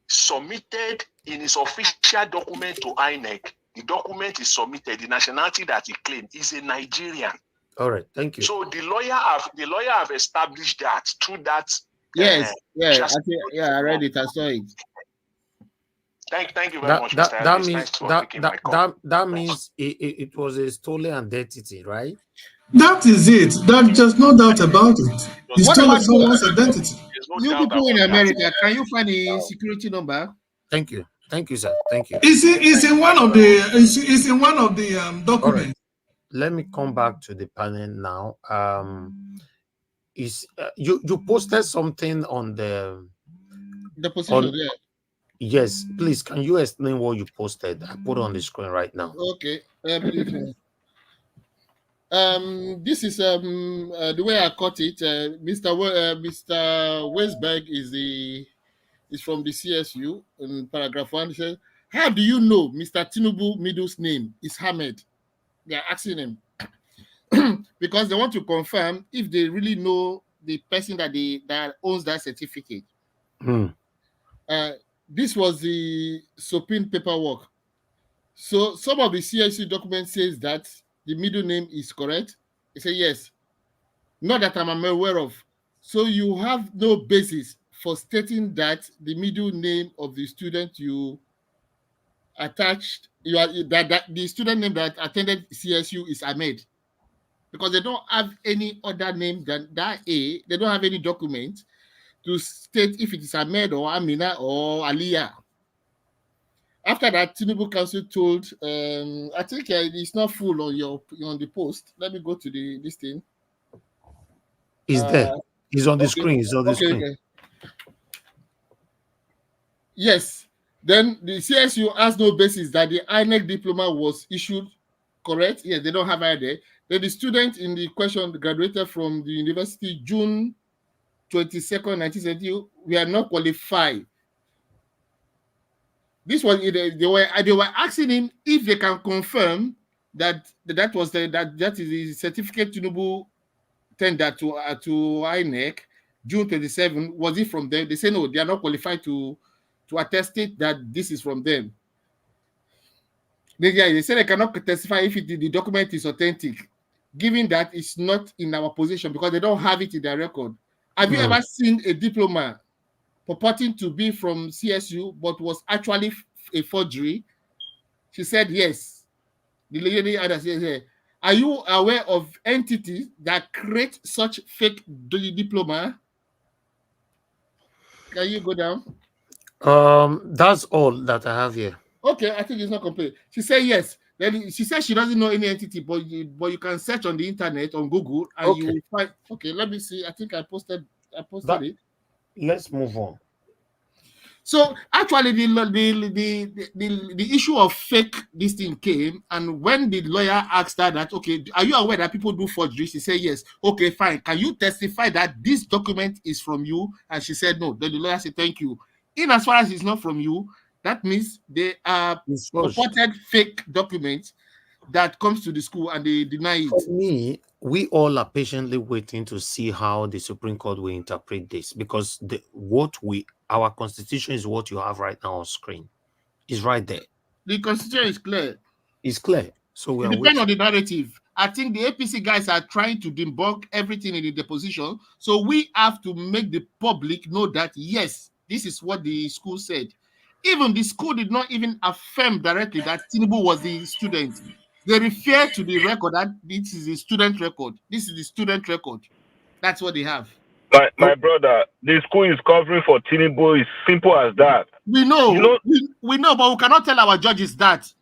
submitted in his official document to INEC The document is submitted. The nationality that he claimed is a Nigerian. All right, thank you. So the lawyer have established that through that. Yes, I read it. I saw it. Thank you very much, Mr. That Elvis. means Thanks for taking my call. that means it was a stolen identity, right? That is it. There's just no doubt about it. He stole someone's identity. You people in America, can you find the security number? Thank you, sir. Thank you. It's in one of the documents. Right. Let me come back to the panel now. You posted something on the position there? Yes, please. Can you explain what you posted? I put on the screen right now. Okay. This is the way I caught it. Mr. Westberg is from the CSU in paragraph 1. He says, "How do you know Mr. Tinubu middle's name is Hamed?" They are asking him because they want to confirm if they really know the person that owns that certificate. This was the Supreme paperwork. So some of the CSU documents says that the middle name is correct. They say yes. Not that I'm aware of. So you have no basis for stating that the middle name of the student you attached, that the student name that attended CSU is Ahmed, because they don't have any other name than that. They don't have any document to state if it is Ahmed or Amina or Aliyah. After that, Tinubu Council told, I think it's not full on the post. Let me go to this thing. Is there? He's on the screen. He's on the screen. Okay. Yes. Then the CSU has no basis that the INEC diploma was issued correct. Yes, they don't have either. Then the student in the question graduated from the university June 22nd, 1970. We are not qualified. This was they were asking him if they can confirm that is the certificate Tinubu tendered to INEC June 27. Was it from them? They say no, they are not qualified to attest it that this is from them. They say they cannot testify if the document is authentic, given that it's not in our possession because they don't have it in their record. Have you ever seen a diploma purporting to be from CSU but was actually a forgery? She said yes. The lady said, are you aware of entities that create such fake diploma? Can you go down? That's all that I have here. Okay, I think it's not complete. She said yes. Then she said she doesn't know any entity, but you can search on the internet on Google and you will find. Okay, let me see. I think I posted it. Let's move on. So actually, the issue of fake this thing came, and when the lawyer asked her that, okay, are you aware that people do forgery? She said yes. Okay, fine. Can you testify that this document is from you? And she said no. Then the lawyer said thank you. In as far as it's not from you, that means they are purported fake documents that comes to the school and they deny it. For me, we all are patiently waiting to see how the Supreme Court will interpret this, because our constitution is what you have right now on screen. It's right there. The constitution is clear. It's clear. So we depend on the narrative. I think the APC guys are trying to debunk everything in the deposition. So we have to make the public know that yes, this is what the school said. Even the school did not even affirm directly that Tinubu was the student. They refer to the record that this is the student record. This is the student record. That's what they have. My brother, the school is covering for Tinubu. It's simple as that. We know, we know, but we cannot tell our judges that.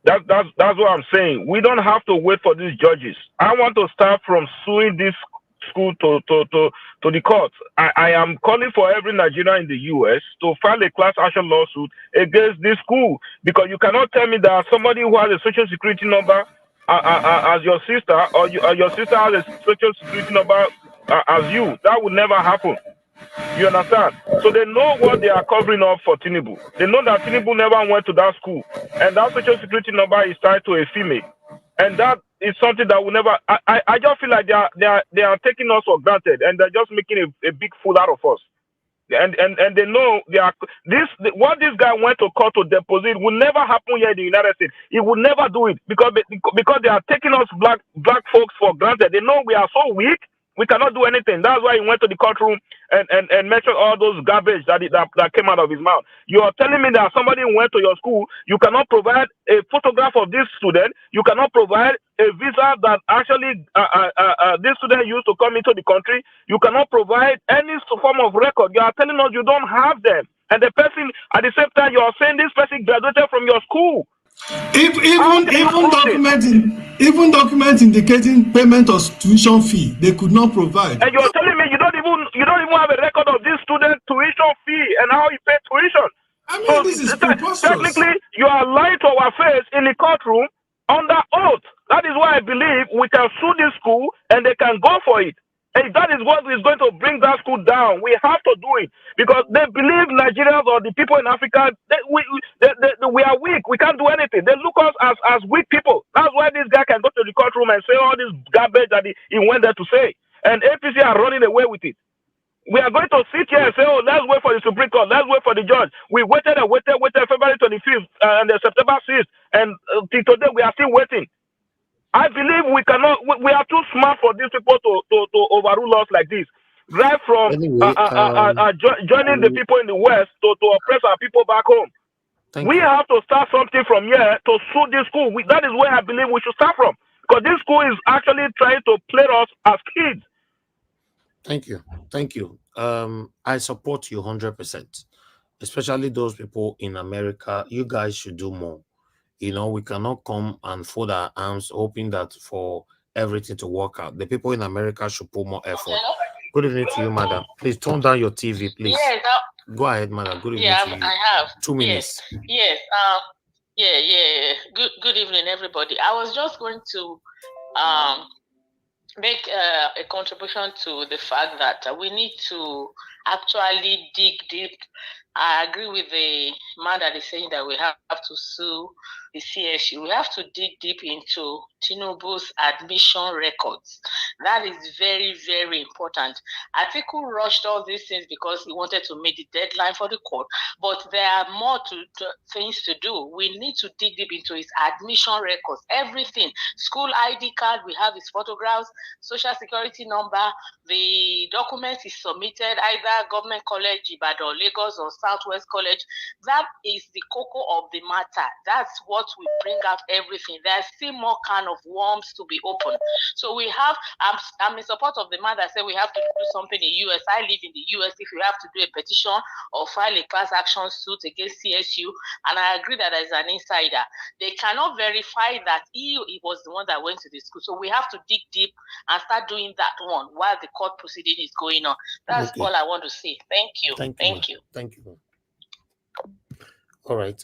That's what I'm saying. We don't have to wait for these judges. I want to start from suing this school to the court. I am calling for every Nigerian in the US to file a class action lawsuit against this school, because you cannot tell me that somebody who has a social security number as your sister, or your sister has a social security number as you. That would never happen. You understand? So they know what they are covering up for Tinubu. They know that Tinubu never went to that school, and that social security number is tied to a female, and that is something that will never. I just feel like they are taking us for granted, and they're just making a big fool out of us. And they know they are what this guy went to court to deposit will never happen here in the United States. He will never do it because they are taking us black folks for granted. They know we are so weak, we cannot do anything. That's why he went to the courtroom and mentioned all those garbage that came out of his mouth. You are telling me that somebody went to your school, you cannot provide a photograph of this student, you cannot provide a visa that actually this student used to come into the country, you cannot provide any form of record. You are telling us you don't have them. And the person, at the same time, you are saying this person graduated from your school. Even documents indicating payment of tuition fee, they could not provide. And you're telling me you don't even have a record of this student tuition fee and how he paid tuition. I mean, this is preposterous. Technically, you are lying to our face in the courtroom under oath. That is why I believe we can sue this school and they can go for it. And that is what is going to bring that school down. We have to do it because they believe Nigerians or the people in Africa, we are weak. We can't do anything. They look us as weak people. That's why this guy can go to the courtroom and say all this garbage that he went there to say. And APC are running away with it. We are going to sit here and say, oh, let's wait for the Supreme Court. Let's wait for the judge. We waited February 25th and September 6th. And till today, we are still waiting. I believe we cannot. We are too smart for these people to overrule us like this. Right from Anyway, joining the people in the West to oppress our people back home. We have to start something from here to sue this school. That is where I believe we should start from. Because this school is actually trying to play us as kids. Thank you. I support you 100%, especially those people in America. You guys should do more. You know, we cannot come and fold our arms hoping that for everything to work out. The people in America should put more effort. Good evening to you, madam. Please turn down your TV, please. Yes, go ahead, madam. Good evening to you. I have 2 minutes. Yes. Good evening, everybody. I was just going to make a contribution to the fact that we need to actually dig deep. I agree with the man that is saying that we have to sue the CSU. We have to dig deep into Tinubu's admission records. That is very, very important. Atiku rushed all these things because he wanted to meet the deadline for the court, but there are more things to do. We need to dig deep into his admission records, everything. School ID card, we have his photographs, social security number, the documents he submitted, either government college, Ibadan, Lagos, or Southwest College. That is the cocoa of the matter. That's what we bring out everything. There's still more kind of worms to be opened. So we have, I'm in support of the man that said we have to do something in the US. I live in the US. If you have to do a petition or file a class action suit against CSU, and I agree that there's an insider, they cannot verify that he was the one that went to the school. So we have to dig deep and start doing that one while the court proceeding is going on. That's all I want to say. Thank you. Thank you. All right.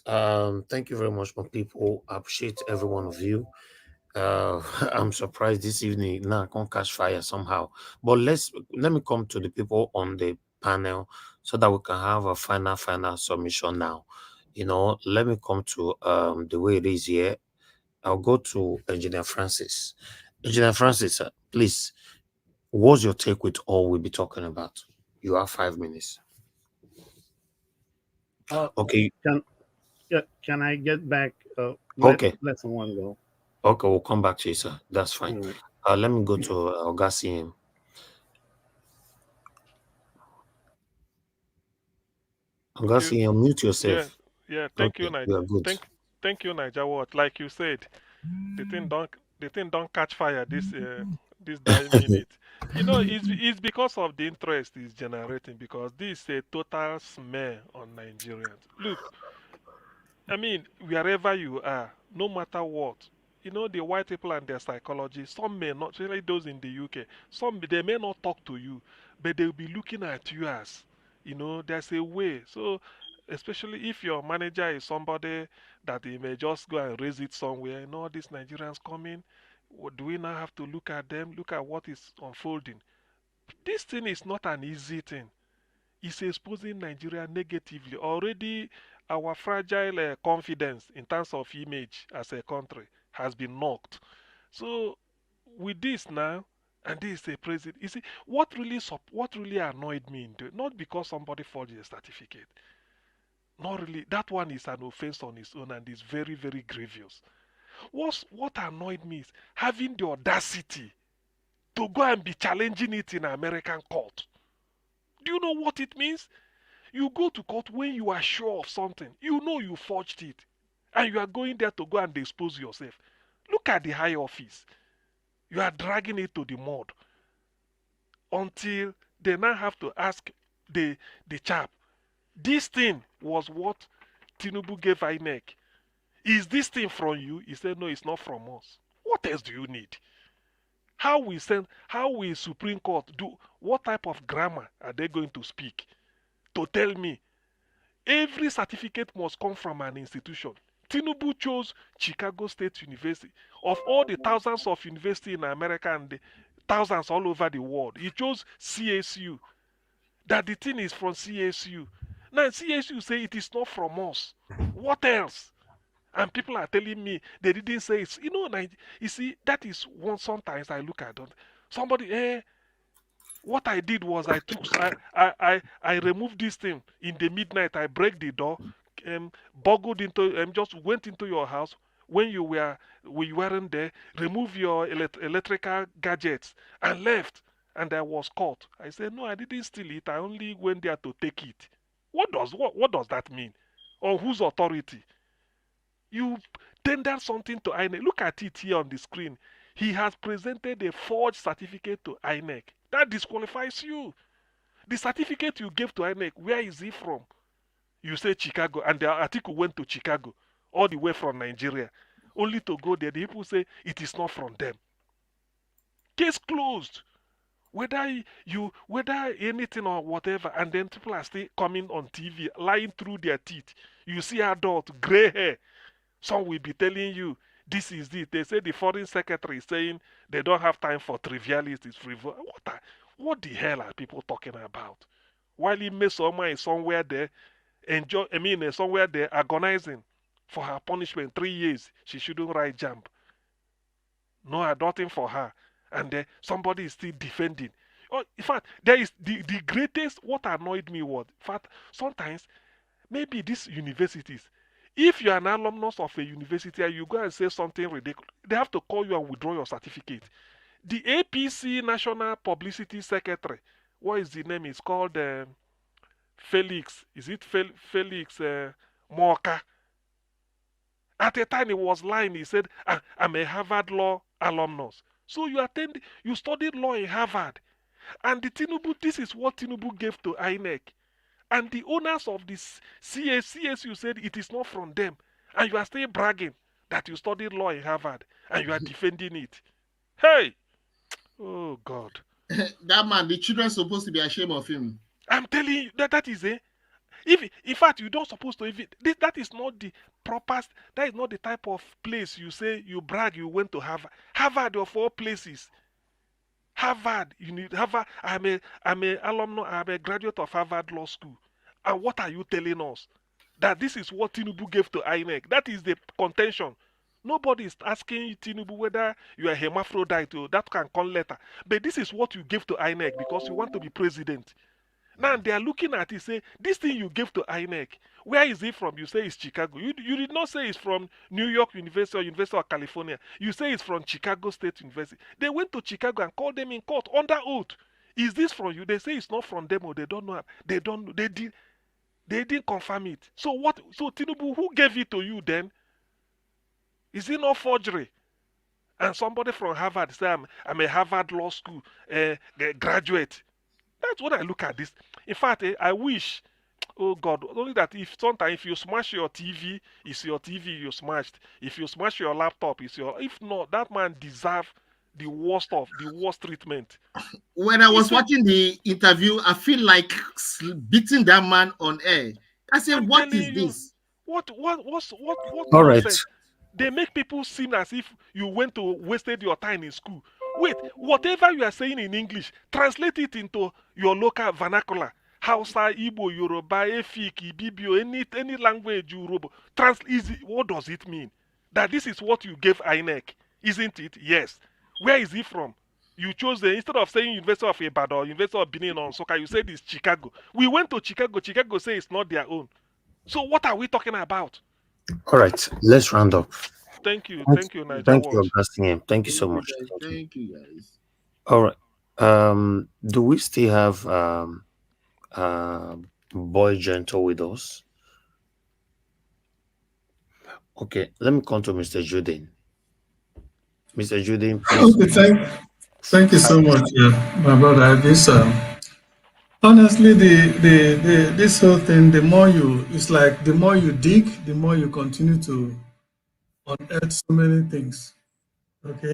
Thank you very much, my people. I appreciate every one of you. I'm surprised this evening now I can't catch fire somehow. But let me come to the people on the panel so that we can have a final submission now. You know, let me come to the way it is here. I'll go to Engineer Francis. Engineer Francis, please, what's your take with all we'll be talking about? You have 5 minutes. Okay. Can I get back? Okay. Let someone go. Okay, we'll come back to you, sir. That's fine. Right. Let me go to Ogasiim. Ogasiim, mute yourself. Yeah. Thank you, Niger. Thank you, Niger. What, like you said, the thing don't catch fire this dying minute. You know, it's because of the interest it's generating, because this is a total smear on Nigerians. Look, I mean, wherever you are, no matter what, you know, the white people and their psychology, some may not, especially those in the UK, they may not talk to you, but they'll be looking at you as, you know, there's a way. So, especially if your manager is somebody that they may just go and raise it somewhere, you know, these Nigerians coming, do we now have to look at them, look at what is unfolding? This thing is not an easy thing. It's exposing Nigeria negatively. Already, our fragile confidence in terms of image as a country has been knocked. So, with this now, And this is a president. You see, what really annoyed me, not because somebody forged a certificate. Not really. That one is an offense on its own and is very, very grievous. What annoyed me is having the audacity to go and be challenging it in an American court. Do you know what it means? You go to court when you are sure of something. You know you forged it. And you are going there to go and expose yourself. Look at the high office. You are dragging it to the mud. Until they now have to ask the chap, this thing was what Tinubu gave INEC. Is this thing from you? He said, no, it's not from us. What else do you need? How will Supreme Court do? What type of grammar are they going to speak to tell me every certificate must come from an institution? Tinubu chose Chicago State University. Of all the thousands of universities in America and the thousands all over the world, he chose CSU. That the thing is from CSU. Now CSU say it is not from us. What else? And people are telling me they didn't say it's, you see, that is one. Sometimes I look at them. Somebody, what I did was I removed this thing in the midnight. I break the door, boggled into, just went into your house when you weren't there, remove your electrical gadgets and left, and I was caught. I said, no, I didn't steal it. I only went there to take it. What does that mean? On whose authority? You tender something to INEC. Look at it here on the screen. He has presented a forged certificate to INEC. That disqualifies you. The certificate you gave to INEC, where is it from? You say Chicago, and the Atiku went to Chicago, all the way from Nigeria, only to go there. The people say it is not from them. Case closed. Whether anything or whatever, and then people are still coming on TV, lying through their teeth. You see adult, gray hair. Some will be telling you, this is it. They say the foreign secretary is saying they don't have time for trivialities. What the hell are people talking about? While Mesoma is somewhere there, somewhere there agonizing for her punishment, 3 years, she shouldn't write jump. No adulting for her. And somebody is still defending. In fact, there is the greatest, what annoyed me was, in fact, sometimes, maybe these universities, if you are an alumnus of a university and you go and say something ridiculous, they have to call you and withdraw your certificate. The APC National Publicity Secretary, what is the name? It's called Felix. Is it Felix Morka? At a time he was lying. He said, I'm a Harvard Law alumnus. So you studied law in Harvard. And this is what Tinubu gave to INEC. And the owners of this CSU said it is not from them. And you are still bragging that you studied law in Harvard and you are defending it. Hey! Oh, God. That man, the children are supposed to be ashamed of him. I'm telling you, that is it. If, in fact, you don't supposed to even... That is not the proper... That is not the type of place you say you brag you went to Harvard. Harvard of all places. Harvard, you need Harvard. I'm a alumni. I'm a graduate of Harvard Law School. And what are you telling us? That this is what Tinubu gave to INEC. That is the contention. Nobody is asking Tinubu whether you are hermaphrodite or that can come later. But this is what you gave to INEC because you want to be president. Now they are looking at it, say, this thing you gave to INEC, where is it from? You say it's Chicago. You did not say it's from New York University or University of California. You say it's from Chicago State University. They went to Chicago and called them in court under oath. Is this from you? They say it's not from them or they don't know. They didn't confirm it. So what? So Tinubu, who gave it to you then? Is it not forgery? And somebody from Harvard say, I'm a Harvard Law School graduate. That's when I look at this. In fact, I wish, oh God, only that if you smash your TV, it's your TV you smashed. If you smash your laptop, it's your... If not, that man deserves the worst treatment. When I was watching the interview, I feel like beating that man on air. I said, what is this? What's all right. They make people seem as if you went to wasted your time in school. Wait, whatever you are saying in English, translate it into your local vernacular. Hausa, Igbo, Yoruba, Efik, Ibibio, any language you robo. What does it mean? That this is what you gave INEC, isn't it? Yes. Where is it from? You chose instead of saying University of Ibadan or University of Benin on Soka, you said it's Chicago. We went to Chicago. Chicago say it's not their own. So what are we talking about? All right, let's round up. Thank you, Niger Thank you, Watch. Augustine. Thank you so much. Thank you, guys. All right. Do we still have Boy Gentle with us? Okay, let me come to Mr. Judin. Mr. Judin, please. Okay, thank you so much, my brother. This honestly, this whole thing, the more you dig, the more you continue to unearth so many things. Okay,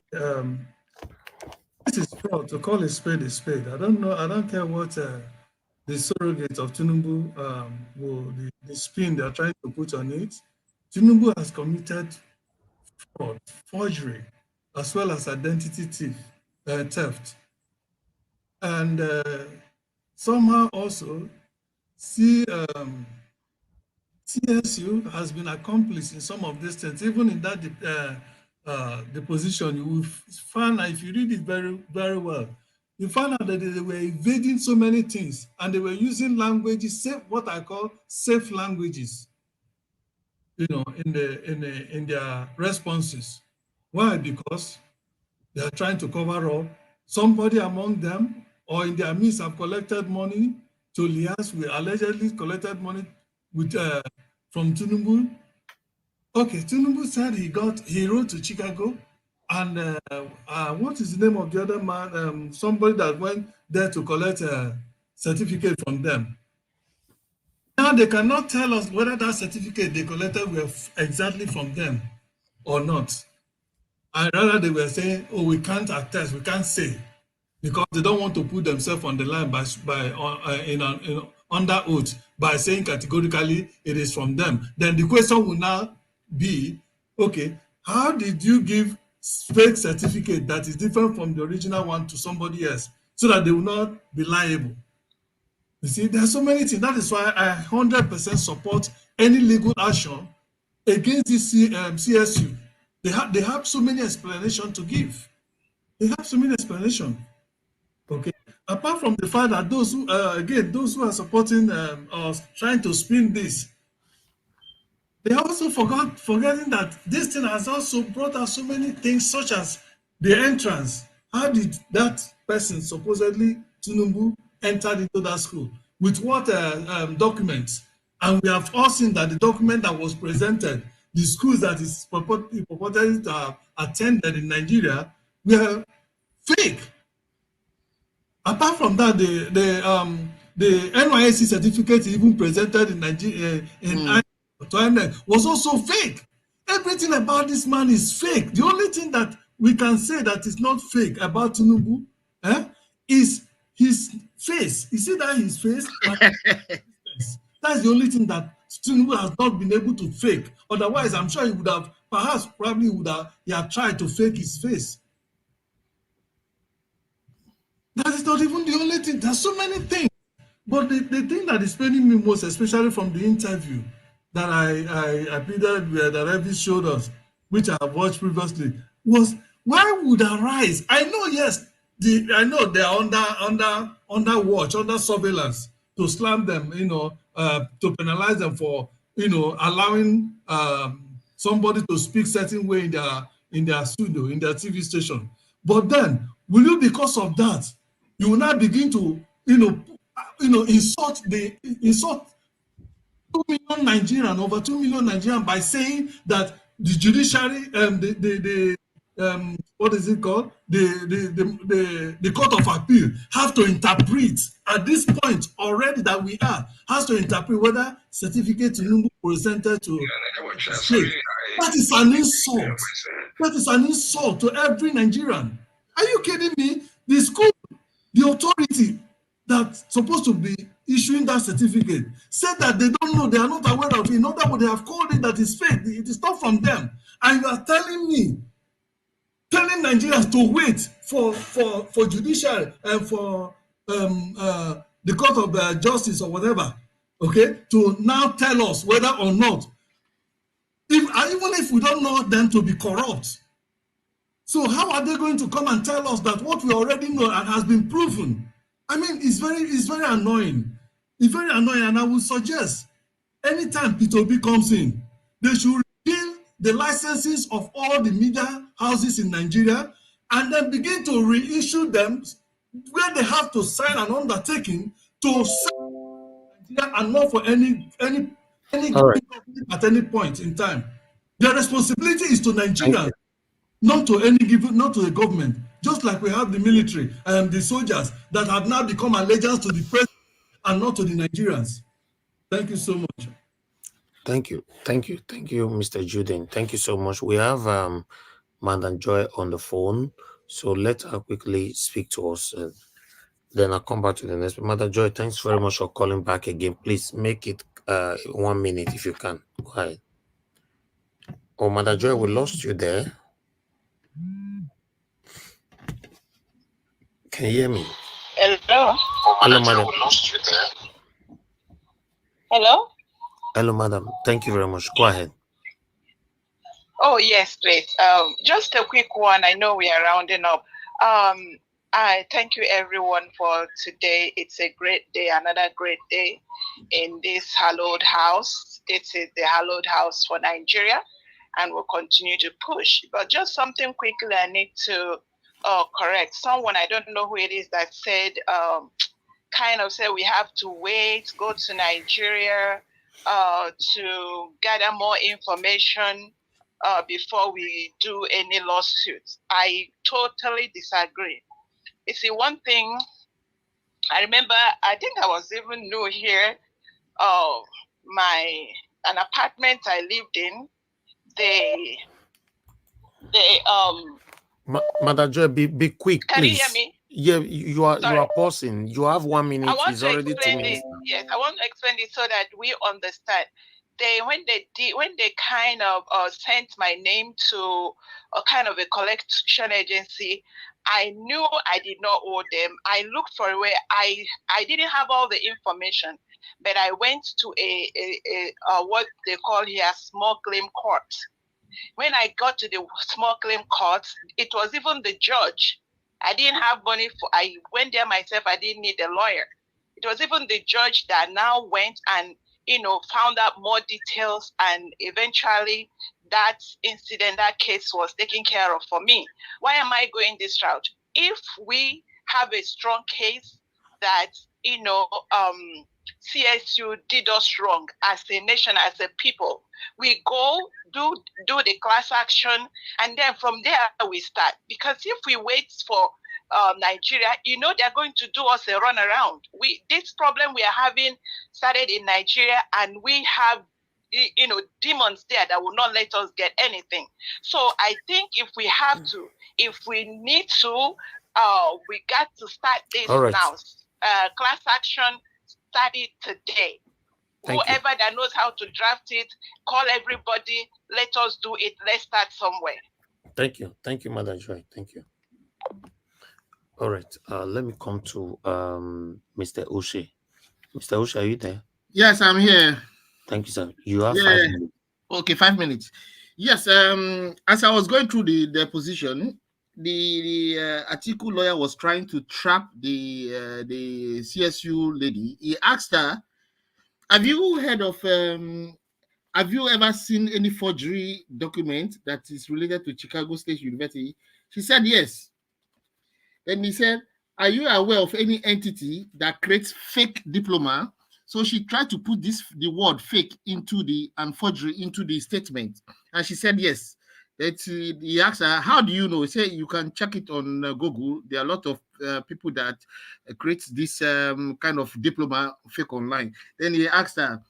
this is fraud. To call a spade a spade. I don't know. I don't care what the surrogate of Tinubu the spin they are trying to put on it. Tinubu has committed fraud, forgery, as well as identity theft, and somehow also CSU has been accomplice in some of these things. Even in that the position, you will find, if you read it very, very well, you find out that they were evading so many things, and they were using languages, what I call safe languages, you know, in their responses. Why? Because they are trying to cover up. Somebody among them or in their midst have collected money to liaise with, allegedly collected money with from Tinubu. Okay, Tinubu said he wrote to Chicago, and what is the name of the other man? Somebody that went there to collect a certificate from them. Now they cannot tell us whether that certificate they collected were exactly from them or not. And rather they were saying, oh, we can't attest, we can't say, because they don't want to put themselves on the line under oath by saying categorically it is from them. Then the question will now be, okay, how did you give fake certificate that is different from the original one to somebody else so that they will not be liable? You see, there are so many things. That is why I 100% support any legal action against this CSU. They have so many explanations to give. They have so many explanations. Okay. Apart from the fact that those who, those who are supporting or trying to spin this, they also forgetting that this thing has also brought us so many things, such as the entrance. How did that person, supposedly Tinubu, entered into that school? With what documents? And we have all seen that the document that was presented, the schools that is purported to have attended in Nigeria, were fake. Apart from that, the NYSC certificate even presented in Nigeria was also fake. Everything about this man is fake. The only thing that we can say that is not fake about Tinubu is his face. You see that his face? That's the only thing that Tinubu has not been able to fake. Otherwise, I'm sure he would have, he had tried to fake his face. That is not even the only thing. There's so many things. But the thing that is paining me most, especially from the interview that I appeared with, that Revis showed us, which I have watched previously, was why would arise? I know, yes, I know they are under watch, under surveillance to slam them, to penalize them for, allowing somebody to speak certain way in their studio, in their TV station. But then, will you, because of that, you will now begin to, insult 2 million Nigerians, over 2 million Nigerians, by saying that the judiciary, what is it called? The Court of Appeal have to interpret at this point already that we are, has to interpret whether certificate Tinubu presented to state. That is an insult. That is an insult to every Nigerian. Are you kidding me? The school, the authority that's supposed to be issuing that certificate said that they don't know, they are not aware of it. In other words, they have called it that it's fake. It is not from them. And you are telling Nigerians to wait for judicial and for the Court of Justice or whatever, okay, to now tell us whether or not, even if we don't know them to be corrupt, So how are they going to come and tell us that what we already know and has been proven? I mean, it's very annoying. It's very annoying, and I would suggest anytime P2B comes in, they should repeal the licenses of all the media houses in Nigeria and then begin to reissue them where they have to sign an undertaking to sell Nigeria and not for any right. at any point in time. Their responsibility is to Nigerians, not to the government. Just like we have the military and the soldiers that have now become allegiance to the president and not to the Nigerians. Thank you so much. Thank you, Mr. Juden. Thank you so much. We have Madam Joy on the phone, so let her quickly speak to us. Then I'll come back to the next. Madam Joy, thanks very much for calling back again. Please make it 1 minute if you can. Go ahead. Oh, Madam Joy, we lost you there. Can you hear me? Hello. Hello, madam. Hello. Hello, madam. Thank you very much. Go ahead. Oh yes, please. Just a quick one. I know we are rounding up. I thank you everyone for today. It's a great day, another great day in this hallowed house. This is the hallowed house for Nigeria, and we'll continue to push. But just something quickly I need to correct. Someone, I don't know who it is, that said, kind of said we have to wait, go to Nigeria to gather more information before we do any lawsuits. I totally disagree. You see, one thing, I remember, I think I was even new here, an apartment I lived in, Madam Joy, be quick, can please. you hear me? Yeah, you are pausing. You have 1 minute. It's already 2 minutes. Yes, I want to explain it so that we understand. When they kind of sent my name to a kind of a collection agency, I knew I did not owe them. I looked for a way. I didn't have all the information, but I went to a what they call here small claim court. When I got to the small claim court, it was even the judge. I didn't have money I went there myself. I didn't need a lawyer. It was even the judge that now went and found out more details, and eventually that incident, that case was taken care of for me. Why am I going this route? If we have a strong case that, CSU did us wrong as a nation, as a people, we go do the class action, and then from there we start. Because if we wait for Nigeria, they're going to do us a runaround. This problem we are having started in Nigeria, and we have demons there that will not let us get anything. So I think if we need to, we got to start this now. Class action, start it today. Whoever that knows how to draft it, call everybody, let us do it. Let's start somewhere. Thank you, Madam Joy. Thank you. All right, let me come to Mr. Uche. Mr. Uche, are you there? Yes, I'm here. Thank you, sir. You have 5 minutes. Okay, 5 minutes. Yes, as I was going through the deposition, the Atiku lawyer was trying to trap the CSU lady. He asked her, have you heard of, have you ever seen any forgery document that is related to Chicago State University? She said yes. Then he said, are you aware of any entity that creates fake diploma? So she tried to put the word fake and forgery into the statement. And she said yes. He asked her, how do you know? He said, you can check it on Google. There are a lot of people that create this kind of diploma fake online. Then he asked her,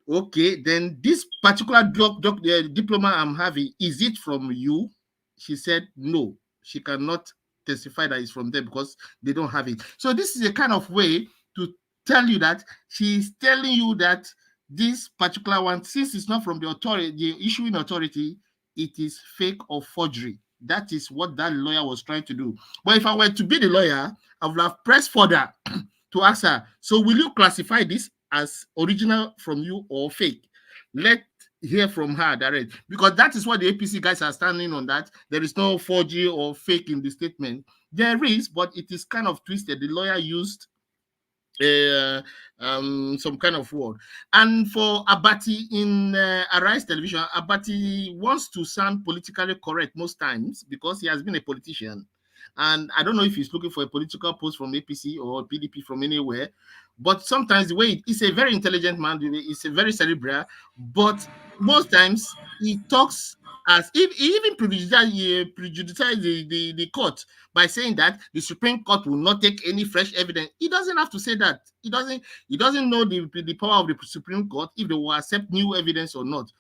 okay, then this particular diploma I'm having, is it from you? She said, no, she cannot testify that it's from them because they don't have it. So this is a kind of way to tell you that she's telling you that this particular one, since it's not from the authority, the issuing authority, it is fake or forgery. That is what that lawyer was trying to do. But if I were to be the lawyer, I would have pressed further to ask her, so will you classify this as original from you or fake? Let hear from her direct, because that is what the APC guys are standing on, that there is no forgery or fake in the statement. There is, but it is kind of twisted. The lawyer used some kind of word. And for Abati in Arise Television, Abati wants to sound politically correct most times because he has been a politician. And I don't know if he's looking for a political post from APC or PDP from anywhere, but sometimes the way he's a very intelligent man, he's a very cerebral, but most times he talks as if he even prejudiced the court by saying that the Supreme Court will not take any fresh evidence. He doesn't have to say that. He doesn't know the power of the Supreme Court, if they will accept new evidence or not.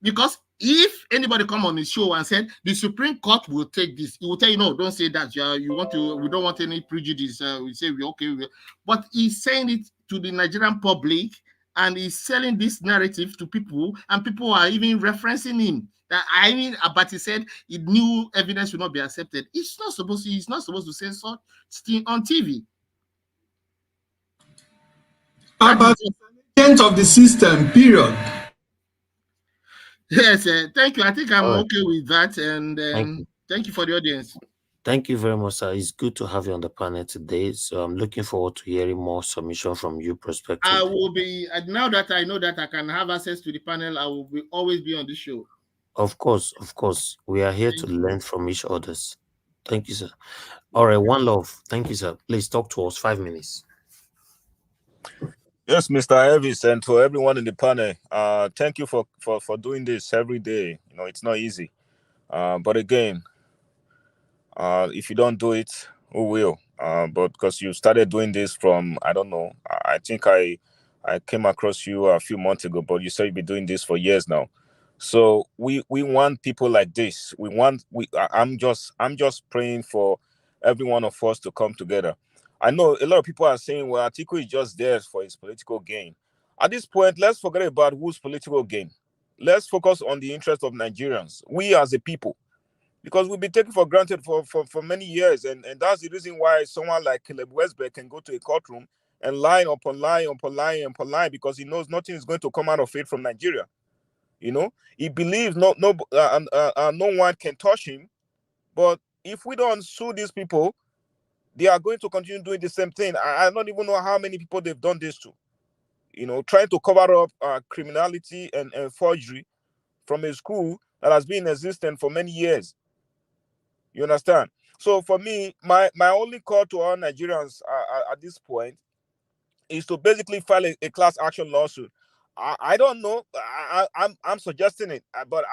Because if anybody come on his show and said the Supreme Court will take this, he will tell you, no, don't say that. We don't want any prejudice. We say we're okay. But he's saying it to the Nigerian public, and he's selling this narrative to people, and people are even referencing him. Abati said new evidence will not be accepted. He's not supposed to say such thing on TV. About the agent of the system, period. Yes, thank you. I think I'm right. okay with that, and thank you for the audience. Thank you very much, sir. It's good to have you on the panel today. So I'm looking forward to hearing more submission from you perspective. I will be, now that I know that I can have access to the panel, I will always be on the show. Of course. We are here to learn from each others. Thank you, sir. All right, one love. Thank you, sir. Please talk to us. 5 minutes. Yes, Mr. Elvis, and to everyone in the panel, thank you for doing this every day. You know, it's not easy. But again, if you don't do it, who will? But because you started doing this from, I don't know, I think I came across you a few months ago, but you said you've been doing this for years now. So we want people like this. I'm just praying for every one of us to come together. I know a lot of people are saying, well, Atiku is just there for his political gain. At this point, let's forget about whose political gain. Let's focus on the interest of Nigerians, we as a people, because we've been taken for granted for many years. And that's the reason why someone like Caleb Westbeck can go to a courtroom and lie upon lie because he knows nothing is going to come out of it from Nigeria. You know, he believes no one can touch him. But if we don't sue these people, they are going to continue doing the same thing. I don't even know how many people they've done this to. You know, trying to cover up criminality and forgery from a school that has been in existence for many years. You understand? So for me, my only call to all Nigerians at this point is to basically file a class action lawsuit. I don't know. I'm suggesting it, but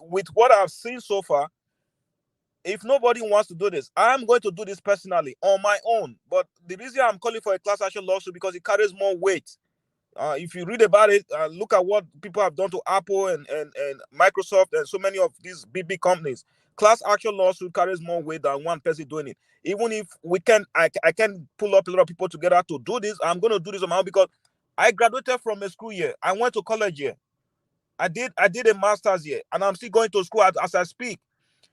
with what I've seen so far, if nobody wants to do this, I'm going to do this personally on my own. But the reason I'm calling for a class action lawsuit because it carries more weight. If you read about it, look at what people have done to Apple and Microsoft and so many of these big companies. Class action lawsuit carries more weight than one person doing it. Even if I can pull up a lot of people together to do this, I'm going to do this on my own because I graduated from a school year. I went to college here. I did a master's here, and I'm still going to school as I speak.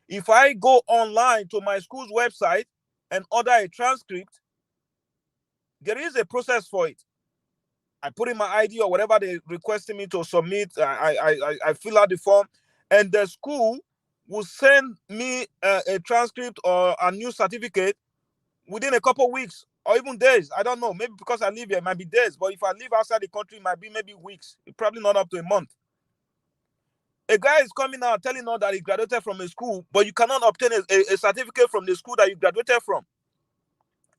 If I go online to my school's website and order a transcript, there is a process for it. I put in my ID or whatever they requested me to submit. I fill out the form, and the school will send me a transcript or a new certificate within a couple of weeks or even days. I don't know. Maybe because I live here, it might be days. But if I live outside the country, it might be maybe weeks. Probably not up to a month. A guy is coming out telling us that he graduated from a school, but you cannot obtain a certificate from the school that you graduated from.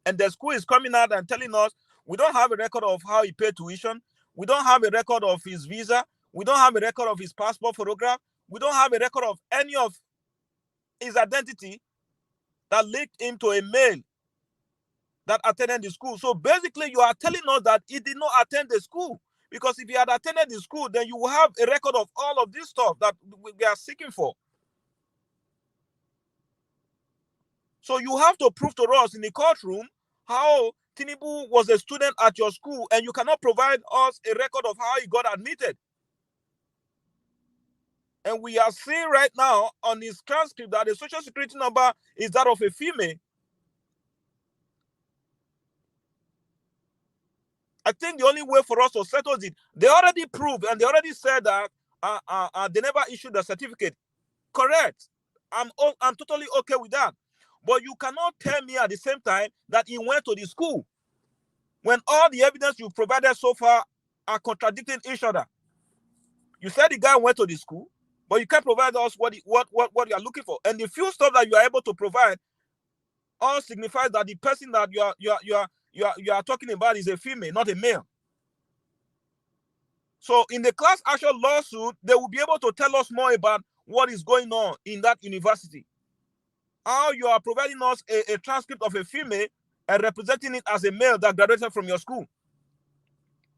And the school is coming out and telling us we don't have a record of how he paid tuition. We don't have a record of his visa. We don't have a record of his passport photograph. We don't have a record of any of his identity that linked him to a male that attended the school. So basically, you are telling us that he did not attend the school. Because if he had attended the school, then you will have a record of all of this stuff that we are seeking for. So you have to prove to us in the courtroom how Tinubu was a student at your school, and you cannot provide us a record of how he got admitted. And we are seeing right now on his transcript that the social security number is that of a female. I think the only way for us to settle it, they already proved and they already said that they never issued the certificate. Correct. I'm totally okay with that. But you cannot tell me at the same time that he went to the school when all the evidence you provided so far are contradicting each other. You said the guy went to the school, but you can't provide us what you are looking for. And the few stuff that you are able to provide all signifies that the person that you are talking about is a female, not a male. So in the class action lawsuit, they will be able to tell us more about what is going on in that university. How you are providing us a transcript of a female and representing it as a male that graduated from your school.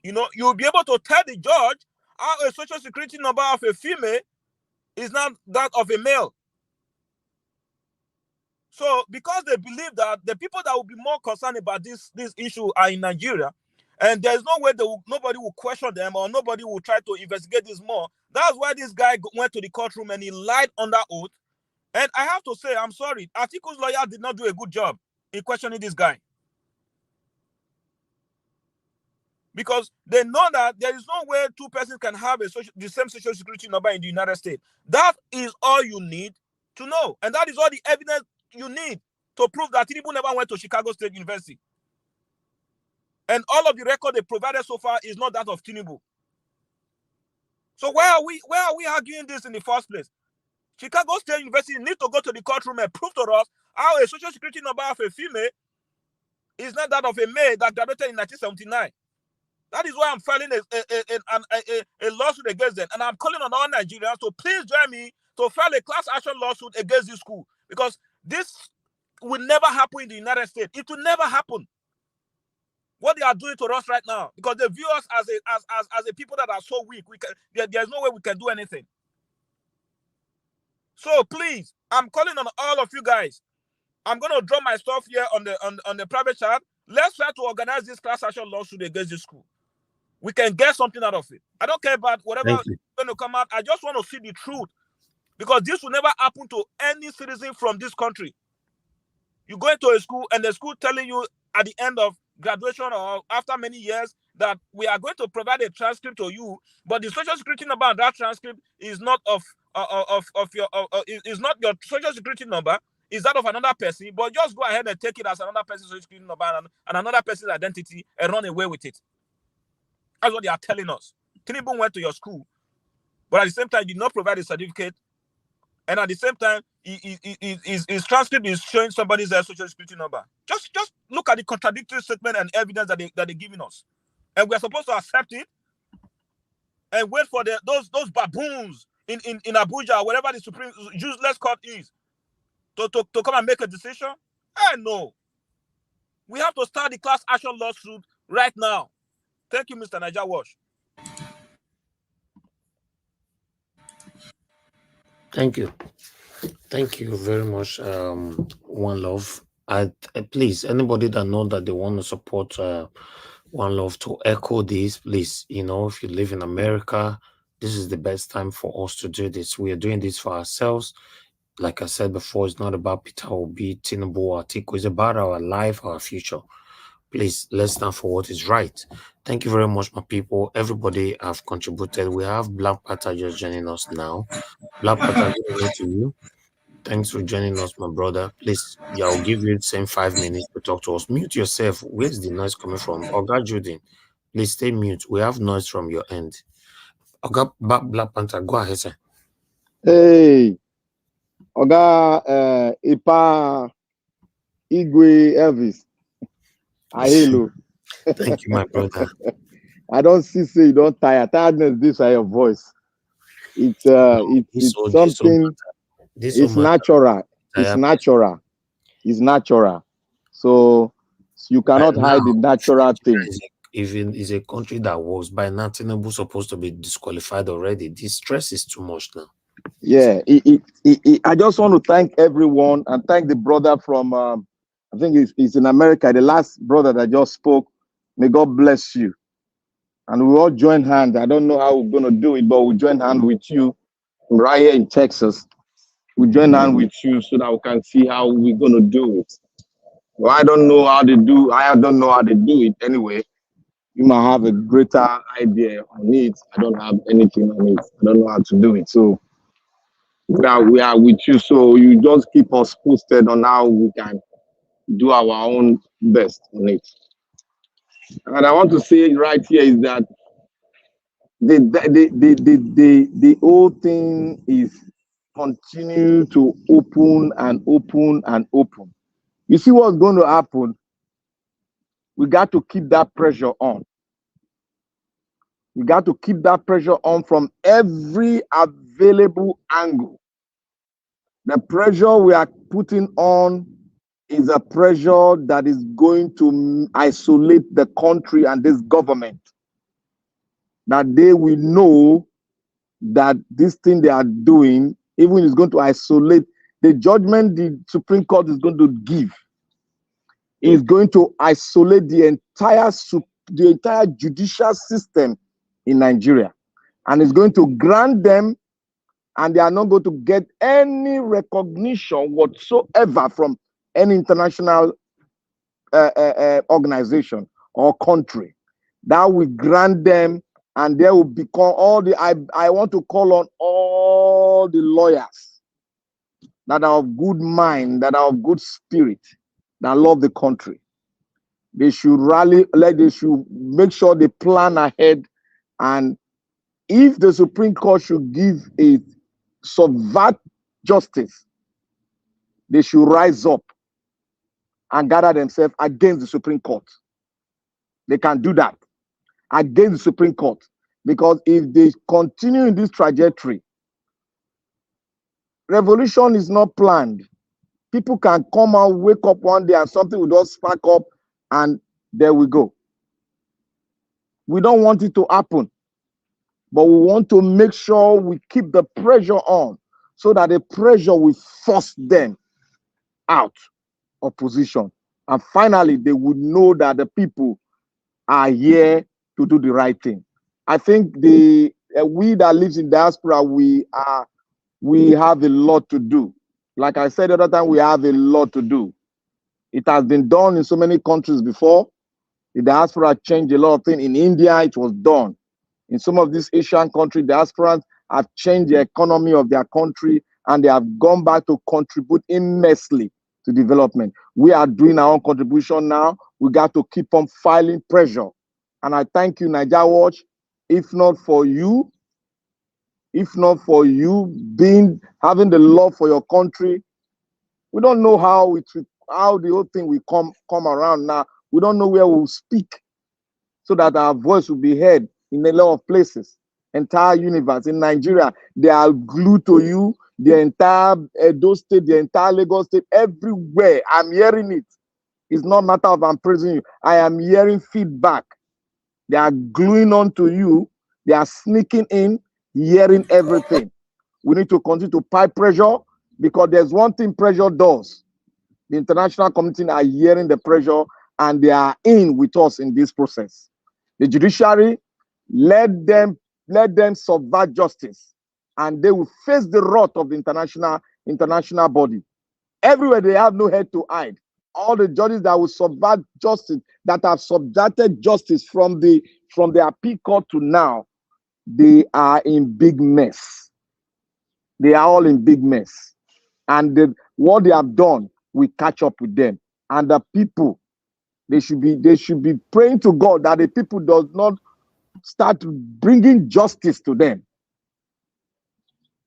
You know, you'll be able to tell the judge how a social security number of a female is not that of a male. So because they believe that the people that will be more concerned about this issue are in Nigeria, and there's no way nobody will question them or nobody will try to investigate this more. That's why this guy went to the courtroom and he lied under oath. And I have to say, I'm sorry, Atiku's lawyer did not do a good job in questioning this guy. Because they know that there is no way two persons can have the same social security number in the United States. That is all you need to know. And that is all the evidence you need to prove that Tinubu never went to Chicago State University. And all of the record they provided so far is not that of Tinubu. So where are we arguing this in the first place? Chicago State University needs to go to the courtroom and prove to us how a social security number of a female is not that of a male that graduated in 1979. That is why I'm filing a lawsuit against them. And I'm calling on all Nigerians to please join me to file a class action lawsuit against this school. Because this will never happen in the United States. It will never happen. What they are doing to us right now, because they view us as a people that are so weak. There's no way we can do anything. So please, I'm calling on all of you guys. I'm going to drop my stuff here on the private chat. Let's try to organize this class action lawsuit against this school. We can get something out of it. I don't care about whatever is going to come out. I just want to see the truth. Because this will never happen to any citizen from this country. You go into a school and the school telling you at the end of graduation or after many years that we are going to provide a transcript to you, but the social security number on that transcript is not is not your social security number, is that of another person, but just go ahead and take it as another person's social security number and another person's identity and run away with it. That's what they are telling us. Tinubu went to your school, but at the same time, you did not provide a certificate. And at the same time, his transcript is showing somebody's social security number. Just look at the contradictory statement and evidence that they're giving us. And we're supposed to accept it and wait for those baboons in Abuja, wherever the Supreme useless court is, to come and make a decision? No. We have to start the class action lawsuit right now. Thank you, Mr. Niger Wash. Thank you. Thank you very much, One Love. Please, anybody that knows that they want to support One Love to echo this, please, if you live in America, this is the best time for us to do this. We are doing this for ourselves. Like I said before, it's not about Peter Obi, Tinubu, or Atiku. It's about our life, our future. Please, let's stand for what is right. Thank you very much, my people. Everybody have contributed. We have Black Panther just joining us now. Black Panther, good evening to you. Thanks for joining us, my brother. Please, I'll give you the same 5 minutes to talk to us. Mute yourself. Where's the noise coming from? Oga Judin, please stay mute. We have noise from your end. Oga Black Panther, go ahead, sir. Hey, Oga Ipa Igwe Elvis. Hello. Thank you, my brother. I don't see you don't tire. Tiredness, this is your voice. It's something. It's natural. It's natural. It's natural. So you cannot hide the natural thing. Even is a country that works by now, Tinubu supposed to be disqualified already. This stress is too much now. Yeah, I just want to thank everyone and thank the brother from I think he's in America, the last brother that just spoke. May God bless you. And we all join hands. I don't know how we're going to do it, but we'll join hands with you right here in Texas. We'll join hands with you so that we can see how we're going to do it. Well, I don't know how they do. I don't know how they do it anyway. You might have a greater idea on it. I don't have anything on it. I don't know how to do it. So we are with you. So you just keep us posted on how we can do our own best on it. And I want to say right here is that the whole thing is continue to open and open and open. You see what's going to happen? We got to keep that pressure on. We got to keep that pressure on from every available angle. The pressure we are putting on is a pressure that is going to isolate the country and this government. That they will know that this thing they are doing, even is going to isolate the judgment the Supreme Court is going to give, is going to isolate the entire judicial system in Nigeria, and it's going to grant them, and they are not going to get any recognition whatsoever from any international organization or country. That will grant them, and they will become all the. I want to call on all the lawyers that are of good mind, that are of good spirit, that love the country. They should rally, they should make sure they plan ahead. And if the Supreme Court should give a subvert justice, they should rise up and gather themselves against the Supreme Court. They can do that against the Supreme Court, because if they continue in this trajectory, revolution is not planned. People can come out, wake up one day, and something will just spark up, and there we go. We don't want it to happen, but we want to make sure we keep the pressure on, so that the pressure will force them out of position. And finally, they would know that the people are here to do the right thing. I think we that lives in diaspora, we have a lot to do. Like I said the other time, we have a lot to do. It has been done in so many countries before. The diaspora changed a lot of things. In India, it was done. In some of these Asian countries, diasporans have changed the economy of their country, and they have gone back to contribute immensely to development. We are doing our own contribution now. We got to keep on filing pressure. And I thank you, Niger Watch. If not for you having the love for your country, we don't know how the whole thing will come around now. We don't know where we'll speak, so that our voice will be heard in a lot of places. Entire universe. In Nigeria, they are glued to you. The entire Edo State, the entire Lagos State, everywhere. I'm hearing it. It's not a matter of I'm praising you. I am hearing feedback. They are gluing on to you. They are sneaking in, hearing everything. We need to continue to pipe pressure, because there's one thing pressure does. The international community are hearing the pressure, and they are in with us in this process. The judiciary, let them subvert justice, and they will face the wrath of the international body. Everywhere they have no head to hide. All the judges that will subvert justice, that have subverted justice from the appeal court to now, they are in big mess. They are all in big mess. And what they have done will catch up with them. And the people, they should be praying to God that the people does not start bringing justice to them.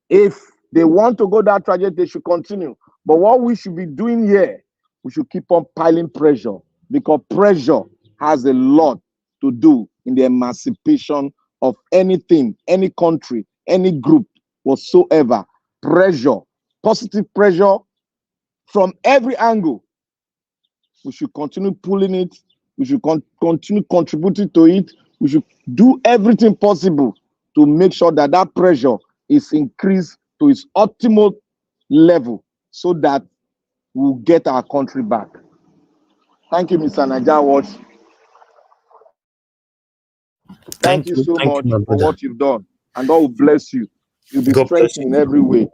If they want to go that trajectory, they should continue. But what we should be doing here, we should keep on piling pressure, because pressure has a lot to do in the emancipation of anything, any country, any group whatsoever. Pressure, positive pressure from every angle. We should continue pulling it. We should continue contributing to it. We should do everything possible to make sure that that pressure is increased to its optimal level, so that we'll get our country back. Thank you, Mr. Niger Watch. Thank you so much for what you've done. And God will bless you. You'll be strengthened in every way.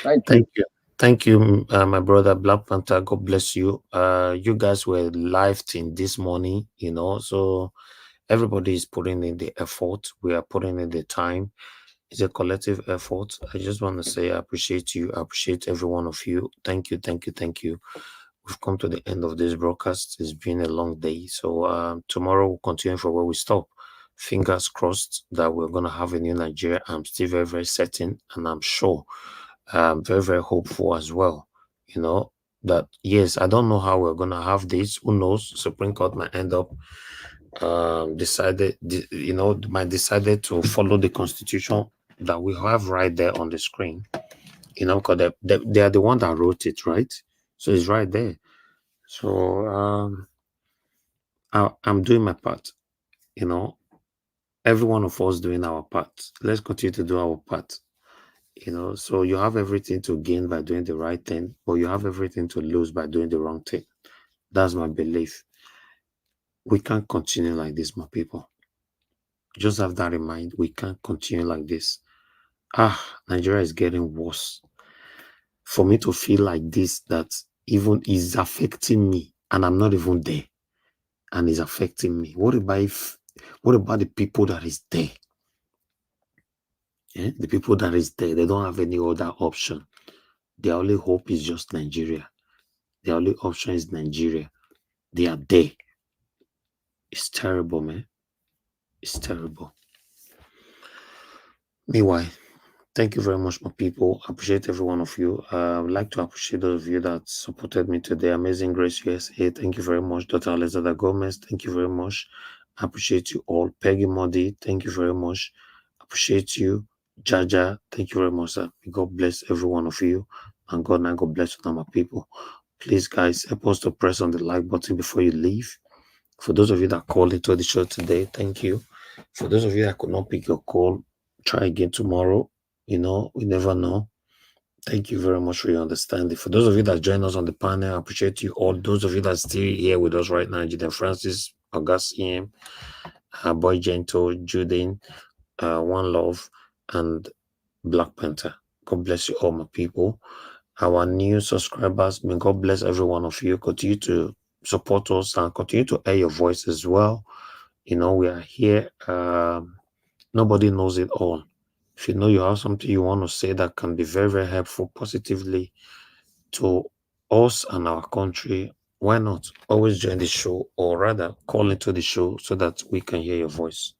Thank you. Thank you, my brother Black Panther. God bless you. You guys were live in this morning, so Everybody is putting in the effort. We are putting in the time. It's a collective effort. I just want to say I appreciate you. I appreciate every one of you. Thank you, thank you, thank you. We've come to the end of this broadcast. It's been a long day. So tomorrow we'll continue from where we stop. Fingers crossed that we're going to have a new Nigeria. I'm still very, very certain, and I'm sure, I'm very, very hopeful as well. You know, that yes, I don't know how we're going to have this. Who knows? Supreme Court might end up decided to follow the constitution that we have right there on the screen, you know, because they are the one that wrote it, right? So it's right there. So I'm doing my part, you know, every one of us doing our part. Let's continue to do our part, you know. So you have everything to gain by doing the right thing, but you have everything to lose by doing the wrong thing. That's my belief. We can't continue like this, my people. Just have that in mind. We can't continue like this. Nigeria is getting worse. For me to feel like this, that even is affecting me, and I'm not even there, and it's affecting me. What about the people that is there? Yeah? The people that is there, they don't have any other option. Their only hope is just Nigeria. Their only option is Nigeria. They are there. It's terrible, man. It's terrible. Meanwhile, thank you very much, my people. I appreciate every one of you. I would like to appreciate those of you that supported me today. Amazing Grace USA, thank you very much. Dr. Alexander Gomez, thank you very much. I appreciate you all. Peggy Modi, thank you very much. I appreciate you. Jaja, thank you very much, sir. May God bless every one of you. And God bless you, my people. Please, guys, help us to press on the like button before you leave. For those of you that called into the show today, thank you. For those of you that could not pick your call, try again tomorrow. You know, we never know. Thank you very much for your understanding. For those of you that join us on the panel, I appreciate you all. Those of you that are still here with us right now, Julian Francis, Augustine, Boy Gentle, Judin, One Love, and Black Panther. God bless you all, my people. Our new subscribers, may God bless every one of you. Continue to support us and continue to air your voice as well. You know, we are here. Nobody knows it all. If you know you have something you want to say that can be very, very helpful positively to us and our country, why not? Always join the show, or rather call into the show so that we can hear your voice.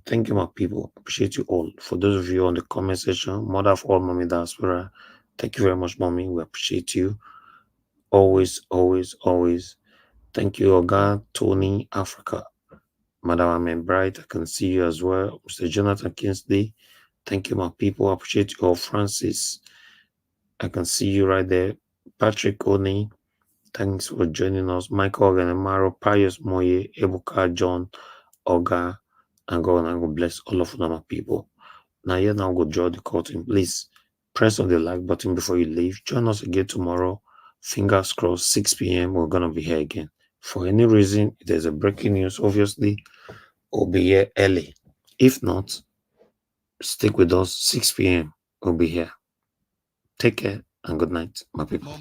Thank you, my people. Appreciate you all. For those of you on the comment section, mother of all, Mommy Diaspora, thank you very much, Mommy. We appreciate you. Always, always, always. Thank you, Oga, Tony, Africa. Madam Amen Bright, I can see you as well. Mr. Jonathan Kingsley, thank you, my people. I appreciate you all. Francis, I can see you right there. Patrick Oni, thanks for joining us. Michael Oganemaro, Pius Moye, Ebuka John, Oga, and God bless all of them, my people. Now, go draw the curtain. Please press on the like button before you leave. Join us again tomorrow. Fingers crossed, 6 p.m. We're going to be here again. For any reason, if there's a breaking news, obviously, we'll be here early. If not, stick with us. 6 p.m. We'll be here. Take care and good night, my people.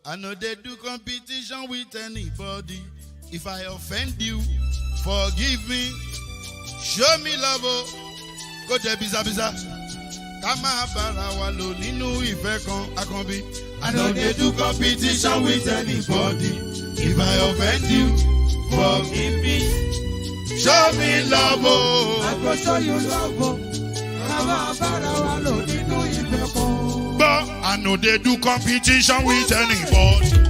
I know they do competition with anybody. If I offend you, forgive me. Show me love. Go to Biza. Kama bara wa lo ninu ife kan akanbi. I know they do competition with anybody. If I offend you, forgive me. Show me love. I go show you love. Kama bara wa lo ninu ife kan. But I know they do competition with anybody.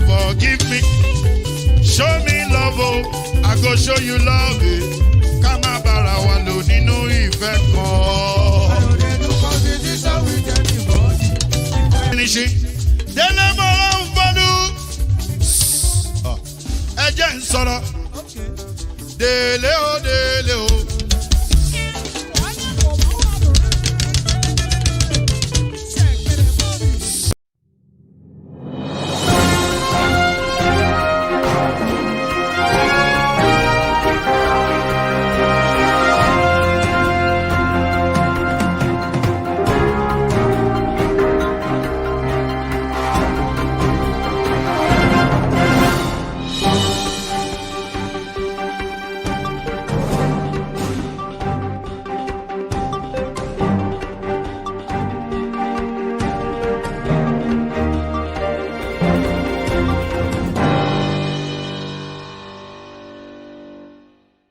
Forgive me, show me love, oh, I go show you love, eh. Kama bara wa lo ninu ife kan. I know they do competition with anybody. Finishing, Dele Momodu. Ẹ jẹ́ n sọ̀rọ̀. Dele o.